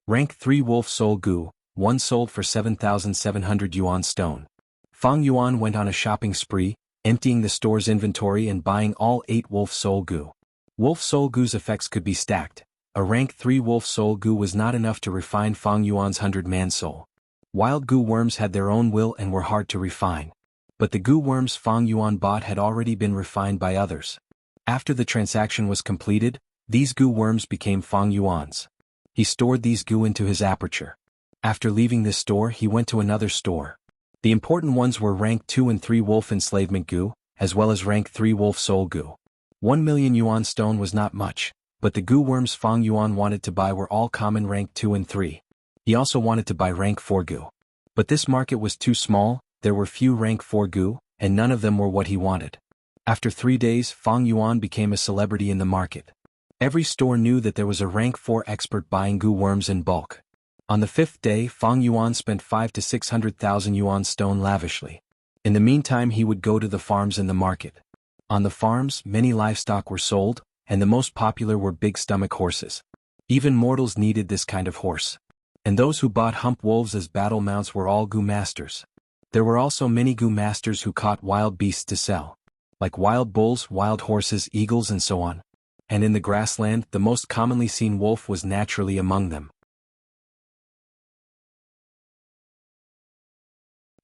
Rank 3 Wolf Soul Gu, 1 sold for 7,700 yuan stone. Fang Yuan went on a shopping spree, emptying the store's inventory and buying all 8 Wolf Soul Gu. Wolf Soul Gu's effects could be stacked. A rank 3 Wolf Soul Gu was not enough to refine Fang Yuan's 100-man soul. Wild gu worms had their own will and were hard to refine. But the gu worms Fang Yuan bought had already been refined by others. After the transaction was completed, these gu worms became Fang Yuan's. He stored these gu into his aperture. After leaving this store he went to another store. The important ones were rank 2 and 3 Wolf Enslavement Gu, as well as rank 3 Wolf Soul Gu. 1 million yuan stone was not much, but the gu worms Fang Yuan wanted to buy were all common rank 2 and 3. He also wanted to buy rank 4 gu. But this market was too small, there were few rank 4 gu, and none of them were what he wanted. After 3 days Fang Yuan became a celebrity in the market. Every store knew that there was a rank 4 expert buying gu worms in bulk. On the 5th day Fang Yuan spent 5 to 600,000 yuan stone lavishly. In the meantime he would go to the farms in the market. On the farms many livestock were sold, and the most popular were big stomach horses. Even mortals needed this kind of horse. And those who bought hump wolves as battle mounts were all gu masters. There were also many gu masters who caught wild beasts to sell. Like wild bulls, wild horses, eagles and so on. And in the grassland the most commonly seen wolf was naturally among them.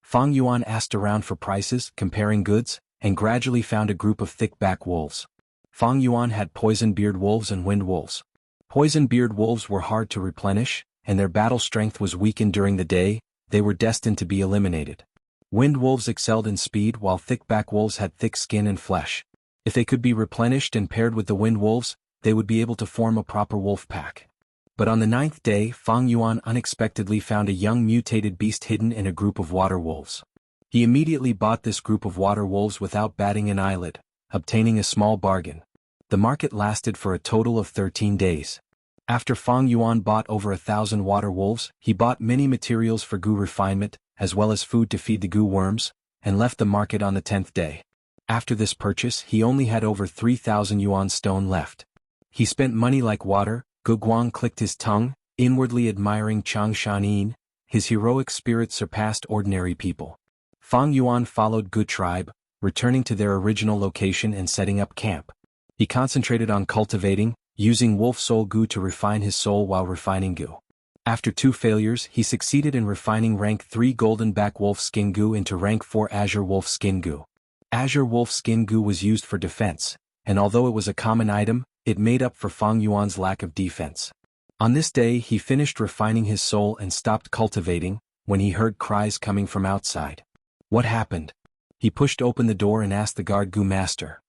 Fang Yuan asked around for prices, comparing goods, and gradually found a group of thick-back wolves. Fang Yuan had poison beard wolves and wind wolves. Poison beard wolves were hard to replenish, and their battle strength was weakened during the day. They were destined to be eliminated. Wind wolves excelled in speed while thick-back wolves had thick skin and flesh. If they could be replenished and paired with the wind wolves, they would be able to form a proper wolf pack. But on the 9th day Fang Yuan unexpectedly found a young mutated beast hidden in a group of water wolves. He immediately bought this group of water wolves without batting an eyelid, obtaining a small bargain. The market lasted for a total of 13 days. After Fang Yuan bought over 1,000 water wolves, he bought many materials for gu refinement, as well as food to feed the gu worms, and left the market on the 10th day. After this purchase, he only had over 3,000 yuan stone left. He spent money like water. Gu Guang clicked his tongue, inwardly admiring Chang Shanin. His heroic spirit surpassed ordinary people. Fang Yuan followed Gu tribe, returning to their original location and setting up camp. He concentrated on cultivating, using wolf soul gu to refine his soul while refining gu. After 2 failures, he succeeded in refining rank 3 golden back wolf skin gu into rank 4 azure wolf skin gu. Azure wolf skin gu was used for defense, and although it was a common item, it made up for Fang Yuan's lack of defense. On this day he finished refining his soul and stopped cultivating, when he heard cries coming from outside. What happened? He pushed open the door and asked the guard gu master.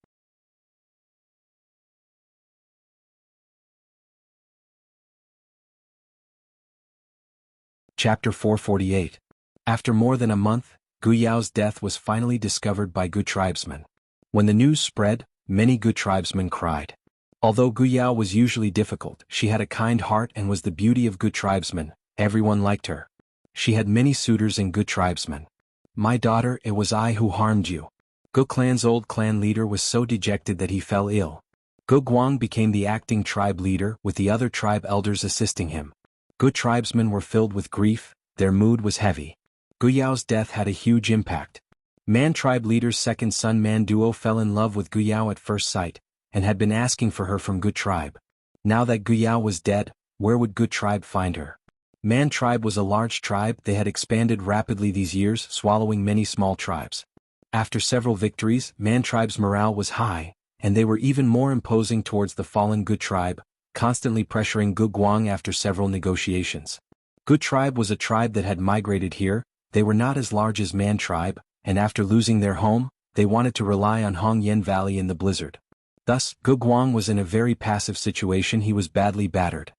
Chapter 448. After more than a month, Gu Yao's death was finally discovered by Gu tribesmen. When the news spread, many Gu tribesmen cried. Although Gu Yao was usually difficult, she had a kind heart and was the beauty of Gu tribesmen. Everyone liked her. She had many suitors and Gu tribesmen. My daughter, it was I who harmed you. Gu clan's old clan leader was so dejected that he fell ill. Gu Guang became the acting tribe leader, with the other tribe elders assisting him. Gu tribesmen were filled with grief, their mood was heavy. Gu Yao's death had a huge impact. Man tribe leader's second son Man Duo fell in love with Gu Yao at first sight, and had been asking for her from Gu tribe. Now that Gu Yao was dead, where would Gu tribe find her? Man tribe was a large tribe. They had expanded rapidly these years, swallowing many small tribes. After several victories, Man tribe's morale was high, and they were even more imposing towards the fallen Gu tribe, constantly pressuring Gu Guang after several negotiations. Gu tribe was a tribe that had migrated here. They were not as large as Man tribe, and after losing their home, they wanted to rely on Hongyan Valley in the blizzard. Thus, Gu Guang was in a very passive situation. He was badly battered.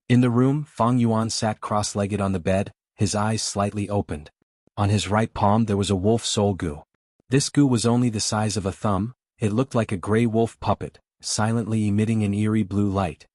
In the room, Fang Yuan sat cross-legged on the bed, his eyes slightly opened. On his right palm there was a wolf soul gu. This gu was only the size of a thumb. It looked like a gray wolf puppet, silently emitting an eerie blue light.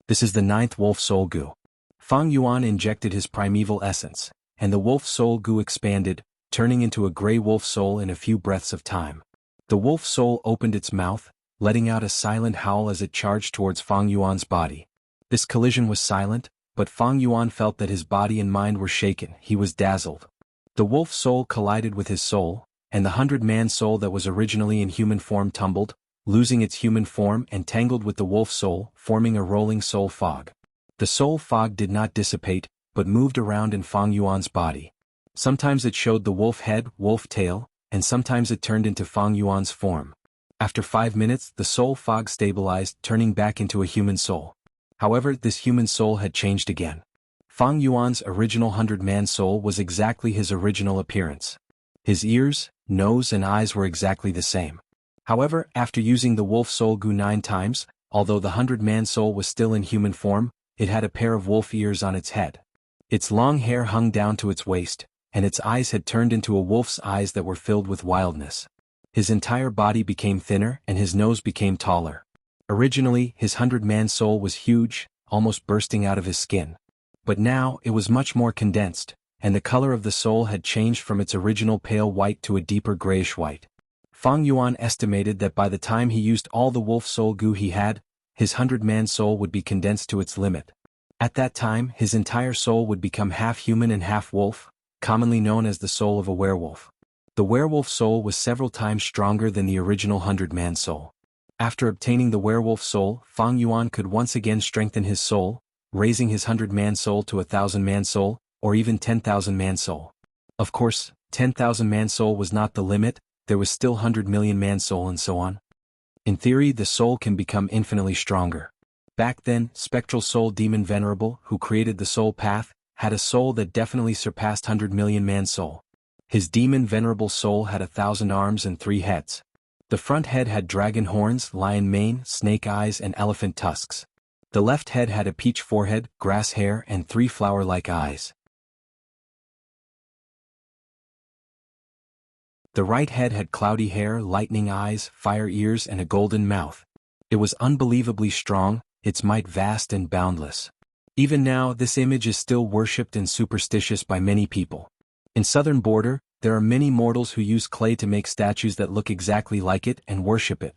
This is the 9th wolf soul gu. Fang Yuan injected his primeval essence, and the wolf soul gu expanded, turning into a gray wolf soul in a few breaths of time. The wolf soul opened its mouth, letting out a silent howl as it charged towards Fang Yuan's body. This collision was silent, but Fang Yuan felt that his body and mind were shaken. He was dazzled. The wolf soul collided with his soul, and the 100-man soul that was originally in human form tumbled, losing its human form and tangled with the wolf soul, forming a rolling soul fog. The soul fog did not dissipate, but moved around in Fang Yuan's body. Sometimes it showed the wolf head, wolf tail, and sometimes it turned into Fang Yuan's form. After 5 minutes, the soul fog stabilized, turning back into a human soul. However, this human soul had changed again. Fang Yuan's original 100-man soul was exactly his original appearance. His ears, nose and eyes were exactly the same. However, after using the wolf soul gu 9 times, although the 100-man soul was still in human form, it had a pair of wolf ears on its head. Its long hair hung down to its waist, and its eyes had turned into a wolf's eyes that were filled with wildness. His entire body became thinner and his nose became taller. Originally, his 100-man soul was huge, almost bursting out of his skin. But now, it was much more condensed, and the color of the soul had changed from its original pale white to a deeper grayish white. Fang Yuan estimated that by the time he used all the wolf soul gu he had, his 100-man soul would be condensed to its limit. At that time, his entire soul would become half human and half wolf, commonly known as the soul of a werewolf. The werewolf soul was several times stronger than the original 100-man soul. After obtaining the werewolf soul, Fang Yuan could once again strengthen his soul, raising his 100-man soul to a 1,000-man soul, or even 10,000-man soul. Of course, 10,000-man soul was not the limit. There was still 100,000,000-man soul and so on. In theory, the soul can become infinitely stronger. Back then, Spectral Soul Demon Venerable, who created the soul path, had a soul that definitely surpassed 100,000,000-man soul. His demon venerable soul had 1,000 arms and 3 heads. The front head had dragon horns, lion mane, snake eyes and elephant tusks. The left head had a peach forehead, grass hair and 3 flower-like eyes. The right head had cloudy hair, lightning eyes, fire ears and a golden mouth. It was unbelievably strong, its might vast and boundless. Even now, this image is still worshipped and superstitious by many people. In southern border, there are many mortals who use clay to make statues that look exactly like it and worship it.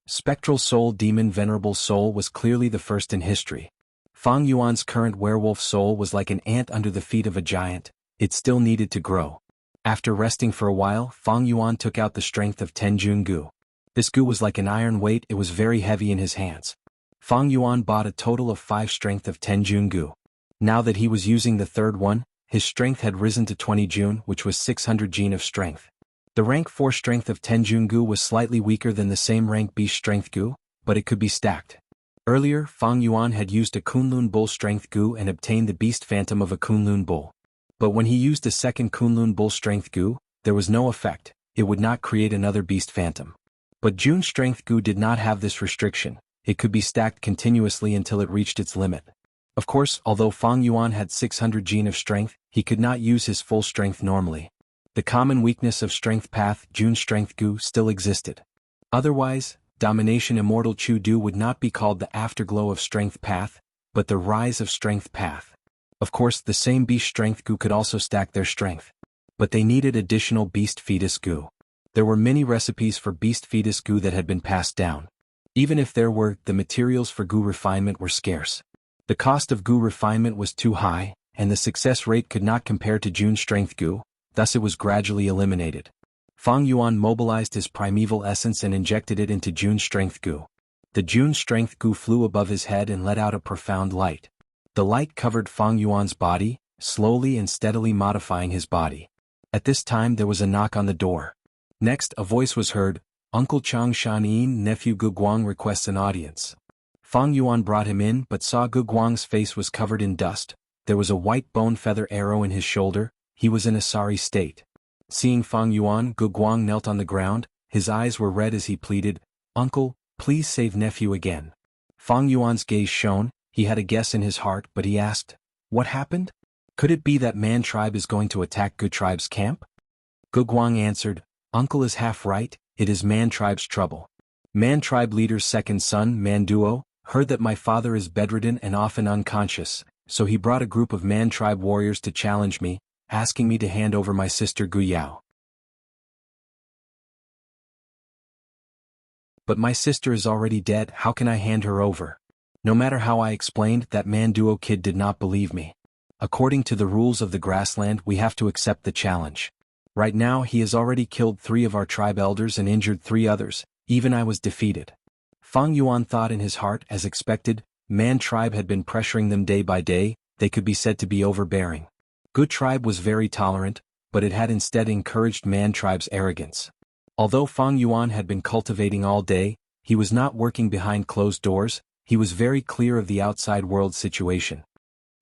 Spectral Soul Demon Venerable Soul was clearly the first in history. Fang Yuan's current werewolf soul was like an ant under the feet of a giant, it still needed to grow. After resting for a while, Fang Yuan took out the strength of 10 Jun Gu. This Gu was like an iron weight, it was very heavy in his hands. Fang Yuan bought a total of 5 strength of 10 Jun Gu. Now that he was using the third one, his strength had risen to 20 Jun, which was 600 Jin of strength. The rank 4 strength of 10 Jun Gu was slightly weaker than the same rank B strength Gu, but it could be stacked. Earlier, Fang Yuan had used a Kunlun Bull strength Gu and obtained the beast phantom of a Kunlun Bull. But when he used a second Kunlun Bull strength Gu, there was no effect, it would not create another beast phantom. But Jun strength Gu did not have this restriction, it could be stacked continuously until it reached its limit. Of course, although Fang Yuan had 600 Jin of strength, he could not use his full strength normally. The common weakness of strength path, Jun strength Gu, still existed. Otherwise, Domination Immortal Chu Du would not be called the afterglow of strength path, but the rise of strength path. Of course, the same beast strength Gu could also stack their strength. But they needed additional beast fetus Gu. There were many recipes for beast fetus Gu that had been passed down. Even if there were, the materials for Gu refinement were scarce. The cost of Gu refinement was too high, and the success rate could not compare to Jun strength Gu, thus it was gradually eliminated. Fang Yuan mobilized his primeval essence and injected it into Jun strength Gu. The Jun strength Gu flew above his head and let out a profound light. The light covered Fang Yuan's body, slowly and steadily modifying his body. At this time there was a knock on the door. Next, a voice was heard, "Uncle Chang Shanyin, nephew Gu Guang requests an audience." Fang Yuan brought him in but saw Gu Guang's face was covered in dust, there was a white bone feather arrow in his shoulder, he was in a sorry state. Seeing Fang Yuan, Gu Guang knelt on the ground, his eyes were red as he pleaded, "Uncle, please save nephew again." Fang Yuan's gaze shone, he had a guess in his heart but he asked, "What happened? Could it be that Man tribe is going to attack Gu tribe's camp?" Gu Guang answered, "Uncle is half right, it is Man tribe's trouble. Man tribe leader's second son, Man Duo, heard that my father is bedridden and often unconscious, so he brought a group of Man tribe warriors to challenge me, asking me to hand over my sister Gu Yao. But my sister is already dead, how can I hand her over?" No matter how I explained, that Man Duo kid did not believe me. According to the rules of the grassland, we have to accept the challenge. Right now he has already killed 3 of our tribe elders and injured 3 others, even I was defeated. Fang Yuan thought in his heart, as expected, Man tribe had been pressuring them day by day, they could be said to be overbearing. Gu tribe was very tolerant, but it had instead encouraged Man tribe's arrogance. Although Fang Yuan had been cultivating all day, he was not working behind closed doors, he was very clear of the outside world situation.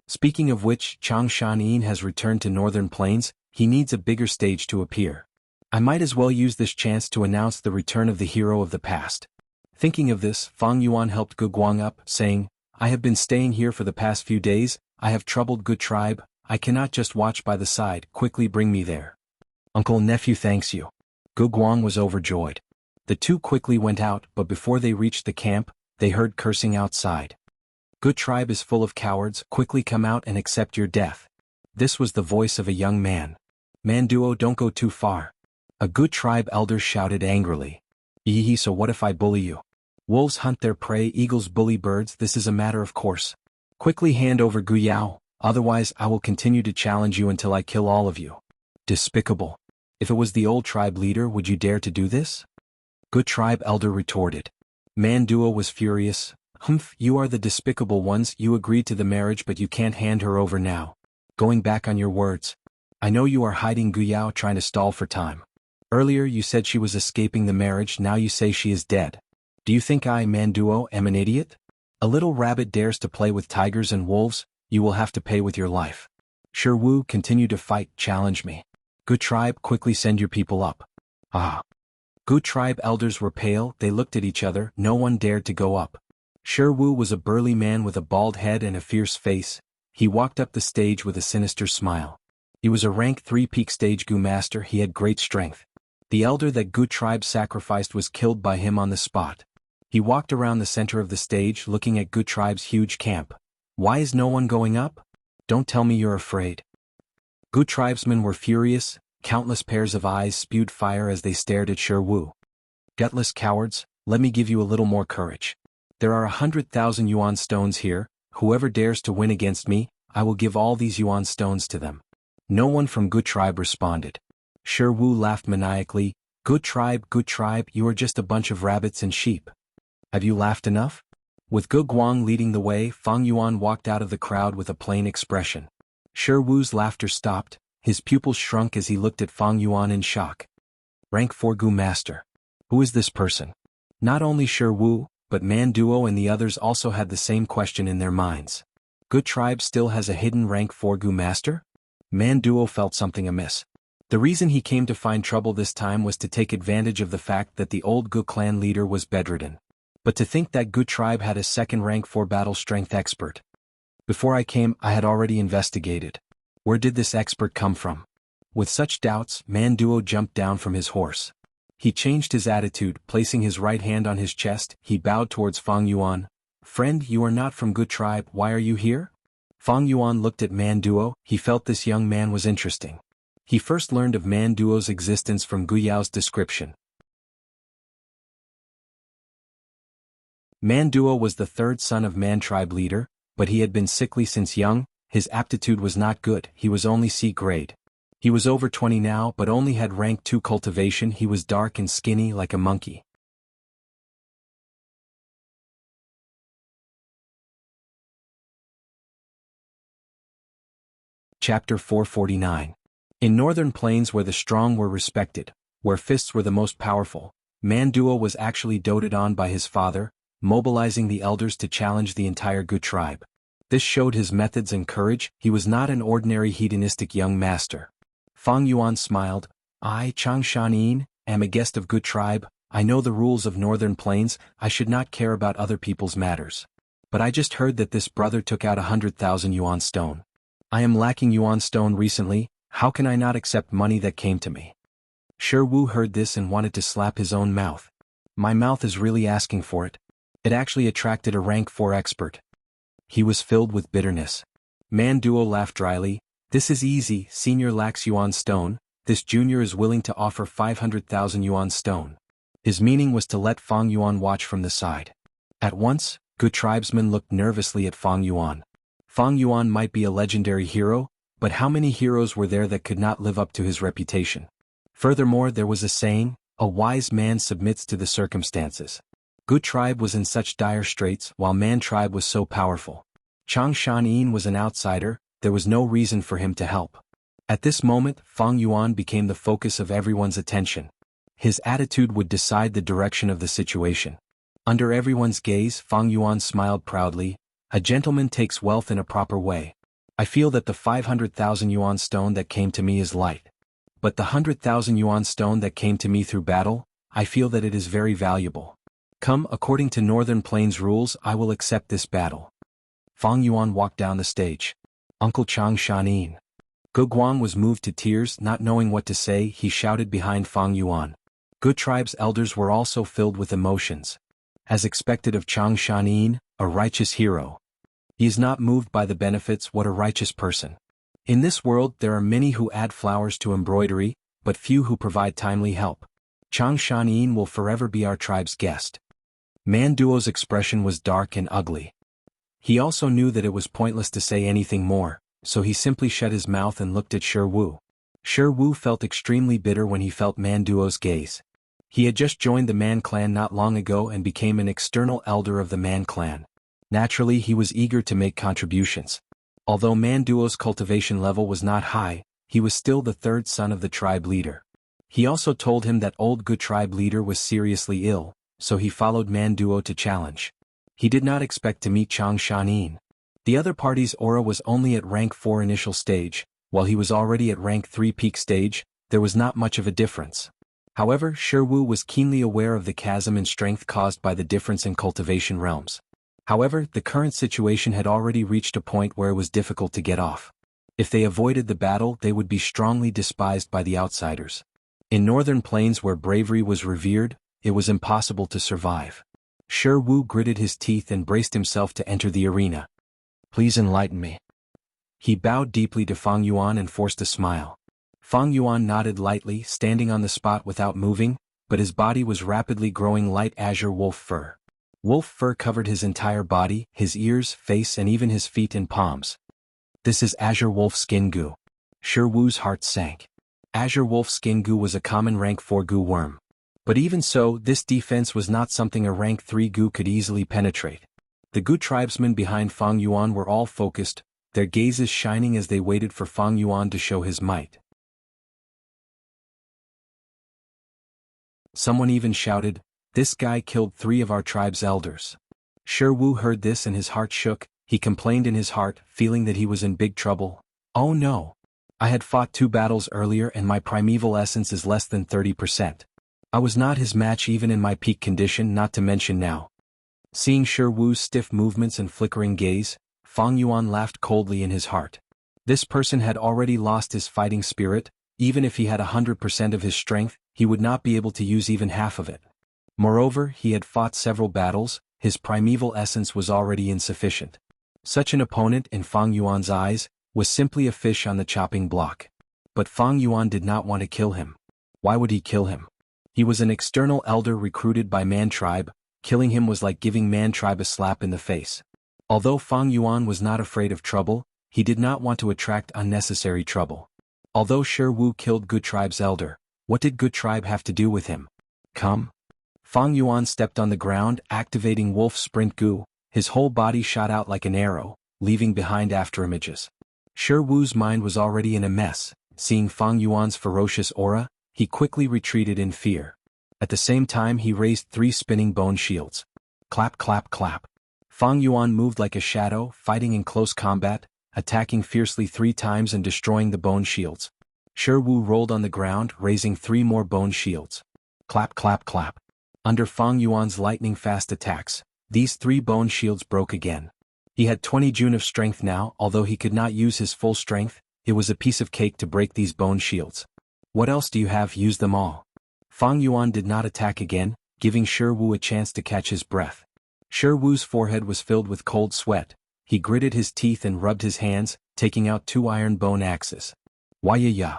Speaking of which, Chang Shanyin has returned to Northern Plains, he needs a bigger stage to appear. I might as well use this chance to announce the return of the hero of the past. Thinking of this, Fang Yuan helped Gu Guang up, saying, "I have been staying here for the past few days, I have troubled Gu tribe, I cannot just watch by the side, quickly bring me there." "Uncle nephew thanks you." Gu Guang was overjoyed. The two quickly went out, but before they reached the camp, they heard cursing outside. "Gu tribe is full of cowards, quickly come out and accept your death." This was the voice of a young man. "Man Duo, don't go too far." A Gu tribe elder shouted angrily. "Yee, so what if I bully you? Wolves hunt their prey, eagles bully birds, this is a matter of course. Quickly hand over Gu Yao, otherwise I will continue to challenge you until I kill all of you." Despicable. If it was the old tribe leader, would you dare to do this? Gu tribe elder retorted. Man Duo was furious. "Humph, you are the despicable ones, you agreed to the marriage but you can't hand her over now. Going back on your words. I know you are hiding Gu Yao, trying to stall for time. Earlier you said she was escaping the marriage, now you say she is dead. Do you think I, Man Duo, am an idiot? A little rabbit dares to play with tigers and wolves, you will have to pay with your life. Shi Wu, continue to fight, challenge me. Gu tribe, quickly send your people up." Ah. Gu tribe elders were pale, they looked at each other, no one dared to go up. Shi Wu was a burly man with a bald head and a fierce face, he walked up the stage with a sinister smile. He was a rank 3 peak stage Gu master, he had great strength. The elder that Gu tribe sacrificed was killed by him on the spot. He walked around the center of the stage looking at Gu tribe's huge camp. Why is no one going up? Don't tell me you're afraid. Gu tribesmen were furious, countless pairs of eyes spewed fire as they stared at Wu. Gutless cowards, let me give you a little more courage. There are 100,000 yuan stones here, whoever dares to win against me, I will give all these yuan stones to them. No one from Gu tribe responded. Wu laughed maniacally, Gu tribe, you are just a bunch of rabbits and sheep. Have you laughed enough? With Gu Guang leading the way, Fang Yuan walked out of the crowd with a plain expression. Wu's laughter stopped, his pupils shrunk as he looked at Fang Yuan in shock. Rank 4 Gu Master. Who is this person? Not only Wu, but Manduo and the others also had the same question in their minds. Gu tribe still has a hidden rank 4 Gu Master? Manduo felt something amiss. The reason he came to find trouble this time was to take advantage of the fact that the old Gu clan leader was bedridden. But to think that Gu tribe had a second rank 4 battle strength expert. Before I came, I had already investigated. Where did this expert come from? With such doubts, Manduo jumped down from his horse. He changed his attitude, placing his right hand on his chest, he bowed towards Fang Yuan. Friend, you are not from Gu tribe, why are you here? Fang Yuan looked at Manduo, he felt this young man was interesting. He first learned of Manduo's existence from Gu Yao's description. Manduo was the third son of Man tribe leader, but he had been sickly since young, his aptitude was not good, he was only C grade. He was over 20 now but only had rank 2 cultivation, he was dark and skinny like a monkey. Chapter 449. In northern plains where the strong were respected, where fists were the most powerful, Manduo was actually doted on by his father, mobilizing the elders to challenge the entire Gu tribe. This showed his methods and courage, he was not an ordinary hedonistic young master. Fang Yuan smiled, I, Xianxia, am a guest of Gu tribe, I know the rules of northern plains, I should not care about other people's matters. But I just heard that this brother took out 100,000 yuan stone. I am lacking yuan stone recently, how can I not accept money that came to me? Wu heard this and wanted to slap his own mouth. My mouth is really asking for it. It actually attracted a rank 4 expert. He was filled with bitterness. Manduo laughed dryly, this is easy, senior lacks yuan stone, this junior is willing to offer 500,000 yuan stone. His meaning was to let Fang Yuan watch from the side. At once, Gu tribesmen looked nervously at Fang Yuan. Fang Yuan might be a legendary hero, but how many heroes were there that could not live up to his reputation? Furthermore, there was a saying, a wise man submits to the circumstances. Gu tribe was in such dire straits while Man tribe was so powerful. Xianxia was an outsider, there was no reason for him to help. At this moment, Fang Yuan became the focus of everyone's attention. His attitude would decide the direction of the situation. Under everyone's gaze, Fang Yuan smiled proudly, a gentleman takes wealth in a proper way. I feel that the 500,000 yuan stone that came to me is light. But the 100,000 yuan stone that came to me through battle, I feel that it is very valuable. Come, according to Northern Plains rules, I will accept this battle. Fang Yuan walked down the stage. Uncle Xianxia. Gu Guang was moved to tears, not knowing what to say, he shouted behind Fang Yuan. Gu tribe's elders were also filled with emotions. As expected of Xianxia, a righteous hero. He is not moved by the benefits, what a righteous person. In this world there are many who add flowers to embroidery, but few who provide timely help. Xianxia will forever be our tribe's guest. Manduo's expression was dark and ugly. He also knew that it was pointless to say anything more, so he simply shut his mouth and looked at Wu. Wu felt extremely bitter when he felt Manduo's gaze. He had just joined the Man clan not long ago and became an external elder of the Man clan. Naturally, he was eager to make contributions. Although Manduo's cultivation level was not high, he was still the third son of the tribe leader. He also told him that old Gu tribe leader was seriously ill, so he followed Manduo to challenge. He did not expect to meet Xianxia. The other party's aura was only at rank 4 initial stage, while he was already at rank 3 peak stage, there was not much of a difference. However, Wu was keenly aware of the chasm in strength caused by the difference in cultivation realms. However, the current situation had already reached a point where it was difficult to get off. If they avoided the battle, they would be strongly despised by the outsiders. In northern plains where bravery was revered, it was impossible to survive. Shi Wu gritted his teeth and braced himself to enter the arena. Please enlighten me. He bowed deeply to Fang Yuan and forced a smile. Fang Yuan nodded lightly, standing on the spot without moving, but his body was rapidly growing light azure wolf fur. Wolf fur covered his entire body, his ears, face and even his feet and palms. This is azure wolf skin goo. Shi Wu's heart sank. Azure wolf skin goo was a common rank 4 goo worm. But even so, this defense was not something a rank 3 goo could easily penetrate. The goo tribesmen behind Fang Yuan were all focused, their gazes shining as they waited for Fang Yuan to show his might. Someone even shouted, "This guy killed 3 of our tribe's elders." Shi Wu heard this and his heart shook. He complained in his heart, feeling that he was in big trouble. Oh no! I had fought 2 battles earlier and my primeval essence is less than 30%. I was not his match even in my peak condition, not to mention now. Seeing Shi Wu's stiff movements and flickering gaze, Fang Yuan laughed coldly in his heart. This person had already lost his fighting spirit. Even if he had 100% of his strength, he would not be able to use even half of it. Moreover, he had fought several battles, his primeval essence was already insufficient. Such an opponent, in Fang Yuan's eyes, was simply a fish on the chopping block. But Fang Yuan did not want to kill him. Why would he kill him? He was an external elder recruited by Man Tribe. Killing him was like giving Man Tribe a slap in the face. Although Fang Yuan was not afraid of trouble, he did not want to attract unnecessary trouble. Although Shi Wu killed Good Tribe's elder, what did Good Tribe have to do with him? Come. Fang Yuan stepped on the ground, activating Wolf Sprint Goo. His whole body shot out like an arrow, leaving behind afterimages. Shi Wu's mind was already in a mess. Seeing Fang Yuan's ferocious aura, he quickly retreated in fear. At the same time he raised 3 spinning bone shields. Clap clap clap. Fang Yuan moved like a shadow, fighting in close combat, attacking fiercely 3 times and destroying the bone shields. Shi Wu rolled on the ground, raising 3 more bone shields. Clap clap clap. Under Fang Yuan's lightning-fast attacks, these 3 bone shields broke again. He had 20 Jun of strength now. Although he could not use his full strength, it was a piece of cake to break these bone shields. What else do you have? Use them all. Fang Yuan did not attack again, giving Shi Wu a chance to catch his breath. Shi Wu's forehead was filled with cold sweat. He gritted his teeth and rubbed his hands, taking out 2 iron bone axes. Waya!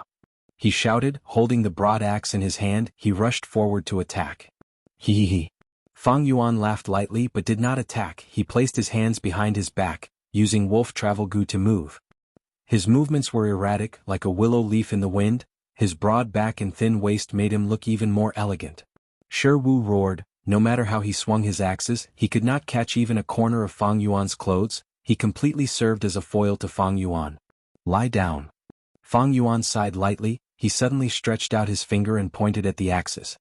He shouted, holding the broad axe in his hand. He rushed forward to attack. Hee. Fang Yuan laughed lightly but did not attack. He placed his hands behind his back, using Wolf Travel Goo to move. His movements were erratic, like a willow leaf in the wind. His broad back and thin waist made him look even more elegant. Shi Wu roared. No matter how he swung his axes, he could not catch even a corner of Fang Yuan's clothes. He completely served as a foil to Fang Yuan. Lie down. Fang Yuan sighed lightly. He suddenly stretched out his finger and pointed at the axes.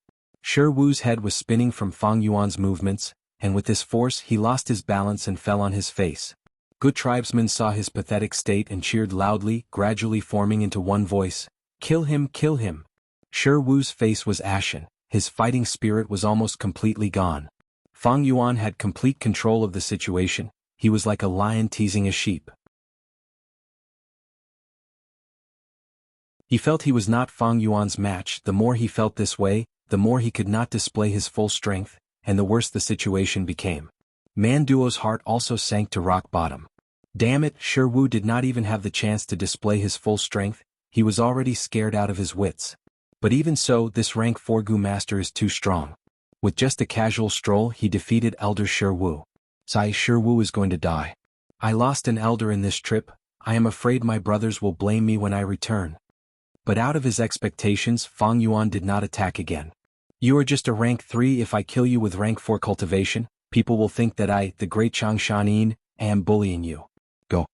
Shi Wu's head was spinning from Fang Yuan's movements, and with this force he lost his balance and fell on his face. Good tribesmen saw his pathetic state and cheered loudly, gradually forming into one voice. Kill him, kill him. Shi Wu's face was ashen. His fighting spirit was almost completely gone. Fang Yuan had complete control of the situation. He was like a lion teasing a sheep. He felt he was not Fang Yuan's match. The more he felt this way, the more he could not display his full strength, and the worse the situation became. Man Duo's heart also sank to rock bottom. Damn it, Shi Wu did not even have the chance to display his full strength. He was already scared out of his wits. But even so, this rank 4 Goo master is too strong. With just a casual stroll he defeated Elder Shi Wu. Shi Wu is going to die. I lost an elder in this trip. I am afraid my brothers will blame me when I return. But out of his expectations, Fang Yuan did not attack again. You are just a rank 3. If I kill you with rank 4 cultivation, people will think that I, the great Changshanin, am bullying you. Go.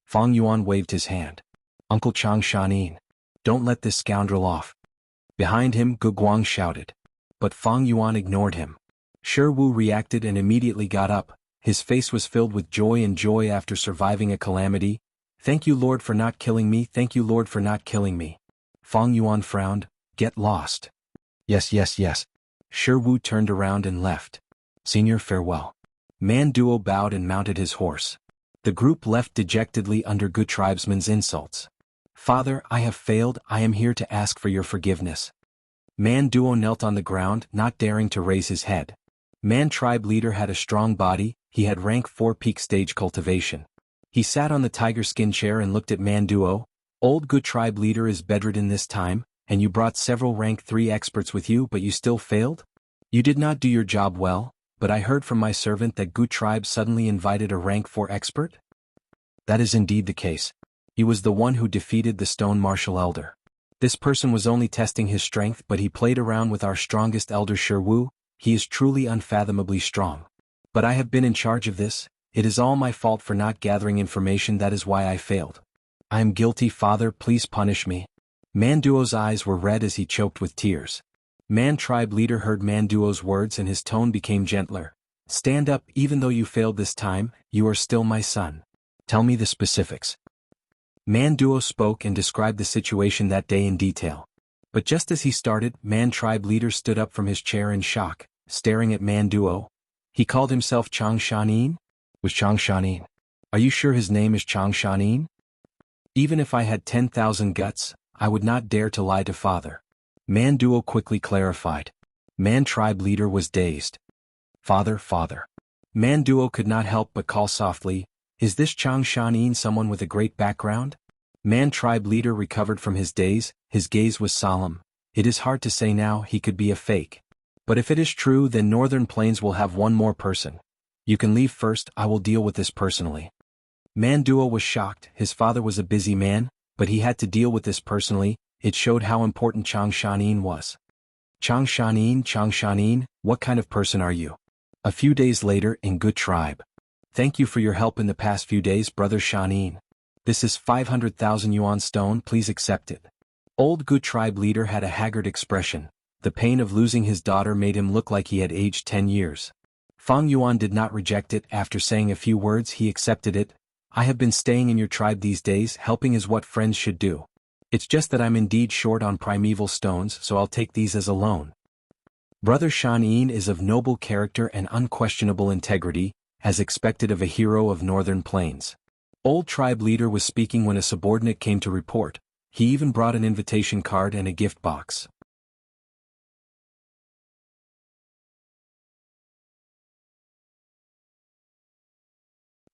Fang Yuan waved his hand. Uncle Changshanin. Don't let this scoundrel off. Behind him, Gu Guang shouted. But Fang Yuan ignored him. Shi Wu reacted and immediately got up. His face was filled with joy and joy after surviving a calamity. Thank you, Lord, for not killing me. Thank you, Lord, for not killing me. Fang Yuan frowned. Get lost. Yes. Shi Wu turned around and left. Senior, farewell. Man Duo bowed and mounted his horse. The group left dejectedly under Good Tribesmen's insults. Father, I have failed. I am here to ask for your forgiveness. Man Duo knelt on the ground, not daring to raise his head. Man tribe leader had a strong body, he had rank 4 peak stage cultivation. He sat on the tiger skin chair and looked at Man Duo. Old good tribe leader is bedridden this time, and you brought several rank 3 experts with you but you still failed? You did not do your job well, but I heard from my servant that Gu tribe suddenly invited a rank 4 expert? That is indeed the case. He was the one who defeated the stone martial elder. This person was only testing his strength but he played around with our strongest elder Wu. He is truly unfathomably strong. But I have been in charge of this, it is all my fault for not gathering information, that is why I failed. I am guilty, father, please punish me. Manduo's eyes were red as he choked with tears. Man tribe leader heard Manduo's words and his tone became gentler. Stand up, even though you failed this time, you are still my son. Tell me the specifics. Manduo spoke and described the situation that day in detail. But just as he started, Man tribe leader stood up from his chair in shock, staring at Manduo. He called himself Chang Shanin? Was Chang Shanin? Are you sure his name is Chang Shanin? Even if I had 10,000 guts, I would not dare to lie to father. Manduo quickly clarified. Man tribe leader was dazed. Father. Manduo could not help but call softly, is this Chang Shanin someone with a great background? Man tribe leader recovered from his daze, his gaze was solemn. It is hard to say now, he could be a fake. But if it is true, then Northern Plains will have one more person. You can leave first, I will deal with this personally. Manduo was shocked, his father was a busy man, but he had to deal with this personally. It showed how important Chang Shanin was. Chang Shanin, what kind of person are you? A few days later, in Good Tribe. Thank you for your help in the past few days, brother Shanin. This is 500,000 yuan stone, please accept it. Old Good Tribe leader had a haggard expression. The pain of losing his daughter made him look like he had aged 10 years. Fang Yuan did not reject it. After saying a few words, he accepted it. I have been staying in your tribe these days, helping is what friends should do. It's just that I'm indeed short on primeval stones, so I'll take these as a loan. Brother Shanin is of noble character and unquestionable integrity, as expected of a hero of Northern Plains. Old tribe leader was speaking when a subordinate came to report. He even brought an invitation card and a gift box.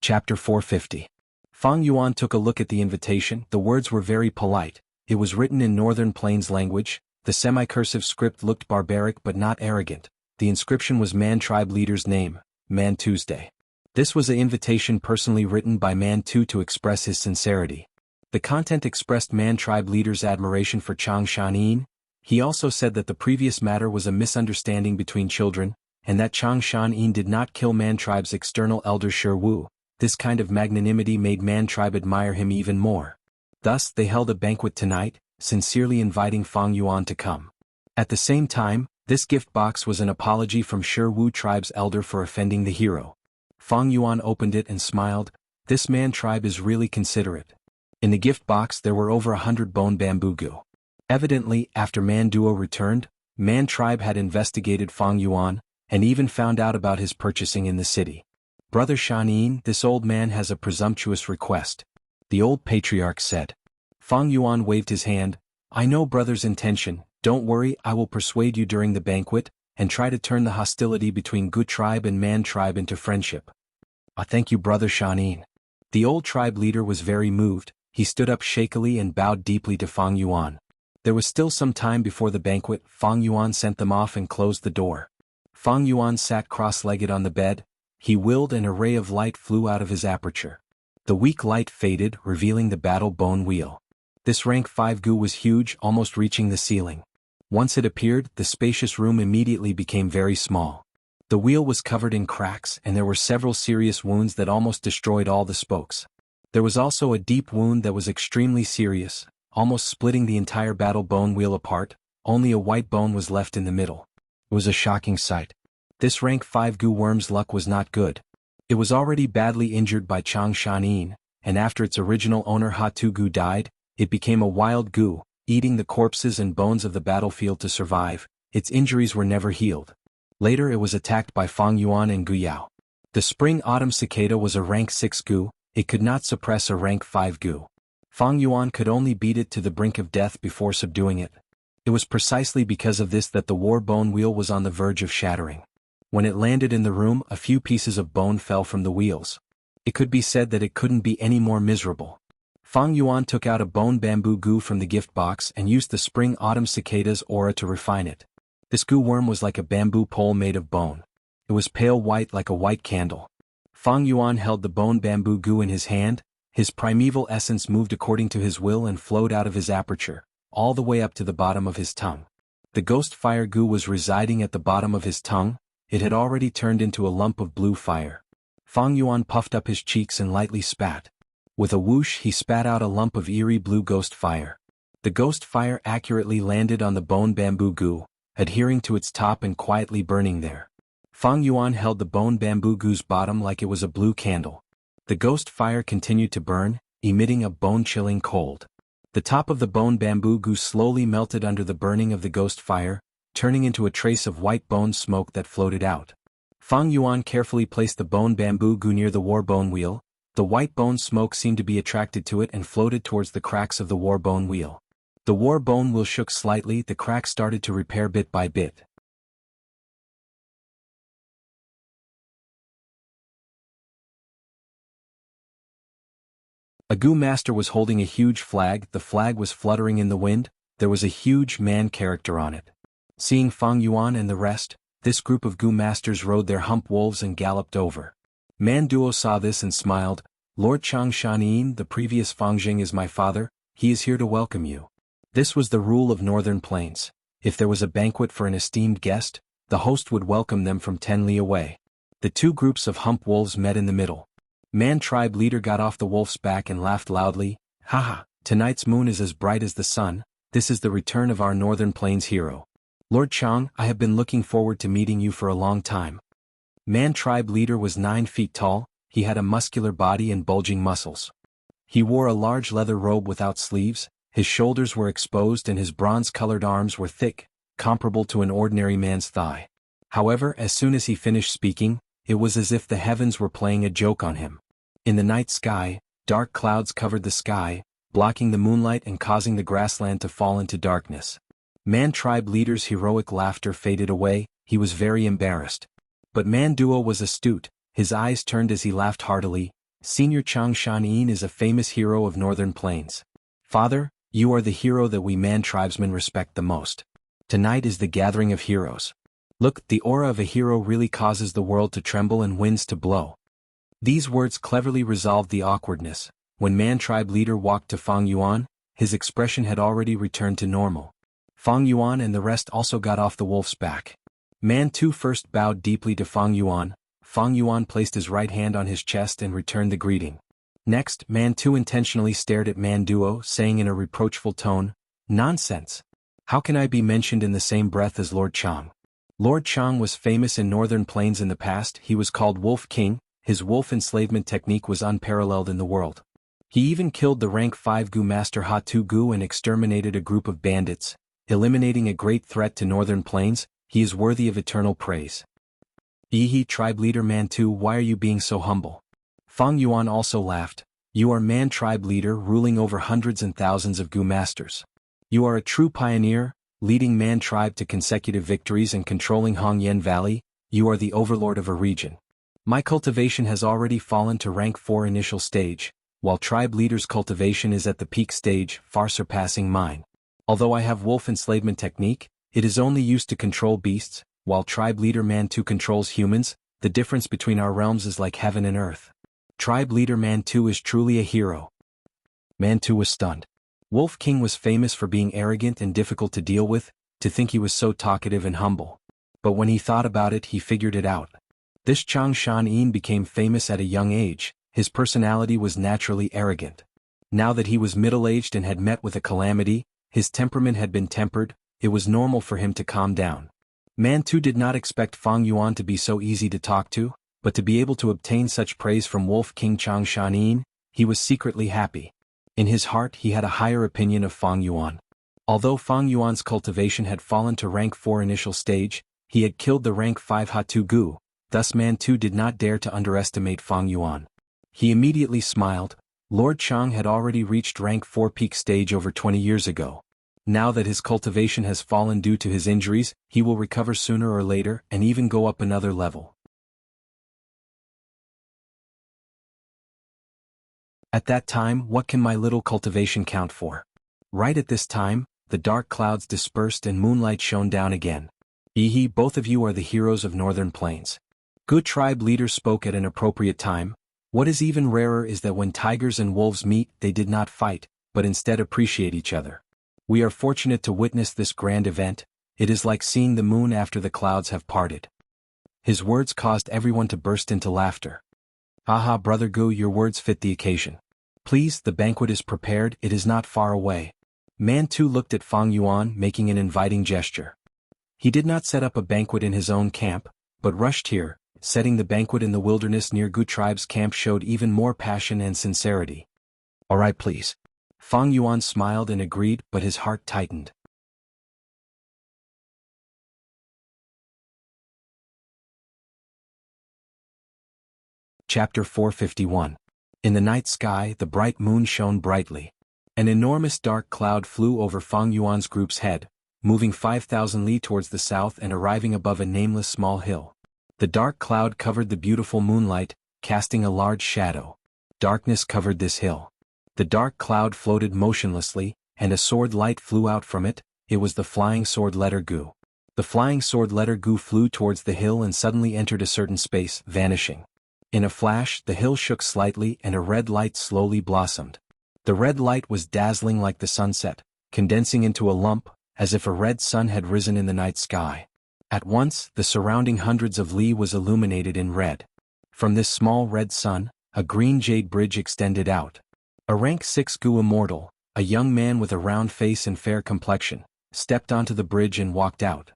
Chapter 450. Fang Yuan took a look at the invitation. The words were very polite. It was written in Northern Plains language. The semi-cursive script looked barbaric but not arrogant. The inscription was Man tribe leader's name, Man Tuesday. This was an invitation personally written by Man Tu to express his sincerity. The content expressed Man tribe leader's admiration for Chang Shanin. He also said that the previous matter was a misunderstanding between children, and that Chang Shanin did not kill Man tribe's external elder Wu. This kind of magnanimity made Man tribe admire him even more. Thus, they held a banquet tonight, sincerely inviting Fang Yuan to come. At the same time, this gift box was an apology from Wu tribe's elder for offending the hero. Fang Yuan opened it and smiled. This Man tribe is really considerate. In the gift box there were over 100 bone bamboo gu. Evidently, after Man Duo returned, Man tribe had investigated Fang Yuan, and even found out about his purchasing in the city. Brother Shanin, this old man has a presumptuous request. The old patriarch said. Fang Yuan waved his hand. I know brother's intention, don't worry, I will persuade you during the banquet, and try to turn the hostility between Good Tribe and Man tribe into friendship. Thank you, brother Shanin. The old tribe leader was very moved. He stood up shakily and bowed deeply to Fang Yuan. There was still some time before the banquet. Fang Yuan sent them off and closed the door. Fang Yuan sat cross-legged on the bed. He willed and a ray of light flew out of his aperture. The weak light faded, revealing the battle bone wheel. This rank 5 gu was huge, almost reaching the ceiling. Once it appeared, the spacious room immediately became very small. The wheel was covered in cracks and there were several serious wounds that almost destroyed all the spokes. There was also a deep wound that was extremely serious, almost splitting the entire battle bone wheel apart. Only a white bone was left in the middle. It was a shocking sight. This rank 5 gu worm's luck was not good. It was already badly injured by Chang Shanin, and after its original owner Hatu gu died, it became a wild gu, eating the corpses and bones of the battlefield to survive. Its injuries were never healed. Later it was attacked by Fang Yuan and Gu Yao. The spring-autumn cicada was a rank 6 gu, it could not suppress a rank 5 gu. Fang Yuan could only beat it to the brink of death before subduing it. It was precisely because of this that the war bone wheel was on the verge of shattering. When it landed in the room, a few pieces of bone fell from the wheels. It could be said that it couldn't be any more miserable. Fang Yuan took out a bone bamboo goo from the gift box and used the spring-autumn cicada's aura to refine it. This goo worm was like a bamboo pole made of bone. It was pale white like a white candle. Fang Yuan held the bone bamboo goo in his hand. His primeval essence moved according to his will and flowed out of his aperture, all the way up to the bottom of his tongue. The ghost fire goo was residing at the bottom of his tongue. It had already turned into a lump of blue fire. Fang Yuan puffed up his cheeks and lightly spat. With a whoosh he spat out a lump of eerie blue ghost fire. The ghost fire accurately landed on the bone bamboo goo, adhering to its top and quietly burning there. Fang Yuan held the bone bamboo goo's bottom like it was a blue candle. The ghost fire continued to burn, emitting a bone-chilling cold. The top of the bone bamboo goo slowly melted under the burning of the ghost fire, turning into a trace of white bone smoke that floated out. Fang Yuan carefully placed the bone bamboo goo near the war bone wheel. The white bone smoke seemed to be attracted to it and floated towards the cracks of the war bone wheel. The war bone wheel shook slightly. The cracks started to repair bit by bit. A goo master was holding a huge flag. The flag was fluttering in the wind. There was a huge man character on it. Seeing Fang Yuan and the rest, this group of goo masters rode their hump wolves and galloped over. Man Duo saw this and smiled. Lord Changshan, the previous Fangjing, is my father. He is here to welcome you. This was the rule of Northern Plains. If there was a banquet for an esteemed guest, the host would welcome them from 10 li away. The two groups of hump wolves met in the middle. Man tribe leader got off the wolf's back and laughed loudly. Haha, tonight's moon is as bright as the sun. This is the return of our Northern Plains hero. Lord Chang, I have been looking forward to meeting you for a long time. Man tribe leader was 9 feet tall. He had a muscular body and bulging muscles. He wore a large leather robe without sleeves. His shoulders were exposed and his bronze-colored arms were thick, comparable to an ordinary man's thigh. However, as soon as he finished speaking, it was as if the heavens were playing a joke on him. In the night sky, dark clouds covered the sky, blocking the moonlight and causing the grassland to fall into darkness. Man tribe leader's heroic laughter faded away. He was very embarrassed. But Man Duo was astute. His eyes turned as he laughed heartily. Senior Changshan is a famous hero of Northern Plains. Father, you are the hero that we Man tribesmen respect the most. Tonight is the gathering of heroes. Look, the aura of a hero really causes the world to tremble and winds to blow. These words cleverly resolved the awkwardness. When Man tribe leader walked to Fang Yuan, his expression had already returned to normal. Fang Yuan and the rest also got off the wolf's back. Man Tu first bowed deeply to Fang Yuan. Fang Yuan placed his right hand on his chest and returned the greeting. Next, Man Tu intentionally stared at Man Duo, saying in a reproachful tone, "Nonsense! How can I be mentioned in the same breath as Lord Chang?" Lord Chang was famous in Northern Plains in the past. He was called Wolf King. His wolf enslavement technique was unparalleled in the world. He even killed the rank 5 Gu Master Ha Tu Gu and exterminated a group of bandits, eliminating a great threat to Northern Plains. He is worthy of eternal praise. Yihi tribe leader Man Tu, why are you being so humble? Fang Yuan also laughed. You are Man tribe leader ruling over hundreds and thousands of Gu masters. You are a true pioneer, leading Man tribe to consecutive victories and controlling Hongyan Valley. You are the overlord of a region. My cultivation has already fallen to rank 4 initial stage, while tribe leader's cultivation is at the peak stage, far surpassing mine. Although I have wolf enslavement technique, it is only used to control beasts, while tribe leader Man Tu controls humans. The difference between our realms is like heaven and earth. Tribe leader Man Tu is truly a hero. Man Tu was stunned. Wolf King was famous for being arrogant and difficult to deal with. To think he was so talkative and humble. But when he thought about it, he figured it out. This Changshan became famous at a young age. His personality was naturally arrogant. Now that he was middle-aged and had met with a calamity, his temperament had been tempered. It was normal for him to calm down. Man Tu did not expect Fang Yuan to be so easy to talk to, but to be able to obtain such praise from Wolf King Changshan, he was secretly happy. In his heart he had a higher opinion of Fang Yuan. Although Fang Yuan's cultivation had fallen to rank 4 initial stage, he had killed the rank 5 Ha Tu Gu, thus Man Tu did not dare to underestimate Fang Yuan. He immediately smiled. Lord Chang had already reached rank 4 peak stage over 20 years ago. Now that his cultivation has fallen due to his injuries, he will recover sooner or later and even go up another level. At that time, what can my little cultivation count for? Right at this time, the dark clouds dispersed and moonlight shone down again. Both of you are the heroes of Northern Plains. Good tribe leaders spoke at an appropriate time. What is even rarer is that when tigers and wolves meet, they did not fight, but instead appreciate each other. We are fortunate to witness this grand event. It is like seeing the moon after the clouds have parted. His words caused everyone to burst into laughter. Aha, Brother Gu, your words fit the occasion. Please, the banquet is prepared, it is not far away. Man Tu looked at Fang Yuan, making an inviting gesture. He did not set up a banquet in his own camp, but rushed here. Setting the banquet in the wilderness near Gu tribe's camp showed even more passion and sincerity. All right, please. Fang Yuan smiled and agreed, but his heart tightened. Chapter 451. In the night sky, the bright moon shone brightly. An enormous dark cloud flew over Fang Yuan's group's head, moving 5,000 li towards the south and arriving above a nameless small hill. The dark cloud covered the beautiful moonlight, casting a large shadow. Darkness covered this hill. The dark cloud floated motionlessly, and a sword light flew out from it. It was the flying sword letter Gu. The flying sword letter Gu flew towards the hill and suddenly entered a certain space, vanishing. In a flash, the hill shook slightly and a red light slowly blossomed. The red light was dazzling like the sunset, condensing into a lump, as if a red sun had risen in the night sky. At once, the surrounding hundreds of li was illuminated in red. From this small red sun, a green jade bridge extended out. A rank 6 Gu Immortal, a young man with a round face and fair complexion, stepped onto the bridge and walked out.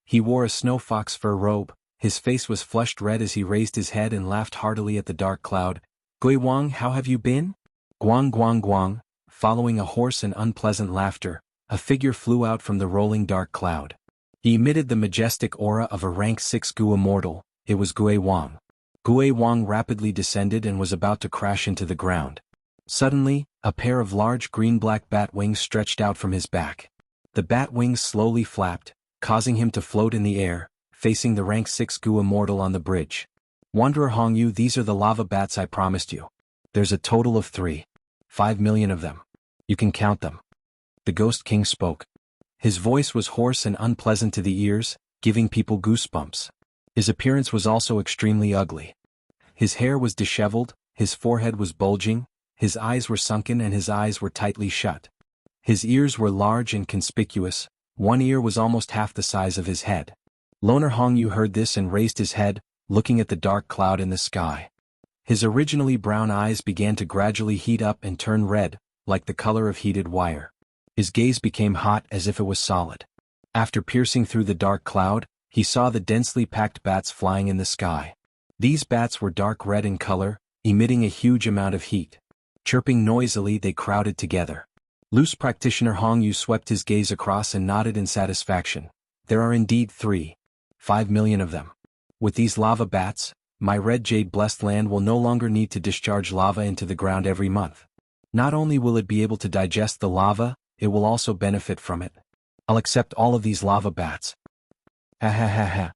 He wore a snow fox fur robe, his face was flushed red as he raised his head and laughed heartily at the dark cloud. Gui Wang, how have you been? Guang guang guang, following a hoarse and unpleasant laughter, a figure flew out from the rolling dark cloud. He emitted the majestic aura of a rank 6 Gu Immortal. It was Gui Wang. Gui Wang rapidly descended and was about to crash into the ground. Suddenly, a pair of large green-black bat wings stretched out from his back. The bat wings slowly flapped, causing him to float in the air, facing the rank 6 Gu Immortal on the bridge. Wanderer Hongyu, these are the lava bats I promised you. There's a total of 5 million of them. You can count them. The Ghost King spoke. His voice was hoarse and unpleasant to the ears, giving people goosebumps. His appearance was also extremely ugly. His hair was disheveled, his forehead was bulging, his eyes were sunken and his eyes were tightly shut. His ears were large and conspicuous, one ear was almost half the size of his head. Loner Hongyu heard this and raised his head, looking at the dark cloud in the sky. His originally brown eyes began to gradually heat up and turn red, like the color of heated wire. His gaze became hot as if it was solid. After piercing through the dark cloud, he saw the densely packed bats flying in the sky. These bats were dark red in color, emitting a huge amount of heat. Chirping noisily, they crowded together. Loose practitioner Hongyu swept his gaze across and nodded in satisfaction. There are indeed 5 million of them. With these lava bats, my red jade blessed land will no longer need to discharge lava into the ground every month. Not only will it be able to digest the lava, it will also benefit from it. I'll accept all of these lava bats. Ha ha ha ha.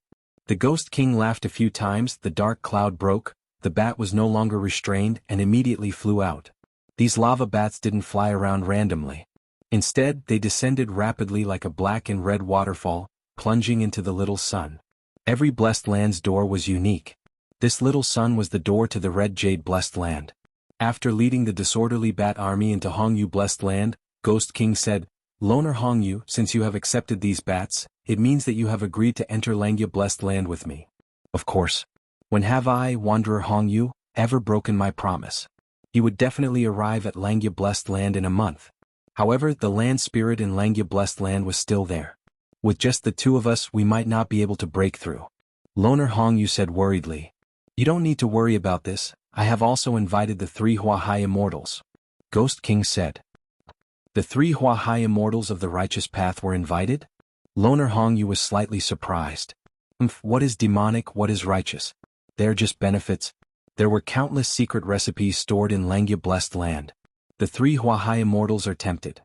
The Ghost King laughed a few times, the dark cloud broke, the bat was no longer restrained and immediately flew out. These lava bats didn't fly around randomly. Instead, they descended rapidly like a black and red waterfall, plunging into the little sun. Every blessed land's door was unique. This little sun was the door to the red jade blessed land. After leading the disorderly bat army into Hongyu blessed land, Ghost King said, Loner Hongyu, since you have accepted these bats, it means that you have agreed to enter Langya blessed land with me. Of course. When have I, Wanderer Hongyu, ever broken my promise? He would definitely arrive at Langya blessed land in a month. However, the land spirit in Langya blessed land was still there. With just the two of us, we might not be able to break through. Loner Hongyu said worriedly. You don't need to worry about this, I have also invited the 3 Huahai Immortals. Ghost King said. The 3 Huahai Immortals of the righteous path were invited? Loner Hongyu was slightly surprised. What is demonic, what is righteous? They are just benefits. There were countless secret recipes stored in Langya blessed land. The 3 Huahai Immortals are tempted.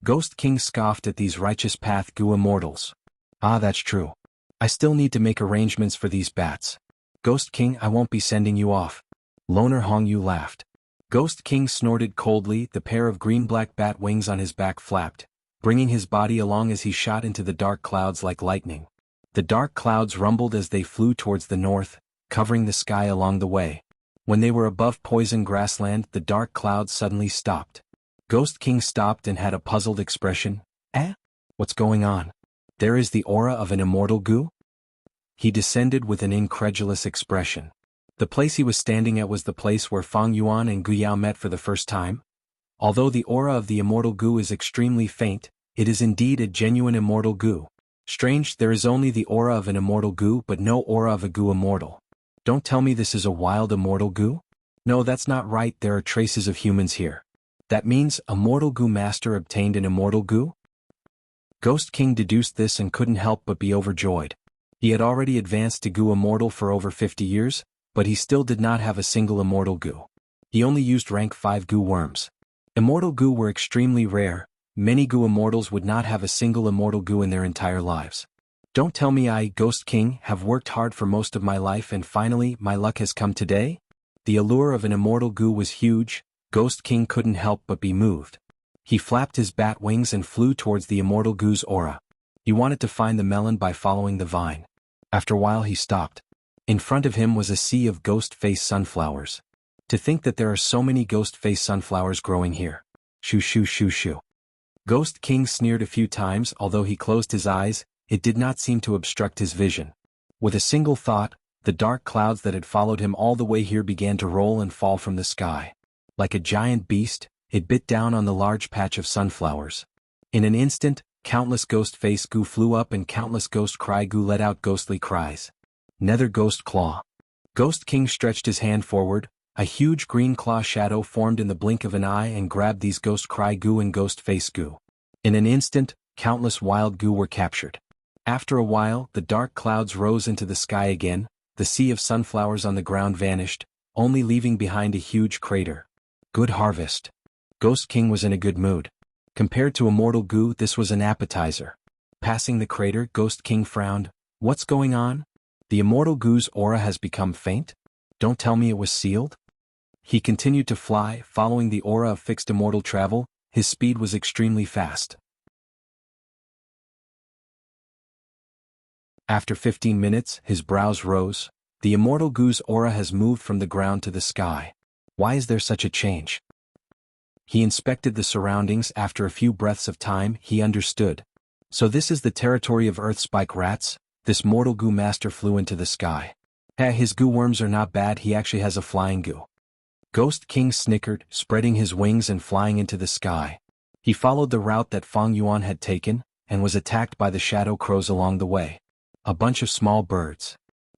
Ghost King scoffed at these righteous path Gu immortals. Ah, that's true. I still need to make arrangements for these bats. Ghost King, I won't be sending you off. Loner Hong Yu laughed. Ghost King snorted coldly, the pair of green-black bat wings on his back flapped, bringing his body along as he shot into the dark clouds like lightning. The dark clouds rumbled as they flew towards the north, covering the sky along the way. When they were above poison grassland, the dark clouds suddenly stopped. Ghost King stopped and had a puzzled expression. What's going on? There is the aura of an immortal Gu? He descended with an incredulous expression. The place he was standing at was the place where Fang Yuan and Gu Yao met for the first time. Although the aura of the immortal Gu is extremely faint, it is indeed a genuine immortal Gu. Strange, there is only the aura of an immortal Gu but no aura of a Gu immortal. Don't tell me this is a wild immortal Gu? No, that's not right, there are traces of humans here. That means a mortal Gu master obtained an immortal Gu? Ghost King deduced this and couldn't help but be overjoyed. He had already advanced to Gu immortal for over 50 years, but he still did not have a single immortal Gu. He only used rank 5 Gu worms. Immortal Gu were extremely rare. Many Gu immortals would not have a single immortal Gu in their entire lives. Don't tell me I, Ghost King, have worked hard for most of my life and finally my luck has come today? The allure of an immortal Gu was huge. Ghost King couldn't help but be moved. He flapped his bat wings and flew towards the immortal Gu's aura. He wanted to find the melon by following the vine. After a while he stopped. In front of him was a sea of ghost-face sunflowers. To think that there are so many ghost-face sunflowers growing here. Shoo shoo shoo shoo. Ghost King sneered a few times. Although he closed his eyes, it did not seem to obstruct his vision. With a single thought, the dark clouds that had followed him all the way here began to roll and fall from the sky. Like a giant beast, it bit down on the large patch of sunflowers. In an instant, countless ghost-face Gu flew up and countless ghost cry Gu let out ghostly cries. Nether Ghost Claw. Ghost King stretched his hand forward. A huge green claw shadow formed in the blink of an eye and grabbed these ghost cry Gu and ghost face Gu. In an instant, countless wild Gu were captured. After a while, the dark clouds rose into the sky again, the sea of sunflowers on the ground vanished, only leaving behind a huge crater. Good harvest. Ghost King was in a good mood. Compared to immortal Gu, this was an appetizer. Passing the crater, Ghost King frowned. What's going on? The immortal Gu's aura has become faint? Don't tell me it was sealed? He continued to fly, following the aura of fixed immortal travel. His speed was extremely fast. After 15 minutes, his brows rose. The immortal Gu's aura has moved from the ground to the sky. Why is there such a change? He inspected the surroundings. After a few breaths of time, he understood. So this is the territory of earth spike rats? This mortal Gu master flew into the sky. His Gu worms are not bad, he actually has a flying Gu. Ghost King snickered, spreading his wings and flying into the sky. He followed the route that Fang Yuan had taken, and was attacked by the shadow crows along the way. A bunch of small birds.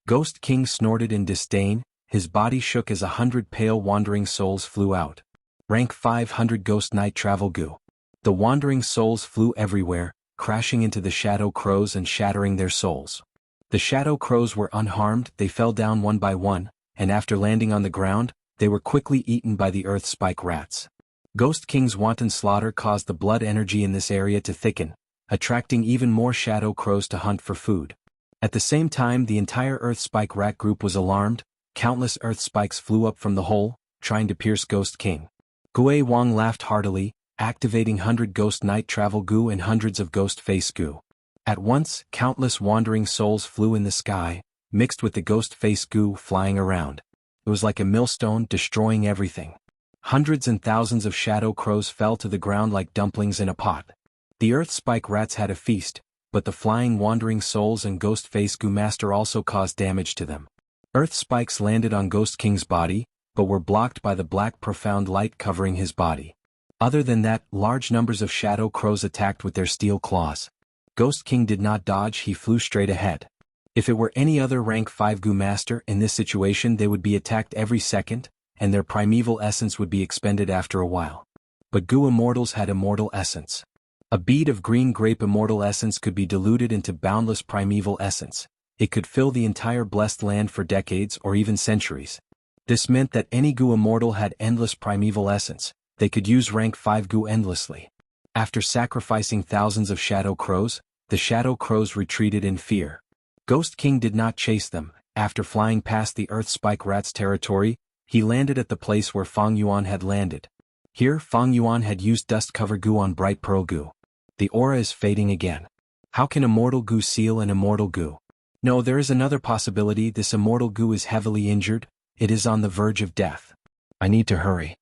Ghost King snorted in disdain, his body shook as 100 pale wandering souls flew out. Rank 500 Ghost Night Travel Gu. The wandering souls flew everywhere, crashing into the shadow crows and shattering their souls. The shadow crows were unharmed, they fell down one by one, and after landing on the ground, they were quickly eaten by the earth spike rats. Ghost King's wanton slaughter caused the blood energy in this area to thicken, attracting even more shadow crows to hunt for food. At the same time, the entire earth spike rat group was alarmed. Countless earth spikes flew up from the hole, trying to pierce Ghost King. Gui Wang laughed heartily, activating 100 Ghost Night Travel Gu and hundreds of Ghost Face Gu. At once, countless wandering souls flew in the sky, mixed with the Ghost Face Gu flying around. It was like a millstone destroying everything. Hundreds and thousands of shadow crows fell to the ground like dumplings in a pot. The earth spike rats had a feast, but the flying wandering souls and Ghost Face Gu master also caused damage to them. Earth spikes landed on Ghost King's body, but were blocked by the black profound light covering his body. Other than that, large numbers of shadow crows attacked with their steel claws. Ghost King did not dodge, he flew straight ahead. If it were any other rank 5 Gu master in this situation, they would be attacked every second, and their primeval essence would be expended after a while. But Gu immortals had immortal essence. A bead of green grape immortal essence could be diluted into boundless primeval essence. It could fill the entire blessed land for decades or even centuries. This meant that any Gu immortal had endless primeval essence. They could use rank 5 Gu endlessly. After sacrificing thousands of shadow crows, the shadow crows retreated in fear. Ghost King did not chase them. After flying past the Earth Spike Rat's territory, he landed at the place where Fang Yuan had landed. Here Fang Yuan had used dust cover goo on bright pearl goo. The aura is fading again. How can immortal goo seal an immortal goo? No, there is another possibility. This immortal goo is heavily injured. It is on the verge of death. I need to hurry.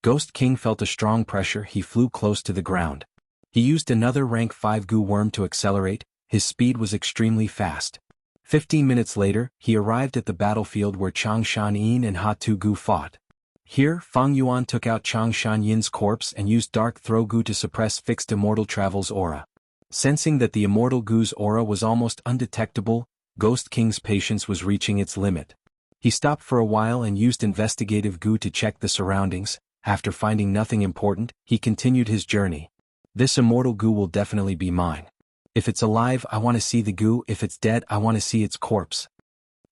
Ghost King felt a strong pressure. He flew close to the ground. He used another rank 5 goo worm to accelerate. His speed was extremely fast. 15 minutes later, he arrived at the battlefield where Chang Shan-yin and Ha-Tu Gu fought. Here, Fang Yuan took out Chang Shan-yin's corpse and used Dark Throw Gu to suppress Fixed Immortal Travel's aura. Sensing that the Immortal Gu's aura was almost undetectable, Ghost King's patience was reaching its limit. He stopped for a while and used Investigative Gu to check the surroundings. After finding nothing important, he continued his journey. This Immortal Gu will definitely be mine. If it's alive, I want to see the goo. If it's dead, I want to see its corpse.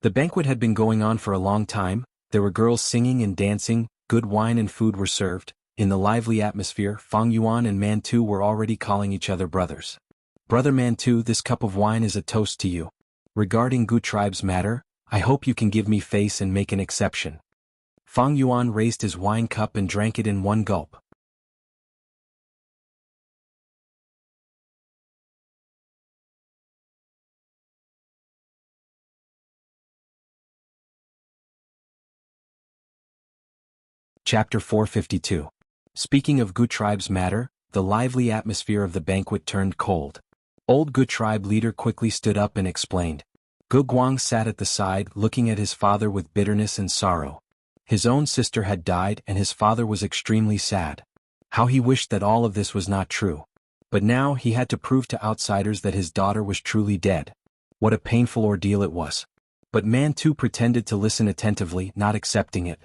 The banquet had been going on for a long time. There were girls singing and dancing, good wine and food were served. In the lively atmosphere, Fang Yuan and Mantu were already calling each other brothers. Brother Mantu, this cup of wine is a toast to you. Regarding Gu tribe's matter, I hope you can give me face and make an exception. Fang Yuan raised his wine cup and drank it in one gulp. Chapter 452. Speaking of Gu tribe's matter, the lively atmosphere of the banquet turned cold. Old Gu tribe leader quickly stood up and explained. Gu Guang sat at the side looking at his father with bitterness and sorrow. His own sister had died and his father was extremely sad. How he wished that all of this was not true. But now he had to prove to outsiders that his daughter was truly dead. What a painful ordeal it was. But Mantu pretended to listen attentively, not accepting it.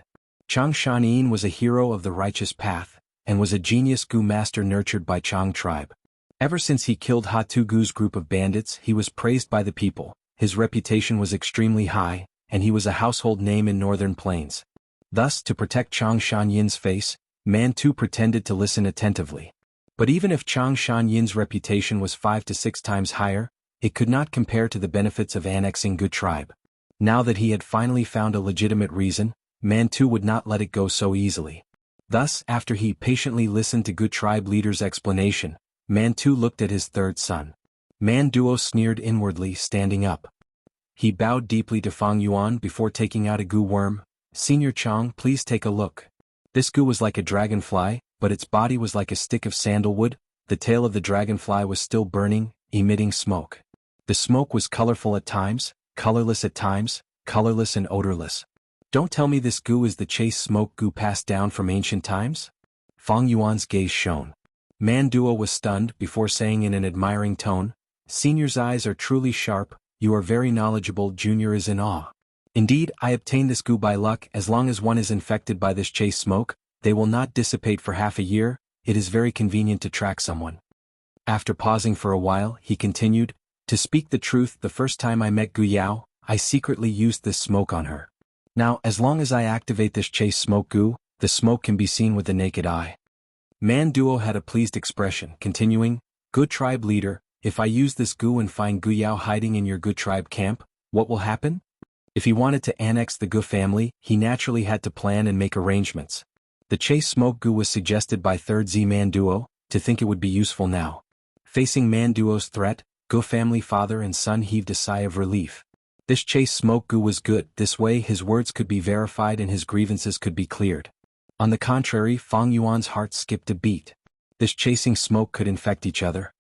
Chang Shan-yin was a hero of the righteous path, and was a genius Gu master nurtured by Chang tribe. Ever since he killed Ha-Tu Gu's group of bandits, he was praised by the people, his reputation was extremely high, and he was a household name in northern plains. Thus, to protect Chang Shan-yin's face, Mantu pretended to listen attentively. But even if Chang Shan-yin's reputation was 5 to 6 times higher, it could not compare to the benefits of annexing Gu tribe. Now that he had finally found a legitimate reason, Mantu would not let it go so easily. Thus, after he patiently listened to Gu tribe leader's explanation, Mantu looked at his third son. Manduo sneered inwardly, standing up. He bowed deeply to Fang Yuan before taking out a Gu worm. Senior Chang, please take a look. This Gu was like a dragonfly, but its body was like a stick of sandalwood. The tail of the dragonfly was still burning, emitting smoke. The smoke was colorful at times, colorless at times, colorless and odorless. Don't tell me this Gu is the chase smoke Gu passed down from ancient times? Fang Yuan's gaze shone. Manduo was stunned before saying in an admiring tone, Senior's eyes are truly sharp, you are very knowledgeable. Junior is in awe. Indeed, I obtained this Gu by luck. As long as one is infected by this chase smoke, they will not dissipate for half a year. It is very convenient to track someone. After pausing for a while, he continued, to speak the truth, the first time I met Gu Yao, I secretly used this smoke on her. Now, as long as I activate this chase smoke Gu, the smoke can be seen with the naked eye. Manduo had a pleased expression, continuing, Good tribe leader, if I use this Gu and find Gu Yao hiding in your Gu tribe camp, what will happen? If he wanted to annex the Gu family, he naturally had to plan and make arrangements. The chase smoke Gu was suggested by Third Z Manduo, to think it would be useful now. Facing Manduo's threat, Gu family father and son heaved a sigh of relief. This chase smoke Gu was good, this way his words could be verified and his grievances could be cleared. On the contrary, Fang Yuan's heart skipped a beat. This chasing smoke could infect each other.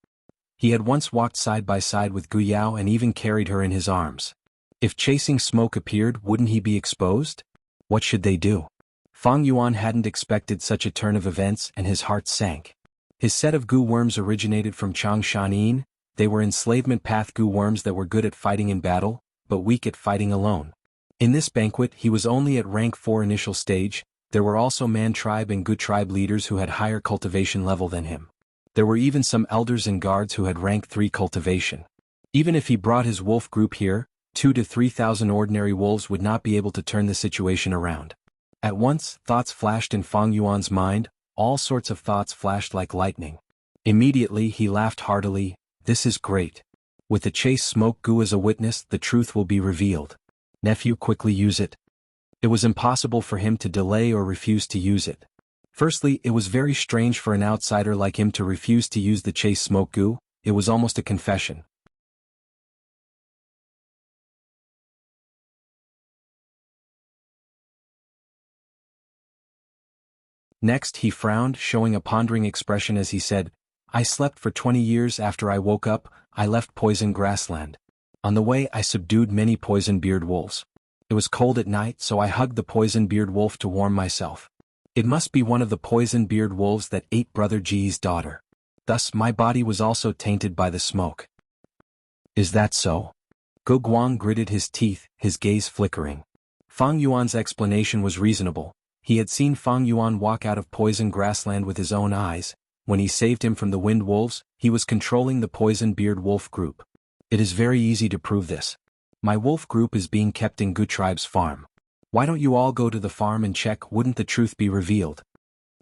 He had once walked side by side with Gu Yao and even carried her in his arms. If chasing smoke appeared, wouldn't he be exposed? What should they do? Fang Yuan hadn't expected such a turn of events and his heart sank. His set of Gu worms originated from Chang Shan-yin. They were enslavement path Gu worms that were good at fighting in battle, but weak at fighting alone. In this banquet, he was only at rank 4 initial stage. There were also Man tribe and Gu tribe leaders who had higher cultivation level than him. There were even some elders and guards who had rank 3 cultivation. Even if he brought his wolf group here, 2 to 3,000 ordinary wolves would not be able to turn the situation around. At once, thoughts flashed in Fang Yuan's mind, all sorts of thoughts flashed like lightning. Immediately he laughed heartily. This is great. With the chase smoke goo as a witness, the truth will be revealed. Nephew, quickly use it. It was impossible for him to delay or refuse to use it. Firstly, it was very strange for an outsider like him to refuse to use the chase smoke goo. It was almost a confession. Next he frowned, showing a pondering expression as he said, I slept for 20 years. After I woke up, I left poison grassland. On the way I subdued many poison-beard wolves. It was cold at night, so I hugged the poison-beard wolf to warm myself. It must be one of the poison-beard wolves that ate Brother Ji's daughter. Thus my body was also tainted by the smoke. Is that so? Gu Guang gritted his teeth, his gaze flickering. Fang Yuan's explanation was reasonable. He had seen Fang Yuan walk out of poison grassland with his own eyes. When he saved him from the wind wolves, he was controlling the poison-beard wolf group. It is very easy to prove this. My wolf group is being kept in Gu tribe's farm. Why don't you all go to the farm and check? Wouldn't the truth be revealed?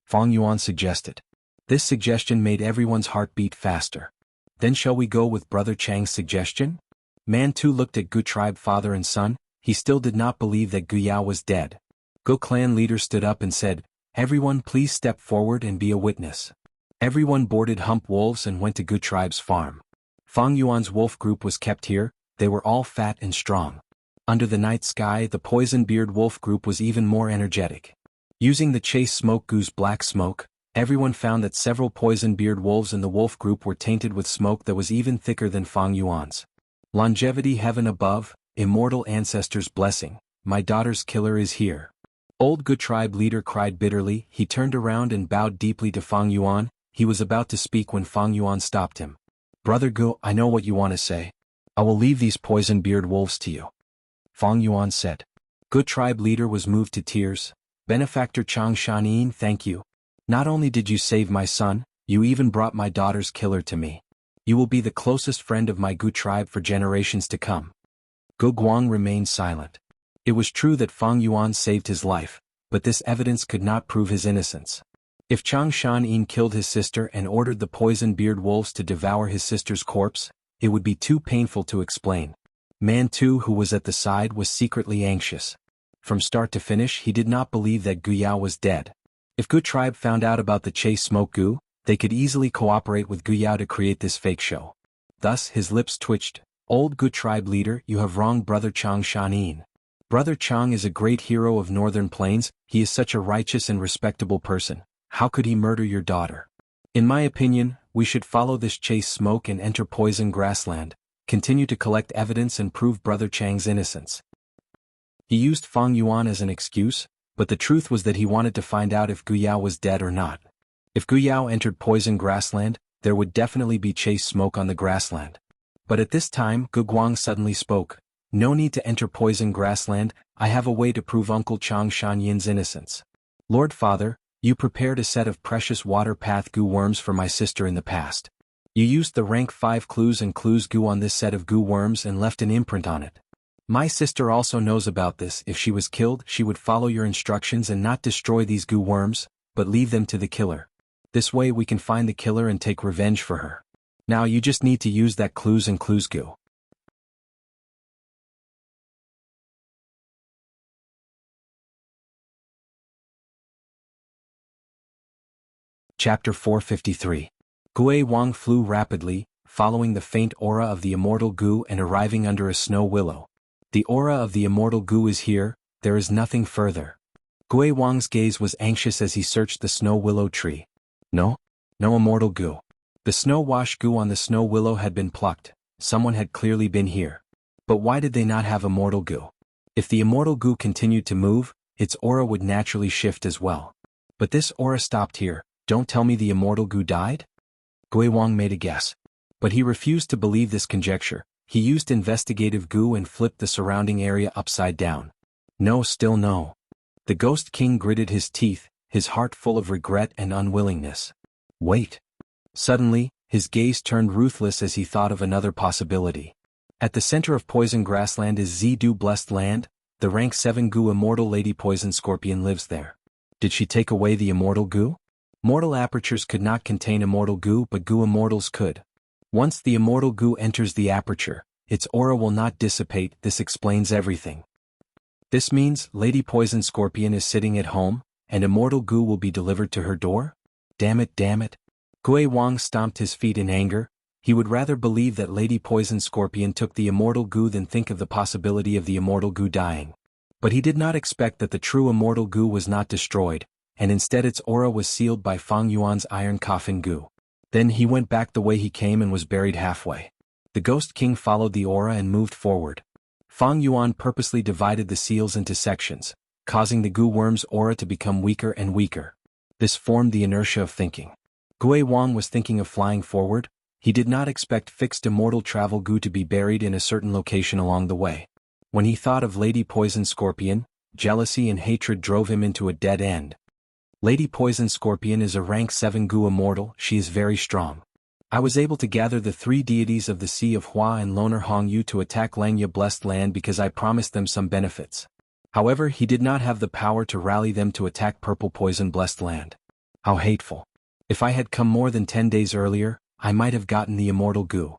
Fang Yuan suggested. This suggestion made everyone's heart beat faster. Then shall we go with Brother Chang's suggestion? Man Tu looked at Gu tribe father and son. He still did not believe that Gu Yao was dead. Gu clan leader stood up and said, Everyone please step forward and be a witness. Everyone boarded hump wolves and went to Gu tribe's farm. Fang Yuan's wolf group was kept here. They were all fat and strong. Under the night sky, the poison-beard wolf group was even more energetic. Using the chase smoke goo's black smoke, everyone found that several poison-beard wolves in the wolf group were tainted with smoke that was even thicker than Fang Yuan's. Longevity heaven above, immortal ancestors' blessing, my daughter's killer is here. Old Gu tribe leader cried bitterly. He turned around and bowed deeply to Fang Yuan. He was about to speak when Fang Yuan stopped him. Brother Gu, I know what you want to say. I will leave these poison-beard wolves to you. Fang Yuan said. Gu tribe leader was moved to tears. Benefactor Chang Shanin, thank you. Not only did you save my son, you even brought my daughter's killer to me. You will be the closest friend of my Gu tribe for generations to come. Gu Guang remained silent. It was true that Fang Yuan saved his life, but this evidence could not prove his innocence. If Chang Shanin killed his sister and ordered the poison-beard wolves to devour his sister's corpse, it would be too painful to explain. Man Tu, who was at the side, was secretly anxious. From start to finish he did not believe that Gu Yao was dead. If Gu tribe found out about the chase smoke goo, they could easily cooperate with Gu Yao to create this fake show. Thus his lips twitched. Old Gu tribe leader, you have wronged Brother Chang Shanin. Brother Chang is a great hero of Northern Plains. He is such a righteous and respectable person. How could he murder your daughter? In my opinion, we should follow this chase smoke and enter poison grassland, continue to collect evidence and prove Brother Chang's innocence. He used Fang Yuan as an excuse, but the truth was that he wanted to find out if Gu Yao was dead or not. If Gu Yao entered poison grassland, there would definitely be chase smoke on the grassland. But at this time Gu Guang suddenly spoke. No need to enter poison grassland, I have a way to prove Uncle Chang Shanyin's innocence. Lord Father, you prepared a set of precious water path goo worms for my sister in the past. You used the rank 5 clues and clues goo on this set of goo worms and left an imprint on it. My sister also knows about this. If she was killed, she would follow your instructions and not destroy these goo worms, but leave them to the killer. This way we can find the killer and take revenge for her. Now you just need to use that clues and clues goo. Chapter 453. Gue Wang flew rapidly, following the faint aura of the immortal goo and arriving under a snow willow. The aura of the immortal goo is here, there is nothing further. Gue Wang's gaze was anxious as he searched the snow willow tree. No immortal goo. The snow wash goo on the snow willow had been plucked. Someone had clearly been here. But why did they not have immortal goo? If the immortal goo continued to move, its aura would naturally shift as well. But this aura stopped here. Don't tell me the immortal goo died? Gue Wang made a guess. But he refused to believe this conjecture. He used investigative goo and flipped the surrounding area upside down. No, still no. The Ghost King gritted his teeth, his heart full of regret and unwillingness. Wait. Suddenly, his gaze turned ruthless as he thought of another possibility. At the center of poison grassland is Zidu Blessed Land. The rank 7 goo immortal lady poison scorpion lives there. Did she take away the immortal goo? Mortal apertures could not contain immortal goo, but goo immortals could. Once the immortal goo enters the aperture, its aura will not dissipate. This explains everything. This means Lady Poison Scorpion is sitting at home, and immortal goo will be delivered to her door? Damn it, damn it. Gui Wang stomped his feet in anger. He would rather believe that Lady Poison Scorpion took the immortal goo than think of the possibility of the immortal goo dying. But he did not expect that the true immortal goo was not destroyed, and instead its aura was sealed by Fang Yuan's iron coffin goo. Then he went back the way he came and was buried halfway. The Ghost King followed the aura and moved forward. Fang Yuan purposely divided the seals into sections, causing the goo worm's aura to become weaker and weaker. This formed the inertia of thinking. Gui Wang was thinking of flying forward. He did not expect fixed immortal travel goo to be buried in a certain location along the way. When he thought of Lady Poison Scorpion, jealousy and hatred drove him into a dead end. Lady Poison Scorpion is a rank 7 goo immortal. She is very strong. I was able to gather the 3 deities of the Sea of Hua and Loner Hongyu to attack Langya Blessed Land because I promised them some benefits. However, he did not have the power to rally them to attack Purple Poison Blessed Land. How hateful. If I had come more than 10 days earlier, I might have gotten the immortal goo.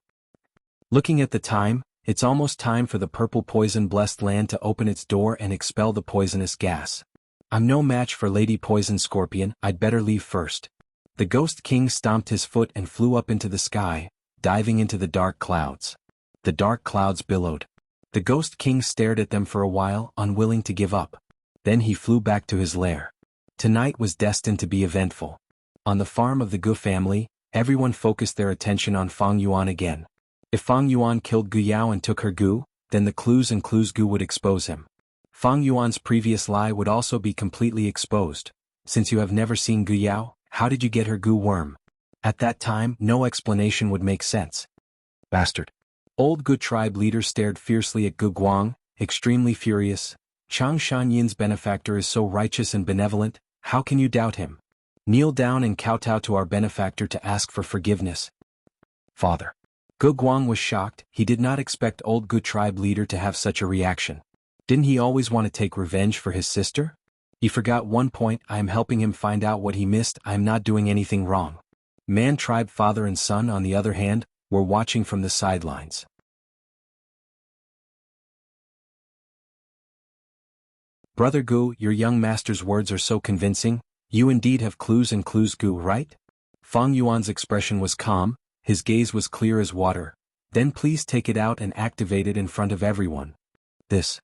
Looking at the time, it's almost time for the Purple Poison Blessed Land to open its door and expel the poisonous gas. I'm no match for Lady Poison Scorpion. I'd better leave first. The Ghost King stomped his foot and flew up into the sky, diving into the dark clouds. The dark clouds billowed. The Ghost King stared at them for a while, unwilling to give up. Then he flew back to his lair. Tonight was destined to be eventful. On the farm of the Gu family, everyone focused their attention on Fang Yuan again. If Fang Yuan killed Gu Yao and took her goo, then the clues and clues goo would expose him. Fang Yuan's previous lie would also be completely exposed. Since you have never seen Gu Yao, how did you get her goo worm? At that time, no explanation would make sense. Bastard. Old Gu tribe leader stared fiercely at Gu Guang, extremely furious. Chang Shanyan's benefactor is so righteous and benevolent, how can you doubt him? Kneel down and kowtow to our benefactor to ask for forgiveness. Father. Gu Guang was shocked. He did not expect old Gu tribe leader to have such a reaction. Didn't he always want to take revenge for his sister? He forgot one point. I am helping him find out what he missed. I am not doing anything wrong. Man tribe father and son, on the other hand, were watching from the sidelines. Brother Gu, your young master's words are so convincing. You indeed have clues and clues Gu, right? Fang Yuan's expression was calm, his gaze was clear as water. Then please take it out and activate it in front of everyone. This.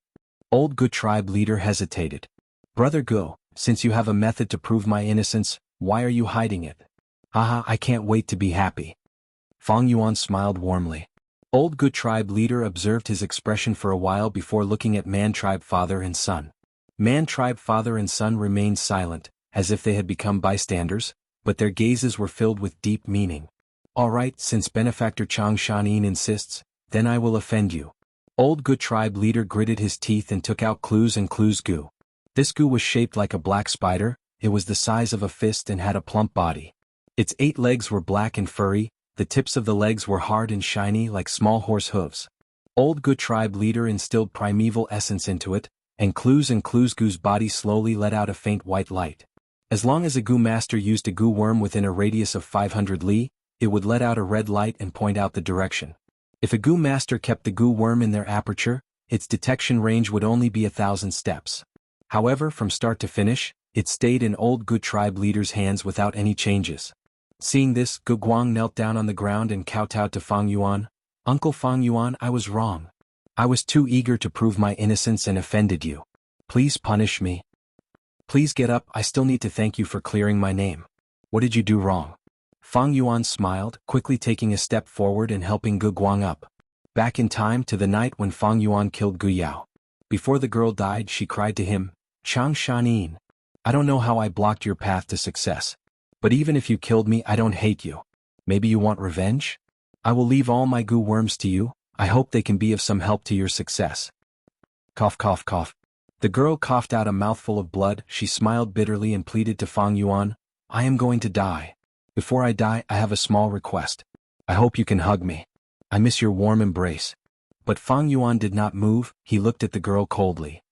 Old Gu tribe leader hesitated. Brother Gu, since you have a method to prove my innocence, why are you hiding it? Haha, I can't wait to be happy. Fang Yuan smiled warmly. Old Gu tribe leader observed his expression for a while before looking at Man tribe father and son. Man tribe father and son remained silent, as if they had become bystanders, but their gazes were filled with deep meaning. All right, since benefactor Chang Shanin insists, then I will offend you. Old Gu tribe leader gritted his teeth and took out clues and clues Gu. This Gu was shaped like a black spider. It was the size of a fist and had a plump body. Its 8 legs were black and furry. The tips of the legs were hard and shiny like small horse hooves. Old Gu tribe leader instilled primeval essence into it, and clues Gu's body slowly let out a faint white light. As long as a Gu master used a Gu worm within a radius of 500 li, it would let out a red light and point out the direction. If a Gu master kept the Gu worm in their aperture, its detection range would only be 1,000 steps. However, from start to finish, it stayed in old Gu tribe leader's hands without any changes. Seeing this, Gu Guang knelt down on the ground and kowtowed to Fang Yuan. Uncle Fang Yuan, I was wrong. I was too eager to prove my innocence and offended you. Please punish me. Please get up, I still need to thank you for clearing my name. What did you do wrong? Fang Yuan smiled, quickly taking a step forward and helping Gu Guang up. Back in time to the night when Fang Yuan killed Gu Yao. Before the girl died, she cried to him, Chang Shanin. I don't know how I blocked your path to success. But even if you killed me, I don't hate you. Maybe you want revenge? I will leave all my Gu worms to you. I hope they can be of some help to your success. Cough, cough, cough. The girl coughed out a mouthful of blood. She smiled bitterly and pleaded to Fang Yuan, I am going to die. Before I die, I have a small request. I hope you can hug me. I miss your warm embrace. But Fang Yuan did not move. He looked at the girl coldly.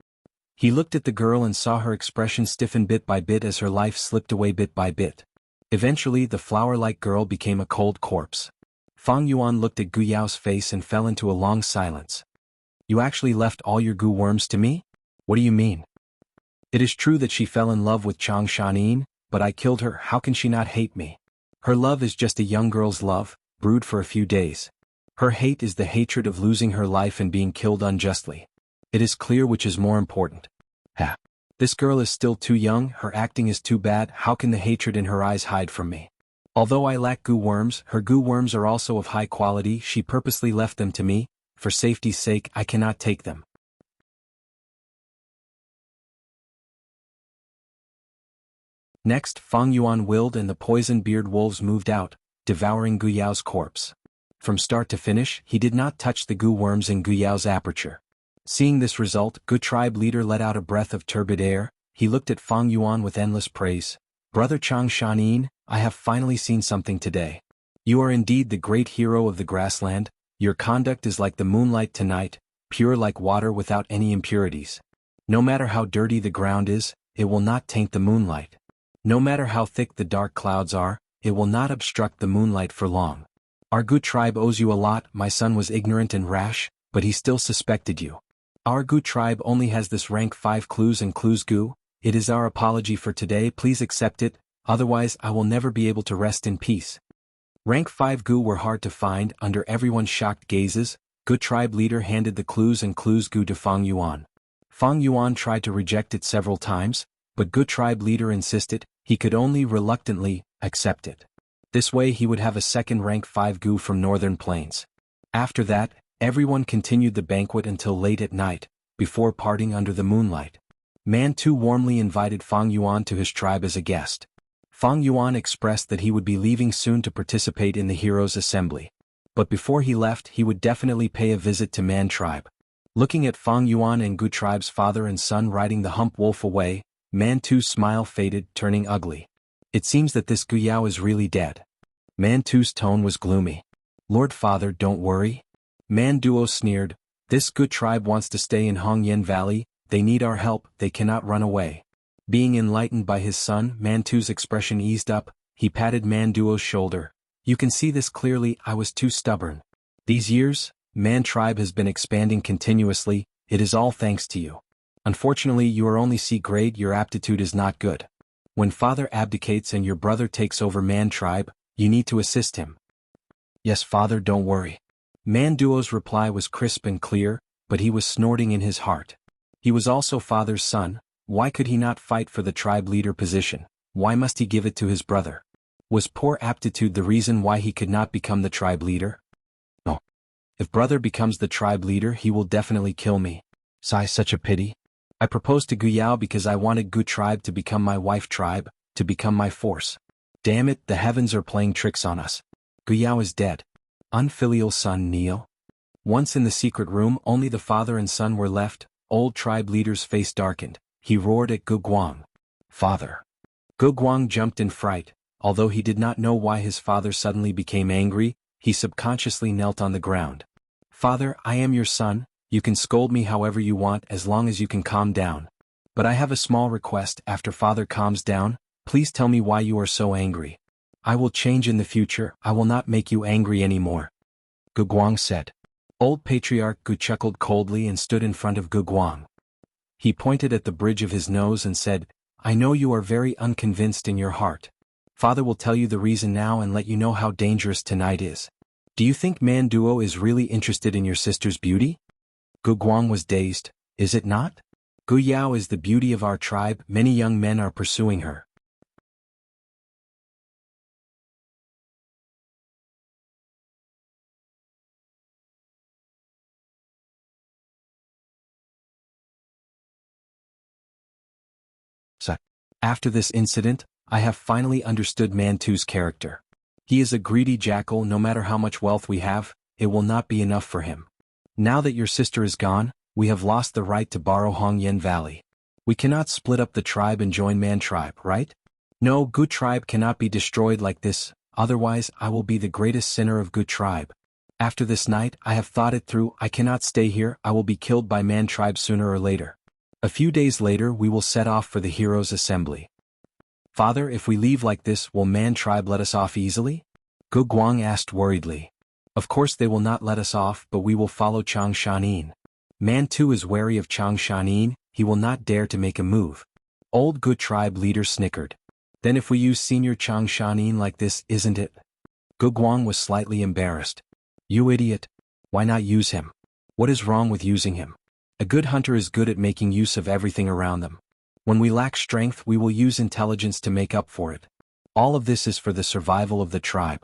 He looked at the girl and saw her expression stiffen bit by bit as her life slipped away bit by bit. Eventually the flower-like girl became a cold corpse. Fang Yuan looked at Gu Yao's face and fell into a long silence. You actually left all your gu worms to me? What do you mean? It is true that she fell in love with Chang Shanin, but I killed her. How can she not hate me? Her love is just a young girl's love, brewed for a few days. Her hate is the hatred of losing her life and being killed unjustly. It is clear which is more important. Ha! This girl is still too young, her acting is too bad. How can the hatred in her eyes hide from me? Although I lack gu worms, her gu worms are also of high quality. She purposely left them to me. For safety's sake, I cannot take them. Next, Fang Yuan willed and the poison-beard wolves moved out, devouring Gu Yao's corpse. From start to finish, he did not touch the gu worms in Gu Yao's aperture. Seeing this result, Gu tribe leader let out a breath of turbid air. He looked at Fang Yuan with endless praise. Brother Chang Shanin, I have finally seen something today. You are indeed the great hero of the grassland. Your conduct is like the moonlight tonight, pure like water without any impurities. No matter how dirty the ground is, it will not taint the moonlight. No matter how thick the dark clouds are, it will not obstruct the moonlight for long. Our Gu tribe owes you a lot. My son was ignorant and rash, but he still suspected you. Our Gu tribe only has this rank 5 clues and clues Gu. It is our apology for today. Please accept it, otherwise I will never be able to rest in peace. Rank 5 Gu were hard to find. Under everyone's shocked gazes, Gu tribe leader handed the clues and clues Gu to Fang Yuan. Fang Yuan tried to reject it several times, but Gu tribe leader insisted. He could only reluctantly accept it. This way he would have a second rank 5 Gu from northern plains. After that, everyone continued the banquet until late at night, before parting under the moonlight. Man Tu warmly invited Fang Yuan to his tribe as a guest. Fang Yuan expressed that he would be leaving soon to participate in the Heroes' Assembly. But before he left he would definitely pay a visit to Man tribe. Looking at Fang Yuan and Gu tribe's father and son riding the hump wolf away, Man Tu's smile faded, turning ugly. It seems that this Gu Yao is really dead. Man Tu's tone was gloomy. Lord Father, don't worry. Man Duo sneered. This Gu tribe wants to stay in Hongyan Valley. They need our help. They cannot run away. Being enlightened by his son, Man Tu's expression eased up. He patted Man Duo's shoulder. You can see this clearly. I was too stubborn. These years, Man tribe has been expanding continuously. It is all thanks to you. Unfortunately, you are only C grade. Your aptitude is not good. When father abdicates and your brother takes over Man tribe, you need to assist him. Yes, father, don't worry. Man Duo's reply was crisp and clear, but he was snorting in his heart. He was also father's son. Why could he not fight for the tribe leader position? Why must he give it to his brother? Was poor aptitude the reason why he could not become the tribe leader? No. If brother becomes the tribe leader, he will definitely kill me. Sigh, such a pity. I proposed to Gu Yao because I wanted Gu tribe to become my wife tribe, to become my force. Damn it, the heavens are playing tricks on us. Gu Yao is dead. Unfilial son Neil. Once in the secret room, only the father and son were left. Old tribe leader's face darkened. He roared at Gu Guang. Father. Gu Guang jumped in fright. Although he did not know why his father suddenly became angry, he subconsciously knelt on the ground. Father, I am your son. You can scold me however you want as long as you can calm down. But I have a small request. After father calms down, please tell me why you are so angry. I will change in the future. I will not make you angry anymore. Gu Guang said. Old patriarch Gu chuckled coldly and stood in front of Gu Guang. He pointed at the bridge of his nose and said, I know you are very unconvinced in your heart. Father will tell you the reason now and let you know how dangerous tonight is. Do you think Man Duo is really interested in your sister's beauty? Gu Guang was dazed. Is it not? Gu Yao is the beauty of our tribe. Many young men are pursuing her. After this incident, I have finally understood Man Tu's character. He is a greedy jackal. No matter how much wealth we have, it will not be enough for him. Now that your sister is gone, we have lost the right to borrow Hongyan Valley. We cannot split up the tribe and join Man tribe, right? No, Gu tribe cannot be destroyed like this, otherwise I will be the greatest sinner of Gu tribe. After this night, I have thought it through. I cannot stay here. I will be killed by Man tribe sooner or later. A few days later we will set off for the Heroes' Assembly. Father, if we leave like this, will Man tribe let us off easily? Gu Guang asked worriedly. Of course they will not let us off, but we will follow Chang Shanin. Man too is wary of Chang Shanin, he will not dare to make a move. Old Gu tribe leader snickered. Then if we use senior Chang Shanin like this, isn't it? Gu Guang was slightly embarrassed. You idiot. Why not use him? What is wrong with using him? A good hunter is good at making use of everything around them. When we lack strength, we will use intelligence to make up for it. All of this is for the survival of the tribe.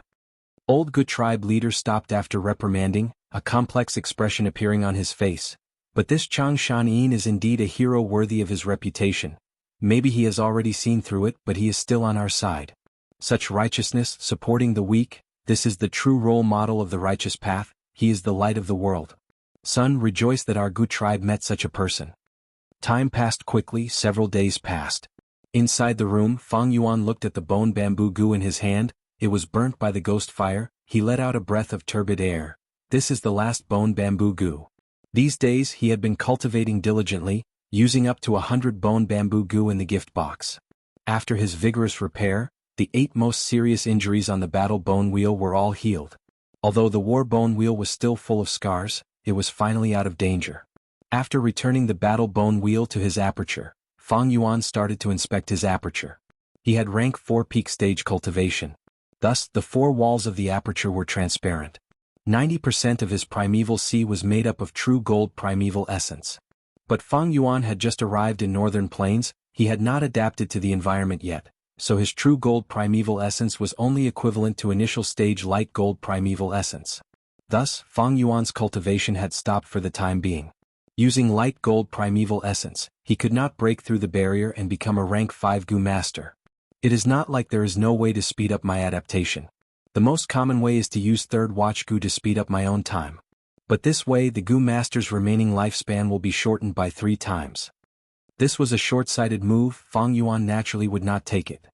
Old Gu tribe leader stopped after reprimanding, a complex expression appearing on his face. But this Chang Shanin is indeed a hero worthy of his reputation. Maybe he has already seen through it, but he is still on our side. Such righteousness, supporting the weak, this is the true role model of the righteous path, he is the light of the world. Son, rejoice that our Gu tribe met such a person. Time passed quickly, several days passed. Inside the room, Fang Yuan looked at the bone bamboo gu in his hand, it was burnt by the ghost fire, he let out a breath of turbid air. This is the last bone bamboo gu. These days he had been cultivating diligently, using up to 100 bone bamboo gu in the gift box. After his vigorous repair, the 8 most serious injuries on the battle bone wheel were all healed. Although the war bone wheel was still full of scars, it was finally out of danger. After returning the battle bone wheel to his aperture, Fang Yuan started to inspect his aperture. He had rank 4 peak stage cultivation. Thus, the 4 walls of the aperture were transparent. 90% of his primeval sea was made up of true gold primeval essence. But Fang Yuan had just arrived in northern plains, he had not adapted to the environment yet, so his true gold primeval essence was only equivalent to initial stage light gold primeval essence. Thus, Fang Yuan's cultivation had stopped for the time being. Using light gold primeval essence, he could not break through the barrier and become a rank 5 gu master. It is not like there is no way to speed up my adaptation. The most common way is to use third watch gu to speed up my own time. But this way the gu master's remaining lifespan will be shortened by 3 times. This was a short-sighted move, Fang Yuan naturally would not take it.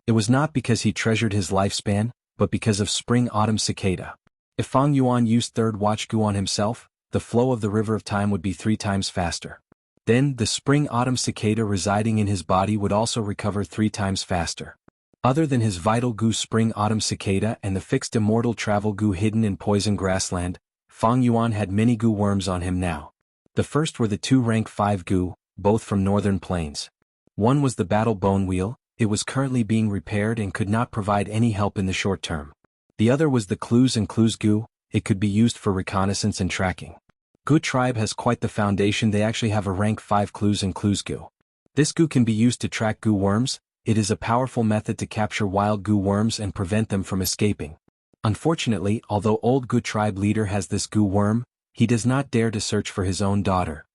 It was not because he treasured his lifespan, but because of spring-autumn cicada. If Fang Yuan used third watch gu on himself, the flow of the river of time would be 3 times faster. Then, the spring-autumn cicada residing in his body would also recover 3 times faster. Other than his vital gu spring-autumn cicada and the fixed immortal travel gu hidden in poison grassland, Fang Yuan had many gu worms on him now. The first were the 2 rank 5 gu, both from northern plains. One was the battle bone wheel, it was currently being repaired and could not provide any help in the short term. The other was the clues and clues gu, it could be used for reconnaissance and tracking. Gu tribe has quite the foundation, they actually have a rank 5 clues and clues gu. This gu can be used to track gu worms, it is a powerful method to capture wild gu worms and prevent them from escaping. Unfortunately, although old Gu tribe leader has this gu worm, he does not dare to search for his own daughter.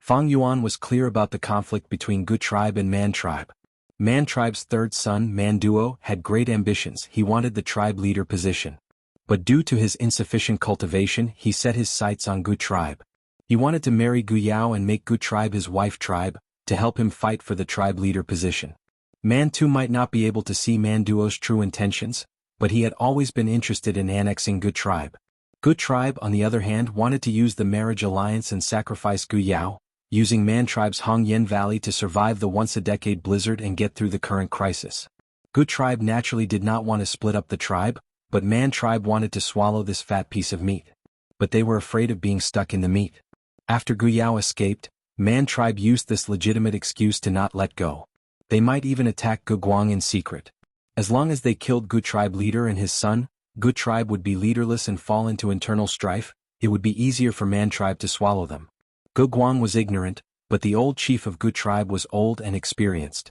Fang Yuan was clear about the conflict between Gu tribe and Man tribe. Man tribe's third son, Man Duo, had great ambitions, he wanted the tribe leader position. But due to his insufficient cultivation, he set his sights on Gu tribe. He wanted to marry Gu Yao and make Gu tribe his wife tribe, to help him fight for the tribe leader position. Man too might not be able to see Man Duo's true intentions, but he had always been interested in annexing Gu tribe. Gu tribe, on the other hand, wanted to use the marriage alliance and sacrifice Gu Yao, using Man tribe's Hongyan Valley to survive the once-a-decade blizzard and get through the current crisis. Gu tribe naturally did not want to split up the tribe, but Man tribe wanted to swallow this fat piece of meat. But they were afraid of being stuck in the meat. After Gu Yao escaped, Man tribe used this legitimate excuse to not let go. They might even attack Gu Guang in secret. As long as they killed Gu tribe leader and his son, Gu tribe would be leaderless and fall into internal strife, it would be easier for Man tribe to swallow them. Gu Guang was ignorant, but the old chief of Gu tribe was old and experienced.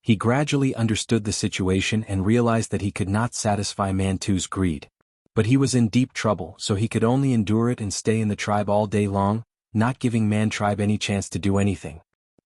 He gradually understood the situation and realized that he could not satisfy Mantu's greed. But he was in deep trouble, so he could only endure it and stay in the tribe all day long, not giving Man tribe any chance to do anything.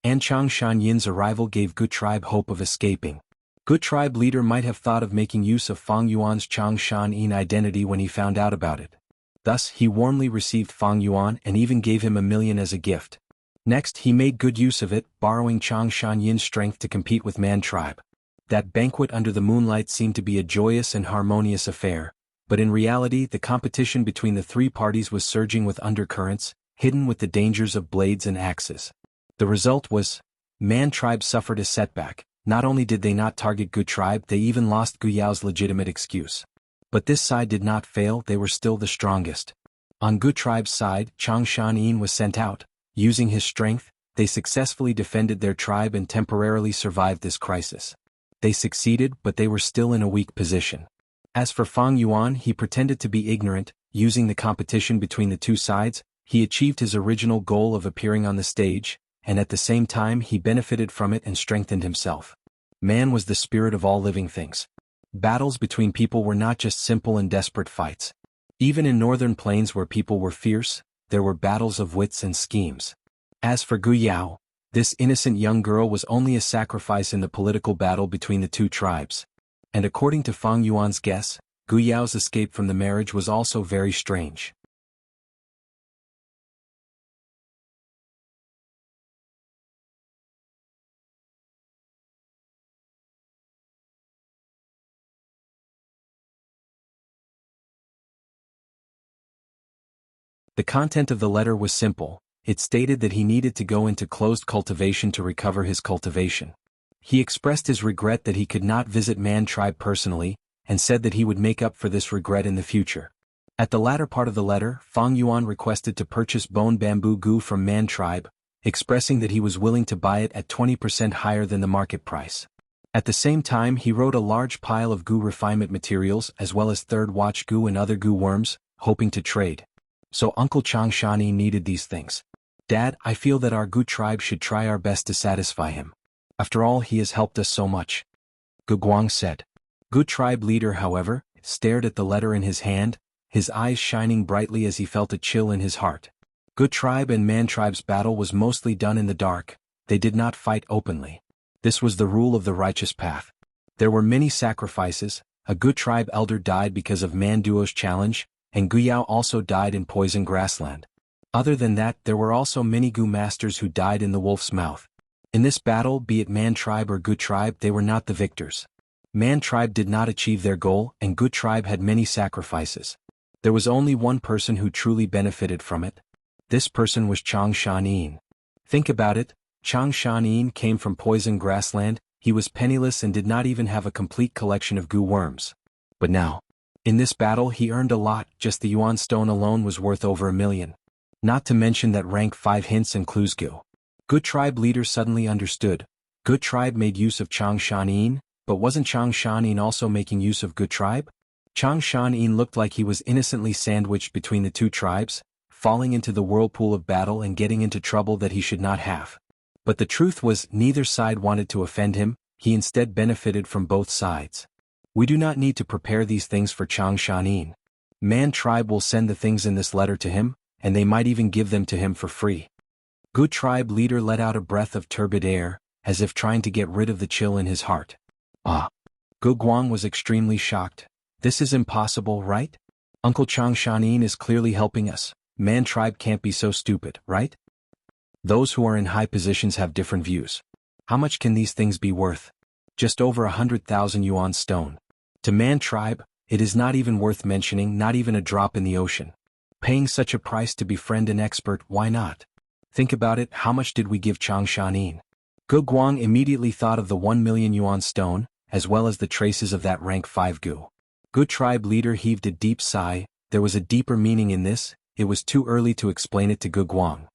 And Chang Shanyin's arrival gave Gu tribe hope of escaping. Gu tribe leader might have thought of making use of Fang Yuan's Chang Shanyin identity when he found out about it. Thus, he warmly received Fang Yuan and even gave him 1 million as a gift. Next, he made good use of it, borrowing Chang Shanyin's strength to compete with Man tribe. That banquet under the moonlight seemed to be a joyous and harmonious affair, but in reality the competition between the 3 parties was surging with undercurrents, hidden with the dangers of blades and axes. The result was, Man tribe suffered a setback. Not only did they not target Good tribe, they even lost Gu Yao's legitimate excuse. But this side did not fail, they were still the strongest. On Good tribe's side, Chang Shan was sent out. Using his strength, they successfully defended their tribe and temporarily survived this crisis. They succeeded, but they were still in a weak position. As for Fang Yuan, he pretended to be ignorant. Using the competition between the two sides, he achieved his original goal of appearing on the stage, and at the same time he benefited from it and strengthened himself. Man was the spirit of all living things. Battles between people were not just simple and desperate fights. Even in northern plains where people were fierce, there were battles of wits and schemes. As for Gu Yao, this innocent young girl was only a sacrifice in the political battle between the two tribes. And according to Fang Yuan's guess, Gu Yao's escape from the marriage was also very strange. The content of the letter was simple. It stated that he needed to go into closed cultivation to recover his cultivation. He expressed his regret that he could not visit Man tribe personally, and said that he would make up for this regret in the future. At the latter part of the letter, Fang Yuan requested to purchase bone bamboo gu from Man tribe, expressing that he was willing to buy it at 20% higher than the market price. At the same time, he wrote a large pile of gu refinement materials as well as third watch gu and other gu worms, hoping to trade. So Uncle Chang Shani needed these things. Dad, I feel that our Gu tribe should try our best to satisfy him. After all, he has helped us so much. Gu Guang said. Gu tribe leader, however, stared at the letter in his hand, his eyes shining brightly as he felt a chill in his heart. Gu tribe and Man tribe's battle was mostly done in the dark. They did not fight openly. This was the rule of the righteous path. There were many sacrifices. A Gu tribe elder died because of Man duo's challenge, and Gu Yao also died in poison grassland. Other than that, there were also many Gu masters who died in the wolf's mouth. In this battle, be it Man tribe or Gu tribe, they were not the victors. Man tribe did not achieve their goal, and Gu tribe had many sacrifices. There was only one person who truly benefited from it. This person was Chang Shan. Think about it, Chang Shan came from poison grassland, he was penniless and did not even have a complete collection of Gu worms. But now, in this battle he earned a lot, just the Yuan stone alone was worth over 1 million. Not to mention that rank 5 hints and clues Gu. Good tribe leader suddenly understood. Good tribe made use of Chang Shan, but wasn't Chang Shan also making use of Good tribe? Chang Shan looked like he was innocently sandwiched between the two tribes, falling into the whirlpool of battle and getting into trouble that he should not have. But the truth was, neither side wanted to offend him, he instead benefited from both sides. We do not need to prepare these things for Chang Shan. Man tribe will send the things in this letter to him, and they might even give them to him for free. Gu tribe leader let out a breath of turbid air, as if trying to get rid of the chill in his heart. Ah! Gu Guang was extremely shocked. This is impossible, right? Uncle Chang Shan is clearly helping us. Man tribe can't be so stupid, right? Those who are in high positions have different views. How much can these things be worth? Just over 100,000 yuan stone. To Man tribe, it is not even worth mentioning, not even a drop in the ocean. Paying such a price to befriend an expert, why not? Think about it, how much did we give Chang Shan? Gu Guang immediately thought of the 1 million yuan stone, as well as the traces of that rank 5 Gu. Gu tribe leader heaved a deep sigh. There was a deeper meaning in this, it was too early to explain it to Gu Guang.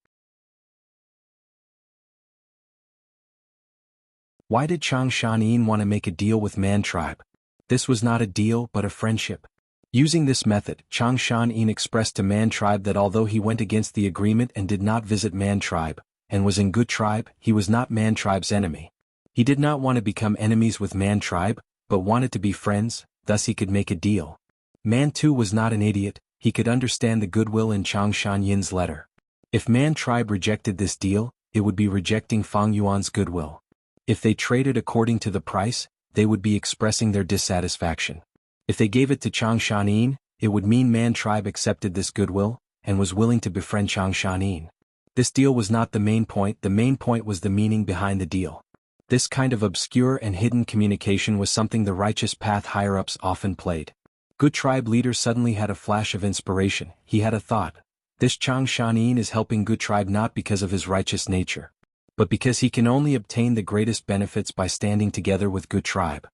Why did Chang Shan want to make a deal with Man tribe? This was not a deal but a friendship. Using this method, Chang Shan expressed to Man tribe that although he went against the agreement and did not visit Man tribe, and was in Good tribe, he was not Man tribe's enemy. He did not want to become enemies with Man tribe, but wanted to be friends, thus he could make a deal. Man too was not an idiot, he could understand the goodwill in Chang Shan letter. If Man tribe rejected this deal, it would be rejecting Fang Yuan's goodwill. If they traded according to the price, they would be expressing their dissatisfaction. If they gave it to Chang Shan, it would mean Man tribe accepted this goodwill, and was willing to befriend Chang Shan. This deal was not the main point was the meaning behind the deal. This kind of obscure and hidden communication was something the righteous path higher-ups often played. Good tribe leader suddenly had a flash of inspiration, he had a thought. This Chang Shan is helping Good tribe not because of his righteous nature. but because he can only obtain the greatest benefits by standing together with Good Tribe.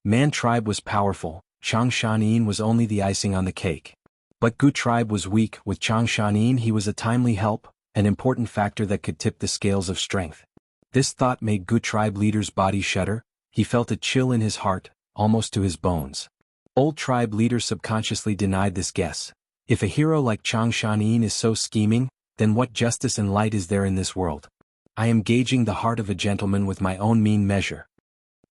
Man Tribe was powerful, Xianxia was only the icing on the cake. But Good Tribe was weak, with Xianxia he was a timely help, an important factor that could tip the scales of strength. This thought made Good Tribe leader's body shudder. He felt a chill in his heart, almost to his bones. Old Tribe leader subconsciously denied this guess. If a hero like Xianxia is so scheming, then what justice and light is there in this world? I am gauging the heart of a gentleman with my own mean measure.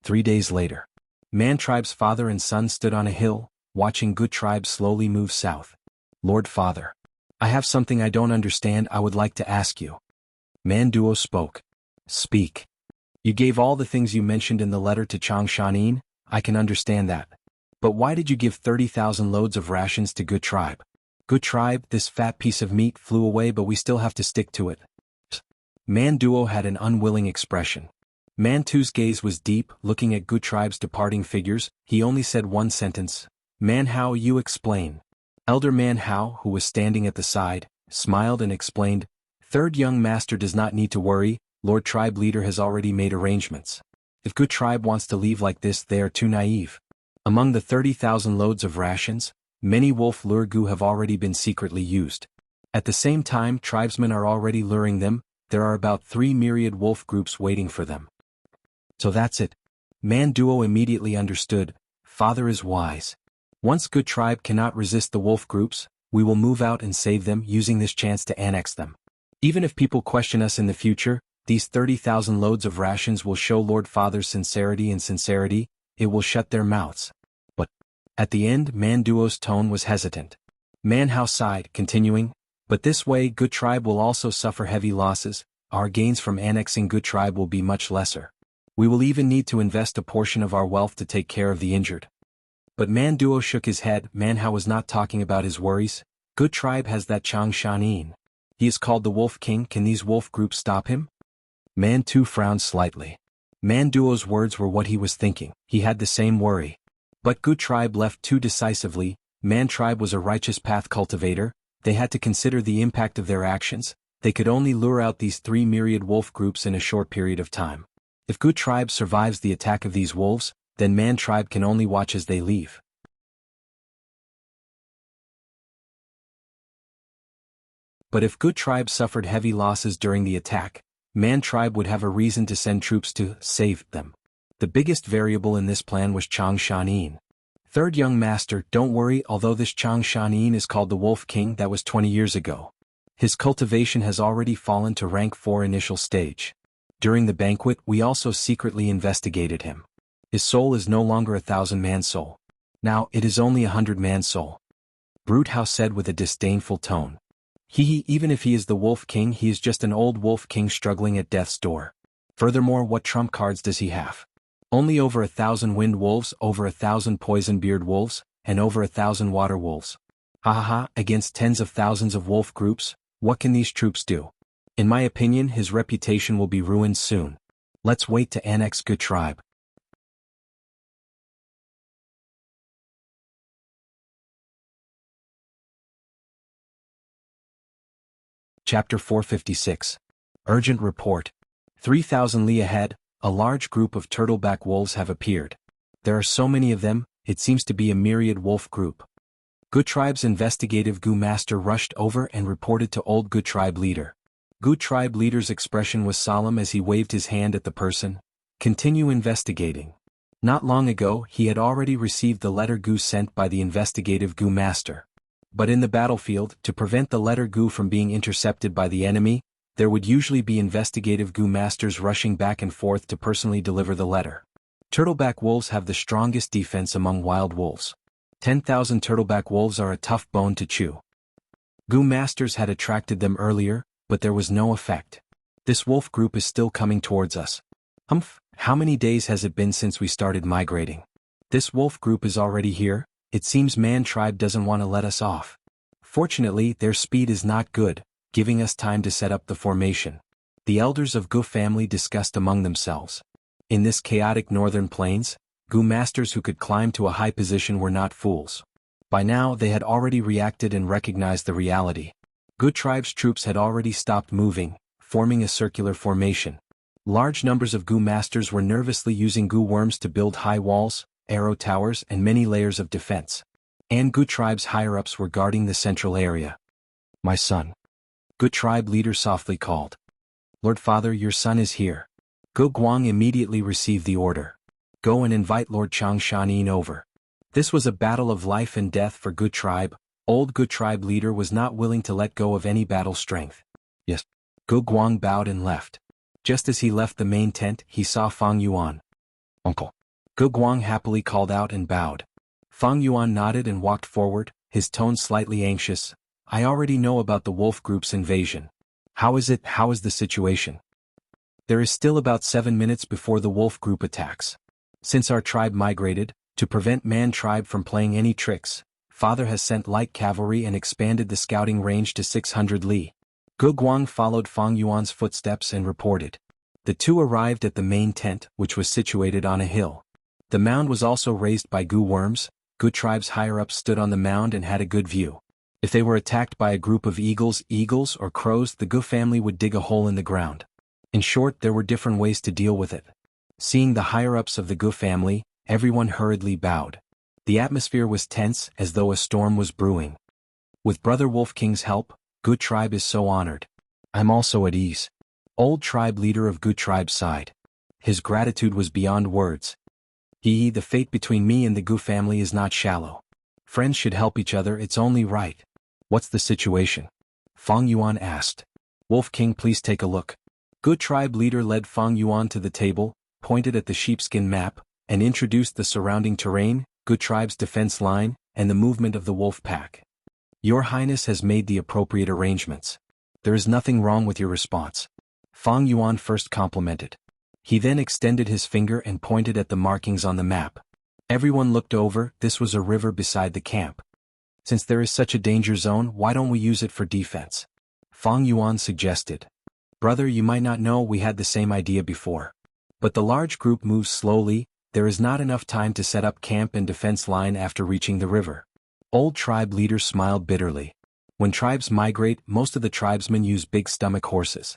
3 days later. Man Tribe's father and son stood on a hill, watching Good Tribe slowly move south. Lord Father. I have something I don't understand I would like to ask you. Man Duo spoke. Speak. You gave all the things you mentioned in the letter to Xianxia, I can understand that. But why did you give 30,000 loads of rations to Good Tribe? Good Tribe, this fat piece of meat flew away but we still have to stick to it. Man Duo had an unwilling expression. Man Two's gaze was deep, looking at Good Tribe's departing figures. He only said one sentence. Man Hao, you explain. Elder Man Hao, who was standing at the side, smiled and explained, Third young master does not need to worry, Lord Tribe leader has already made arrangements. If Good Tribe wants to leave like this, they are too naive. Among the 30,000 loads of rations, many wolf lure goo have already been secretly used. At the same time, tribesmen are already luring them. There are about 3 myriad wolf groups waiting for them. So that's it. Man Duo immediately understood. Father is wise. Once Good Tribe cannot resist the wolf groups, we will move out and save them, using this chance to annex them. Even if people question us in the future, these 30,000 loads of rations will show Lord Father's sincerity, it will shut their mouths. But, at the end, Man Duo's tone was hesitant. Man Hao sighed, continuing, but this way Good Tribe will also suffer heavy losses. Our gains from annexing Good Tribe will be much lesser. We will even need to invest a portion of our wealth to take care of the injured. But Man Duo shook his head. Man Hao was not talking about his worries. Good Tribe has that Xianxia. He is called the Wolf King. Can these wolf groups stop him? Man Two frowned slightly. Man Duo's words were what he was thinking. He had the same worry. But Good Tribe left too decisively. Man Tribe was a righteous path cultivator. They had to consider the impact of their actions. They could only lure out these 3 myriad wolf groups in a short period of time. If Good Tribe survives the attack of these wolves, then Man Tribe can only watch as they leave. But if Good Tribe suffered heavy losses during the attack, Man Tribe would have a reason to send troops to save them. The biggest variable in this plan was Xianxia. Third young master, don't worry, although this Xianxia is called the Wolf King, that was 20 years ago. His cultivation has already fallen to rank 4 initial stage. During the banquet, we also secretly investigated him. His soul is no longer 1,000-man soul. Now, it is only 100-man soul. Brute Hao said with a disdainful tone. Even if he is the Wolf King, he is just an old Wolf King struggling at death's door. Furthermore, what trump cards does he have? Only over 1,000 wind wolves, over 1,000 poison-beard wolves, and over 1,000 water wolves. Against tens of thousands of wolf groups, what can these troops do? In my opinion, his reputation will be ruined soon. Let's wait to annex Good Tribe. Chapter 456. Urgent report. 3,000 li ahead, a large group of turtleback wolves have appeared. There are so many of them, it seems to be a myriad wolf group. Good Tribe's investigative Goo Master rushed over and reported to old Good Tribe leader. Good Tribe leader's expression was solemn as he waved his hand at the person. Continue investigating. Not long ago, he had already received the letter Goo sent by the investigative Goo Master. But in the battlefield, to prevent the letter Goo from being intercepted by the enemy, there would usually be investigative Goo Masters rushing back and forth to personally deliver the letter. Turtleback wolves have the strongest defense among wild wolves. 10,000 turtleback wolves are a tough bone to chew. Goo Masters had attracted them earlier, but there was no effect. This wolf group is still coming towards us. How many days has it been since we started migrating? This wolf group is already here. It seems Man Tribe doesn't want to let us off. Fortunately, their speed is not good, giving us time to set up the formation. The elders of Goo family discussed among themselves. In this chaotic northern plains, Goo Masters who could climb to a high position were not fools. By now they had already reacted and recognized the reality. Good Tribe's troops had already stopped moving, forming a circular formation. Large numbers of Gu masters were nervously using Gu worms to build high walls, arrow towers and many layers of defense. And Gu tribe's higher-ups were guarding the central area. "My son." Gu tribe leader softly called. "Lord Father, your son is here." Gu Guang immediately received the order. "Go and invite Lord Changshan over." This was a battle of life and death for Gu tribe. Old Gu tribe leader was not willing to let go of any battle strength. "Yes." Gu Guang bowed and left. Just as he left the main tent, he saw Fang Yuan. "Uncle." Gu Guang happily called out and bowed. Fang Yuan nodded and walked forward, his tone slightly anxious. "I already know about the wolf group's invasion. How is the situation?" "There is still about 7 minutes before the wolf group attacks. Since our tribe migrated, to prevent man tribe from playing any tricks, Father has sent light cavalry and expanded the scouting range to 600 li. Gu Guang followed Fang Yuan's footsteps and reported. The two arrived at the main tent, which was situated on a hill. The mound was also raised by Gu worms. Gu tribe's higher-ups stood on the mound and had a good view. If they were attacked by a group of eagles or crows, the Gu family would dig a hole in the ground. In short, there were different ways to deal with it. Seeing the higher-ups of the Gu family, everyone hurriedly bowed. The atmosphere was tense, as though a storm was brewing. "With Brother Wolf King's help, Gu tribe is so honored. I'm also at ease." Old tribe leader of Gu tribe sighed. His gratitude was beyond words. The fate between me and the Gu family is not shallow. Friends should help each other, it's only right. "What's the situation?" Fang Yuan asked. "Wolf King, please take a look." Gu tribe leader led Fang Yuan to the table, pointed at the sheepskin map, and introduced the surrounding terrain, Gu tribe's defense line, and the movement of the wolf pack. "Your Highness has made the appropriate arrangements. There is nothing wrong with your response." Fang Yuan first complimented. He then extended his finger and pointed at the markings on the map. Everyone looked over. This was a river beside the camp. "Since there is such a danger zone, why don't we use it for defense?" Fang Yuan suggested. "Brother, you might not know we had the same idea before. But the large group moves slowly, there is not enough time to set up camp and defense line after reaching the river." Old tribe leader smiled bitterly. When tribes migrate, most of the tribesmen use big stomach horses.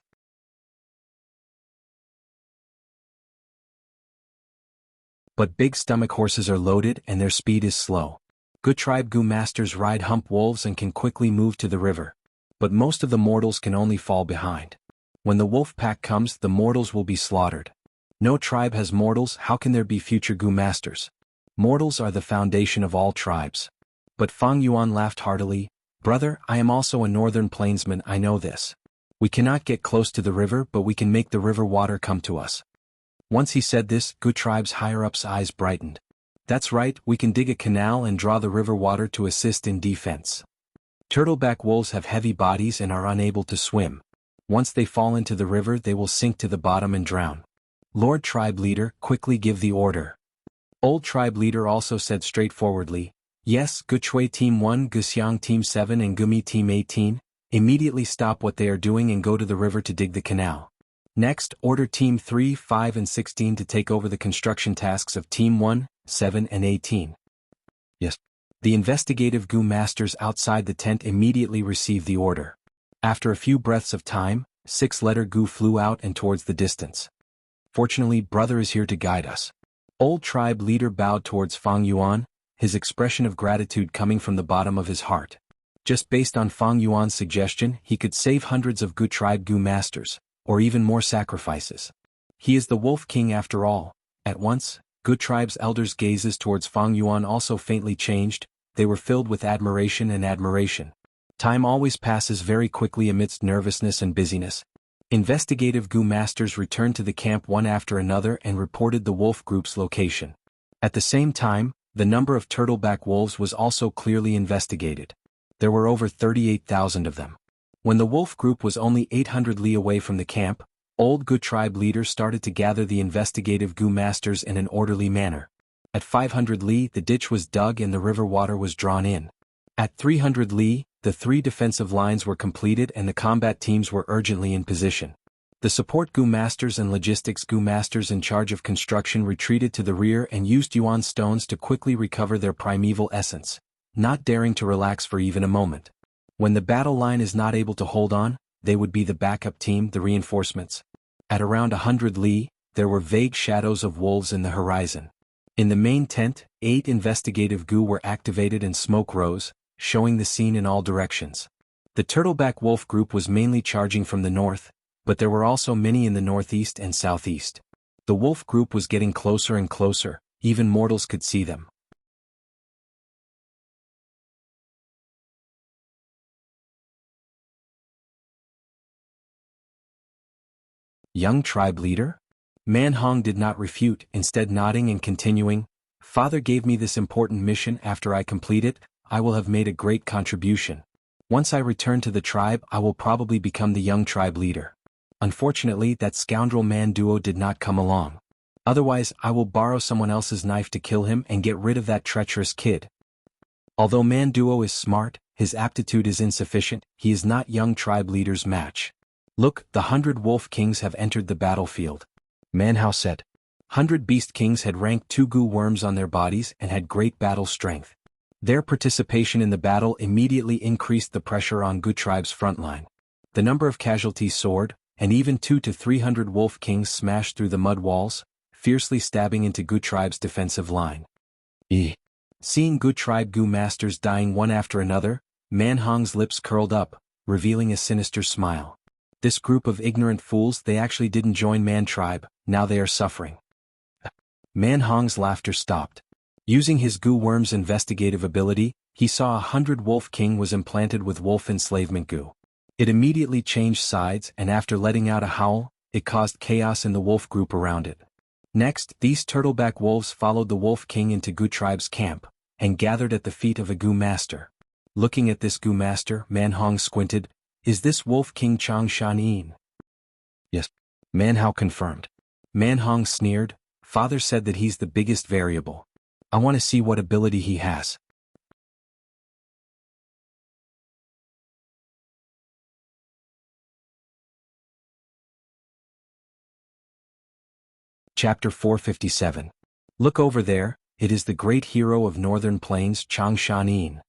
But big stomach horses are loaded and their speed is slow. Good tribe Gu masters ride hump wolves and can quickly move to the river. But most of the mortals can only fall behind. When the wolf pack comes, the mortals will be slaughtered. No tribe has mortals, how can there be future Gu masters? Mortals are the foundation of all tribes. But Fang Yuan laughed heartily. "Brother, I am also a northern plainsman, I know this. We cannot get close to the river, but we can make the river water come to us." Once he said this, Gu tribe's higher-ups' eyes brightened. "That's right, we can dig a canal and draw the river water to assist in defense. Turtleback wolves have heavy bodies and are unable to swim. Once they fall into the river, they will sink to the bottom and drown. Lord Tribe Leader, quickly give the order." Old Tribe Leader also said straightforwardly, "Yes, Gu Chui Team 1, Gu Xiang Team 7 and Gumi Team 18, immediately stop what they are doing and go to the river to dig the canal. Next, order Team 3, 5 and 16 to take over the construction tasks of Team 1, 7 and 18. Yes. The investigative Gu masters outside the tent immediately received the order. After a few breaths of time, 6-letter Gu flew out and towards the distance. "Fortunately, brother is here to guide us." Old tribe leader bowed towards Fang Yuan, his expression of gratitude coming from the bottom of his heart. Just based on Fang Yuan's suggestion, he could save hundreds of Gu tribe Gu masters, or even more sacrifices. He is the Wolf King after all. At once, Gu tribe's elders' gazes towards Fang Yuan also faintly changed, they were filled with admiration and admiration. Time always passes very quickly amidst nervousness and busyness. Investigative Gu masters returned to the camp one after another and reported the wolf group's location. At the same time, the number of turtleback wolves was also clearly investigated. There were over 38,000 of them. When the wolf group was only 800 li away from the camp, old Gu tribe leader started to gather the investigative Gu masters in an orderly manner. At 500 li, the ditch was dug and the river water was drawn in. At 300 li, the 3 defensive lines were completed and the combat teams were urgently in position. The support Gu masters and logistics Gu masters in charge of construction retreated to the rear and used yuan stones to quickly recover their primeval essence, not daring to relax for even a moment. When the battle line is not able to hold on, they would be the backup team, the reinforcements. At around 100 li, there were vague shadows of wolves in the horizon. In the main tent, 8 investigative gu were activated and smoke rose, showing the scene in all directions. The turtleback wolf group was mainly charging from the north, but there were also many in the northeast and southeast. The wolf group was getting closer and closer, even mortals could see them. Young tribe leader? Man Hong did not refute, instead nodding and continuing, "Father gave me this important mission. After I complete it, I will have made a great contribution. Once I return to the tribe, I will probably become the young tribe leader. Unfortunately, that scoundrel Man Duo did not come along. Otherwise, I will borrow someone else's knife to kill him and get rid of that treacherous kid." Although Man Duo is smart, his aptitude is insufficient. He is not young tribe leader's match. "Look, the 100 wolf kings have entered the battlefield," Man Hao said. 100 beast kings had ranked 2 gu worms on their bodies and had great battle strength. Their participation in the battle immediately increased the pressure on Gu tribe's frontline. The number of casualties soared, and even 200 to 300 wolf kings smashed through the mud walls, fiercely stabbing into Gu tribe's defensive line. Seeing Gu tribe gu masters dying one after another, Man Hong's lips curled up, revealing a sinister smile. This group of ignorant fools, they actually didn't join Man tribe, now they are suffering. Man Hong's laughter stopped. Using his gu worm's investigative ability, he saw 100 wolf king was implanted with wolf enslavement gu. It immediately changed sides, and after letting out a howl, it caused chaos in the wolf group around it. Next, these turtleback wolves followed the wolf king into Gu tribe's camp, and gathered at the feet of a gu master. Looking at this gu master, Man Hong squinted. "Is this wolf king Xianxia?" "Yes." Man Hao confirmed. Man Hong sneered. "Father said that he's the biggest variable. I want to see what ability he has." Chapter 457. Look over there, it is the great hero of northern plains, Xianxia.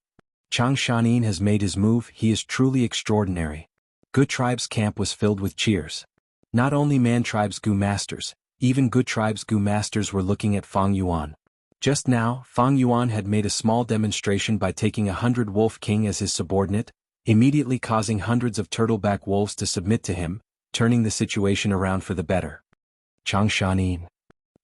Xianxia has made his move. He is truly extraordinary. Gu tribe's camp was filled with cheers. Not only Man tribe's gu masters, even Gu tribe's gu masters were looking at Fang Yuan. Just now, Fang Yuan had made a small demonstration by taking 100 wolf king as his subordinate, immediately causing hundreds of turtleback wolves to submit to him, turning the situation around for the better. Xianxia.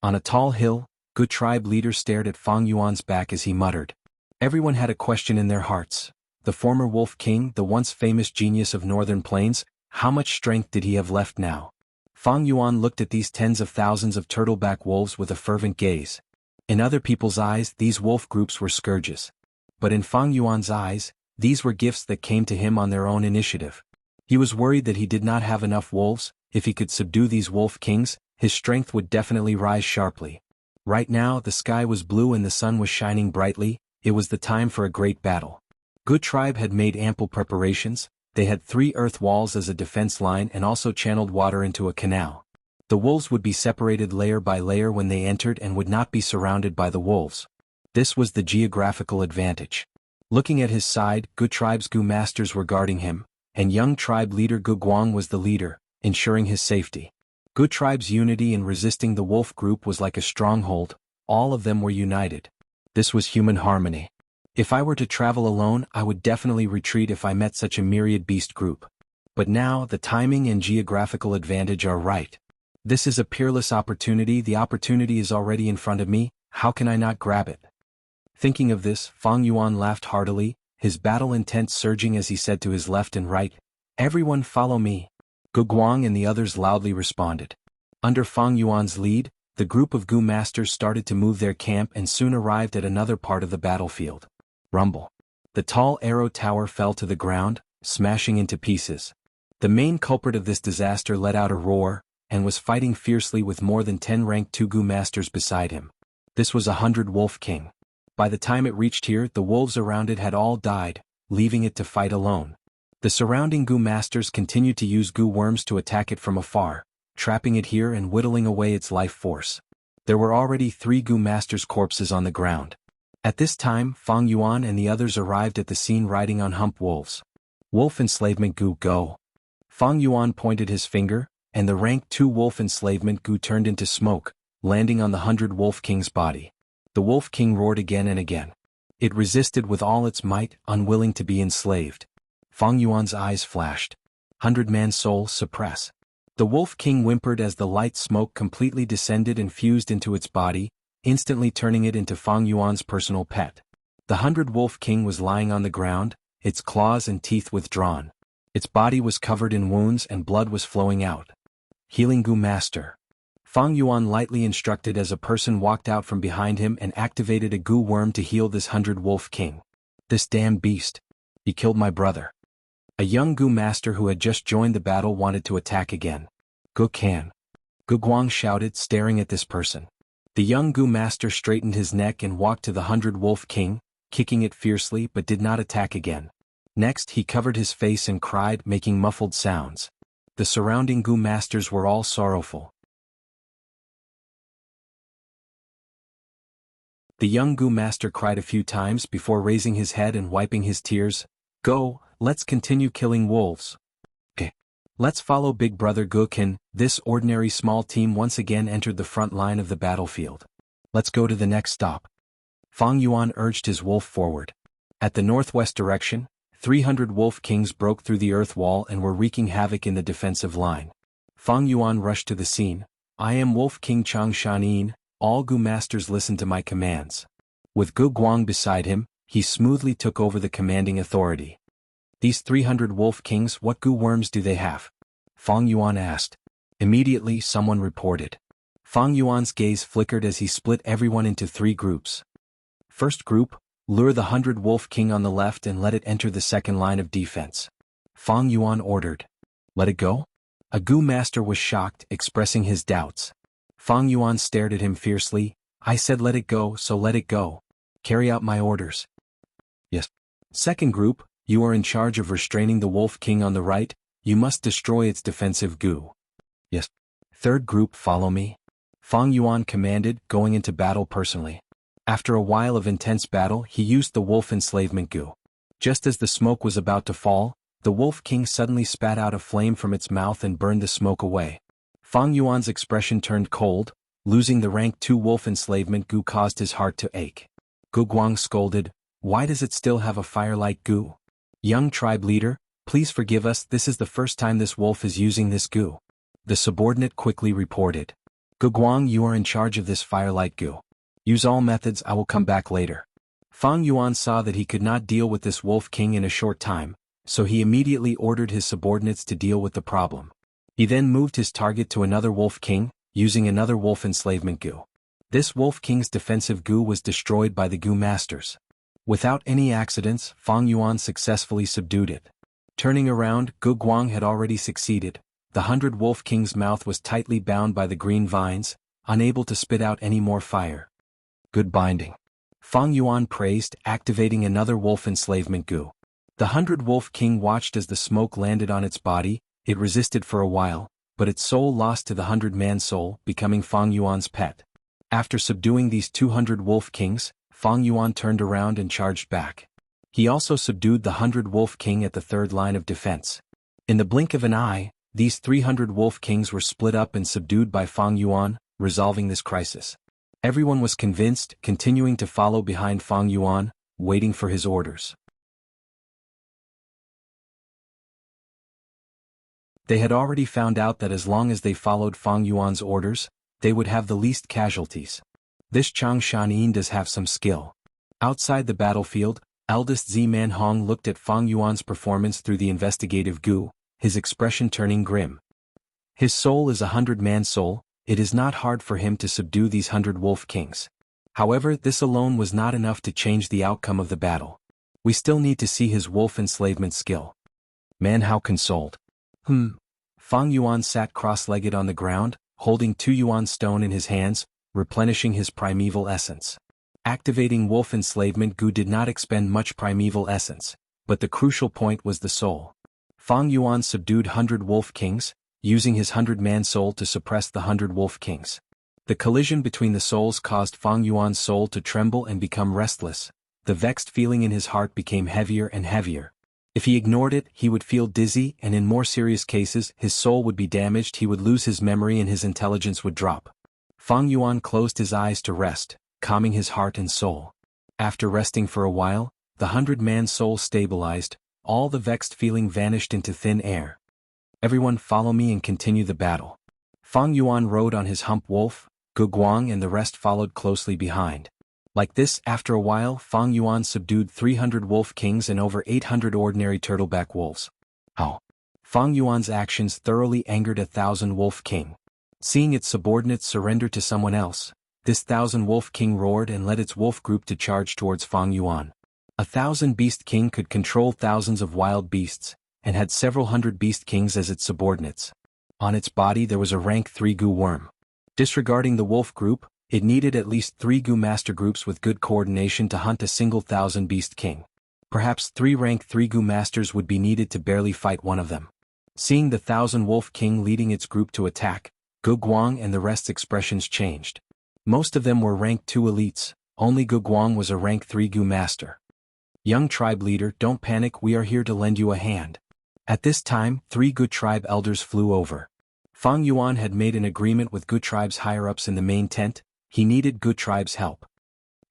On a tall hill, Gu tribe leader stared at Fang Yuan's back as he muttered. Everyone had a question in their hearts. The former wolf king, the once famous genius of northern plains, how much strength did he have left now? Fang Yuan looked at these tens of thousands of turtleback wolves with a fervent gaze. In other people's eyes, these wolf groups were scourges. But in Fang Yuan's eyes, these were gifts that came to him on their own initiative. He was worried that he did not have enough wolves. If he could subdue these wolf kings, his strength would definitely rise sharply. Right now, the sky was blue and the sun was shining brightly. It was the time for a great battle. Gu tribe had made ample preparations. They had 3 earth walls as a defense line and also channeled water into a canal. The wolves would be separated layer by layer when they entered and would not be surrounded by the wolves. This was the geographical advantage. Looking at his side, Gu tribe's gu masters were guarding him, and young tribe leader Gu Guang was the leader, ensuring his safety. Gu tribe's unity in resisting the wolf group was like a stronghold. All of them were united. This was human harmony. If I were to travel alone, I would definitely retreat if I met such a myriad beast group. But now, the timing and geographical advantage are right. This is a peerless opportunity. The opportunity is already in front of me. How can I not grab it? Thinking of this, Fang Yuan laughed heartily, his battle intent surging as he said to his left and right, "Everyone follow me." Gu Guang and the others loudly responded. Under Fang Yuan's lead, the group of gu masters started to move their camp and soon arrived at another part of the battlefield. Rumble. The tall arrow tower fell to the ground, smashing into pieces. The main culprit of this disaster let out a roar, and was fighting fiercely with more than 10 ranked 2 gu masters beside him. This was 100 wolf king. By the time it reached here, the wolves around it had all died, leaving it to fight alone. The surrounding gu masters continued to use gu worms to attack it from afar, trapping it here and whittling away its life force. There were already 3 gu masters' corpses on the ground. At this time, Fang Yuan and the others arrived at the scene riding on hump wolves. "Wolf enslavement gu, go." Fang Yuan pointed his finger, and the rank 2 wolf enslavement goo turned into smoke, landing on the 100 Wolf King's body. The Wolf King roared again and again. It resisted with all its might, unwilling to be enslaved. Fang Yuan's eyes flashed. 100-man soul, suppress. The Wolf King whimpered as the light smoke completely descended and fused into its body, instantly turning it into Fang Yuan's personal pet. The 100 Wolf King was lying on the ground, its claws and teeth withdrawn. Its body was covered in wounds and blood was flowing out. Healing Goo Master. Fang Yuan lightly instructed as a person walked out from behind him and activated a goo worm to heal this 100 Wolf King. This damn beast. He killed my brother. A young Goo Master who had just joined the battle wanted to attack again. Gu Kan. Gu Guang shouted, staring at this person. The young Goo Master straightened his neck and walked to the 100 Wolf King, kicking it fiercely but did not attack again. Next he covered his face and cried, making muffled sounds. The surrounding Goo Masters were all sorrowful. The young Goo Master cried a few times before raising his head and wiping his tears. Go, let's continue killing wolves. Let's follow Big Brother Gu Kan. This ordinary small team once again entered the front line of the battlefield. Let's go to the next stop. Fang Yuan urged his wolf forward. At the northwest direction, 300 Wolf Kings broke through the earth wall and were wreaking havoc in the defensive line. Fang Yuan rushed to the scene. I am Wolf King Changshan. All Goo Masters listen to my commands. With Gu Guang beside him, he smoothly took over the commanding authority. These 300 Wolf Kings, what goo worms do they have? Fang Yuan asked. Immediately someone reported. Fang Yuan's gaze flickered as he split everyone into 3 groups. First group, lure the 100 Wolf King on the left and let it enter the second line of defense. Fang Yuan ordered. Let it go? A Goo Master was shocked, expressing his doubts. Fang Yuan stared at him fiercely. I said let it go, so let it go. Carry out my orders. Yes. Second group, you are in charge of restraining the Wolf King on the right, you must destroy its defensive goo. Yes. Third group, follow me. Fang Yuan commanded, going into battle personally. After a while of intense battle, he used the wolf enslavement goo. Just as the smoke was about to fall, the Wolf King suddenly spat out a flame from its mouth and burned the smoke away. Fang Yuan's expression turned cold. Losing the rank 2 wolf enslavement goo caused his heart to ache. Gu Guang scolded, why does it still have a fire-like goo? Young tribe leader, please forgive us, this is the first time this wolf is using this goo. The subordinate quickly reported. Gu Guang, you are in charge of this fire-like goo. Use all methods, I will come back later. Fang Yuan saw that he could not deal with this Wolf King in a short time, so he immediately ordered his subordinates to deal with the problem. He then moved his target to another Wolf King, using another wolf enslavement goo. This Wolf King's defensive goo was destroyed by the Goo Masters. Without any accidents, Fang Yuan successfully subdued it. Turning around, Gu Guang had already succeeded. The 100 Wolf King's mouth was tightly bound by the green vines, unable to spit out any more fire. Good binding. Fang Yuan praised, activating another wolf enslavement goo. The 100 Wolf King watched as the smoke landed on its body. It resisted for a while, but its soul lost to the 100-man soul, becoming Fang Yuan's pet. After subduing these 200 Wolf Kings, Fang Yuan turned around and charged back. He also subdued the 100 Wolf King at the third line of defense. In the blink of an eye, these 300 Wolf Kings were split up and subdued by Fang Yuan, resolving this crisis. Everyone was convinced, continuing to follow behind Fang Yuan, waiting for his orders. They had already found out that as long as they followed Fang Yuan's orders, they would have the least casualties. This Changshan does have some skill. Outside the battlefield, eldest Z-Man Hong looked at Fang Yuan's performance through the investigative goo, his expression turning grim. His soul is a 100-man soul, it is not hard for him to subdue these 100 Wolf Kings. However, this alone was not enough to change the outcome of the battle. We still need to see his wolf enslavement skill. Man Hao consoled. Fang Yuan sat cross-legged on the ground, holding 2 yuan stone in his hands, replenishing his primeval essence. Activating wolf enslavement goo did not expend much primeval essence, but the crucial point was the soul. Fang Yuan subdued 100 Wolf Kings, using his 100-man soul to suppress the 100 Wolf Kings. The collision between the souls caused Fang Yuan's soul to tremble and become restless. The vexed feeling in his heart became heavier and heavier. If he ignored it, he would feel dizzy, and in more serious cases, his soul would be damaged, he would lose his memory and his intelligence would drop. Fang Yuan closed his eyes to rest, calming his heart and soul. After resting for a while, the 100-man soul stabilized, all the vexed feeling vanished into thin air. Everyone follow me and continue the battle. Fang Yuan rode on his hump wolf, Gu Guang and the rest followed closely behind. Like this, after a while, Fang Yuan subdued 300 wolf kings and over 800 ordinary turtleback wolves. Oh! Fang Yuan's actions thoroughly angered 1,000 wolf king. Seeing its subordinates surrender to someone else, this 1,000 wolf king roared and led its wolf group to charge towards Fang Yuan. 1,000 beast king could control thousands of wild beasts, and had several hundred beast kings as its subordinates. On its body there was a rank 3 Gu worm. Disregarding the wolf group, it needed at least 3 Gu master groups with good coordination to hunt a single 1,000 beast king. Perhaps 3 rank 3 Gu masters would be needed to barely fight one of them. Seeing the 1,000 wolf king leading its group to attack, Gu Guang and the rest's expressions changed. Most of them were rank 2 elites, only Gu Guang was a rank 3 Gu master. Young tribe leader, don't panic, we are here to lend you a hand. At this time, 3 Gu tribe elders flew over. Fang Yuan had made an agreement with Gu tribe's higher-ups in the main tent. He needed Gu tribe's help.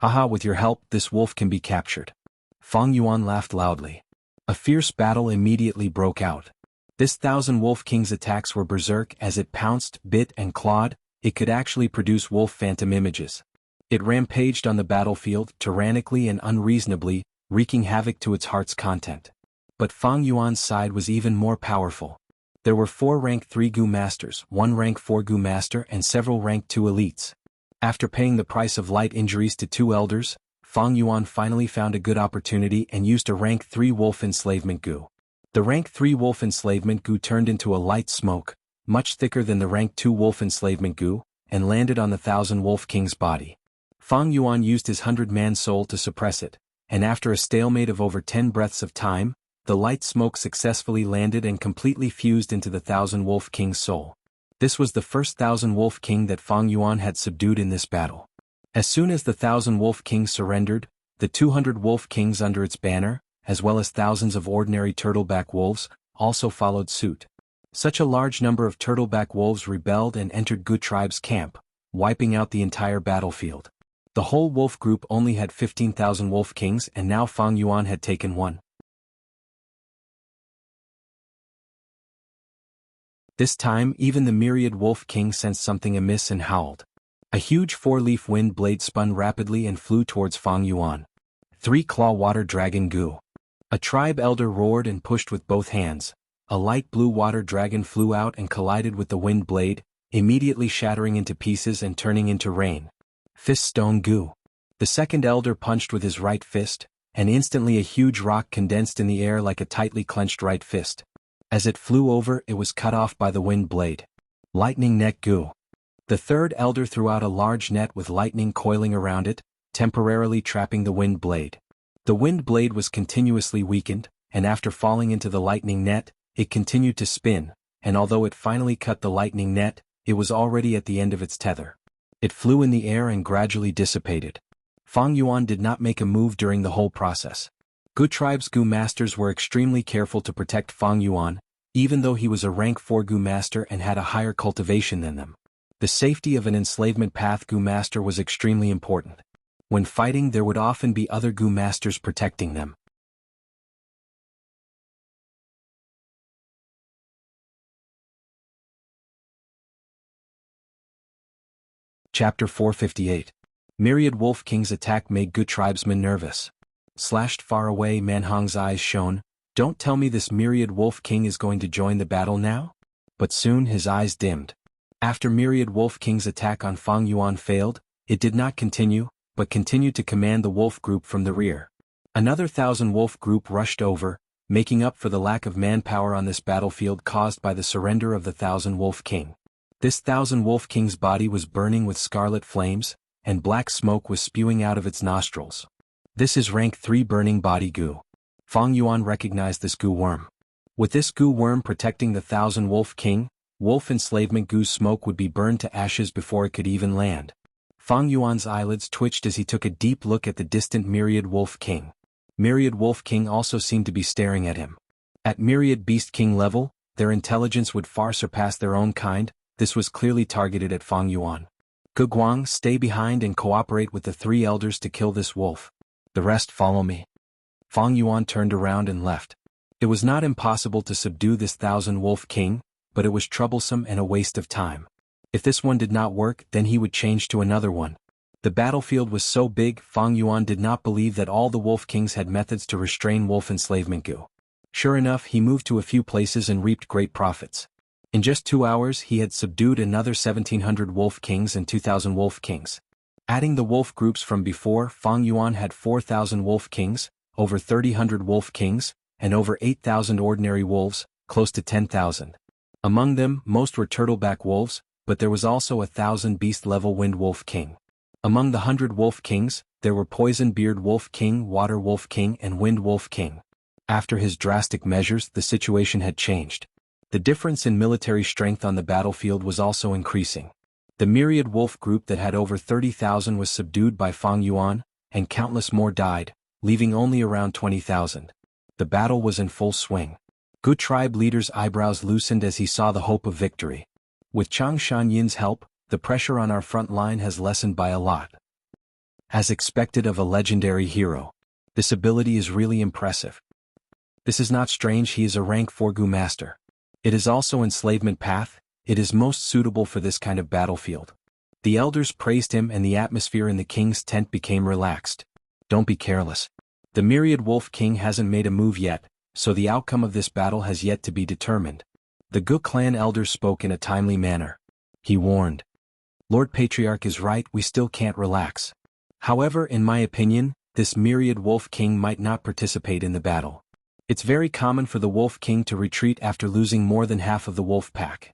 Haha, with your help, this wolf can be captured. Fang Yuan laughed loudly. A fierce battle immediately broke out. This 1,000 wolf king's attacks were berserk as it pounced, bit and clawed. It could actually produce wolf phantom images. It rampaged on the battlefield, tyrannically and unreasonably, wreaking havoc to its heart's content. But Fang Yuan's side was even more powerful. There were 4 rank 3 Gu masters, 1 rank 4 Gu master and several rank 2 elites. After paying the price of light injuries to 2 elders, Fang Yuan finally found a good opportunity and used a rank 3 wolf enslavement Gu. The rank 3 wolf enslavement Gu turned into a light smoke, much thicker than the rank 2 wolf enslavement Gu, and landed on the 1,000 wolf king's body. Fang Yuan used his 100-man soul to suppress it, and after a stalemate of over 10 breaths of time, the light smoke successfully landed and completely fused into the 1,000 wolf king's soul. This was the first 1,000 wolf king that Fang Yuan had subdued in this battle. As soon as the 1,000 wolf kings surrendered, the 200 wolf kings under its banner, as well as thousands of ordinary turtleback wolves, also followed suit. Such a large number of turtleback wolves rebelled and entered Gu tribe's camp, wiping out the entire battlefield. The whole wolf group only had 15,000 wolf kings and now Fang Yuan had taken one. This time even the myriad wolf king sensed something amiss and howled. A huge 4-leaf wind blade spun rapidly and flew towards Fang Yuan. 3-claw water dragon Gu. A tribe elder roared and pushed with both hands. A light blue water dragon flew out and collided with the wind blade, immediately shattering into pieces and turning into rain. Fist stone Gu. The second elder punched with his right fist, and instantly a huge rock condensed in the air like a tightly clenched right fist. As it flew over, it was cut off by the wind blade. Lightning net Gu. The third elder threw out a large net with lightning coiling around it, temporarily trapping the wind blade. The wind blade was continuously weakened, and after falling into the lightning net, it continued to spin, and although it finally cut the lightning net, it was already at the end of its tether. It flew in the air and gradually dissipated. Fang Yuan did not make a move during the whole process. Gu tribe's Gu masters were extremely careful to protect Fang Yuan, even though he was a rank 4 Gu master and had a higher cultivation than them. The safety of an enslavement path Gu master was extremely important. When fighting, there would often be other Gu masters protecting them. Chapter 458. Myriad Wolf King's attack made Gu tribesmen nervous. Slashed far away, Manhong's eyes shone. Don't tell me this Myriad Wolf King is going to join the battle now? But soon his eyes dimmed. After Myriad Wolf King's attack on Fang Yuan failed, it did not continue, but continued to command the wolf group from the rear. Another 1,000 wolf group rushed over, making up for the lack of manpower on this battlefield caused by the surrender of the 1,000 wolf king. This 1,000 wolf king's body was burning with scarlet flames, and black smoke was spewing out of its nostrils. This is rank 3 burning body Gu. Fang Yuan recognized this Gu worm. With this Gu worm protecting the 1,000 wolf king, wolf enslavement Gu's smoke would be burned to ashes before it could even land. Fang Yuan's eyelids twitched as he took a deep look at the distant myriad wolf king. Myriad Wolf King also seemed to be staring at him. At Myriad Beast King level, their intelligence would far surpass their own kind. This was clearly targeted at Fang Yuan. Ge Guang, stay behind and cooperate with the three elders to kill this wolf. The rest follow me. Fang Yuan turned around and left. It was not impossible to subdue this 1,000-wolf king, but it was troublesome and a waste of time. If this one did not work, then he would change to another one. The battlefield was so big, Fang Yuan did not believe that all the wolf kings had methods to restrain wolf enslavement. Sure enough, he moved to a few places and reaped great profits. In just 2 hours he had subdued another 1,700 wolf kings and 2,000 wolf kings. Adding the wolf groups from before, Fang Yuan had 4,000 wolf kings, over 3,000 wolf kings, and over 8,000 ordinary wolves, close to 10,000. Among them, most were turtleback wolves, but there was also 1,000 beast-level wind wolf king. Among the 100 wolf kings, there were poison-beard wolf king, water wolf king, and wind wolf king. After his drastic measures, the situation had changed. The difference in military strength on the battlefield was also increasing. The myriad wolf group that had over 30,000 was subdued by Fang Yuan, and countless more died, leaving only around 20,000. The battle was in full swing. Gu tribe leader's eyebrows loosened as he saw the hope of victory. With Chang Shanyan's help, the pressure on our front line has lessened by a lot. As expected of a legendary hero. This ability is really impressive. This is not strange, he is a rank 4 Gu master. It is also enslavement path, it is most suitable for this kind of battlefield. The elders praised him and the atmosphere in the king's tent became relaxed. Don't be careless. The myriad wolf king hasn't made a move yet, so the outcome of this battle has yet to be determined. The Gu clan elders spoke in a timely manner. He warned. Lord Patriarch is right, we still can't relax. However, in my opinion, this myriad wolf king might not participate in the battle. It's very common for the wolf king to retreat after losing more than half of the wolf pack.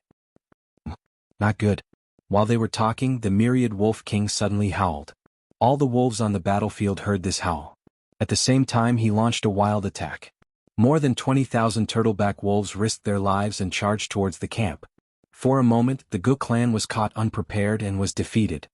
Not good. While they were talking, the myriad wolf king suddenly howled. All the wolves on the battlefield heard this howl. At the same time he launched a wild attack. More than 20,000 turtleback wolves risked their lives and charged towards the camp. For a moment, the Gu clan was caught unprepared and was defeated.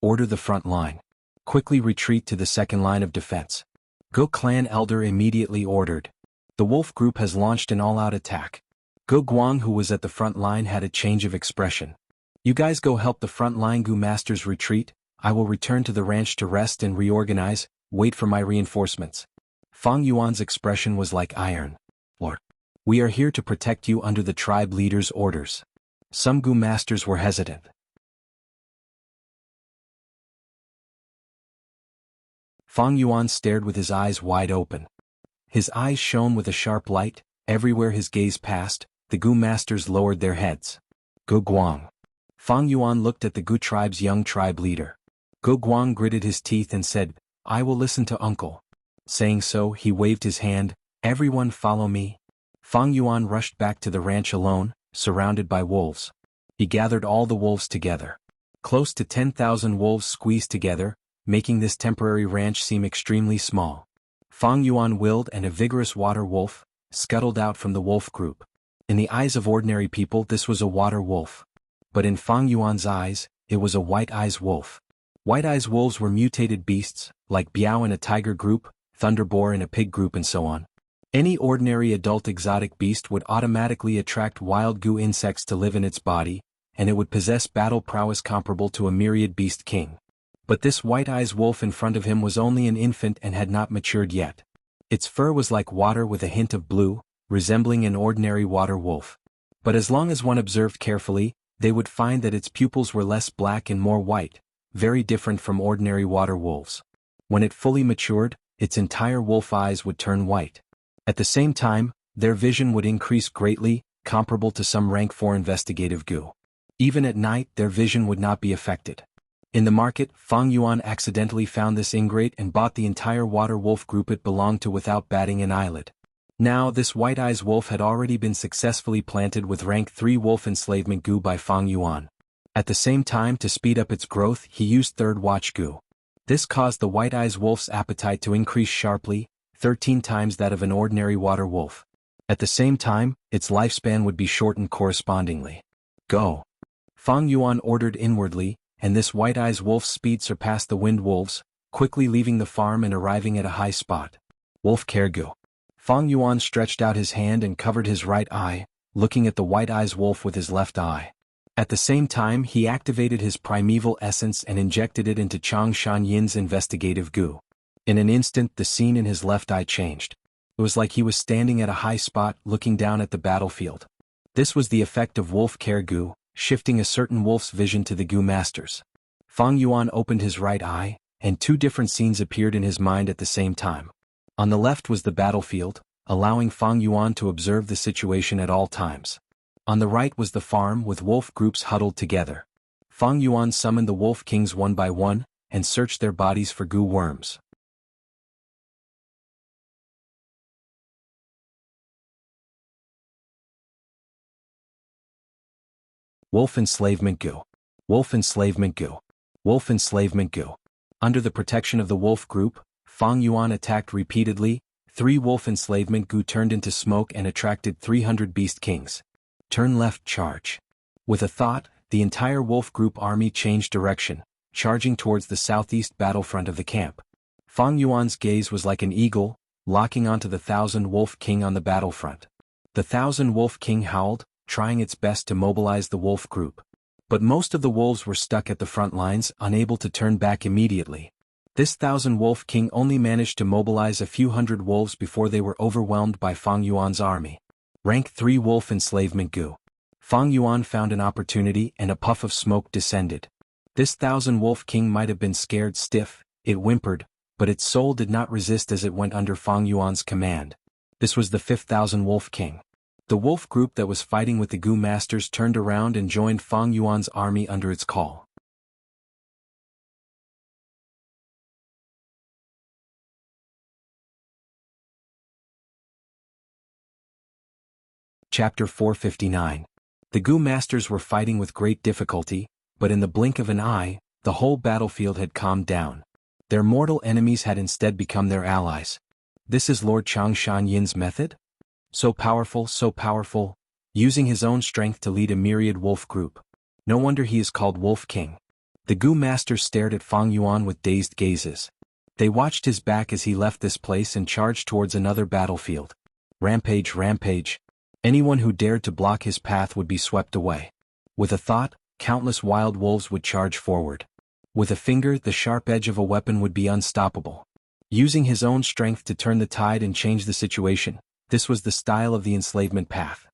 Order the front line. Quickly retreat to the second line of defense. Gu clan elder immediately ordered. The wolf group has launched an all-out attack. Ge Guang, who was at the front line, had a change of expression. You guys go help the front line Gu masters retreat, I will return to the ranch to rest and reorganize, wait for my reinforcements. Fang Yuan's expression was like iron. Lord, we are here to protect you under the tribe leader's orders. Some Gu masters were hesitant. Fang Yuan stared with his eyes wide open. His eyes shone with a sharp light, everywhere his gaze passed, the Gu masters lowered their heads. Ge Guang. Fang Yuan looked at the Gu tribe's young tribe leader. Ge Guang gritted his teeth and said, I will listen to uncle. Saying so, he waved his hand, everyone follow me. Fang Yuan rushed back to the ranch alone, surrounded by wolves. He gathered all the wolves together. Close to 10,000 wolves squeezed together, making this temporary ranch seem extremely small. Fang Yuan willed and a vigorous water wolf scuttled out from the wolf group. In the eyes of ordinary people this was a water wolf. But in Fang Yuan's eyes, it was a white-eyes wolf. White-eyes wolves were mutated beasts, like Biao in a tiger group, Thunderboar in a pig group and so on. Any ordinary adult exotic beast would automatically attract wild Gu insects to live in its body, and it would possess battle prowess comparable to a myriad beast king. But this white-eyes wolf in front of him was only an infant and had not matured yet. Its fur was like water with a hint of blue, resembling an ordinary water wolf. But as long as one observed carefully, they would find that its pupils were less black and more white, very different from ordinary water wolves. When it fully matured, its entire wolf eyes would turn white. At the same time, their vision would increase greatly, comparable to some rank 4 investigative Gu. Even at night their vision would not be affected. In the market, Fang Yuan accidentally found this ingrate and bought the entire water wolf group it belonged to without batting an eyelid. Now this white-eyes wolf had already been successfully planted with rank 3 wolf enslavement Gu by Fang Yuan. At the same time, to speed up its growth, he used third watch Gu. This caused the white-eyes wolf's appetite to increase sharply, 13 times that of an ordinary water wolf. At the same time, its lifespan would be shortened correspondingly. Go! Fang Yuan ordered inwardly, and this white-eyes wolf's speed surpassed the wind wolves, quickly leaving the farm and arriving at a high spot. Wolf Kergu. Fang Yuan stretched out his hand and covered his right eye, looking at the white eyes wolf with his left eye. At the same time he activated his primeval essence and injected it into Chang Shanyin's investigative goo. In an instant the scene in his left eye changed. It was like he was standing at a high spot looking down at the battlefield. This was the effect of wolf care goo, shifting a certain wolf's vision to the goo masters. Fang Yuan opened his right eye, and two different scenes appeared in his mind at the same time. On the left was the battlefield, allowing Fang Yuan to observe the situation at all times. On the right was the farm with wolf groups huddled together. Fang Yuan summoned the wolf kings one by one, and searched their bodies for goo worms. Wolf enslavement goo. Wolf enslavement goo. Wolf enslavement goo. Under the protection of the wolf group, Fang Yuan attacked repeatedly. 3 wolf enslavement goo turned into smoke and attracted 300 beast kings. Turn left charge. With a thought, the entire wolf group army changed direction, charging towards the southeast battlefront of the camp. Fang Yuan's gaze was like an eagle, locking onto the 1,000 wolf king on the battlefront. The 1,000 wolf king howled, trying its best to mobilize the wolf group. But most of the wolves were stuck at the front lines, unable to turn back immediately. This 1,000 wolf king only managed to mobilize a few hundred wolves before they were overwhelmed by Fang Yuan's army. Rank 3 wolf enslavement goo. Fang Yuan found an opportunity and a puff of smoke descended. This 1,000 wolf king might have been scared stiff, it whimpered, but its soul did not resist as it went under Fang Yuan's command. This was the 5th 1,000 wolf king. The wolf group that was fighting with the goo masters turned around and joined Fang Yuan's army under its call. Chapter 459. The goo masters were fighting with great difficulty, but in the blink of an eye, the whole battlefield had calmed down. Their mortal enemies had instead become their allies. This is Lord Chang Shanyin's method? So powerful, using his own strength to lead a myriad wolf group. No wonder he is called Wolf King. The goo masters stared at Fang Yuan with dazed gazes. They watched his back as he left this place and charged towards another battlefield. Rampage, rampage. Anyone who dared to block his path would be swept away. With a thought, countless wild wolves would charge forward. With a finger, the sharp edge of a weapon would be unstoppable. Using his own strength to turn the tide and change the situation, this was the style of the enslavement path.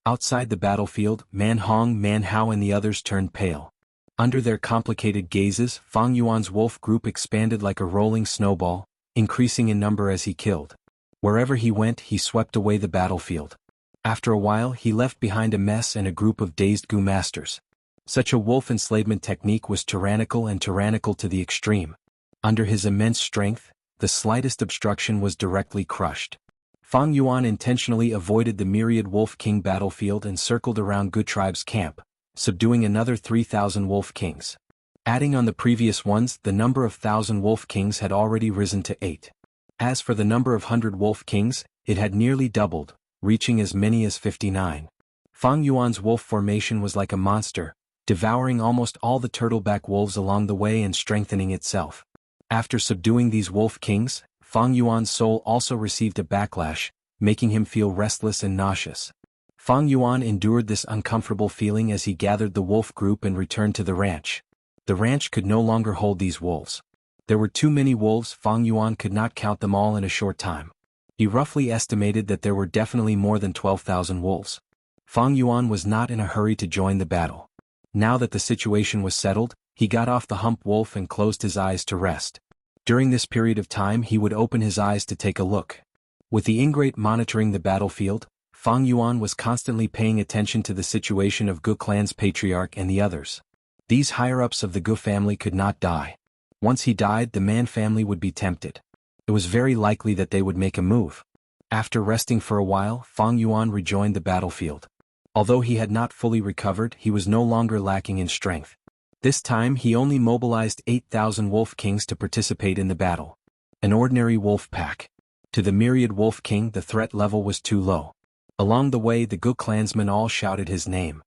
Outside the battlefield, Man Hong, Man Hao and the others turned pale. Under their complicated gazes, Fang Yuan's wolf group expanded like a rolling snowball, increasing in number as he killed. Wherever he went, he swept away the battlefield. After a while, he left behind a mess and a group of dazed goo masters. Such a wolf enslavement technique was tyrannical to the extreme. Under his immense strength, the slightest obstruction was directly crushed. Fang Yuan intentionally avoided the myriad wolf king battlefield and circled around Goo tribe's camp, subduing another 3,000 wolf kings. Adding on the previous ones, the number of 1,000 wolf kings had already risen to 8. As for the number of 100 wolf kings, it had nearly doubled, reaching as many as 59. Fang Yuan's wolf formation was like a monster, devouring almost all the turtleback wolves along the way and strengthening itself. After subduing these wolf kings, Fang Yuan's soul also received a backlash, making him feel restless and nauseous. Fang Yuan endured this uncomfortable feeling as he gathered the wolf group and returned to the ranch. The ranch could no longer hold these wolves. There were too many wolves. Fang Yuan could not count them all in a short time. He roughly estimated that there were definitely more than 12,000 wolves. Fang Yuan was not in a hurry to join the battle. Now that the situation was settled, he got off the hump wolf and closed his eyes to rest. During this period of time he would open his eyes to take a look. With the ingrate monitoring the battlefield, Fang Yuan was constantly paying attention to the situation of Gu clan's patriarch and the others. These higher-ups of the Gu family could not die. Once he died, the Man family would be tempted. It was very likely that they would make a move. After resting for a while, Fang Yuan rejoined the battlefield. Although he had not fully recovered, he was no longer lacking in strength. This time he only mobilized 8,000 wolf kings to participate in the battle. An ordinary wolf pack. To the myriad wolf king the threat level was too low. Along the way the Gu clansmen all shouted his name.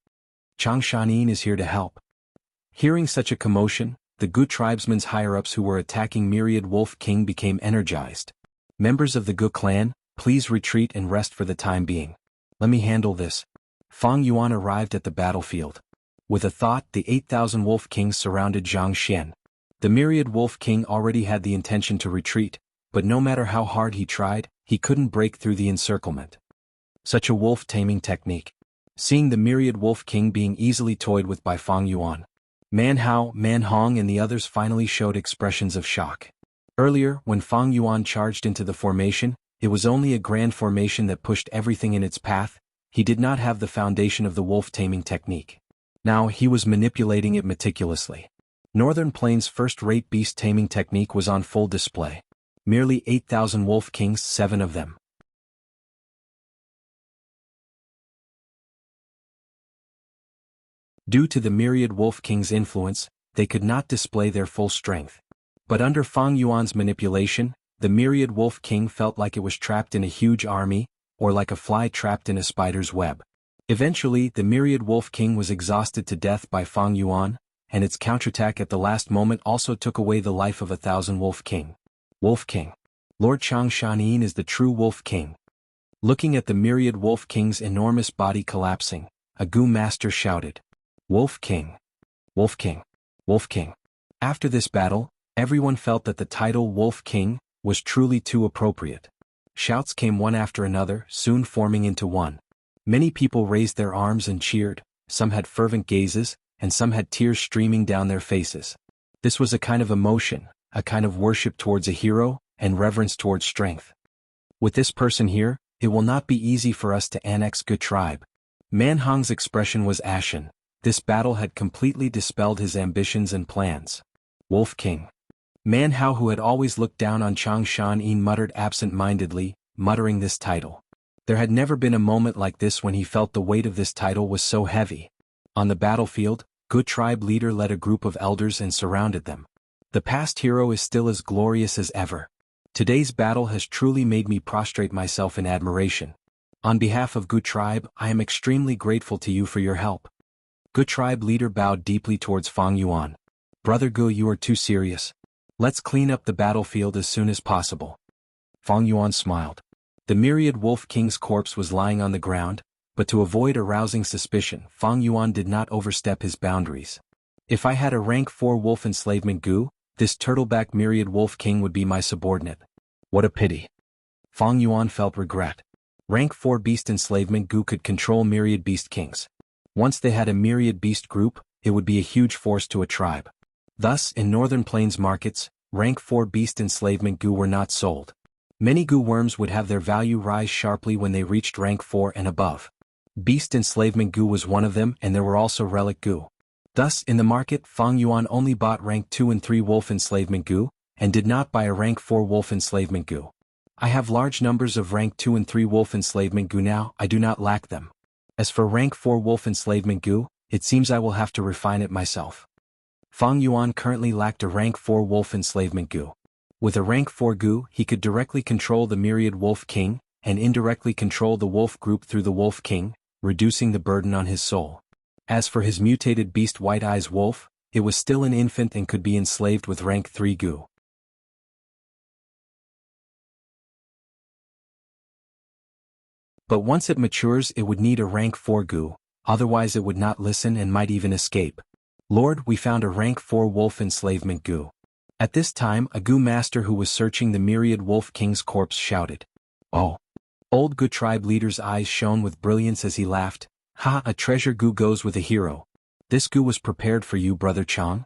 Chang Shanin is here to help. Hearing such a commotion, the Gu tribesmen's higher-ups who were attacking myriad wolf king became energized. Members of the Gu clan, please retreat and rest for the time being. Let me handle this. Fang Yuan arrived at the battlefield. With a thought, the 8,000 wolf kings surrounded Xianxia. The myriad wolf king already had the intention to retreat, but no matter how hard he tried, he couldn't break through the encirclement. Such a wolf taming technique. Seeing the myriad wolf king being easily toyed with by Fang Yuan, Man Hao, Man Hong and the others finally showed expressions of shock. Earlier, when Fang Yuan charged into the formation, it was only a grand formation that pushed everything in its path. He did not have the foundation of the wolf taming technique. Now he was manipulating it meticulously. Northern Plains' first-rate beast taming technique was on full display. Merely 8,000 wolf kings, 7 of them. Due to the myriad wolf king's influence, they could not display their full strength. But under Fang Yuan's manipulation, the myriad wolf king felt like it was trapped in a huge army, or like a fly trapped in a spider's web. Eventually, the myriad wolf king was exhausted to death by Fang Yuan, and its counterattack at the last moment also took away the life of 1,000 wolf king. Wolf king. Lord Changshan is the true wolf king. Looking at the myriad wolf king's enormous body collapsing, a Gu master shouted, "Wolf king! Wolf king! Wolf king!" After this battle, everyone felt that the title Wolf King was truly too appropriate. Shouts came one after another, soon forming into one. Many people raised their arms and cheered, some had fervent gazes, and some had tears streaming down their faces. This was a kind of emotion, a kind of worship towards a hero, and reverence towards strength. With this person here, it will not be easy for us to annex Gu tribe. Man Hong's expression was ashen. This battle had completely dispelled his ambitions and plans. Wolf King. Man Hao, who had always looked down on Changshan, muttered absent-mindedly, muttering this title. There had never been a moment like this when he felt the weight of this title was so heavy. On the battlefield, Gu tribe leader led a group of elders and surrounded them. The past hero is still as glorious as ever. Today's battle has truly made me prostrate myself in admiration. On behalf of Gu tribe, I am extremely grateful to you for your help. Gu tribe leader bowed deeply towards Fang Yuan. Brother Gu, you are too serious. Let's clean up the battlefield as soon as possible. Fang Yuan smiled. The myriad wolf king's corpse was lying on the ground, but to avoid arousing suspicion, Fang Yuan did not overstep his boundaries. If I had a rank 4 wolf enslavement Gu, this turtleback myriad wolf king would be my subordinate. What a pity. Fang Yuan felt regret. Rank 4 beast enslavement Gu could control myriad beast kings. Once they had a myriad beast group, it would be a huge force to a tribe. Thus, in Northern Plains markets, rank 4 beast enslavement Gu were not sold. Many Gu worms would have their value rise sharply when they reached rank 4 and above. Beast enslavement Gu was one of them, and there were also relic Gu. Thus, in the market, Fang Yuan only bought rank 2 and 3 wolf enslavement Gu, and did not buy a rank 4 wolf enslavement Gu. I have large numbers of rank 2 and 3 wolf enslavement Gu now, I do not lack them. As for rank 4 wolf enslavement Gu, it seems I will have to refine it myself. Fang Yuan currently lacked a rank 4 wolf enslavement Gu. With a rank 4 Gu, he could directly control the myriad wolf king, and indirectly control the wolf group through the wolf king, reducing the burden on his soul. As for his mutated beast White Eyes Wolf, it was still an infant and could be enslaved with rank 3 Gu. But once it matures it would need a rank 4 Gu, otherwise it would not listen and might even escape. Lord, we found a rank 4 wolf enslavement Gu. At this time a Gu master who was searching the myriad wolf king's corpse shouted. Oh! Old Gu tribe leader's eyes shone with brilliance as he laughed. Ha! A treasure Gu goes with a hero. This Gu was prepared for you, Brother Chang.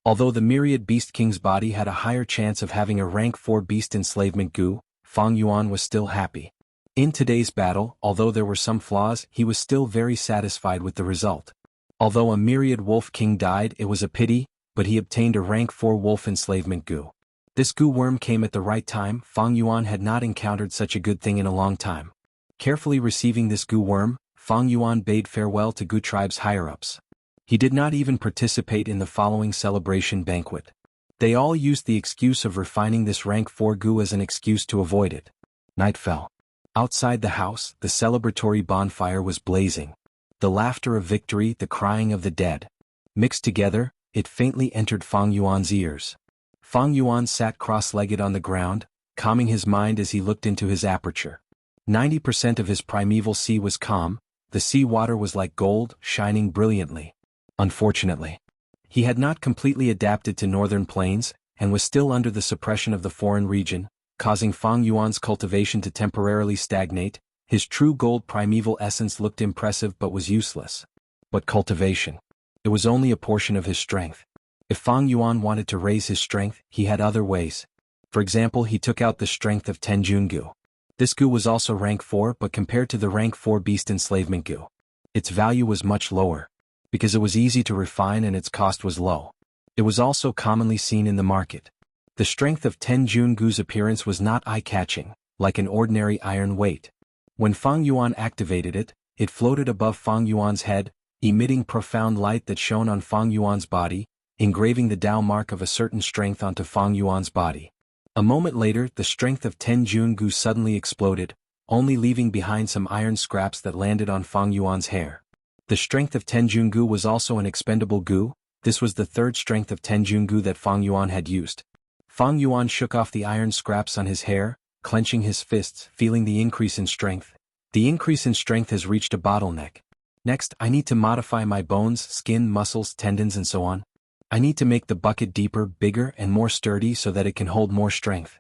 Although the myriad beast king's body had a higher chance of having a rank 4 beast enslavement Gu, Fang Yuan was still happy. In today's battle, although there were some flaws, he was still very satisfied with the result. Although a myriad wolf king died, it was a pity, but he obtained a rank 4 wolf enslavement Gu. This Gu worm came at the right time. Fang Yuan had not encountered such a good thing in a long time. Carefully receiving this Gu worm, Fang Yuan bade farewell to Gu tribe's higher-ups. He did not even participate in the following celebration banquet. They all used the excuse of refining this rank 4 Gu as an excuse to avoid it. Night fell. Outside the house, the celebratory bonfire was blazing. The laughter of victory, the crying of the dead. Mixed together, it faintly entered Fang Yuan's ears. Fang Yuan sat cross-legged on the ground, calming his mind as he looked into his aperture. 90% of his primeval sea was calm, the sea water was like gold, shining brilliantly. Unfortunately, he had not completely adapted to northern plains, and was still under the suppression of the foreign region, causing Fang Yuan's cultivation to temporarily stagnate. His true gold primeval essence looked impressive but was useless. But cultivation. It was only a portion of his strength. If Fang Yuan wanted to raise his strength, he had other ways. For example, he took out the strength of Tenjun Gu. This Gu was also rank 4, but compared to the rank 4 beast enslavement Gu, its value was much lower, because it was easy to refine and its cost was low. It was also commonly seen in the market. The strength of Tenjun Gu's appearance was not eye-catching, like an ordinary iron weight. When Fang Yuan activated it, it floated above Fang Yuan's head, emitting profound light that shone on Fang Yuan's body, engraving the Tao mark of a certain strength onto Fang Yuan's body. A moment later, the strength of Tenjun Gu suddenly exploded, only leaving behind some iron scraps that landed on Fang Yuan's hair. The strength of Tenjun Gu was also an expendable Gu. This was the third strength of Tenjun Gu that Fang Yuan had used. Fang Yuan shook off the iron scraps on his hair, clenching his fists, feeling the increase in strength. The increase in strength has reached a bottleneck. Next, I need to modify my bones, skin, muscles, tendons and so on. I need to make the bucket deeper, bigger, and more sturdy so that it can hold more strength.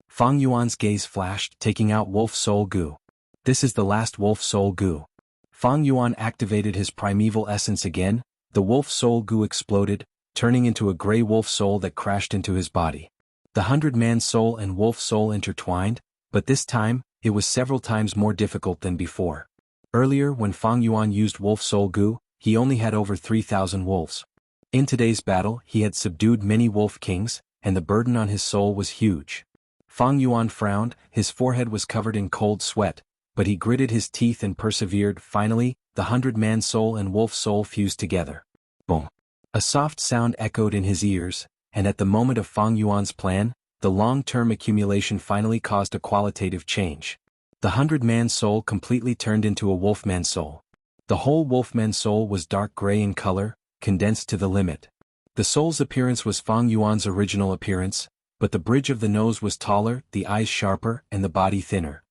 Fang Yuan's gaze flashed, taking out Wolf Soul Gu. This is the last Wolf Soul Gu. Fang Yuan activated his primeval essence again. The Wolf Soul Gu exploded, turning into a gray wolf soul that crashed into his body. The 100-man soul and wolf soul intertwined, but this time, it was several times more difficult than before. Earlier, when Fang Yuan used Wolf Soul Gu, he only had over 3,000 wolves. In today's battle, he had subdued many wolf kings, and the burden on his soul was huge. Fang Yuan frowned, his forehead was covered in cold sweat, but he gritted his teeth and persevered. Finally, the 100-man soul and wolf soul fused together. Boom! A soft sound echoed in his ears, and at the moment of Fang Yuan's plan, the long-term accumulation finally caused a qualitative change. The 100-man soul completely turned into a wolfman soul. The whole wolfman soul was dark gray in color, condensed to the limit. The soul's appearance was Fang Yuan's original appearance, but the bridge of the nose was taller, the eyes sharper, and the body thinner.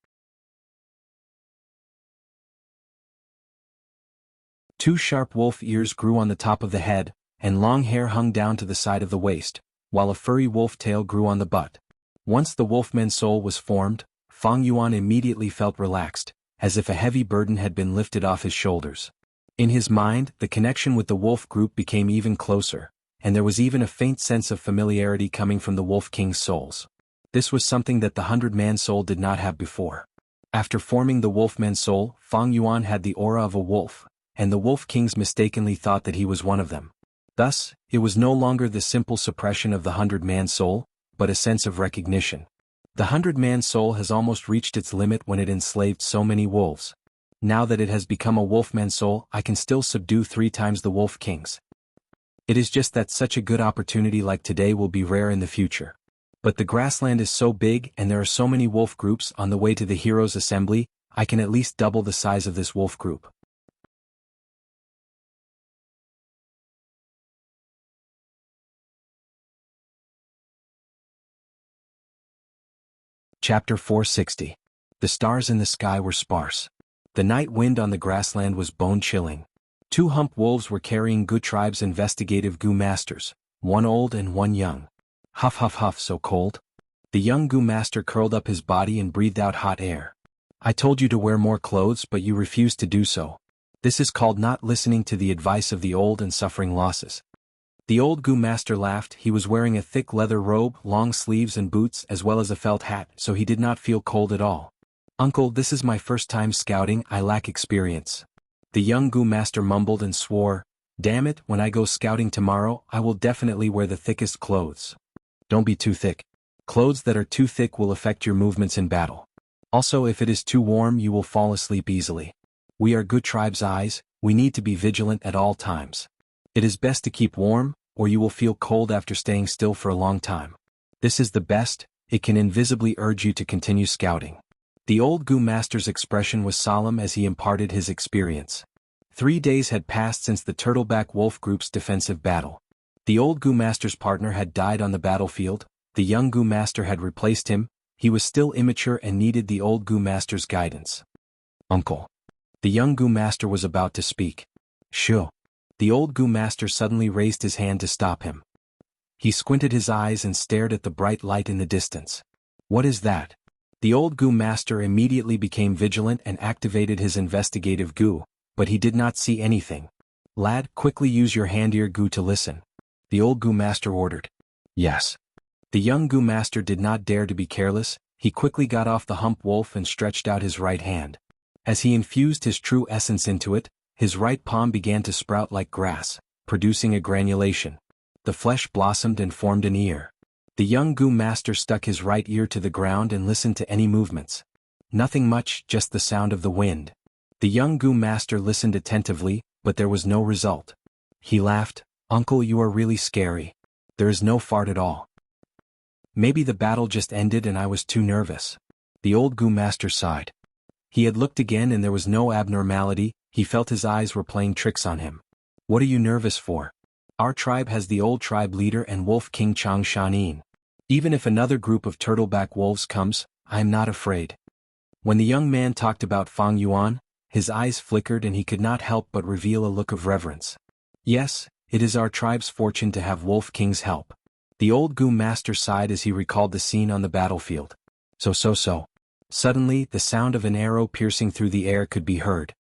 2 sharp wolf ears grew on the top of the head, and long hair hung down to the side of the waist, while a furry wolf tail grew on the butt. Once the wolfman soul was formed, Fang Yuan immediately felt relaxed, as if a heavy burden had been lifted off his shoulders. In his mind, the connection with the wolf group became even closer, and there was even a faint sense of familiarity coming from the Wolf King's souls. This was something that the 100-man soul did not have before. After forming the Wolfman soul, Fang Yuan had the aura of a wolf, and the Wolf Kings mistakenly thought that he was one of them. Thus, it was no longer the simple suppression of the 100-man soul, but a sense of recognition. The 100-man soul has almost reached its limit when it enslaved so many wolves. Now that it has become a wolfman soul, I can still subdue 3 times the Wolf Kings. It is just that such a good opportunity like today will be rare in the future. But the grassland is so big and there are so many wolf groups on the way to the heroes' assembly, I can at least double the size of this wolf group. Chapter 460. The stars in the sky were sparse. The night wind on the grassland was bone-chilling. 2 hump wolves were carrying Gu tribe's investigative Gu masters, one old and one young. Huff huff huff, so cold. The young Gu master curled up his body and breathed out hot air. I told you to wear more clothes but you refused to do so. This is called not listening to the advice of the old and suffering losses. The old Gu master laughed. He was wearing a thick leather robe, long sleeves and boots as well as a felt hat, so he did not feel cold at all. Uncle, this is my first time scouting, I lack experience. The young Gu master mumbled and swore, damn it, when I go scouting tomorrow, I will definitely wear the thickest clothes. Don't be too thick. Clothes that are too thick will affect your movements in battle. Also, if it is too warm, you will fall asleep easily. We are Gu tribe's eyes, we need to be vigilant at all times. It is best to keep warm, or you will feel cold after staying still for a long time. This is the best, it can invisibly urge you to continue scouting. The old Gu master's expression was solemn as he imparted his experience. 3 days had passed since the Turtleback Wolf Group's defensive battle. The old Gu master's partner had died on the battlefield, the young Gu master had replaced him, He was still immature and needed the old Gu master's guidance. Uncle. The young Gu master was about to speak. Shoo. The old Gu master suddenly raised his hand to stop him. He squinted his eyes and stared at the bright light in the distance. What is that? The old Gu master immediately became vigilant and activated his investigative Gu, but he did not see anything. Lad, quickly use your hand-ear Gu to listen. The old Gu master ordered. Yes. The young Gu master did not dare to be careless. He quickly got off the hump wolf and stretched out his right hand. As he infused his true essence into it, his right palm began to sprout like grass, producing a granulation. The flesh blossomed and formed an ear. The young Gu master stuck his right ear to the ground and listened to any movements. Nothing much, just the sound of the wind. The young Gu master listened attentively, but there was no result. He laughed. Uncle, you are really scary. There is no fart at all. Maybe the battle just ended and I was too nervous. The old Gu master sighed. He had looked again and there was no abnormality. He felt his eyes were playing tricks on him. What are you nervous for? Our tribe has the old tribe leader and Wolf King Chang Shanin. Even if another group of turtleback wolves comes, I am not afraid. When the young man talked about Fang Yuan, his eyes flickered and he could not help but reveal a look of reverence. Yes, it is our tribe's fortune to have Wolf King's help. The old Gu master sighed as he recalled the scene on the battlefield. So. Suddenly, the sound of an arrow piercing through the air could be heard.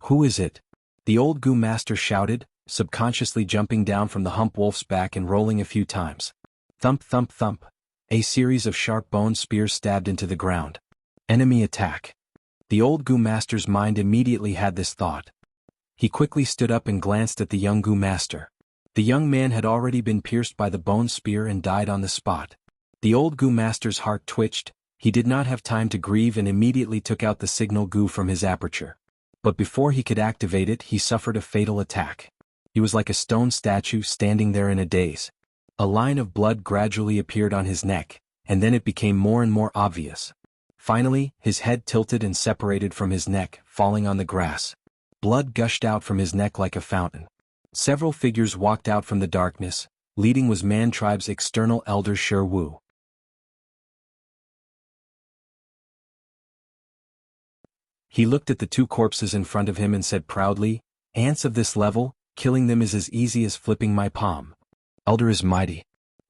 Who is it? The old Gu master shouted, subconsciously jumping down from the hump wolf's back and rolling a few times. Thump thump thump. A series of sharp bone spears stabbed into the ground. Enemy attack. The old Gu master's mind immediately had this thought. He quickly stood up and glanced at the young Gu master. The young man had already been pierced by the bone spear and died on the spot. The old Gu master's heart twitched. He did not have time to grieve and immediately took out the signal Gu from his aperture. But before he could activate it, he suffered a fatal attack. He was like a stone statue standing there in a daze. A line of blood gradually appeared on his neck, and then it became more and more obvious. Finally, his head tilted and separated from his neck, falling on the grass. Blood gushed out from his neck like a fountain. Several figures walked out from the darkness. Leading was Man Tribe's external elder Shi Wu. He looked at the two corpses in front of him and said proudly, Ants of this level, killing them is as easy as flipping my palm. Elder is mighty.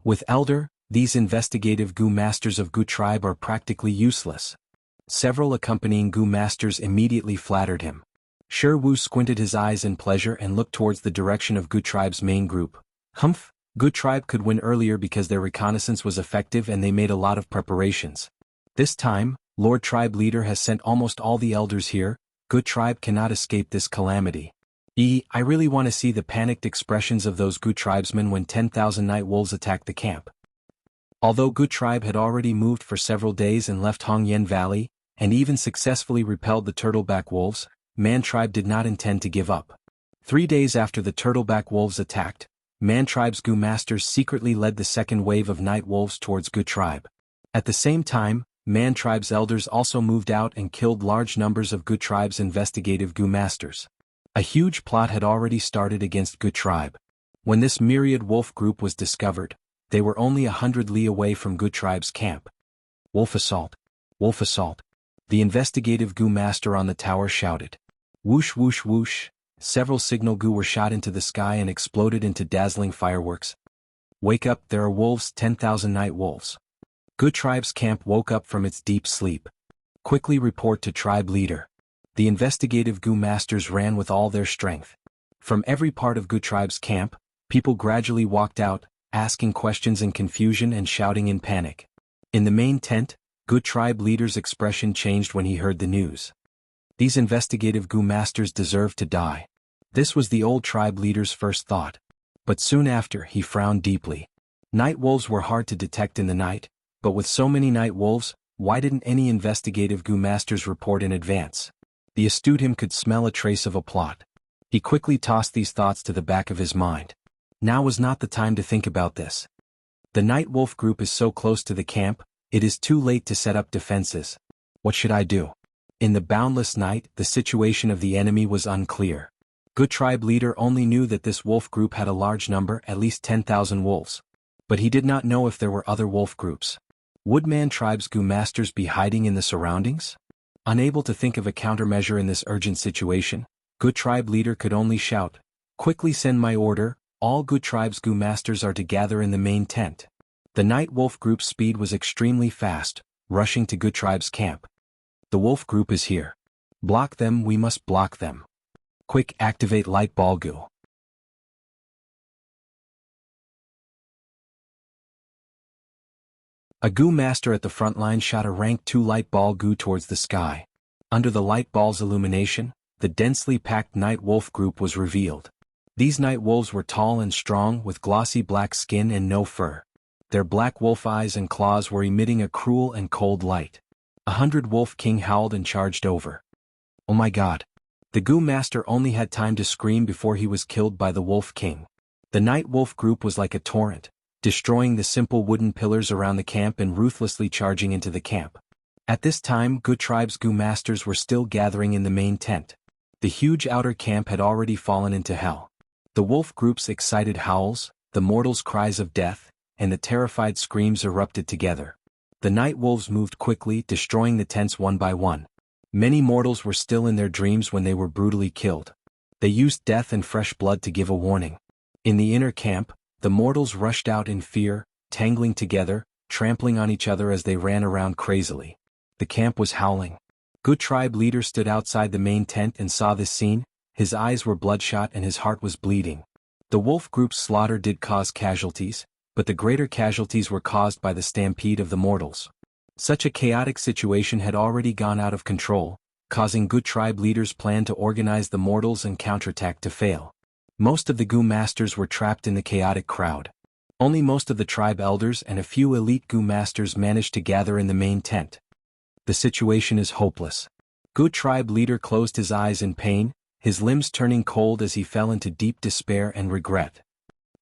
With Elder, these investigative Gu masters of Gu tribe are practically useless. Several accompanying Gu masters immediately flattered him. Shi Wu squinted his eyes in pleasure and looked towards the direction of Gu tribe's main group. Humph, Gu tribe could win earlier because their reconnaissance was effective and they made a lot of preparations. This time, Lord Tribe Leader has sent almost all the elders here. Gu tribe cannot escape this calamity. I really want to see the panicked expressions of those Gu tribesmen when 10,000 night wolves attack the camp. Although Gu tribe had already moved for several days and left Hongyan Valley, and even successfully repelled the turtleback wolves, Man Tribe did not intend to give up. 3 days after the turtleback wolves attacked, Man Tribe's Gu masters secretly led the second wave of night wolves towards Gu tribe. At the same time, Man Tribe's elders also moved out and killed large numbers of Gu tribe's investigative Gu masters. A huge plot had already started against Gu tribe. When this myriad wolf group was discovered, they were only 100 li away from Gu tribe's camp. Wolf assault! Wolf assault! The investigative Gu master on the tower shouted. Whoosh whoosh whoosh, several signal Gu were shot into the sky and exploded into dazzling fireworks. Wake up, there are wolves, 10,000 night wolves. Gu tribe's camp woke up from its deep sleep. Quickly report to tribe leader. The investigative Gu masters ran with all their strength. From every part of Gu tribe's camp, people gradually walked out, asking questions in confusion and shouting in panic. In the main tent, Gu tribe leader's expression changed when he heard the news. These investigative Gu masters deserve to die. This was the old tribe leader's first thought. But soon after, he frowned deeply. Night wolves were hard to detect in the night, but with so many night wolves, why didn't any investigative Gu masters report in advance? The astute him could smell a trace of a plot. He quickly tossed these thoughts to the back of his mind. Now was not the time to think about this. The night wolf group is so close to the camp, it is too late to set up defenses. What should I do? In the boundless night, the situation of the enemy was unclear. Gu tribe leader only knew that this wolf group had a large number, at least 10,000 wolves. But he did not know if there were other wolf groups. Would Man tribe's Gu masters be hiding in the surroundings? Unable to think of a countermeasure in this urgent situation, Gu tribe leader could only shout, "Quickly send my order, all Gu tribe's Gu masters are to gather in the main tent." The Night Wolf group's speed was extremely fast, rushing to Gu tribe's camp. "The Wolf group is here. Block them, we must block them. Quick, activate Light Ball Gu." A Gu master at the front line shot a rank 2 light ball Gu towards the sky. Under the light ball's illumination, the densely packed Night Wolf group was revealed. These Night Wolves were tall and strong with glossy black skin and no fur. Their black wolf eyes and claws were emitting a cruel and cold light. 100 Wolf King howled and charged over. Oh my god. The Gu master only had time to scream before he was killed by the Wolf King. The Night Wolf group was like a torrent, destroying the simple wooden pillars around the camp and ruthlessly charging into the camp. At this time, Gu tribe's Gu masters were still gathering in the main tent. The huge outer camp had already fallen into hell. The wolf group's excited howls, the mortals' cries of death, and the terrified screams erupted together. The night wolves moved quickly, destroying the tents one by one. Many mortals were still in their dreams when they were brutally killed. They used death and fresh blood to give a warning. In the inner camp, the mortals rushed out in fear, tangling together, trampling on each other as they ran around crazily. The camp was howling. Gu tribe leader stood outside the main tent and saw this scene. His eyes were bloodshot and his heart was bleeding. The wolf group's slaughter did cause casualties, but the greater casualties were caused by the stampede of the mortals. Such a chaotic situation had already gone out of control, causing Gu tribe leaders' plan to organize the mortals and counterattack to fail. Most of the Gu masters were trapped in the chaotic crowd. Only most of the tribe elders and a few elite Gu masters managed to gather in the main tent. The situation is hopeless. Gu tribe leader closed his eyes in pain, his limbs turning cold as he fell into deep despair and regret.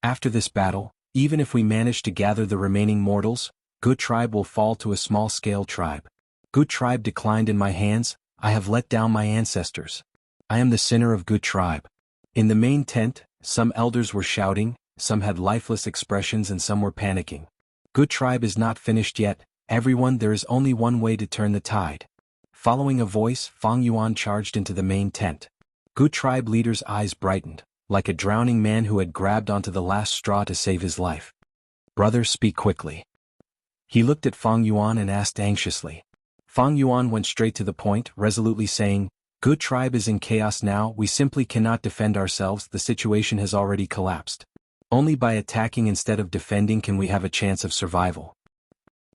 After this battle, even if we manage to gather the remaining mortals, Gu tribe will fall to a small-scale tribe. Gu tribe declined in my hands, I have let down my ancestors. I am the sinner of Gu tribe. In the main tent, some elders were shouting, some had lifeless expressions and some were panicking. Gu tribe is not finished yet, everyone, there is only one way to turn the tide. Following a voice, Fang Yuan charged into the main tent. Gu tribe leader's eyes brightened, like a drowning man who had grabbed onto the last straw to save his life. Brother, speak quickly. He looked at Fang Yuan and asked anxiously. Fang Yuan went straight to the point, resolutely saying, Gu tribe is in chaos now, we simply cannot defend ourselves, the situation has already collapsed. Only by attacking instead of defending can we have a chance of survival.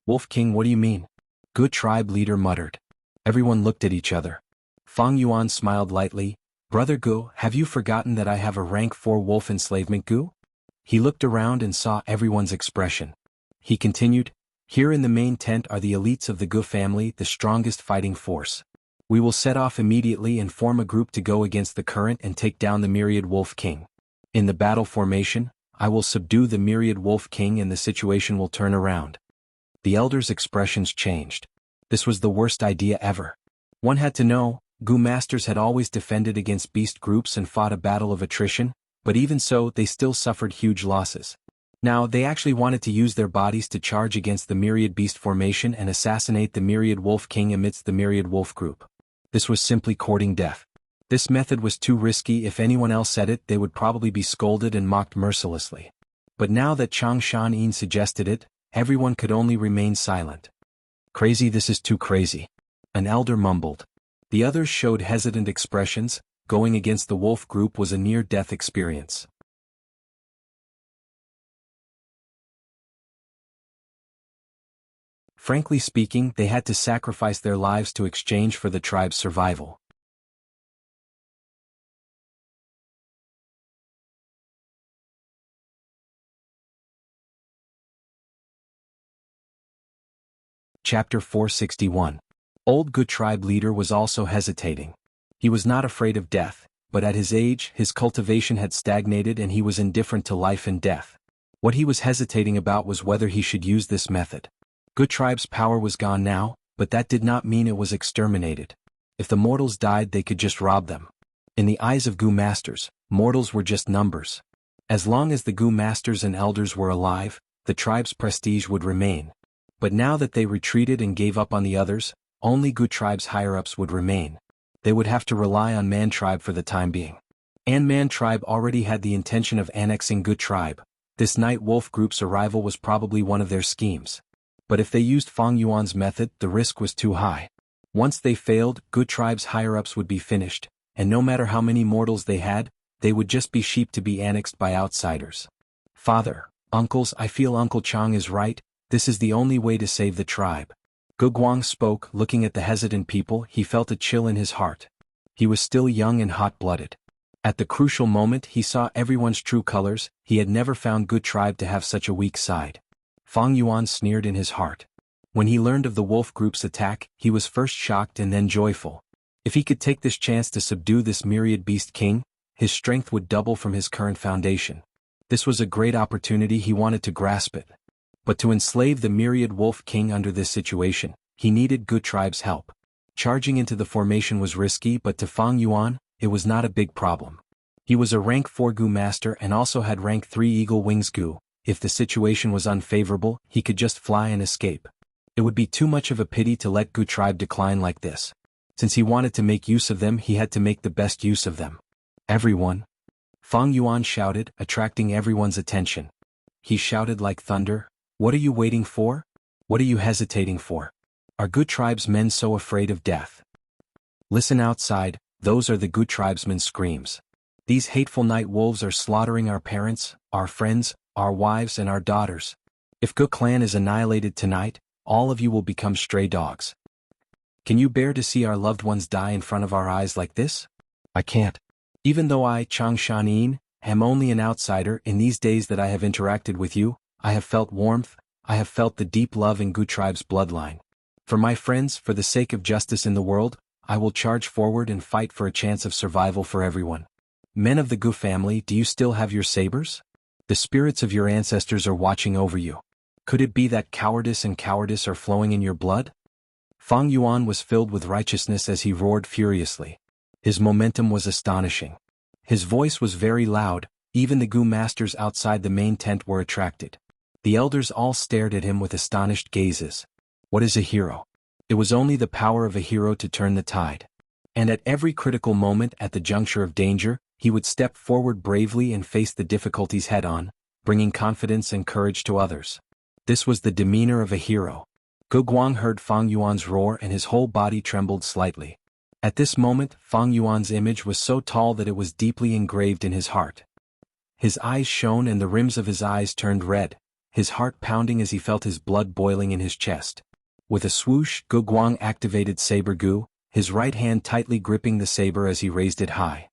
Wolf King, what do you mean? Gu tribe leader muttered. Everyone looked at each other. Fang Yuan smiled lightly. Brother Gu, have you forgotten that I have a rank 4 wolf enslavement Gu? He looked around and saw everyone's expression. He continued, here in the main tent are the elites of the Gu family, the strongest fighting force. We will set off immediately and form a group to go against the current and take down the Myriad Wolf King. In the battle formation, I will subdue the Myriad Wolf King and the situation will turn around. The elders' expressions changed. This was the worst idea ever. One had to know, Gu masters had always defended against beast groups and fought a battle of attrition, but even so they still suffered huge losses. Now they actually wanted to use their bodies to charge against the Myriad Beast formation and assassinate the Myriad Wolf King amidst the Myriad Wolf group. This was simply courting death. This method was too risky, if anyone else said it they would probably be scolded and mocked mercilessly. But now that Chang Shan suggested it, everyone could only remain silent. Crazy, this is too crazy. An elder mumbled. The others showed hesitant expressions, going against the wolf group was a near-death experience. Frankly speaking, they had to sacrifice their lives to exchange for the tribe's survival. Chapter 461. Old Gu tribe leader was also hesitating. He was not afraid of death, but at his age, his cultivation had stagnated and he was indifferent to life and death. What he was hesitating about was whether he should use this method. Gu tribe's power was gone now, but that did not mean it was exterminated. If the mortals died they could just rob them. In the eyes of Gu masters, mortals were just numbers. As long as the Gu masters and elders were alive, the tribe's prestige would remain. But now that they retreated and gave up on the others, only Gu tribe's higher-ups would remain. They would have to rely on Man tribe for the time being. And Man tribe already had the intention of annexing Gu tribe. This Night Wolf group's arrival was probably one of their schemes. But if they used Fang Yuan's method, the risk was too high. Once they failed, Gu tribe's higher-ups would be finished, and no matter how many mortals they had, they would just be sheep to be annexed by outsiders. Father, uncles, I feel Uncle Chang is right, this is the only way to save the tribe. Gu Guang spoke, looking at the hesitant people. He felt a chill in his heart. He was still young and hot-blooded. At the crucial moment he saw everyone's true colors. He had never found Gu tribe to have such a weak side. Fang Yuan sneered in his heart. When he learned of the wolf group's attack, he was first shocked and then joyful. If he could take this chance to subdue this myriad beast king, his strength would double from his current foundation. This was a great opportunity. He wanted to grasp it. But to enslave the myriad wolf king under this situation, he needed Gu tribe's help. Charging into the formation was risky, but to Fang Yuan, it was not a big problem. He was a rank 4 Gu master and also had rank 3 eagle wings Gu. If the situation was unfavorable, he could just fly and escape. It would be too much of a pity to let Gu tribe decline like this. Since he wanted to make use of them, he had to make the best use of them. Everyone! Fang Yuan shouted, attracting everyone's attention. He shouted like thunder, "What are you waiting for? What are you hesitating for? Are Gu tribe's men so afraid of death? Listen outside, those are the Gu tribesmen's screams. These hateful night wolves are slaughtering our parents, our friends, our wives and our daughters. If Gu clan is annihilated tonight, all of you will become stray dogs. Can you bear to see our loved ones die in front of our eyes like this? I can't. Even though I, Chang Shanin, am only an outsider, in these days that I have interacted with you, I have felt warmth, I have felt the deep love in Gu tribe's bloodline. For my friends, for the sake of justice in the world, I will charge forward and fight for a chance of survival for everyone. Men of the Gu family, do you still have your sabers? The spirits of your ancestors are watching over you. Could it be that cowardice and cowardice are flowing in your blood?" Fang Yuan was filled with righteousness as he roared furiously. His momentum was astonishing. His voice was very loud, even the Gu masters outside the main tent were attracted. The elders all stared at him with astonished gazes. What is a hero? It was only the power of a hero to turn the tide. And at every critical moment, at the juncture of danger, he would step forward bravely and face the difficulties head-on, bringing confidence and courage to others. This was the demeanor of a hero. Gu Guang heard Fang Yuan's roar and his whole body trembled slightly. At this moment, Fang Yuan's image was so tall that it was deeply engraved in his heart. His eyes shone and the rims of his eyes turned red, his heart pounding as he felt his blood boiling in his chest. With a swoosh, Gu Guang activated Saber Gu, his right hand tightly gripping the saber as he raised it high.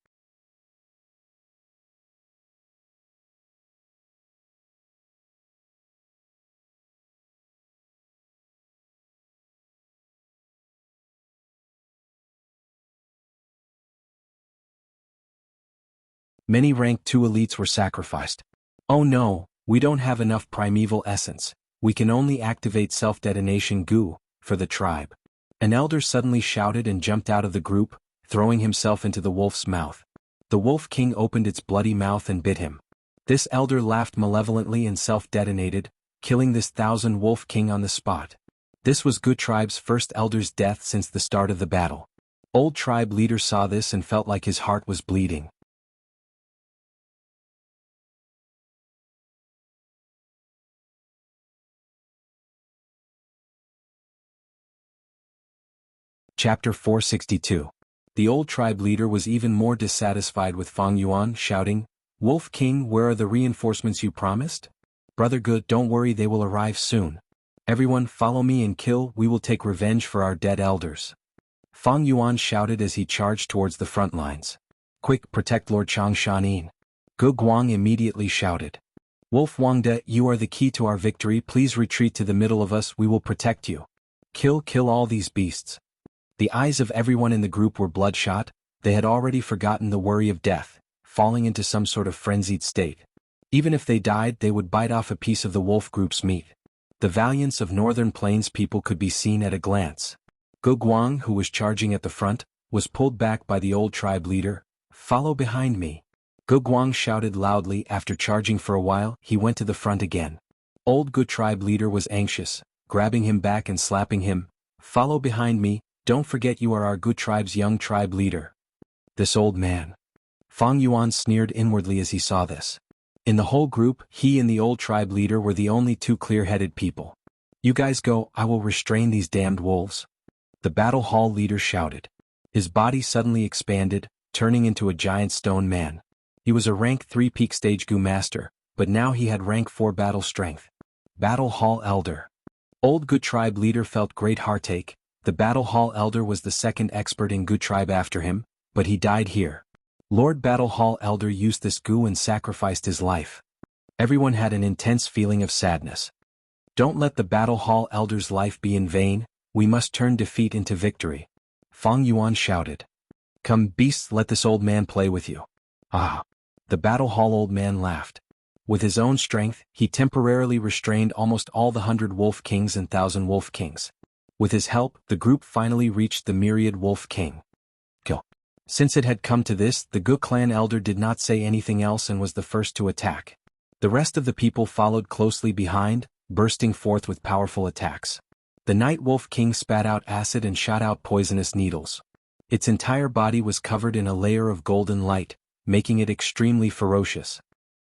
Many rank 2 elites were sacrificed. Oh no, we don't have enough primeval essence. We can only activate self-detonation Gu, for the tribe. An elder suddenly shouted and jumped out of the group, throwing himself into the wolf's mouth. The wolf king opened its bloody mouth and bit him. This elder laughed malevolently and self-detonated, killing this 1,000 wolf king on the spot. This was Gu tribe's first elder's death since the start of the battle. Old tribe leader saw this and felt like his heart was bleeding. Chapter 462. The old tribe leader was even more dissatisfied with Fang Yuan, shouting, "Wolf King, where are the reinforcements you promised? Brother Good, don't worry, they will arrive soon. Everyone follow me and kill, we will take revenge for our dead elders." Fang Yuan shouted as he charged towards the front lines. "Quick, protect Lord Chang Shanin." Gu Guang immediately shouted. "Wolf Wangde, you are the key to our victory, please retreat to the middle of us, we will protect you. Kill all these beasts." The eyes of everyone in the group were bloodshot, they had already forgotten the worry of death, falling into some sort of frenzied state. Even if they died, they would bite off a piece of the wolf group's meat. The valiance of Northern Plains people could be seen at a glance. Gu Guang, who was charging at the front, was pulled back by the old tribe leader. "Follow behind me." Gu Guang shouted loudly. After charging for a while, he went to the front again. Old Gu tribe leader was anxious. grabbing him back and slapping him. "Follow behind me, don't forget you are our Gu tribe's young tribe leader." This old man. Fang Yuan sneered inwardly as he saw this. In the whole group, he and the old tribe leader were the only two clear-headed people. "You guys go, I will restrain these damned wolves." The battle hall leader shouted. His body suddenly expanded, turning into a giant stone man. He was a rank 3 peak stage Gu master, but now he had rank 4 battle strength. Battle hall elder. Old Gu tribe leader felt great heartache. The battle hall elder was the second expert in Gu tribe after him, but he died here. Lord Battle Hall Elder used this Gu and sacrificed his life. Everyone had an intense feeling of sadness. "Don't let the Battle Hall Elder's life be in vain, we must turn defeat into victory." Fang Yuan shouted. "Come beasts, let this old man play with you." "Ah!" The Battle Hall old man laughed. With his own strength, he temporarily restrained almost all the 100 Wolf Kings and 1,000 Wolf Kings. With his help, the group finally reached the myriad Wolf King. Kill. Since it had come to this, the Gu clan elder did not say anything else and was the first to attack. The rest of the people followed closely behind, bursting forth with powerful attacks. The Night Wolf King spat out acid and shot out poisonous needles. Its entire body was covered in a layer of golden light, making it extremely ferocious.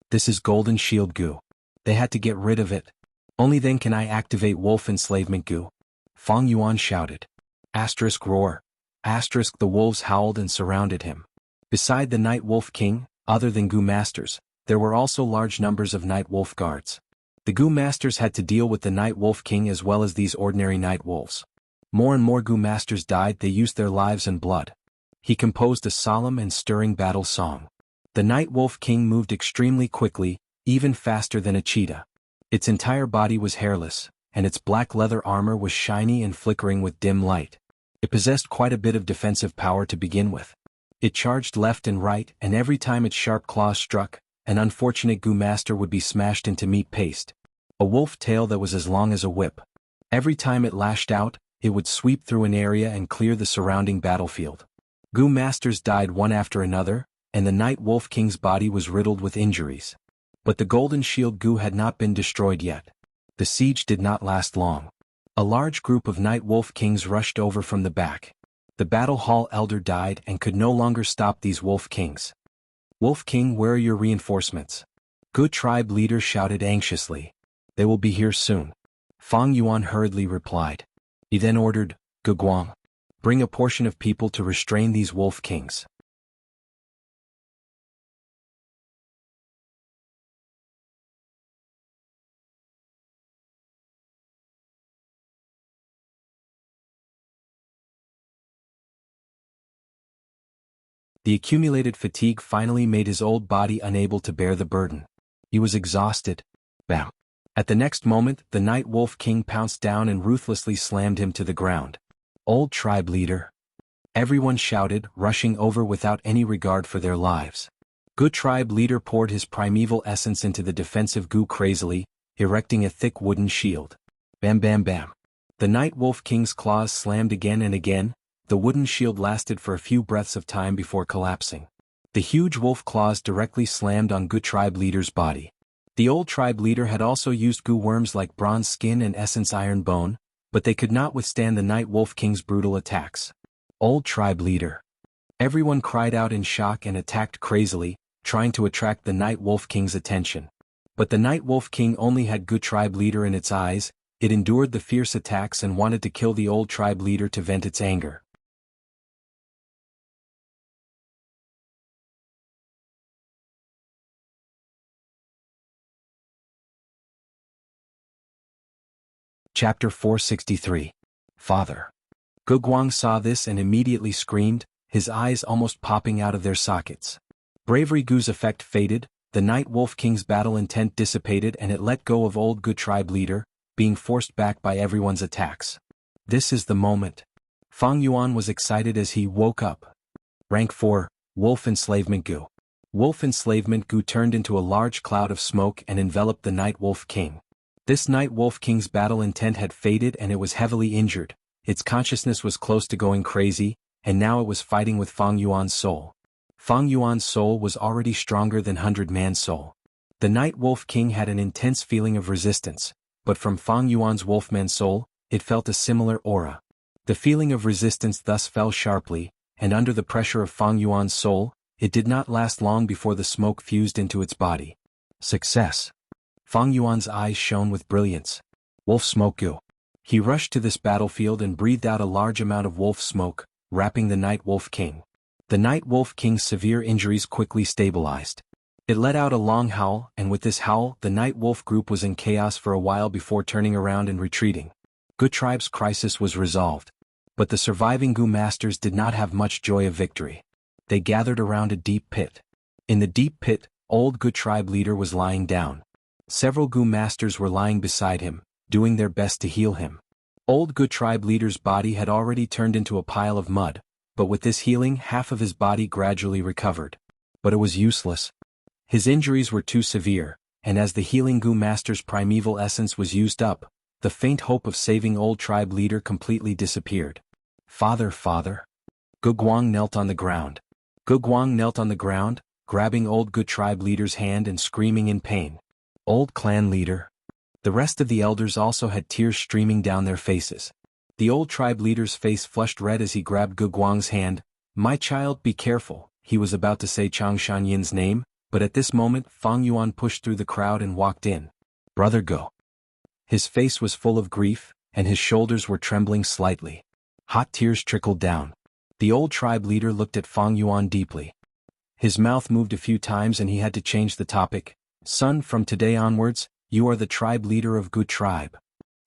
"This is Golden Shield Gu. They had to get rid of it. Only then can I activate Wolf Enslavement Gu." Fang Yuan shouted. Asterisk roar. Asterisk the wolves howled and surrounded him. Beside the Night Wolf King, other than Gu masters, there were also large numbers of Night Wolf guards. The Gu masters had to deal with the Night Wolf King as well as these ordinary night wolves. More and more Gu masters died, they used their lives and blood. He composed a solemn and stirring battle song. The Night Wolf King moved extremely quickly, even faster than a cheetah. Its entire body was hairless, and its black leather armor was shiny and flickering with dim light. It possessed quite a bit of defensive power to begin with. It charged left and right, and every time its sharp claws struck, an unfortunate Gu master would be smashed into meat paste. A wolf tail that was as long as a whip. Every time it lashed out, it would sweep through an area and clear the surrounding battlefield. Gu masters died one after another, and the Night Wolf King's body was riddled with injuries. But the Golden Shield Gu had not been destroyed yet. The siege did not last long. A large group of Night Wolf Kings rushed over from the back. The Battle Hall Elder died and could no longer stop these Wolf Kings. "Wolf King, where are your reinforcements?" Gu tribe leader shouted anxiously. "They will be here soon." Fang Yuan hurriedly replied. He then ordered, "Gu Guang, bring a portion of people to restrain these Wolf Kings." The accumulated fatigue finally made his old body unable to bear the burden. He was exhausted. Bam! At the next moment, the Night Wolf King pounced down and ruthlessly slammed him to the ground. "Old tribe leader!" Everyone shouted, rushing over without any regard for their lives. Gu tribe leader poured his primeval essence into the defensive Gu crazily, erecting a thick wooden shield. Bam bam bam. The Night Wolf King's claws slammed again and again. The wooden shield lasted for a few breaths of time before collapsing. The huge wolf claws directly slammed on Gu tribe leader's body. The old tribe leader had also used Gu worms like bronze skin and essence iron bone, but they could not withstand the Night Wolf King's brutal attacks. "Old tribe leader!" Everyone cried out in shock and attacked crazily, trying to attract the Night Wolf King's attention. But the Night Wolf King only had Gu tribe leader in its eyes. It endured the fierce attacks and wanted to kill the old tribe leader to vent its anger. Chapter 463. Father. Gu Guang saw this and immediately screamed, his eyes almost popping out of their sockets. Bravery Gu's effect faded, the Night Wolf King's battle intent dissipated and it let go of old Gu tribe leader, being forced back by everyone's attacks. This is the moment. Fang Yuan was excited as he woke up. Rank 4, Wolf Enslavement Gu. Wolf Enslavement Gu turned into a large cloud of smoke and enveloped the Night Wolf King. This Night Wolf King's battle intent had faded and it was heavily injured. Its consciousness was close to going crazy, and now it was fighting with Fang Yuan's soul. Fang Yuan's soul was already stronger than 100-man soul. The Night Wolf King had an intense feeling of resistance. but from Fang Yuan's wolfman soul, it felt a similar aura. The feeling of resistance thus fell sharply, and under the pressure of Fang Yuan's soul, it did not last long before the smoke fused into its body. Success. Fang Yuan's eyes shone with brilliance. Wolf smoke go. He rushed to this battlefield and breathed out a large amount of wolf smoke, wrapping the Night Wolf King. The Night Wolf King's severe injuries quickly stabilized. It let out a long howl, and with this howl, the Night Wolf group was in chaos for a while before turning around and retreating. Good Tribe's crisis was resolved. But the surviving Gu masters did not have much joy of victory. They gathered around a deep pit. In the deep pit, old Gu Tribe leader was lying down. Several Gu masters were lying beside him, doing their best to heal him. Old Gu Tribe leader's body had already turned into a pile of mud, but with this healing half of his body gradually recovered. But it was useless. His injuries were too severe, and as the healing Gu master's primeval essence was used up, the faint hope of saving old tribe leader completely disappeared. Father. Gu Guang knelt on the ground. Gu Guang knelt on the ground, grabbing old Gu tribe leader's hand and screaming in pain. Old clan leader. The rest of the elders also had tears streaming down their faces. The old tribe leader's face flushed red as he grabbed Gu Guang's hand. My child, be careful. He was about to say Chang Shanyan's name, but at this moment Fang Yuan pushed through the crowd and walked in. Brother Gu. His face was full of grief, and his shoulders were trembling slightly. Hot tears trickled down. The old tribe leader looked at Fang Yuan deeply. His mouth moved a few times and he had to change the topic. Son, from today onwards, you are the tribe leader of Gu Tribe.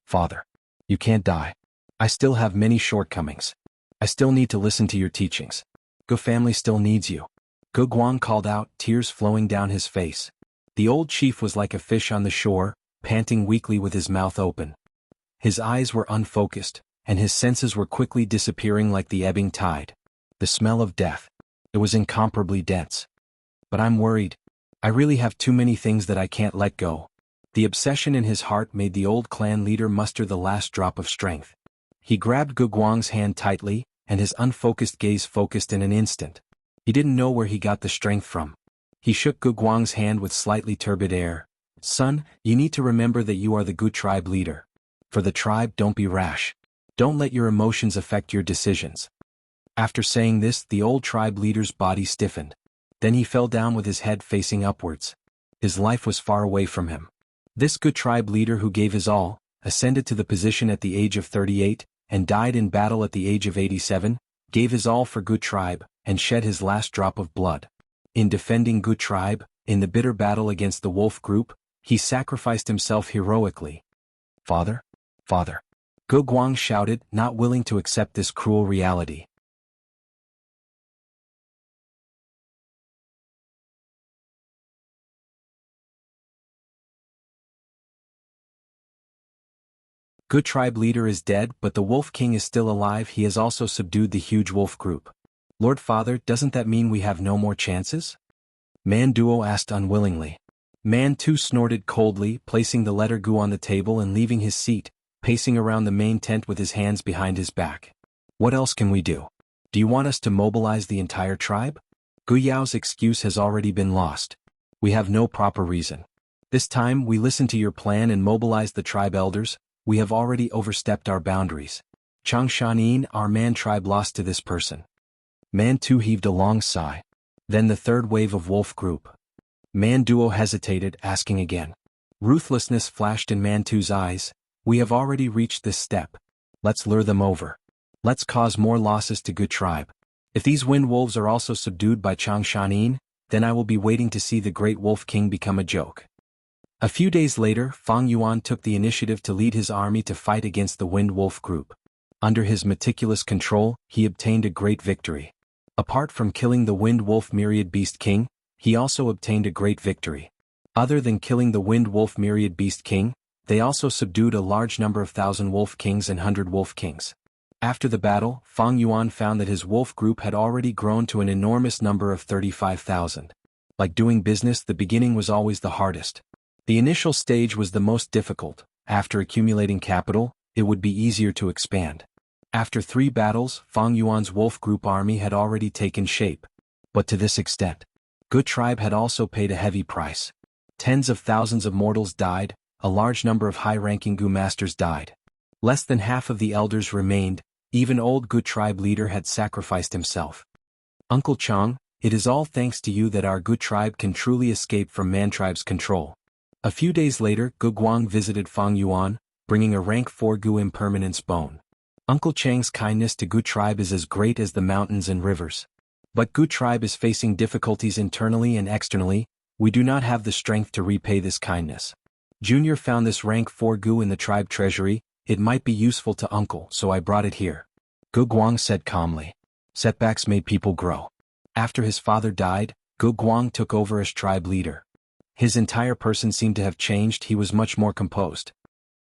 Father. You can't die. I still have many shortcomings. I still need to listen to your teachings. Gu family still needs you. Gu Guang called out, tears flowing down his face. The old chief was like a fish on the shore, panting weakly with his mouth open. His eyes were unfocused, and his senses were quickly disappearing like the ebbing tide. The smell of death. It was incomparably dense. But I'm worried. I really have too many things that I can't let go. The obsession in his heart made the old clan leader muster the last drop of strength. He grabbed Gu Guang's hand tightly, and his unfocused gaze focused in an instant. He didn't know where he got the strength from. He shook Gu Guang's hand with slightly turbid air. Son, you need to remember that you are the Gu tribe leader. For the tribe, don't be rash. Don't let your emotions affect your decisions. After saying this, the old tribe leader's body stiffened. Then he fell down with his head facing upwards. His life was far away from him. This Gu tribe leader who gave his all, ascended to the position at the age of 38, and died in battle at the age of 87, gave his all for Gu tribe, and shed his last drop of blood. In defending Gu tribe, in the bitter battle against the wolf group, he sacrificed himself heroically. Father? Father. Gu Guang shouted, not willing to accept this cruel reality. Gu tribe leader is dead, but the Wolf King is still alive. He has also subdued the huge wolf group. Lord Father, doesn't that mean we have no more chances? Man Duo asked unwillingly. Man 2 snorted coldly, placing the letter Gu on the table and leaving his seat, pacing around the main tent with his hands behind his back. What else can we do? Do you want us to mobilize the entire tribe? Gu Yao's excuse has already been lost. We have no proper reason. This time we listen to your plan and mobilize the tribe elders. We have already overstepped our boundaries. Chang Shanin, our man tribe lost to this person. Man 2 heaved a long sigh. Then the third wave of wolf group. Man Duo hesitated, asking again. Ruthlessness flashed in Man 2's eyes. We have already reached this step. Let's lure them over. Let's cause more losses to Gu tribe. If these wind wolves are also subdued by Chang Shanin, then I will be waiting to see the great Wolf King become a joke. A few days later, Fang Yuan took the initiative to lead his army to fight against the Wind Wolf group. Under his meticulous control, he obtained a great victory. Apart from killing the Wind Wolf Myriad Beast King, he also obtained a great victory. Other than killing the Wind Wolf Myriad Beast King, they also subdued a large number of 1,000 Wolf Kings and 100 Wolf Kings. After the battle, Fang Yuan found that his wolf group had already grown to an enormous number of 35,000. Like doing business, the beginning was always the hardest. The initial stage was the most difficult. After accumulating capital, it would be easier to expand. After 3 battles, Fang Yuan's wolf group army had already taken shape. But to this extent, Gu tribe had also paid a heavy price. Tens of thousands of mortals died, a large number of high-ranking Gu masters died. Less than half of the elders remained, even old Gu tribe leader had sacrificed himself. Uncle Chang, it is all thanks to you that our Gu tribe can truly escape from Man tribe's control. A few days later, Gu Guang visited Fang Yuan, bringing a rank 4 Gu impermanence bone. Uncle Chang's kindness to Gu tribe is as great as the mountains and rivers. But Gu tribe is facing difficulties internally and externally. We do not have the strength to repay this kindness. Junior found this rank 4 Gu in the tribe treasury. It might be useful to uncle, so I brought it here. Gu Guang said calmly. Setbacks made people grow. After his father died, Gu Guang took over as tribe leader. His entire person seemed to have changed. He was much more composed.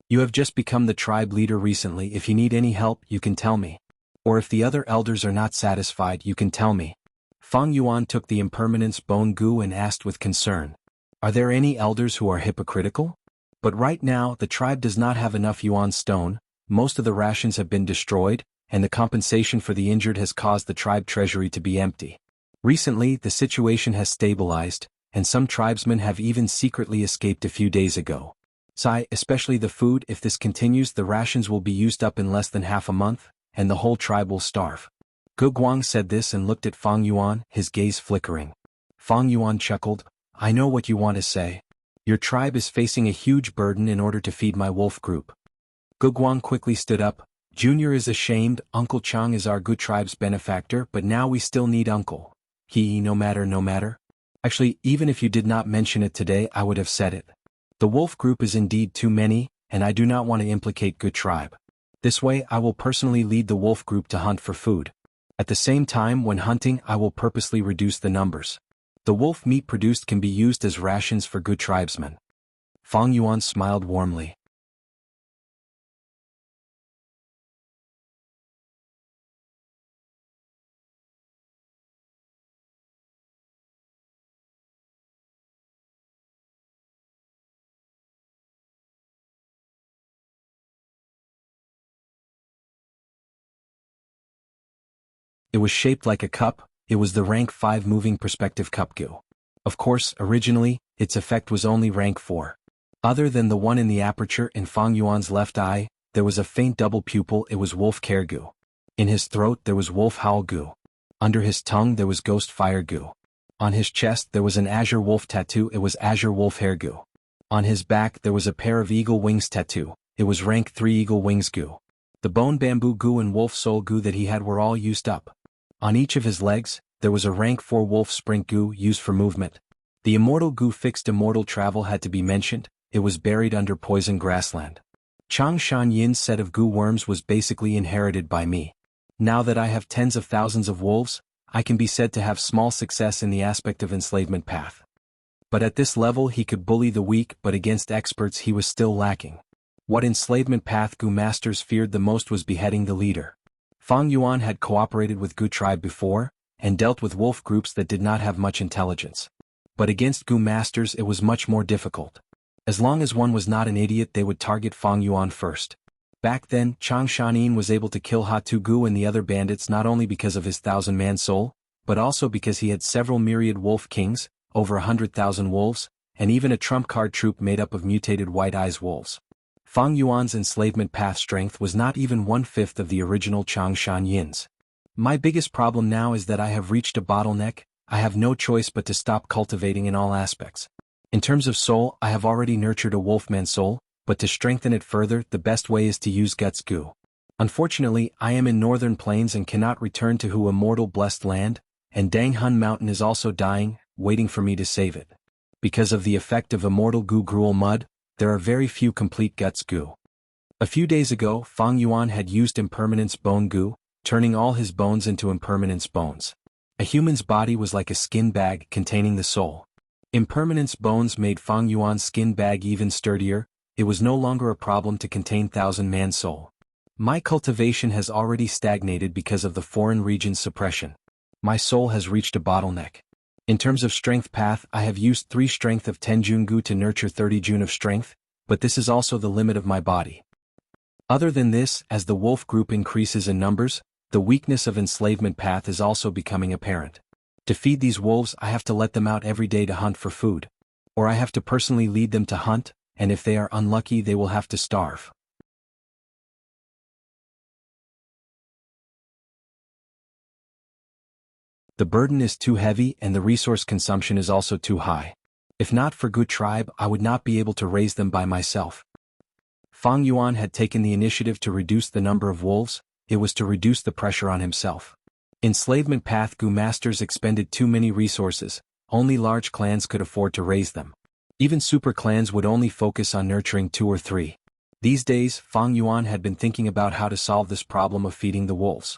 You have just become the tribe leader recently. If you need any help, you can tell me. Or if the other elders are not satisfied, you can tell me. Fang Yuan took the impermanence bone Gu and asked with concern. Are there any elders who are hypocritical? But right now the tribe does not have enough Yuan stone, most of the rations have been destroyed, and the compensation for the injured has caused the tribe treasury to be empty. Recently the situation has stabilized, and some tribesmen have even secretly escaped a few days ago. Sai, especially the food. If this continues, the rations will be used up in less than half a month, and the whole tribe will starve. Gu Guang said this and looked at Fang Yuan, his gaze flickering. Fang Yuan chuckled, I know what you want to say. Your tribe is facing a huge burden in order to feed my wolf group. Gu Guang quickly stood up. Junior is ashamed. Uncle Chang is our Gu tribe's benefactor, but now we still need uncle. No matter. Actually, even if you did not mention it today, I would have said it. The wolf group is indeed too many, and I do not want to implicate Gu tribe. This way I will personally lead the wolf group to hunt for food. At the same time, when hunting, I will purposely reduce the numbers. The wolf meat produced can be used as rations for Gu tribesmen. Fang Yuan smiled warmly. It was shaped like a cup. It was the rank 5 moving perspective cup Gu. Of course, originally, its effect was only rank 4. Other than the one in the aperture in Fang Yuan's left eye, there was a faint double pupil. It was wolf care Gu. In his throat there was wolf howl Gu. Under his tongue there was ghost fire Gu. On his chest there was an azure wolf tattoo. It was azure wolf hair Gu. On his back there was a pair of eagle wings tattoo. It was rank 3 eagle wings Gu. The bone bamboo Gu and wolf soul Gu that he had were all used up. On each of his legs, there was a rank 4 wolf sprint Gu used for movement. The immortal Gu fixed immortal travel had to be mentioned. It was buried under poison grassland. Chang Shan Yin's set of Gu worms was basically inherited by me. Now that I have tens of thousands of wolves, I can be said to have small success in the aspect of enslavement path. But at this level he could bully the weak, but against experts he was still lacking. What enslavement path Gu masters feared the most was beheading the leader. Fang Yuan had cooperated with Gu tribe before, and dealt with wolf groups that did not have much intelligence. But against Gu masters it was much more difficult. As long as one was not an idiot, they would target Fang Yuan first. Back then, Chang Shanin was able to kill Hatu Gu and the other bandits not only because of his 1,000-man soul, but also because he had several myriad wolf kings, over 100,000 wolves, and even a trump card troop made up of mutated white eyes wolves. Fang Yuan's enslavement path strength was not even 1/5 of the original Chang Shan Yin's. My biggest problem now is that I have reached a bottleneck. I have no choice but to stop cultivating in all aspects. In terms of soul, I have already nurtured a wolfman soul, but to strengthen it further, the best way is to use Guts Gu. Unfortunately, I am in northern plains and cannot return to Hu Immortal blessed land, and Danghun Mountain is also dying, waiting for me to save it. Because of the effect of Immortal Gu gruel mud, there are very few complete Guts Gu. A few days ago, Fang Yuan had used impermanence bone Gu, turning all his bones into impermanence bones. A human's body was like a skin bag containing the soul. Impermanence bones made Fang Yuan's skin bag even sturdier. It was no longer a problem to contain 1,000-man soul. My cultivation has already stagnated because of the foreign region's suppression. My soul has reached a bottleneck. In terms of strength path, I have used 3 strength of 10 Jun Gu to nurture 30 Jun of strength, but this is also the limit of my body. Other than this, as the wolf group increases in numbers, the weakness of enslavement path is also becoming apparent. To feed these wolves I have to let them out every day to hunt for food. Or I have to personally lead them to hunt, and if they are unlucky they will have to starve. The burden is too heavy and the resource consumption is also too high. If not for Gu tribe, I would not be able to raise them by myself. Fang Yuan had taken the initiative to reduce the number of wolves, it was to reduce the pressure on himself. Enslavement path Gu masters expended too many resources, only large clans could afford to raise them. Even super clans would only focus on nurturing 2 or 3. These days, Fang Yuan had been thinking about how to solve this problem of feeding the wolves.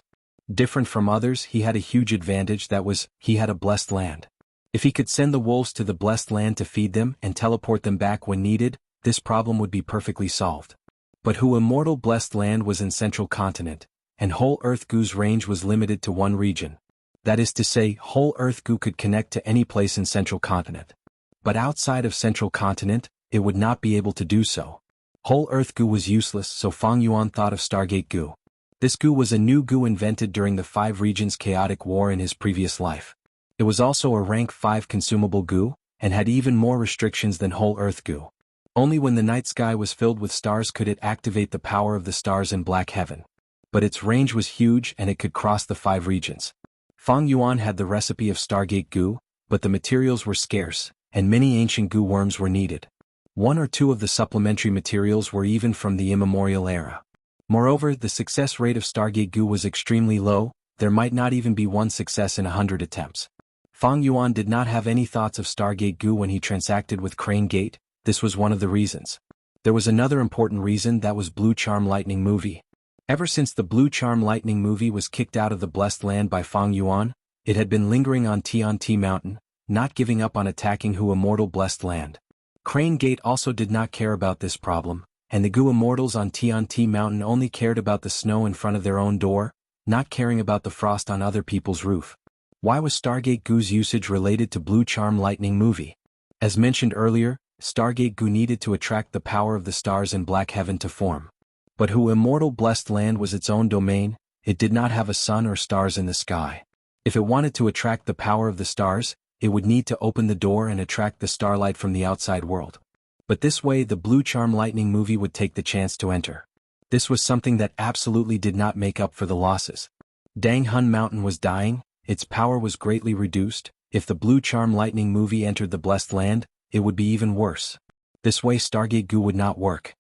Different from others, he had a huge advantage, that was, he had a blessed land. If he could send the wolves to the blessed land to feed them and teleport them back when needed, this problem would be perfectly solved. But who Immortal blessed land was in Central Continent, and whole Earth Gu's range was limited to one region. That is to say, whole Earth Gu could connect to any place in Central Continent. But outside of Central Continent, it would not be able to do so. Whole Earth Gu was useless, so Fang Yuan thought of Stargate Gu. This Gu was a new Gu invented during the 5 regions chaotic war in his previous life. It was also a rank 5 consumable Gu, and had even more restrictions than whole Earth Gu. Only when the night sky was filled with stars could it activate the power of the stars in black heaven. But its range was huge and it could cross the 5 regions. Fang Yuan had the recipe of Stargate Gu, but the materials were scarce, and many ancient Gu worms were needed. 1 or 2 of the supplementary materials were even from the immemorial era. Moreover, the success rate of Stargate Gu was extremely low, there might not even be 1 success in 100 attempts. Fang Yuan did not have any thoughts of Stargate Gu when he transacted with Crane Gate, this was one of the reasons. There was another important reason, that was Blue Charm Lightning movie. Ever since the Blue Charm Lightning movie was kicked out of the Blessed Land by Fang Yuan, it had been lingering on Tianti Mountain, not giving up on attacking Hu Immortal Blessed Land. Crane Gate also did not care about this problem, and the Gu Immortals on Tianti Mountain only cared about the snow in front of their own door, not caring about the frost on other people's roof. Why was Stargate Gu's usage related to Blue Charm Lightning movie? As mentioned earlier, Stargate Gu needed to attract the power of the stars in Black Heaven to form. But Hu Immortal Blessed Land was its own domain, it did not have a sun or stars in the sky. If it wanted to attract the power of the stars, it would need to open the door and attract the starlight from the outside world. But this way the Blue Charm Lightning movie would take the chance to enter. This was something that absolutely did not make up for the losses. Jianghu Mountain was dying, its power was greatly reduced, if the Blue Charm Lightning movie entered the Blessed Land, it would be even worse. This way Stargate Gu would not work.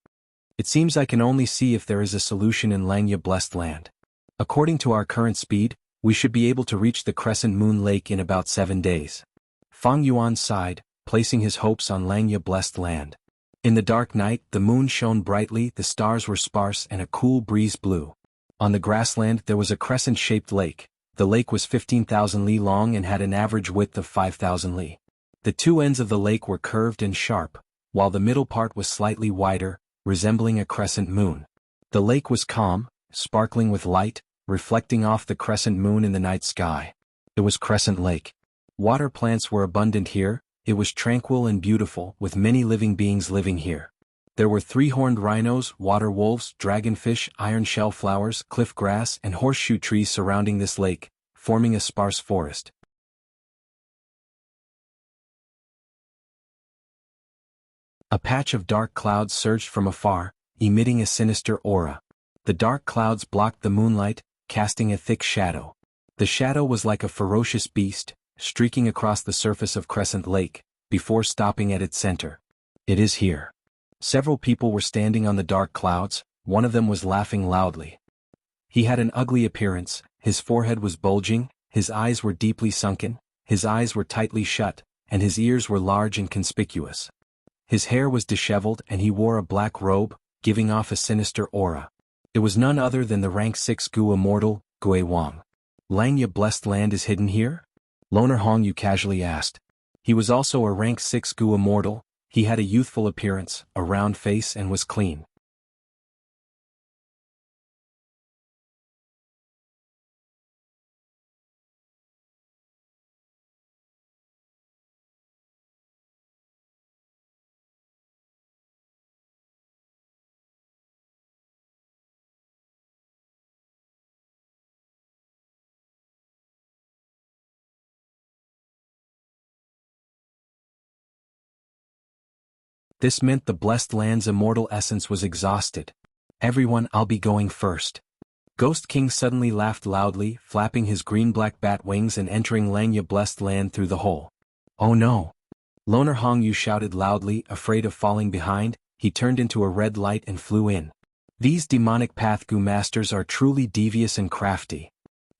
It seems I can only see if there is a solution in Langya Blessed Land. According to our current speed, we should be able to reach the Crescent Moon Lake in about 7 days. Fang Yuan sighed, placing his hopes on Langya Blessed Land. In the dark night, the moon shone brightly, the stars were sparse and a cool breeze blew. On the grassland there was a crescent-shaped lake. The lake was 15,000 li long and had an average width of 5,000 li. The 2 ends of the lake were curved and sharp, while the middle part was slightly wider, resembling a crescent moon. The lake was calm, sparkling with light, reflecting off the crescent moon in the night sky. It was Crescent Lake. Water plants were abundant here, it was tranquil and beautiful, with many living beings living here. There were 3-horned rhinos, water wolves, dragonfish, iron shell flowers, cliff grass, and horseshoe trees surrounding this lake, forming a sparse forest. A patch of dark clouds surged from afar, emitting a sinister aura. The dark clouds blocked the moonlight, casting a thick shadow. The shadow was like a ferocious beast, streaking across the surface of Crescent Lake, before stopping at its center. It is here. Several people were standing on the dark clouds, one of them was laughing loudly. He had an ugly appearance, his forehead was bulging, his eyes were deeply sunken, his eyes were tightly shut, and his ears were large and conspicuous. His hair was disheveled and he wore a black robe, giving off a sinister aura. It was none other than the rank 6 Gu Immortal, Gue Wang. Langya Blessed Land is hidden here? Loner Hong Yu casually asked. He was also a rank 6 Gu Immortal, he had a youthful appearance, a round face and was clean. This meant the blessed land's immortal essence was exhausted. Everyone, I'll be going first. Ghost King suddenly laughed loudly, flapping his green-black bat wings and entering Langya blessed land through the hole. Oh no! Loner Hongyu shouted loudly, afraid of falling behind. He turned into a red light and flew in. These demonic Pathgu masters are truly devious and crafty.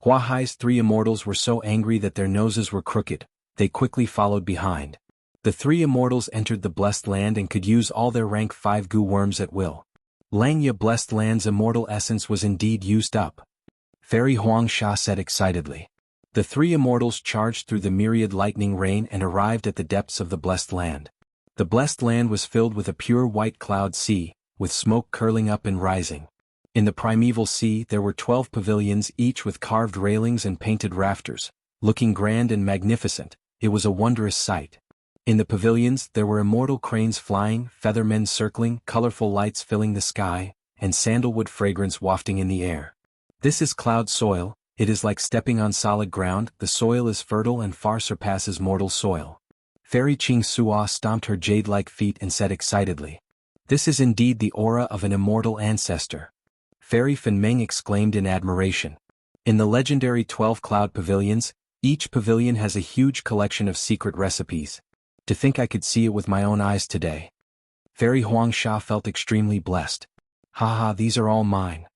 Hua Hai's 3 immortals were so angry that their noses were crooked. They quickly followed behind. The 3 immortals entered the blessed land and could use all their rank 5 goo worms at will. Langya blessed land's immortal essence was indeed used up. Fairy Huangsha said excitedly. The 3 immortals charged through the myriad lightning rain and arrived at the depths of the blessed land. The blessed land was filled with a pure white cloud sea, with smoke curling up and rising. In the primeval sea there were 12 pavilions, each with carved railings and painted rafters. Looking grand and magnificent, it was a wondrous sight. In the pavilions there were immortal cranes flying, feathermen circling, colorful lights filling the sky, and sandalwood fragrance wafting in the air. This is cloud soil. It is like stepping on solid ground. The soil is fertile and far surpasses mortal soil. Fairy Qing Sua stomped her jade-like feet and said excitedly. This is indeed the aura of an immortal ancestor. Fairy Fan Meng exclaimed in admiration. In the legendary 12 cloud pavilions, each pavilion has a huge collection of secret recipes. To think I could see it with my own eyes today. Fairy Huangsha felt extremely blessed. Haha, these are all mine.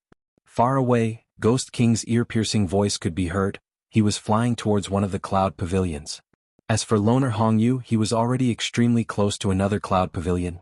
Far away, Ghost King's ear-piercing voice could be heard. He was flying towards one of the cloud pavilions. As for Loner Hongyu, he was already extremely close to another cloud pavilion.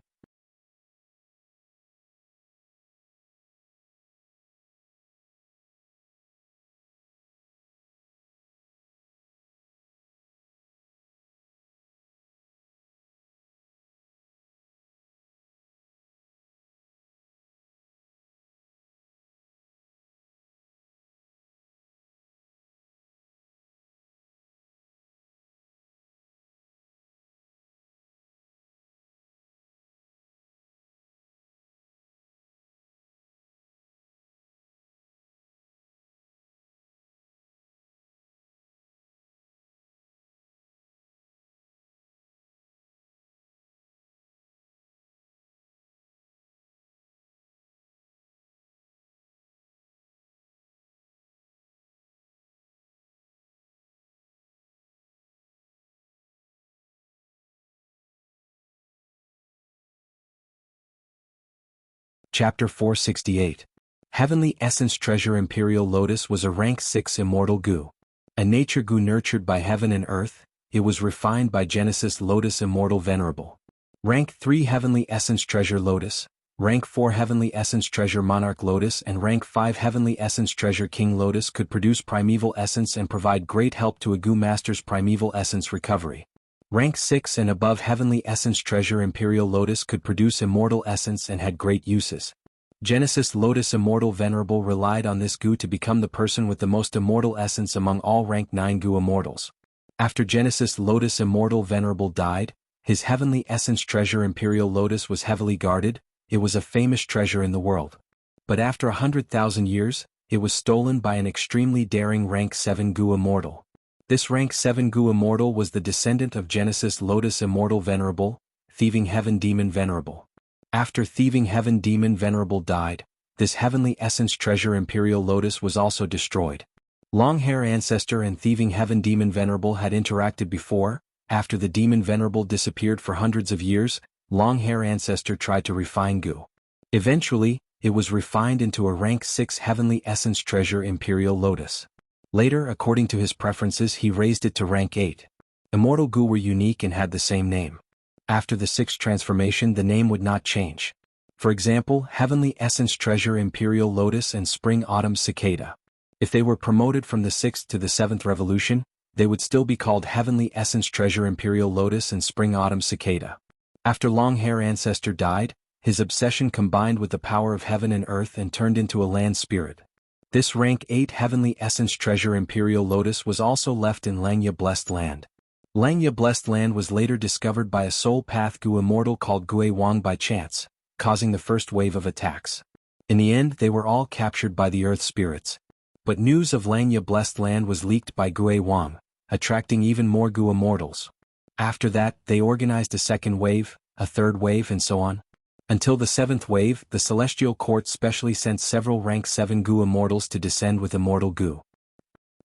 Chapter 468. Heavenly Essence Treasure Imperial Lotus was a rank 6 immortal goo. A nature goo nurtured by heaven and earth, it was refined by Genesis Lotus Immortal Venerable. Rank 3 Heavenly Essence Treasure Lotus, Rank 4 Heavenly Essence Treasure Monarch Lotus and Rank 5 Heavenly Essence Treasure King Lotus could produce primeval essence and provide great help to a goo master's primeval essence recovery. Rank 6 and above Heavenly Essence Treasure Imperial Lotus could produce immortal essence and had great uses. Genesis Lotus Immortal Venerable relied on this goo to become the person with the most immortal essence among all rank 9 goo immortals. After Genesis Lotus Immortal Venerable died, his Heavenly Essence Treasure Imperial Lotus was heavily guarded. It was a famous treasure in the world. But after 100,000 years, it was stolen by an extremely daring rank 7 goo immortal. This rank 7 goo immortal was the descendant of Genesis Lotus Immortal Venerable, Thieving Heaven Demon Venerable. After Thieving Heaven Demon Venerable died, this Heavenly Essence Treasure Imperial Lotus was also destroyed. Longhair Ancestor and Thieving Heaven Demon Venerable had interacted before. After the Demon Venerable disappeared for hundreds of years, Longhair Ancestor tried to refine goo. Eventually, it was refined into a rank 6 Heavenly Essence Treasure Imperial Lotus. Later, according to his preferences, he raised it to rank 8. Immortal goo were unique and had the same name. After the 6th transformation, the name would not change. For example, Heavenly Essence Treasure Imperial Lotus and Spring Autumn Cicada. If they were promoted from the 6th to the 7th revolution, they would still be called Heavenly Essence Treasure Imperial Lotus and Spring Autumn Cicada. After Longhair Ancestor died, his obsession combined with the power of heaven and earth and turned into a land spirit. This rank 8 Heavenly Essence Treasure Imperial Lotus was also left in Langya Blessed Land. Langya Blessed Land was later discovered by a soul path goo immortal called Gui Wang by chance, causing the first wave of attacks. In the end, they were all captured by the earth spirits. But news of Langya Blessed Land was leaked by Gui Wang, attracting even more goo immortals. After that, they organized a second wave, a third wave and so on. Until the seventh wave, the Celestial Court specially sent several rank 7 Gu immortals to descend with immortal Gu.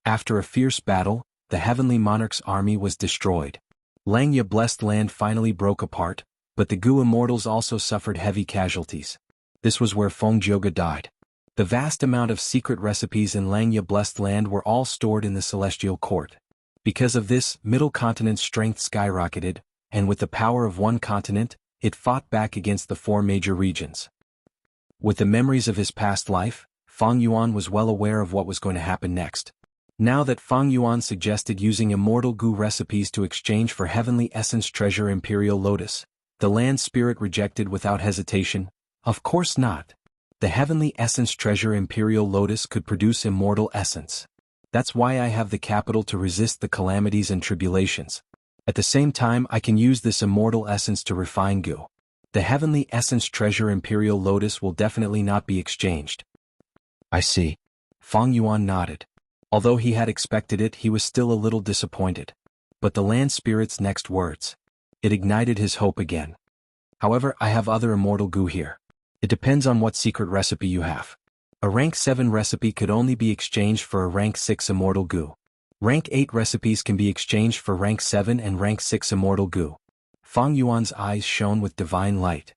After a fierce battle, the Heavenly Monarch's army was destroyed. Xianxia blessed land finally broke apart, but the Gu immortals also suffered heavy casualties. This was where Fengjiuge died. The vast amount of secret recipes in Xianxia blessed land were all stored in the Celestial Court. Because of this, Middle Continent's strength skyrocketed, and with the power of one continent, it fought back against the 4 major regions. With the memories of his past life, Feng Yuan was well aware of what was going to happen next. Now that Feng Yuan suggested using immortal Gu recipes to exchange for Heavenly Essence Treasure Imperial Lotus, the land spirit rejected without hesitation. Of course not. The Heavenly Essence Treasure Imperial Lotus could produce immortal essence. That's why I have the capital to resist the calamities and tribulations. At the same time, I can use this immortal essence to refine Gu. The Heavenly Essence Treasure Imperial Lotus will definitely not be exchanged. I see. Feng Yuan nodded. Although he had expected it, he was still a little disappointed. But the land spirit's next words. It ignited his hope again. However, I have other immortal Gu here. It depends on what secret recipe you have. A rank 7 recipe could only be exchanged for a rank 6 immortal Gu. Rank 8 recipes can be exchanged for rank 7 and rank 6 immortal Gu. Feng Yuan's eyes shone with divine light.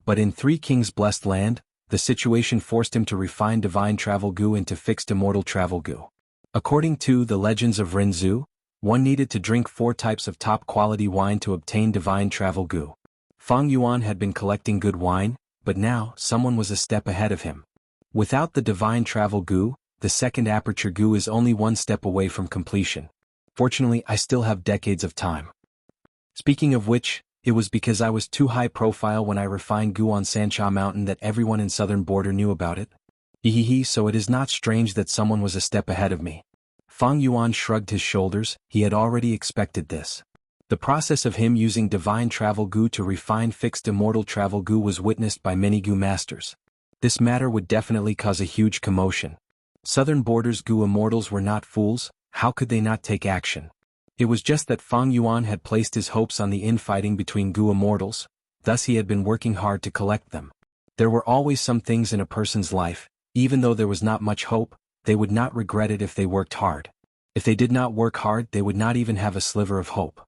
But in Three Kings' blessed land, the situation forced him to refine divine travel Gu into fixed immortal travel Gu. According to the legends of Rinzhu, one needed to drink 4 types of top-quality wine to obtain divine travel Gu. Feng Yuan had been collecting good wine, but now someone was a step ahead of him. Without the divine travel Gu, the second aperture Gu is only 1 step away from completion. Fortunately, I still have decades of time. Speaking of which, it was because I was too high profile when I refined Gu on Xianxia Mountain that everyone in southern border knew about it. So it is not strange that someone was a step ahead of me. Feng Yuan shrugged his shoulders, he had already expected this. The process of him using divine travel Gu to refine fixed immortal travel Gu was witnessed by many Gu masters. This matter would definitely cause a huge commotion. Southern borders Gu immortals were not fools, how could they not take action? It was just that Feng Yuan had placed his hopes on the infighting between Gu immortals, thus he had been working hard to collect them. There were always some things in a person's life, even though there was not much hope, they would not regret it if they worked hard. If they did not work hard, they would not even have a sliver of hope.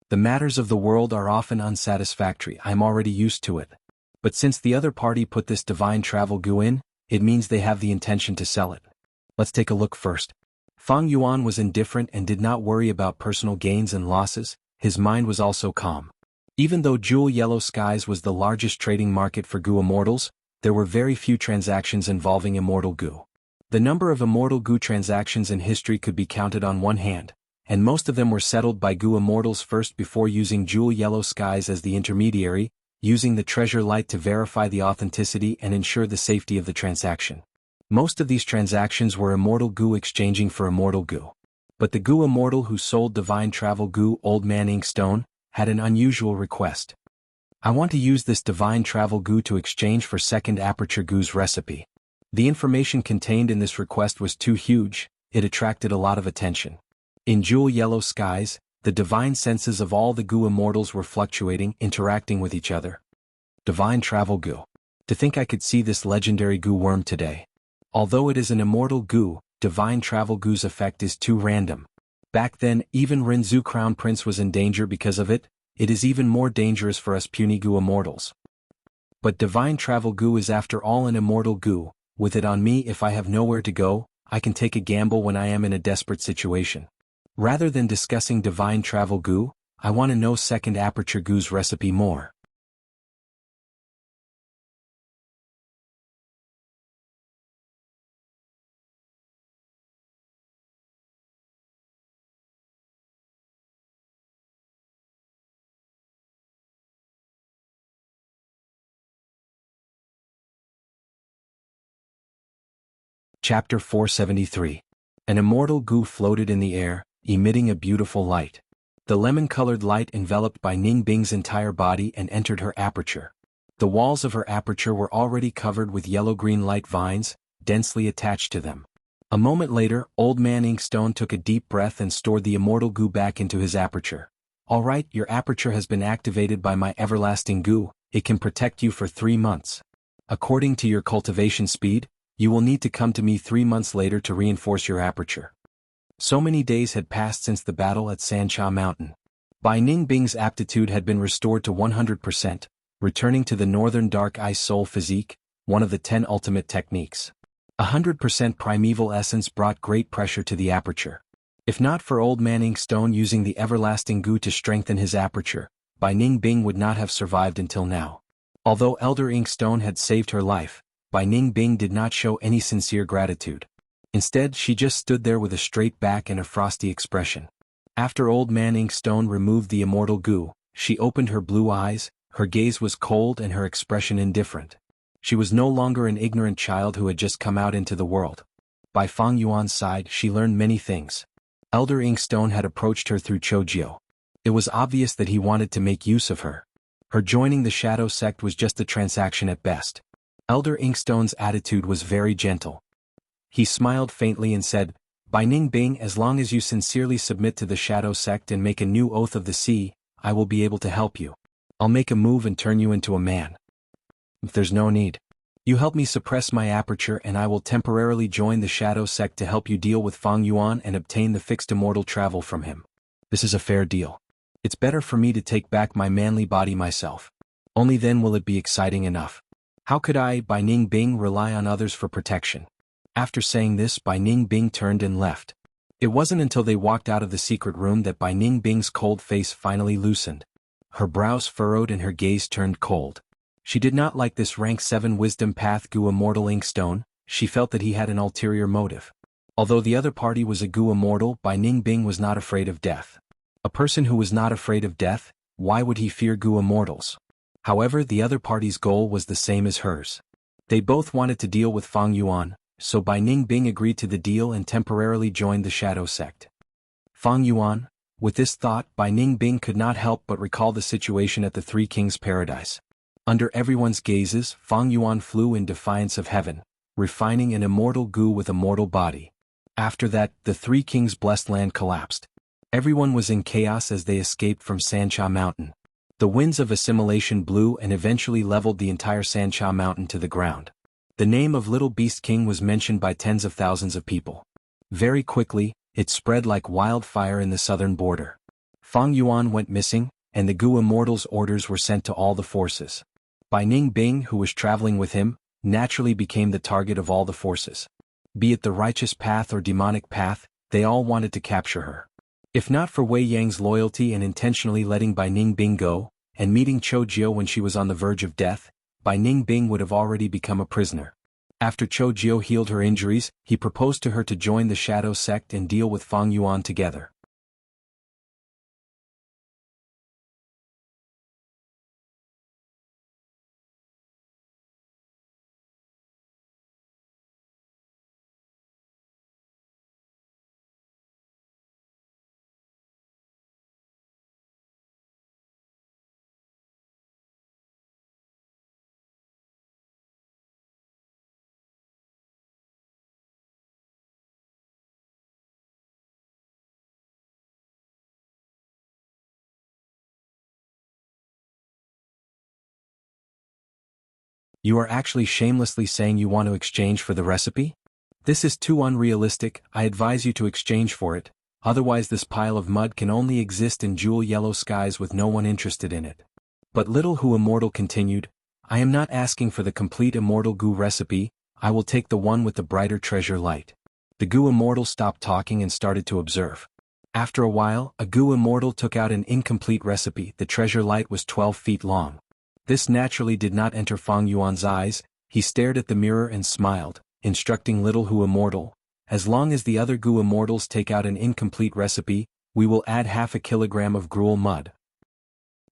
The matters of the world are often unsatisfactory, I am already used to it. But since the other party put this divine travel Gu in, it means they have the intention to sell it. Let's take a look first. Feng Yuan was indifferent and did not worry about personal gains and losses, his mind was also calm. Even though Jewel Yellow Skies was the largest trading market for Gu immortals, there were very few transactions involving immortal Gu. The number of immortal Gu transactions in history could be counted on one hand, and most of them were settled by Gu Immortals first before using Jewel Yellow Skies as the intermediary, using the treasure light to verify the authenticity and ensure the safety of the transaction. Most of these transactions were Immortal Gu exchanging for Immortal Gu. But the Gu Immortal who sold Divine Travel Gu Old Man Inkstone had an unusual request. I want to use this Divine Travel Gu to exchange for Second Aperture Gu's recipe. The information contained in this request was too huge, it attracted a lot of attention. In Jewel Yellow Skies, the divine senses of all the Gu Immortals were fluctuating, interacting with each other. Divine Travel Gu. To think I could see this legendary Gu worm today. Although it is an immortal Gu, Divine Travel Gu's effect is too random. Back then, even Rinzu Crown Prince was in danger because of it. It is even more dangerous for us puny Gu Immortals. But Divine Travel Gu is after all an immortal Gu. With it on me, if I have nowhere to go, I can take a gamble when I am in a desperate situation. Rather than discussing Divine Travel Gu, I want to know Second Aperture Gu's recipe more. Chapter 473. An immortal Gu floated in the air, emitting a beautiful light. The lemon-colored light enveloped Bai Ningbing's entire body and entered her aperture. The walls of her aperture were already covered with yellow-green light vines, densely attached to them. A moment later, Old Man Inkstone took a deep breath and stored the immortal Gu back into his aperture. All right, your aperture has been activated by my everlasting Gu. It can protect you for 3 months. According to your cultivation speed, you will need to come to me 3 months later to reinforce your aperture. So many days had passed since the battle at Xianxia Mountain. Bai Ningbing's aptitude had been restored to 100%, returning to the Northern Dark Ice Soul physique, one of the 10 ultimate techniques. 100% primeval essence brought great pressure to the aperture. If not for Old Man Inkstone using the everlasting Gu to strengthen his aperture, Bai Ningbing would not have survived until now. Although Elder Inkstone had saved her life, Bai Ningbing did not show any sincere gratitude. Instead, she just stood there with a straight back and a frosty expression. After Old Man Inkstone removed the immortal Gu, she opened her blue eyes, her gaze was cold and her expression indifferent. She was no longer an ignorant child who had just come out into the world. By Fang Yuan's side, she learned many things. Elder Inkstone had approached her through Chojiu. It was obvious that he wanted to make use of her. Her joining the Shadow Sect was just a transaction at best. Elder Inkstone's attitude was very gentle. He smiled faintly and said, Bai Ningbing, as long as you sincerely submit to the Shadow Sect and make a new Oath of the Sea, I will be able to help you. I'll make a move and turn you into a man. If there's no need. You help me suppress my aperture and I will temporarily join the Shadow Sect to help you deal with Fang Yuan and obtain the fixed immortal travel from him. This is a fair deal. It's better for me to take back my manly body myself. Only then will it be exciting enough. How could I, Bai Ningbing, rely on others for protection? After saying this, Bai Ningbing turned and left. It wasn't until they walked out of the secret room that Bai Ningbing's cold face finally loosened. Her brows furrowed and her gaze turned cold. She did not like this rank 7 wisdom path Gu Immortal Inkstone. She felt that he had an ulterior motive. Although the other party was a Gu Immortal, Bai Ningbing was not afraid of death. A person who was not afraid of death, why would he fear Gu Immortals? However, the other party's goal was the same as hers. They both wanted to deal with Fang Yuan, so Bai Ningbing agreed to the deal and temporarily joined the Shadow Sect. Fang Yuan. With this thought, Bai Ningbing could not help but recall the situation at the Three Kings' Paradise. Under everyone's gazes, Fang Yuan flew in defiance of heaven, refining an immortal Gu with a mortal body. After that, the Three Kings' blessed land collapsed. Everyone was in chaos as they escaped from Xianxia Mountain. The winds of assimilation blew and eventually leveled the entire Xianxia Mountain to the ground. The name of Little Beast King was mentioned by tens of thousands of people. Very quickly, it spread like wildfire in the southern border. Fang Yuan went missing, and the Gu Immortals' orders were sent to all the forces. Bai Ningbing, who was traveling with him, naturally became the target of all the forces. Be it the righteous path or demonic path, they all wanted to capture her. If not for Wei Yang's loyalty and intentionally letting Bai Ningbing go, and meeting Chojiu when she was on the verge of death, Bai Ningbing would have already become a prisoner. After Chojiu healed her injuries, he proposed to her to join the Shadow Sect and deal with Fang Yuan together. You are actually shamelessly saying you want to exchange for the recipe? This is too unrealistic. I advise you to exchange for it, otherwise this pile of mud can only exist in jewel yellow skies with no one interested in it. But little Who Immortal continued, I am not asking for the complete Immortal goo recipe, I will take the one with the brighter treasure light. The Goo Immortal stopped talking and started to observe. After a while, a Goo Immortal took out an incomplete recipe. The treasure light was 12 feet long. This naturally did not enter Fang Yuan's eyes. He stared at the mirror and smiled, instructing little Who Immortal, as long as the other Goo Immortals take out an incomplete recipe, we will add half a kilogram of gruel mud.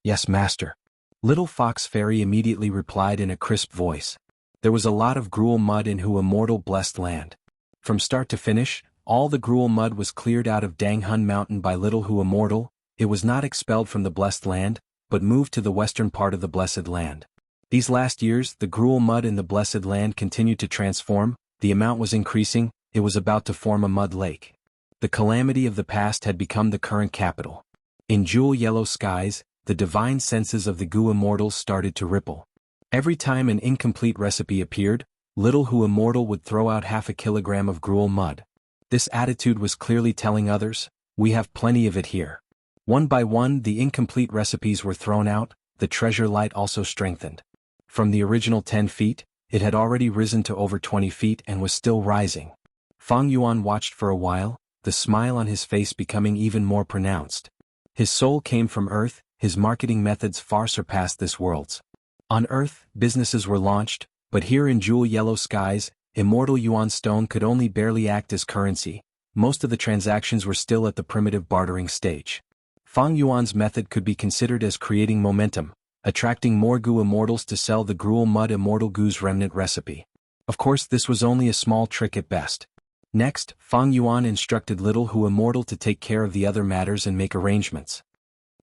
Yes, master. Little Fox Fairy immediately replied in a crisp voice. There was a lot of gruel mud in Who Immortal blessed land. From start to finish, all the gruel mud was cleared out of Jianghu Mountain by little Who Immortal. It was not expelled from the blessed land, but moved to the western part of the blessed land. These last years, the gruel mud in the blessed land continued to transform, the amount was increasing, it was about to form a mud lake. The calamity of the past had become the current capital. In jewel yellow skies, the divine senses of the Goo Immortals started to ripple. Every time an incomplete recipe appeared, little Who Immortal would throw out half a kilogram of gruel mud. This attitude was clearly telling others, we have plenty of it here. One by one the incomplete recipes were thrown out, the treasure light also strengthened. From the original 10 feet, it had already risen to over 20 feet and was still rising. Fang Yuan watched for a while, the smile on his face becoming even more pronounced. His soul came from Earth, his marketing methods far surpassed this world's. On Earth, businesses were launched, but here in jewel yellow skies, Immortal Yuan Stone could only barely act as currency. Most of the transactions were still at the primitive bartering stage. Fang Yuan's method could be considered as creating momentum, attracting more Goo Immortals to sell the gruel mud Immortal Goo's remnant recipe. Of course this was only a small trick at best. Next, Fang Yuan instructed little Who Immortal to take care of the other matters and make arrangements.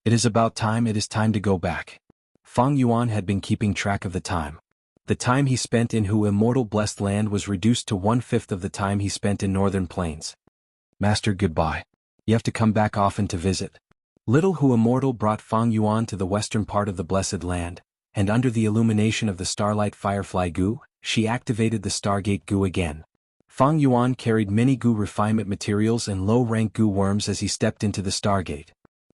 It is time to go back. Fang Yuan had been keeping track of the time. The time he spent in Who Immortal blessed land was reduced to 1/5 of the time he spent in northern plains. Master, goodbye. You have to come back often to visit. Little Who Immortal brought Fang Yuan to the western part of the blessed land, and under the illumination of the starlight firefly goo, she activated the Stargate goo again. Fang Yuan carried many goo refinement materials and low-rank goo worms as he stepped into the Stargate.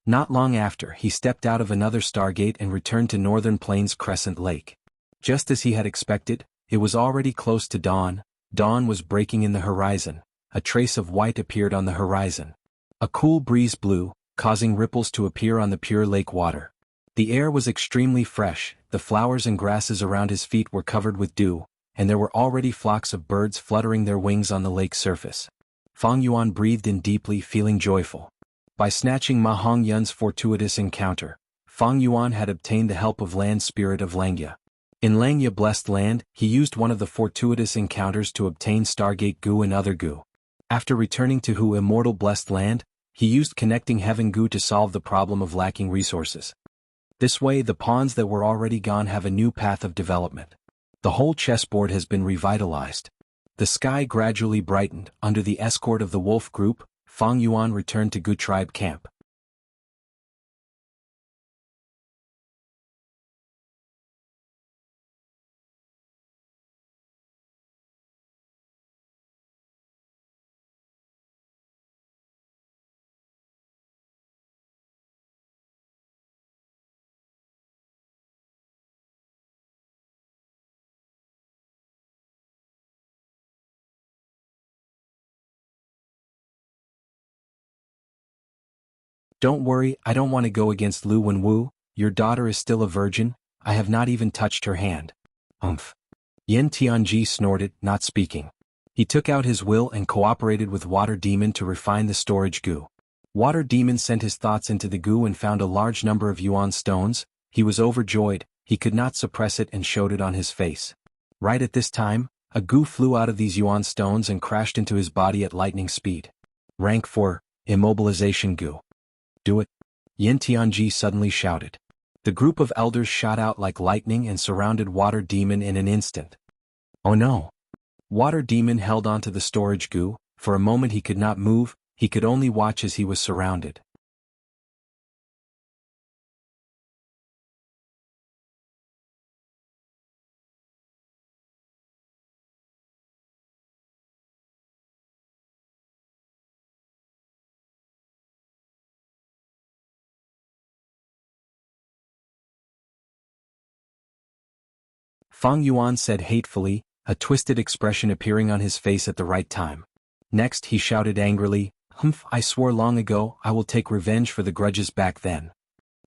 Not long after, he stepped out of another Stargate and returned to Northern Plains Crescent Lake. Just as he had expected, it was already close to dawn. Dawn was breaking in the horizon. A trace of white appeared on the horizon. A cool breeze blew, causing ripples to appear on the pure lake water. The air was extremely fresh, the flowers and grasses around his feet were covered with dew, and there were already flocks of birds fluttering their wings on the lake surface. Fang Yuan breathed in deeply, feeling joyful. By snatching Ma Hongyun's fortuitous encounter, Fang Yuan had obtained the help of Land Spirit of Langya. In Langya Blessed Land, he used one of the fortuitous encounters to obtain Stargate goo and other goo. After returning to Who Immortal Blessed Land, he used Connecting Heaven goo to solve the problem of lacking resources. This way the pawns that were already gone have a new path of development. The whole chessboard has been revitalized. The sky gradually brightened. Under the escort of the wolf group, Fang Yuan returned to Goo Tribe camp. Don't worry, I don't want to go against Lu Wenwu. Your daughter is still a virgin, I have not even touched her hand. Umph. Yin Tianji snorted, not speaking. He took out his will and cooperated with Water Demon to refine the storage goo. Water Demon sent his thoughts into the goo and found a large number of yuan stones. He was overjoyed, he could not suppress it and showed it on his face. Right at this time, a goo flew out of these yuan stones and crashed into his body at lightning speed. Rank 4, Immobilization Goo. Do it. Yin Tianji suddenly shouted. The group of elders shot out like lightning and surrounded Water Demon in an instant. Oh no! Water Demon held onto the storage goo. For a moment he could not move, he could only watch as he was surrounded. Fang Yuan said hatefully, a twisted expression appearing on his face at the right time. Next he shouted angrily, "Humph, I swore long ago I will take revenge for the grudges back then."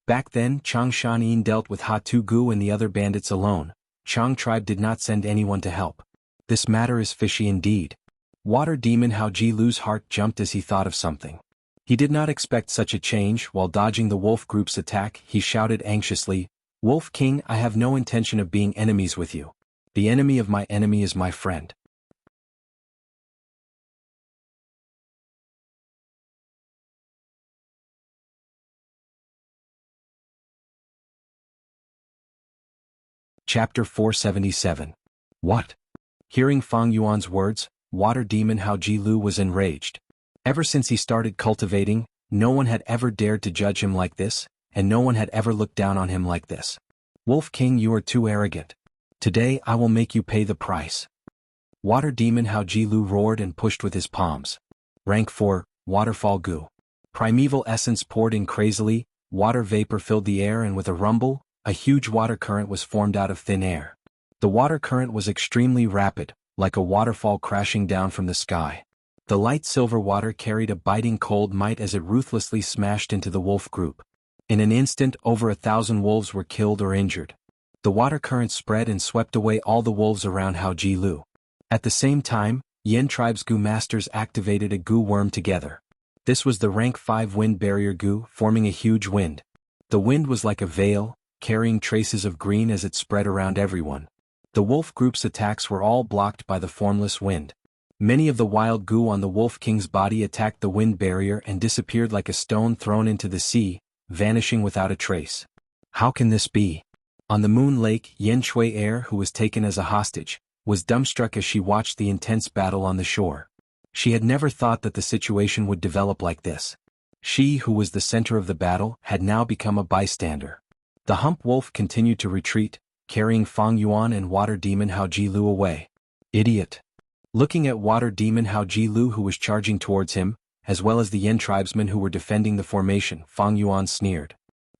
Back then Chang Shanyin dealt with Ha Tu Gu and the other bandits alone. Chang tribe did not send anyone to help. This matter is fishy indeed. Water demon Hao Ji Lu's heart jumped as he thought of something. He did not expect such a change. While dodging the wolf group's attack, he shouted anxiously, "Wolf King, I have no intention of being enemies with you. The enemy of my enemy is my friend." Chapter 477. What? Hearing Fang Yuan's words, water demon Hao Ji Lu was enraged. Ever since he started cultivating, no one had ever dared to judge him like this, and no one had ever looked down on him like this. "Wolf King, you are too arrogant. Today I will make you pay the price." Water demon Hao Ji Lu roared and pushed with his palms. Rank 4, Waterfall Goo. Primeval essence poured in crazily, water vapor filled the air, and with a rumble, a huge water current was formed out of thin air. The water current was extremely rapid, like a waterfall crashing down from the sky. The light silver water carried a biting cold might as it ruthlessly smashed into the wolf group. In an instant over 1,000 wolves were killed or injured. The water current spread and swept away all the wolves around Hao Ji Lu. At the same time, Yen tribe's Gu masters activated a Gu worm together. This was the rank 5 wind barrier Gu, forming a huge wind. The wind was like a veil, carrying traces of green as it spread around everyone. The wolf group's attacks were all blocked by the formless wind. Many of the wild Gu on the Wolf King's body attacked the wind barrier and disappeared like a stone thrown into the sea, vanishing without a trace. How can this be? On the Moon Lake, Yen Shui Air, who was taken as a hostage, was dumbstruck as she watched the intense battle on the shore. She had never thought that the situation would develop like this. She, who was the center of the battle, had now become a bystander. The hump wolf continued to retreat, carrying Fang Yuan and water demon Hao Ji Lu away. Idiot. Looking at water demon Hao Ji Lu, who was charging towards him, as well as the Yen tribesmen who were defending the formation, Fang Yuan sneered.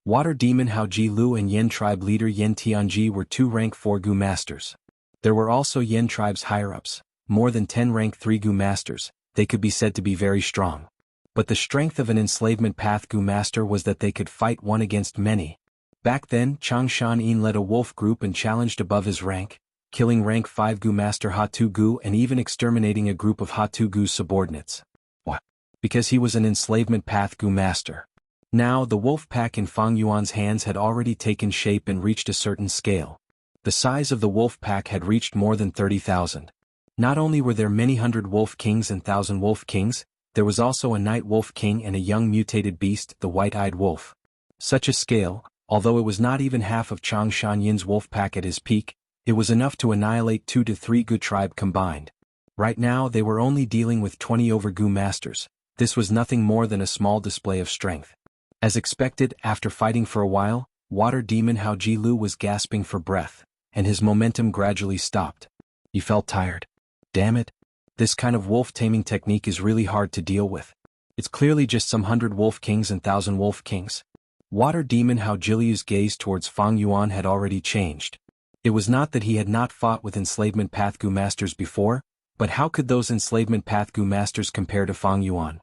Water demon Hao Ji Lu and Yen tribe leader Yen Tianji were 2 rank 4 Gu masters. There were also Yen tribe's higher-ups, more than 10 rank 3 Gu masters. They could be said to be very strong. But the strength of an enslavement path Gu master was that they could fight one against many. Back then, Chang Shanyin led a wolf group and challenged above his rank, killing rank 5 Gu master Ha Tu Gu and even exterminating a group of Ha Tu Gu's subordinates. What? Because he was an enslavement path Gu master. Now the wolf pack in Fang Yuan's hands had already taken shape and reached a certain scale. The size of the wolf pack had reached more than 30,000. Not only were there many hundred wolf kings and 1,000 wolf kings, there was also a night wolf king and a young mutated beast, the white-eyed wolf. Such a scale, although it was not even half of Chang Shanyin's wolf pack at his peak, it was enough to annihilate 2 to 3 Gu tribe combined. Right now they were only dealing with 20 over Gu masters. This was nothing more than a small display of strength. As expected, after fighting for a while, water demon Hao Ji Lu was gasping for breath, and his momentum gradually stopped. He felt tired. Damn it. This kind of wolf taming technique is really hard to deal with. It's clearly just some 100 wolf kings and 1,000 wolf kings. Water demon Hao Ji Lu's gaze towards Fang Yuan had already changed. It was not that he had not fought with enslavement path Gu masters before, but how could those enslavement path Gu masters compare to Fang Yuan?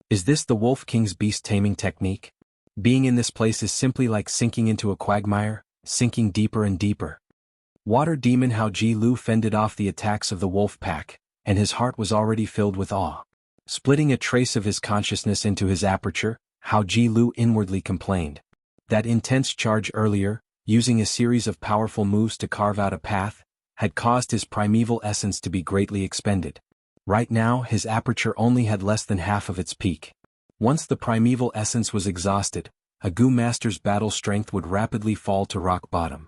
Is this the Wolf King's beast taming technique? Being in this place is simply like sinking into a quagmire, sinking deeper and deeper. Water demon Hao Ji Lu fended off the attacks of the wolf pack, and his heart was already filled with awe. Splitting a trace of his consciousness into his aperture, Hao Ji Lu inwardly complained. That intense charge earlier, using a series of powerful moves to carve out a path, had caused his primeval essence to be greatly expended. Right now his aperture only had less than half of its peak. Once the primeval essence was exhausted, a Gu master's battle strength would rapidly fall to rock bottom.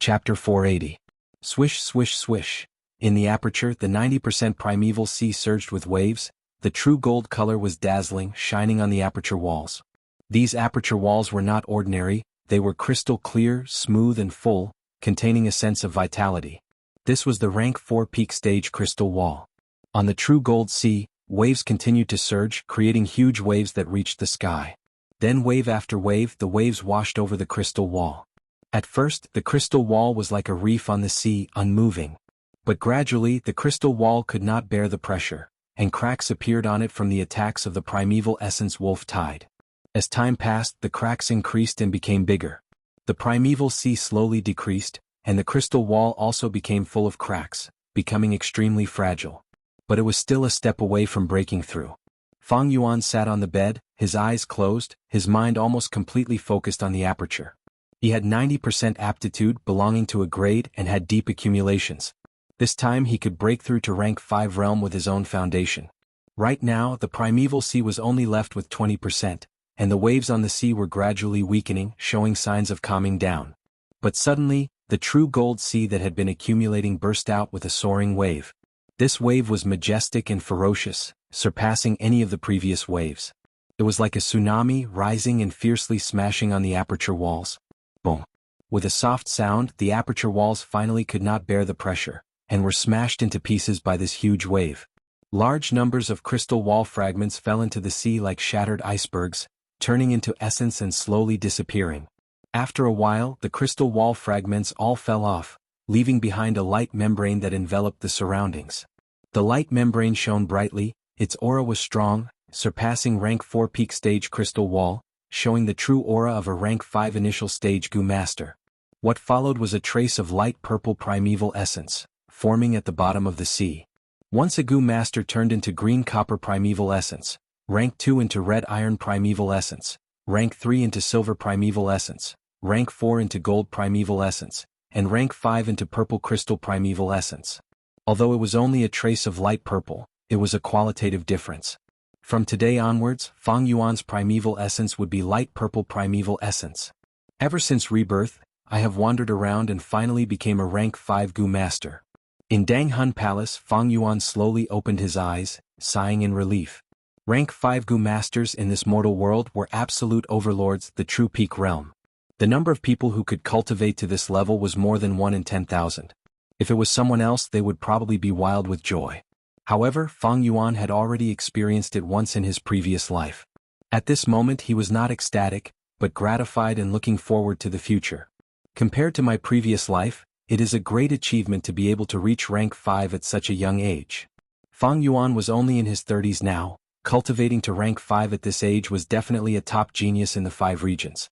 Chapter 480. Swish swish swish. In the aperture, the 90% primeval sea surged with waves. The true gold color was dazzling, shining on the aperture walls. These aperture walls were not ordinary, they were crystal clear, smooth and full, containing a sense of vitality. This was the rank 4 peak stage crystal wall. On the true gold sea, waves continued to surge, creating huge waves that reached the sky. Then wave after wave, the waves washed over the crystal wall. At first, the crystal wall was like a reef on the sea, unmoving. But gradually, the crystal wall could not bear the pressure, and cracks appeared on it from the attacks of the primeval essence wolf tide. As time passed, the cracks increased and became bigger. The primeval sea slowly decreased, and the crystal wall also became full of cracks, becoming extremely fragile. But it was still a step away from breaking through. Fang Yuan sat on the bed, his eyes closed, his mind almost completely focused on the aperture. He had 90% aptitude belonging to a grade and had deep accumulations. This time he could break through to rank 5 realm with his own foundation. Right now, the primeval sea was only left with 20%, and the waves on the sea were gradually weakening, showing signs of calming down. But suddenly, the true gold sea that had been accumulating burst out with a soaring wave. This wave was majestic and ferocious, surpassing any of the previous waves. It was like a tsunami, rising and fiercely smashing on the aperture walls. Boom. With a soft sound, the aperture walls finally could not bear the pressure, and were smashed into pieces by this huge wave. Large numbers of crystal wall fragments fell into the sea like shattered icebergs, turning into essence and slowly disappearing. After a while, the crystal wall fragments all fell off, leaving behind a light membrane that enveloped the surroundings. The light membrane shone brightly, its aura was strong, surpassing rank 4 peak stage crystal wall, showing the true aura of a rank 5 initial stage Gu Master. What followed was a trace of light purple primeval essence, forming at the bottom of the sea. Once a Gu Master turned into green copper primeval essence, rank 2 into red iron primeval essence, rank 3 into silver primeval essence, rank 4 into gold primeval essence, and rank 5 into purple crystal primeval essence. Although it was only a trace of light purple, it was a qualitative difference. From today onwards, Fang Yuan's primeval essence would be light purple primeval essence. Ever since rebirth, I have wandered around and finally became a rank 5 Gu Master. In Jianghu Palace, Fang Yuan slowly opened his eyes, sighing in relief. Rank 5 Gu Masters in this mortal world were absolute overlords, the true peak realm. The number of people who could cultivate to this level was more than 1 in 10,000. If it was someone else, they would probably be wild with joy. However, Fang Yuan had already experienced it once in his previous life. At this moment he was not ecstatic, but gratified and looking forward to the future. Compared to my previous life, it is a great achievement to be able to reach rank 5 at such a young age. Fang Yuan was only in his 30s now. Cultivating to rank 5 at this age was definitely a top genius in the 5 regions.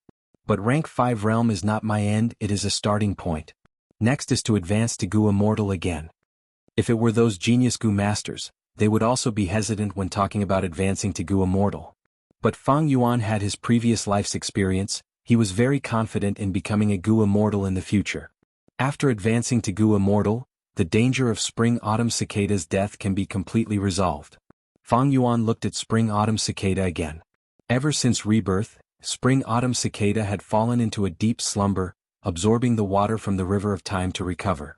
But rank 5 realm is not my end, it is a starting point. Next is to advance to Gu Immortal again. If it were those genius Gu Masters, they would also be hesitant when talking about advancing to Gu Immortal. But Fang Yuan had his previous life's experience, he was very confident in becoming a Gu Immortal in the future. After advancing to Gu Immortal, the danger of Spring-Autumn Cicada's death can be completely resolved. Fang Yuan looked at Spring-Autumn Cicada again. Ever since rebirth, Spring-Autumn Cicada had fallen into a deep slumber, absorbing the water from the river of time to recover.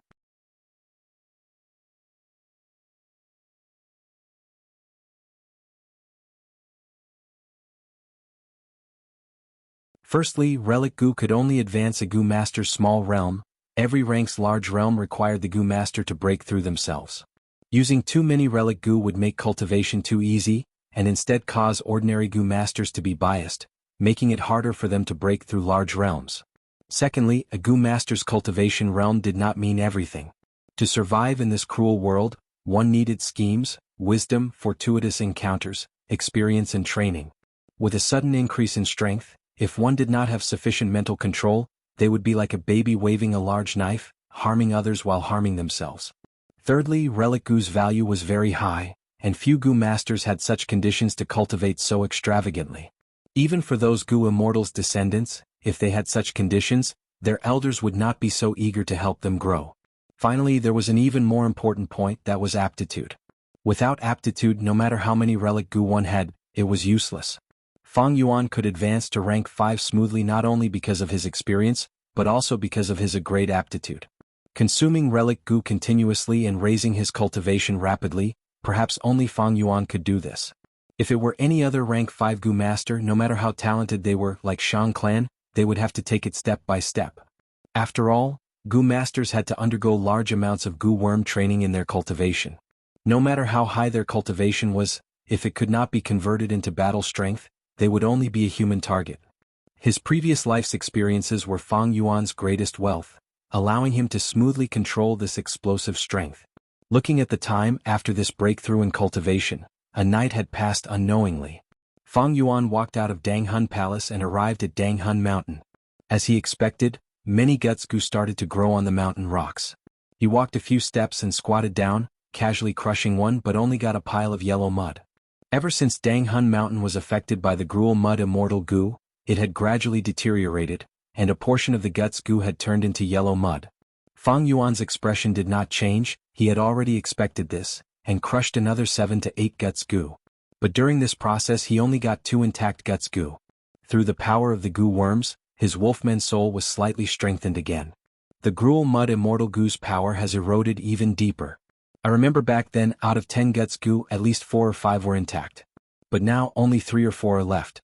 Firstly, Relic Gu could only advance a Gu Master's small realm. Every rank's large realm required the Gu Master to break through themselves. Using too many Relic Gu would make cultivation too easy, and instead cause ordinary Gu Masters to be biased, making it harder for them to break through large realms. Secondly, a Gu Master's cultivation realm did not mean everything. To survive in this cruel world, one needed schemes, wisdom, fortuitous encounters, experience and training. With a sudden increase in strength, if one did not have sufficient mental control, they would be like a baby waving a large knife, harming others while harming themselves. Thirdly, Relic Gu's value was very high, and few Gu Masters had such conditions to cultivate so extravagantly. Even for those Gu Immortals' descendants, if they had such conditions, their elders would not be so eager to help them grow. Finally, there was an even more important point, that was aptitude. Without aptitude, no matter how many Relic Gu one had, it was useless. Fang Yuan could advance to rank 5 smoothly not only because of his experience, but also because of his great aptitude. Consuming relic goo continuously and raising his cultivation rapidly, perhaps only Fang Yuan could do this. If it were any other rank 5 goo master, no matter how talented they were, like Shang clan, they would have to take it step by step. After all, goo masters had to undergo large amounts of goo worm training in their cultivation. No matter how high their cultivation was, if it could not be converted into battle strength, they would only be a human target. His previous life's experiences were Fang Yuan's greatest wealth, allowing him to smoothly control this explosive strength. Looking at the time after this breakthrough in cultivation, a night had passed unknowingly. Fang Yuan walked out of Danghun Palace and arrived at Danghun Mountain. As he expected, many Getsgu started to grow on the mountain rocks. He walked a few steps and squatted down, casually crushing one, but only got a pile of yellow mud. Ever since Danghun Mountain was affected by the gruel mud immortal goo, it had gradually deteriorated, and a portion of the guts goo had turned into yellow mud. Fang Yuan's expression did not change. He had already expected this, and crushed another 7 to 8 guts goo. But during this process he only got 2 intact guts goo. Through the power of the goo worms, his wolfman soul was slightly strengthened again. The gruel mud immortal goo's power has eroded even deeper. I remember back then, out of 10 guts goo, at least 4 or 5 were intact. But now only 3 or 4 are left.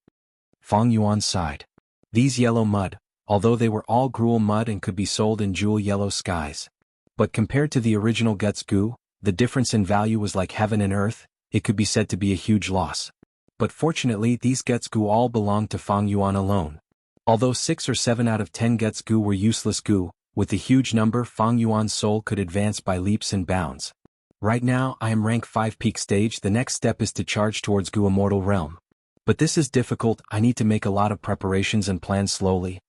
Fang Yuan sighed. These yellow mud, although they were all gruel mud and could be sold in jewel yellow skies. But compared to the original guts goo, the difference in value was like heaven and earth. It could be said to be a huge loss. But fortunately these guts goo all belonged to Fang Yuan alone. Although 6 or 7 out of 10 guts goo were useless goo, with the huge number Fang Yuan's soul could advance by leaps and bounds. Right now I am rank 5 peak stage. The next step is to charge towards goo immortal realm. But this is difficult. I need to make a lot of preparations and plan slowly.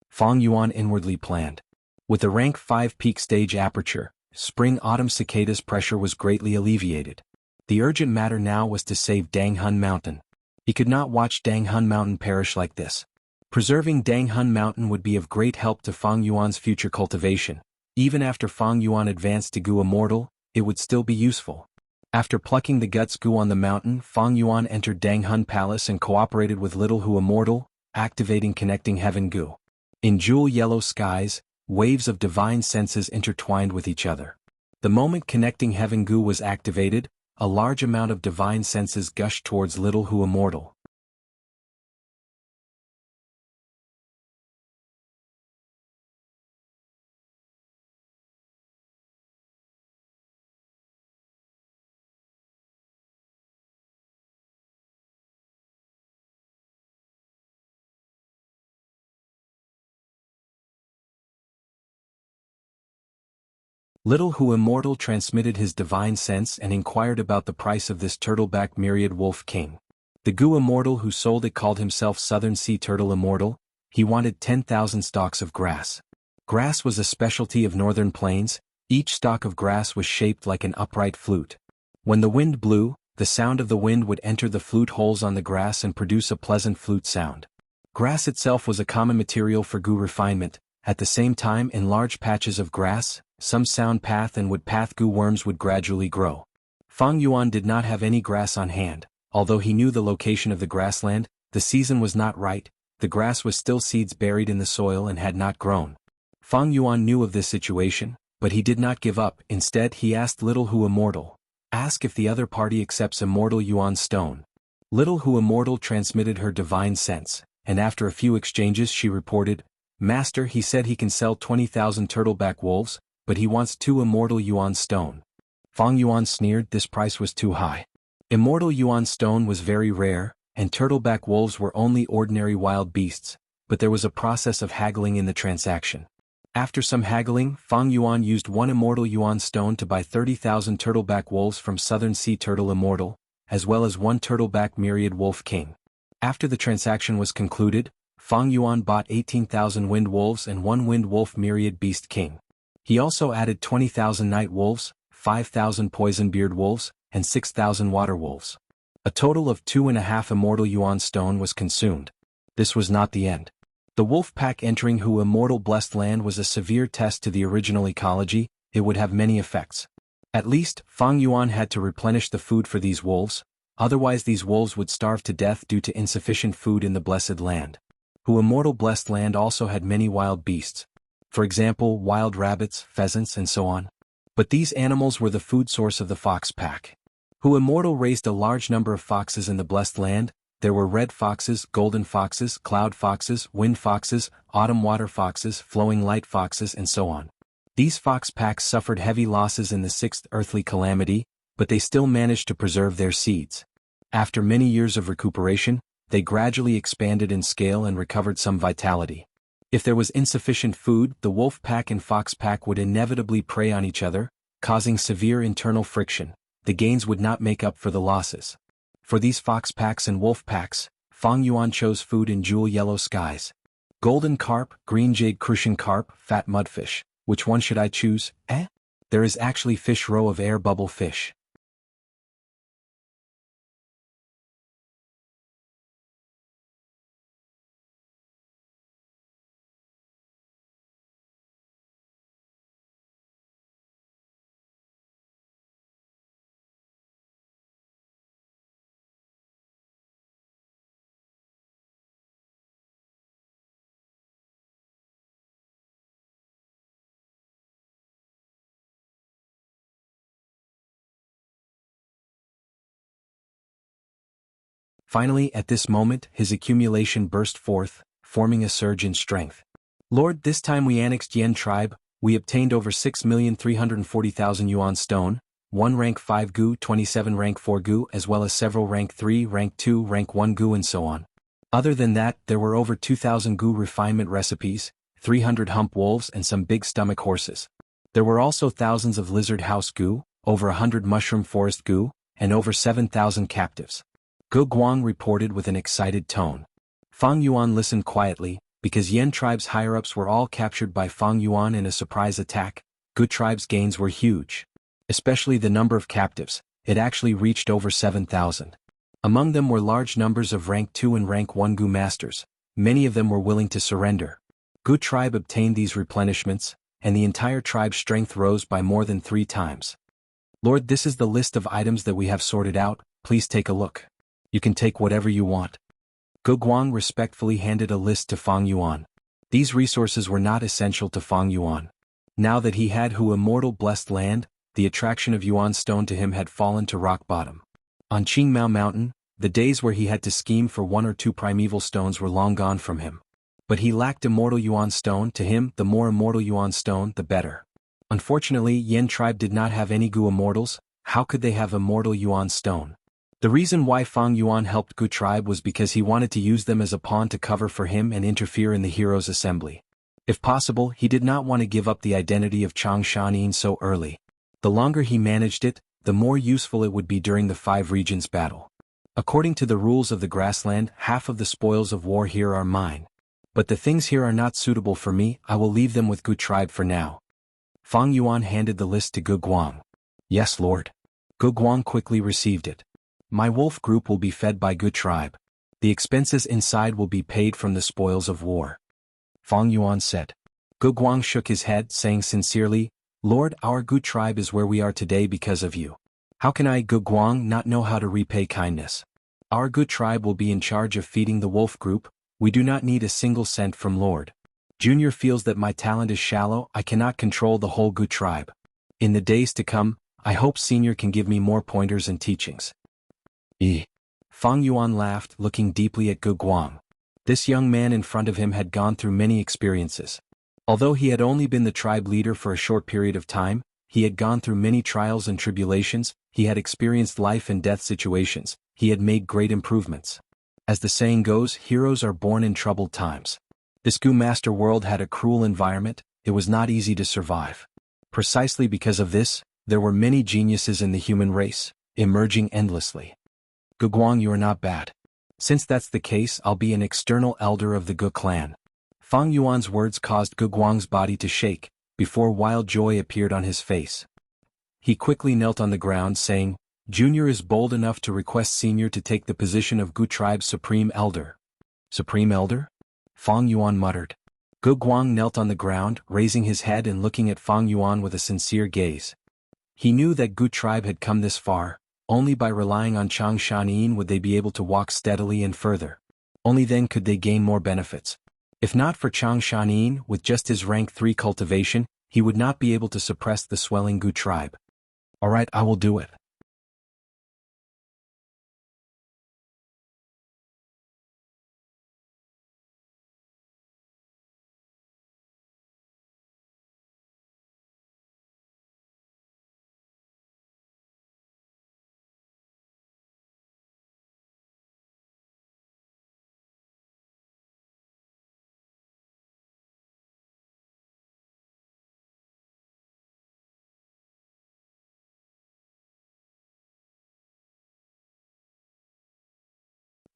Fang Yuan inwardly planned. With the rank 5 peak stage aperture, spring-autumn cicadas pressure was greatly alleviated. The urgent matter now was to save Danghun Mountain. He could not watch Danghun Mountain perish like this. Preserving Danghun Mountain would be of great help to Fang Yuan's future cultivation. Even after Fang Yuan advanced to goo immortal, it would still be useful. After plucking the guts goo on the mountain, Fang Yuan entered Danghun Palace and cooperated with Little Hu Immortal, activating connecting heaven goo. In jewel yellow skies, waves of divine senses intertwined with each other. The moment connecting heaven goo was activated, a large amount of divine senses gushed towards Little Hu Immortal. Little Hu Immortal transmitted his divine sense and inquired about the price of this turtleback myriad wolf king. The goo immortal who sold it called himself Southern Sea Turtle Immortal. He wanted 10,000 stalks of grass. Grass was a specialty of northern plains. Each stalk of grass was shaped like an upright flute. When the wind blew, the sound of the wind would enter the flute holes on the grass and produce a pleasant flute sound. Grass itself was a common material for goo refinement. At the same time, in large patches of grass, some sound path and wood path goo worms would gradually grow. Fang Yuan did not have any grass on hand. Although he knew the location of the grassland, the season was not right. The grass was still seeds buried in the soil and had not grown. Fang Yuan knew of this situation, but he did not give up. Instead he asked Little Hu Immortal, "Ask if the other party accepts Immortal Yuan stone." Little Hu Immortal transmitted her divine sense, and after a few exchanges she reported, "Master, he said he can sell 20,000 turtleback wolves, but he wants 2 Immortal Yuan stone." Fang Yuan sneered. This price was too high. Immortal Yuan stone was very rare, and turtleback wolves were only ordinary wild beasts, but there was a process of haggling in the transaction. After some haggling, Fang Yuan used 1 Immortal Yuan stone to buy 30,000 turtleback wolves from Southern Sea Turtle Immortal, as well as 1 turtleback myriad wolf king. After the transaction was concluded, Fang Yuan bought 18,000 wind wolves and 1 wind wolf myriad beast king. He also added 20,000 night wolves, 5,000 poison beard wolves, and 6,000 water wolves. A total of 2.5 Immortal Yuan stone was consumed. This was not the end. The wolf pack entering Hu Immortal Blessed Land was a severe test to the original ecology. It would have many effects. At least, Fang Yuan had to replenish the food for these wolves, otherwise these wolves would starve to death due to insufficient food in the Blessed Land. Hu Immortal blessed land also had many wild beasts. For example, wild rabbits, pheasants and so on. But these animals were the food source of the fox pack. Hu Immortal raised a large number of foxes in the blessed land. There were red foxes, golden foxes, cloud foxes, wind foxes, autumn water foxes, flowing light foxes and so on. These fox packs suffered heavy losses in the sixth earthly calamity, but they still managed to preserve their seeds. After many years of recuperation, they gradually expanded in scale and recovered some vitality. If there was insufficient food, the wolf pack and fox pack would inevitably prey on each other, causing severe internal friction. The gains would not make up for the losses. For these fox packs and wolf packs, Fang Yuan chose food in jewel yellow skies. Golden carp, green jade crucian carp, fat mudfish. Which one should I choose? There is actually fish roe of air bubble fish. Finally, at this moment, his accumulation burst forth, forming a surge in strength. Lord, this time we annexed Yen tribe, we obtained over 6,340,000 yuan stone, 1 rank 5 gu, 27 rank 4 gu, as well as several rank 3, rank 2, rank 1 gu and so on. Other than that, there were over 2,000 gu refinement recipes, 300 hump wolves and some big stomach horses. There were also thousands of lizard house gu, over 100 mushroom forest gu, and over 7,000 captives. Gu Guang reported with an excited tone. Fang Yuan listened quietly, because Yen tribe's higher-ups were all captured by Fang Yuan in a surprise attack. Gu tribe's gains were huge. Especially the number of captives, it actually reached over 7,000. Among them were large numbers of rank 2 and rank 1 Gu masters. Many of them were willing to surrender. Gu tribe obtained these replenishments, and the entire tribe's strength rose by more than 3 times. Lord, this is the list of items that we have sorted out, please take a look. You can take whatever you want. Gu Guang respectfully handed a list to Fang Yuan. These resources were not essential to Fang Yuan. Now that he had Hu Immortal blessed land, the attraction of Yuan stone to him had fallen to rock bottom. On Qingmao Mountain, the days where he had to scheme for 1 or 2 primeval stones were long gone from him. But he lacked immortal Yuan stone. To him, the more immortal Yuan stone, the better. Unfortunately, Yen tribe did not have any Gu immortals. How could they have immortal Yuan stone? The reason why Fang Yuan helped Gu tribe was because he wanted to use them as a pawn to cover for him and interfere in the heroes' assembly. If possible, he did not want to give up the identity of Changshan so early. The longer he managed it, the more useful it would be during the 5 regions battle. According to the rules of the grassland, half of the spoils of war here are mine. But the things here are not suitable for me, I will leave them with Gu tribe for now. Fang Yuan handed the list to Gu Guang. Yes, Lord. Gu Guang quickly received it. My wolf group will be fed by Gu tribe. The expenses inside will be paid from the spoils of war. Fang Yuan said. Gu Guang shook his head, saying sincerely, Lord, our Gu tribe is where we are today because of you. How can I, Gu Guang, not know how to repay kindness? Our Gu tribe will be in charge of feeding the wolf group. We do not need a single cent from Lord. Junior feels that my talent is shallow, I cannot control the whole Gu tribe. In the days to come, I hope Senior can give me more pointers and teachings. Fang Yuan laughed, looking deeply at Gu Guang. This young man in front of him had gone through many experiences. Although he had only been the tribe leader for a short period of time, he had gone through many trials and tribulations, he had experienced life and death situations, he had made great improvements. As the saying goes, heroes are born in troubled times. This Gu Master world had a cruel environment, it was not easy to survive. Precisely because of this, there were many geniuses in the human race, emerging endlessly. Gu Guang, you are not bad. Since that's the case, I'll be an external elder of the Gu clan. Fang Yuan's words caused Gu Guang's body to shake, before wild joy appeared on his face. He quickly knelt on the ground saying, Junior is bold enough to request Senior to take the position of Gu tribe's Supreme Elder. Supreme Elder? Fang Yuan muttered. Gu Guang knelt on the ground, raising his head and looking at Fang Yuan with a sincere gaze. He knew that Gu tribe had come this far, only by relying on Changshan would they be able to walk steadily and further. Only then could they gain more benefits. If not for Chang Shanin, with just his rank 3 cultivation, he would not be able to suppress the swelling Gu tribe. Alright, I will do it.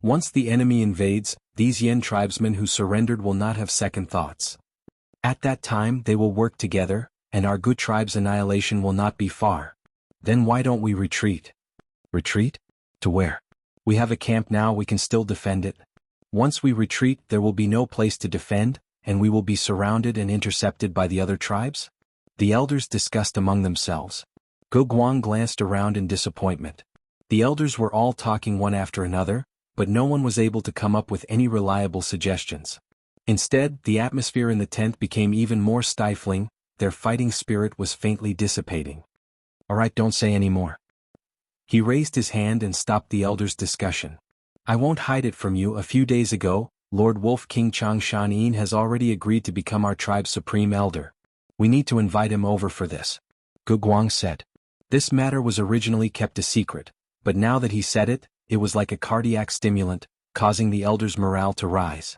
Once the enemy invades, these Yen tribesmen who surrendered will not have second thoughts. At that time they will work together, and our Gu tribe's annihilation will not be far. Then why don't we retreat? Retreat? To where? We have a camp now, we can still defend it. Once we retreat there will be no place to defend, and we will be surrounded and intercepted by the other tribes? The elders discussed among themselves. Gu Guang glanced around in disappointment. The elders were all talking one after another, but no one was able to come up with any reliable suggestions. Instead, the atmosphere in the tent became even more stifling, their fighting spirit was faintly dissipating. Alright, don't say any more. He raised his hand and stopped the elders' discussion. I won't hide it from you, a few days ago, Lord Wolf King Chang Shanin has already agreed to become our tribe's supreme elder. We need to invite him over for this. Gu Guang said. This matter was originally kept a secret, but now that he said it, it was like a cardiac stimulant, causing the elders' morale to rise.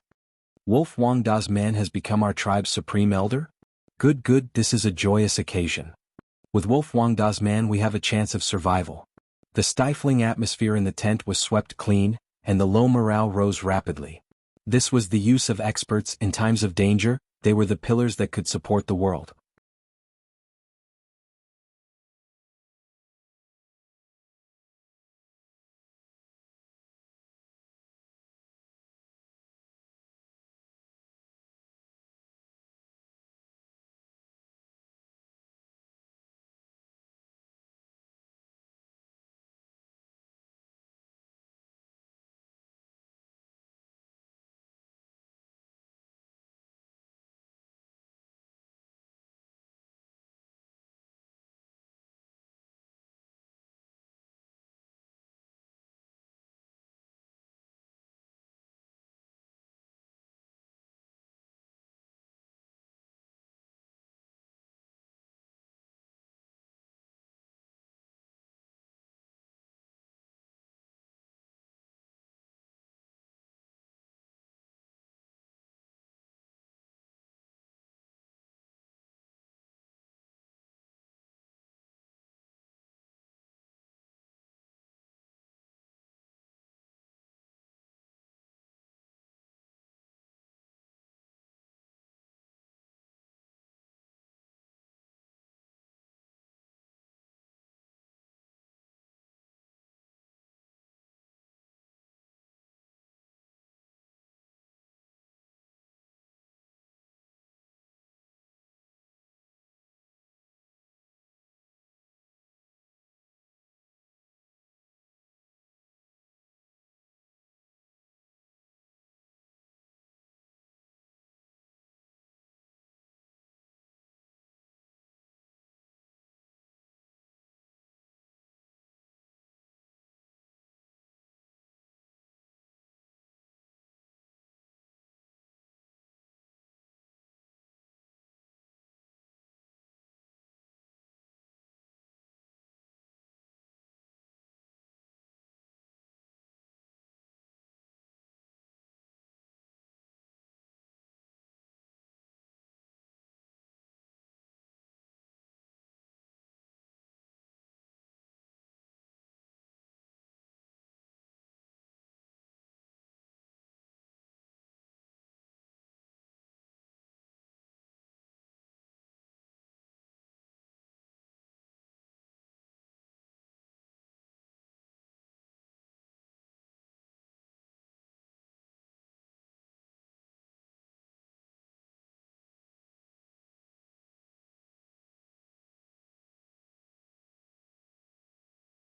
Wolf Wang Da's man has become our tribe's supreme elder? Good, this is a joyous occasion. With Wolf Wang Da's man we have a chance of survival. The stifling atmosphere in the tent was swept clean, and the low morale rose rapidly. This was the use of experts in times of danger, they were the pillars that could support the world.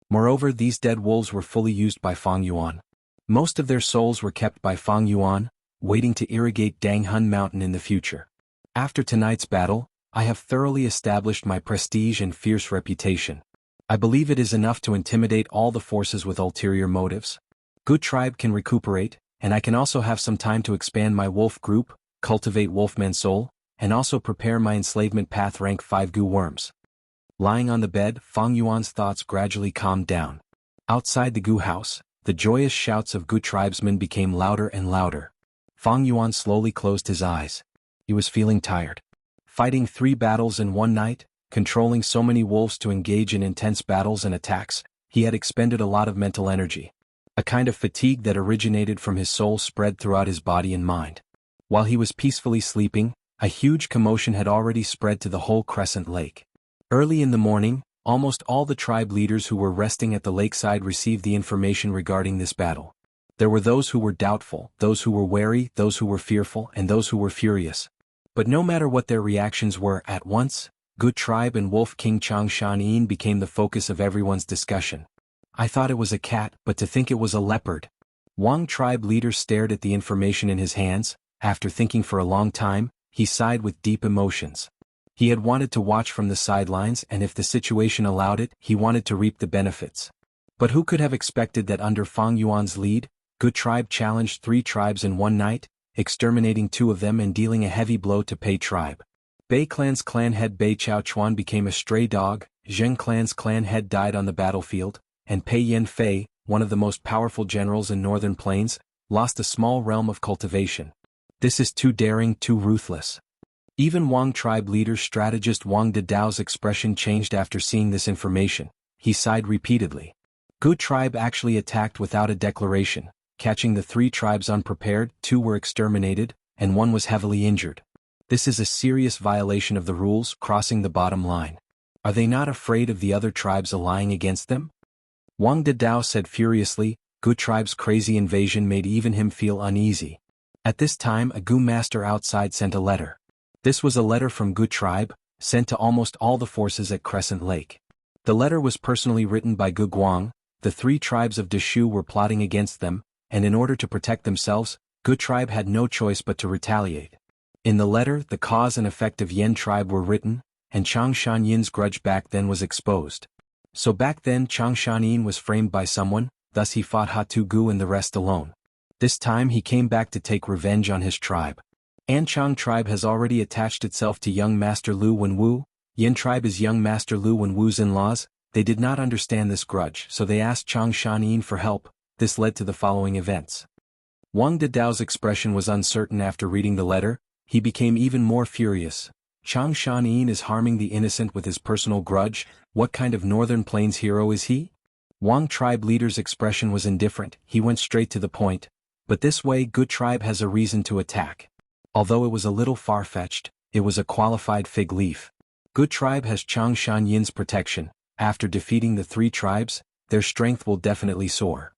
Moreover, these dead wolves were fully used by Fang Yuan. Most of their souls were kept by Fang Yuan, waiting to irrigate Danghun Mountain in the future. After tonight's battle, I have thoroughly established my prestige and fierce reputation. I believe it is enough to intimidate all the forces with ulterior motives. Good tribe can recuperate, and I can also have some time to expand my wolf group, cultivate wolfman soul, and also prepare my enslavement path rank 5 gu worms. Lying on the bed, Fang Yuan's thoughts gradually calmed down. Outside the gu house, the joyous shouts of gu tribesmen became louder and louder. Fang Yuan slowly closed his eyes. He was feeling tired. Fighting 3 battles in one night, controlling so many wolves to engage in intense battles and attacks, he had expended a lot of mental energy. A kind of fatigue that originated from his soul spread throughout his body and mind. While he was peacefully sleeping, a huge commotion had already spread to the whole Crescent Lake. Early in the morning, almost all the tribe leaders who were resting at the lakeside received the information regarding this battle. There were those who were doubtful, those who were wary, those who were fearful, and those who were furious. But no matter what their reactions were, at once, Good Tribe and Wolf King Changshan became the focus of everyone's discussion. I thought it was a cat, but to think it was a leopard. Wang tribe leader stared at the information in his hands. After thinking for a long time, he sighed with deep emotions. He had wanted to watch from the sidelines, and if the situation allowed it, he wanted to reap the benefits. But who could have expected that under Fang Yuan's lead, Good Tribe challenged 3 tribes in one night, exterminating 2 of them and dealing a heavy blow to Pei Tribe. Bei Clan's clan head Bei Chao Chuan became a stray dog, Zheng Clan's clan head died on the battlefield, and Pei Yan Fei, one of the most powerful generals in Northern Plains, lost a small realm of cultivation. This is too daring, too ruthless. Even Wang tribe leader strategist Wang Dao's expression changed after seeing this information. He sighed repeatedly. Good tribe actually attacked without a declaration, catching the 3 tribes unprepared, 2 were exterminated, and 1 was heavily injured. This is a serious violation of the rules, crossing the bottom line. Are they not afraid of the other tribes allying against them? Wang Dao said furiously. Good tribe's crazy invasion made even him feel uneasy. At this time a Gu master outside sent a letter. This was a letter from Good tribe, sent to almost all the forces at Crescent Lake. The letter was personally written by Gu Guang. The 3 tribes of Deshu were plotting against them, and in order to protect themselves, Good tribe had no choice but to retaliate. In the letter, the cause and effect of Yen tribe were written, and Changshan Yin's grudge back then was exposed. So back then Changshan Yin was framed by someone, thus he fought Hatu Gu and the rest alone. This time he came back to take revenge on his tribe. Anchang tribe has already attached itself to young Master Lu Wenwu. Yin tribe is young Master Lu Wenwu's in-laws. They did not understand this grudge, so they asked Changshan Yin for help. This led to the following events. Wang Dao's expression was uncertain after reading the letter. He became even more furious. Changshan Yin is harming the innocent with his personal grudge. What kind of Northern Plains hero is he? Wang tribe leader's expression was indifferent. He went straight to the point. But this way Good tribe has a reason to attack. Although it was a little far-fetched, it was a qualified fig leaf. Good tribe has Changshan Yin's protection. After defeating the 3 tribes, their strength will definitely soar.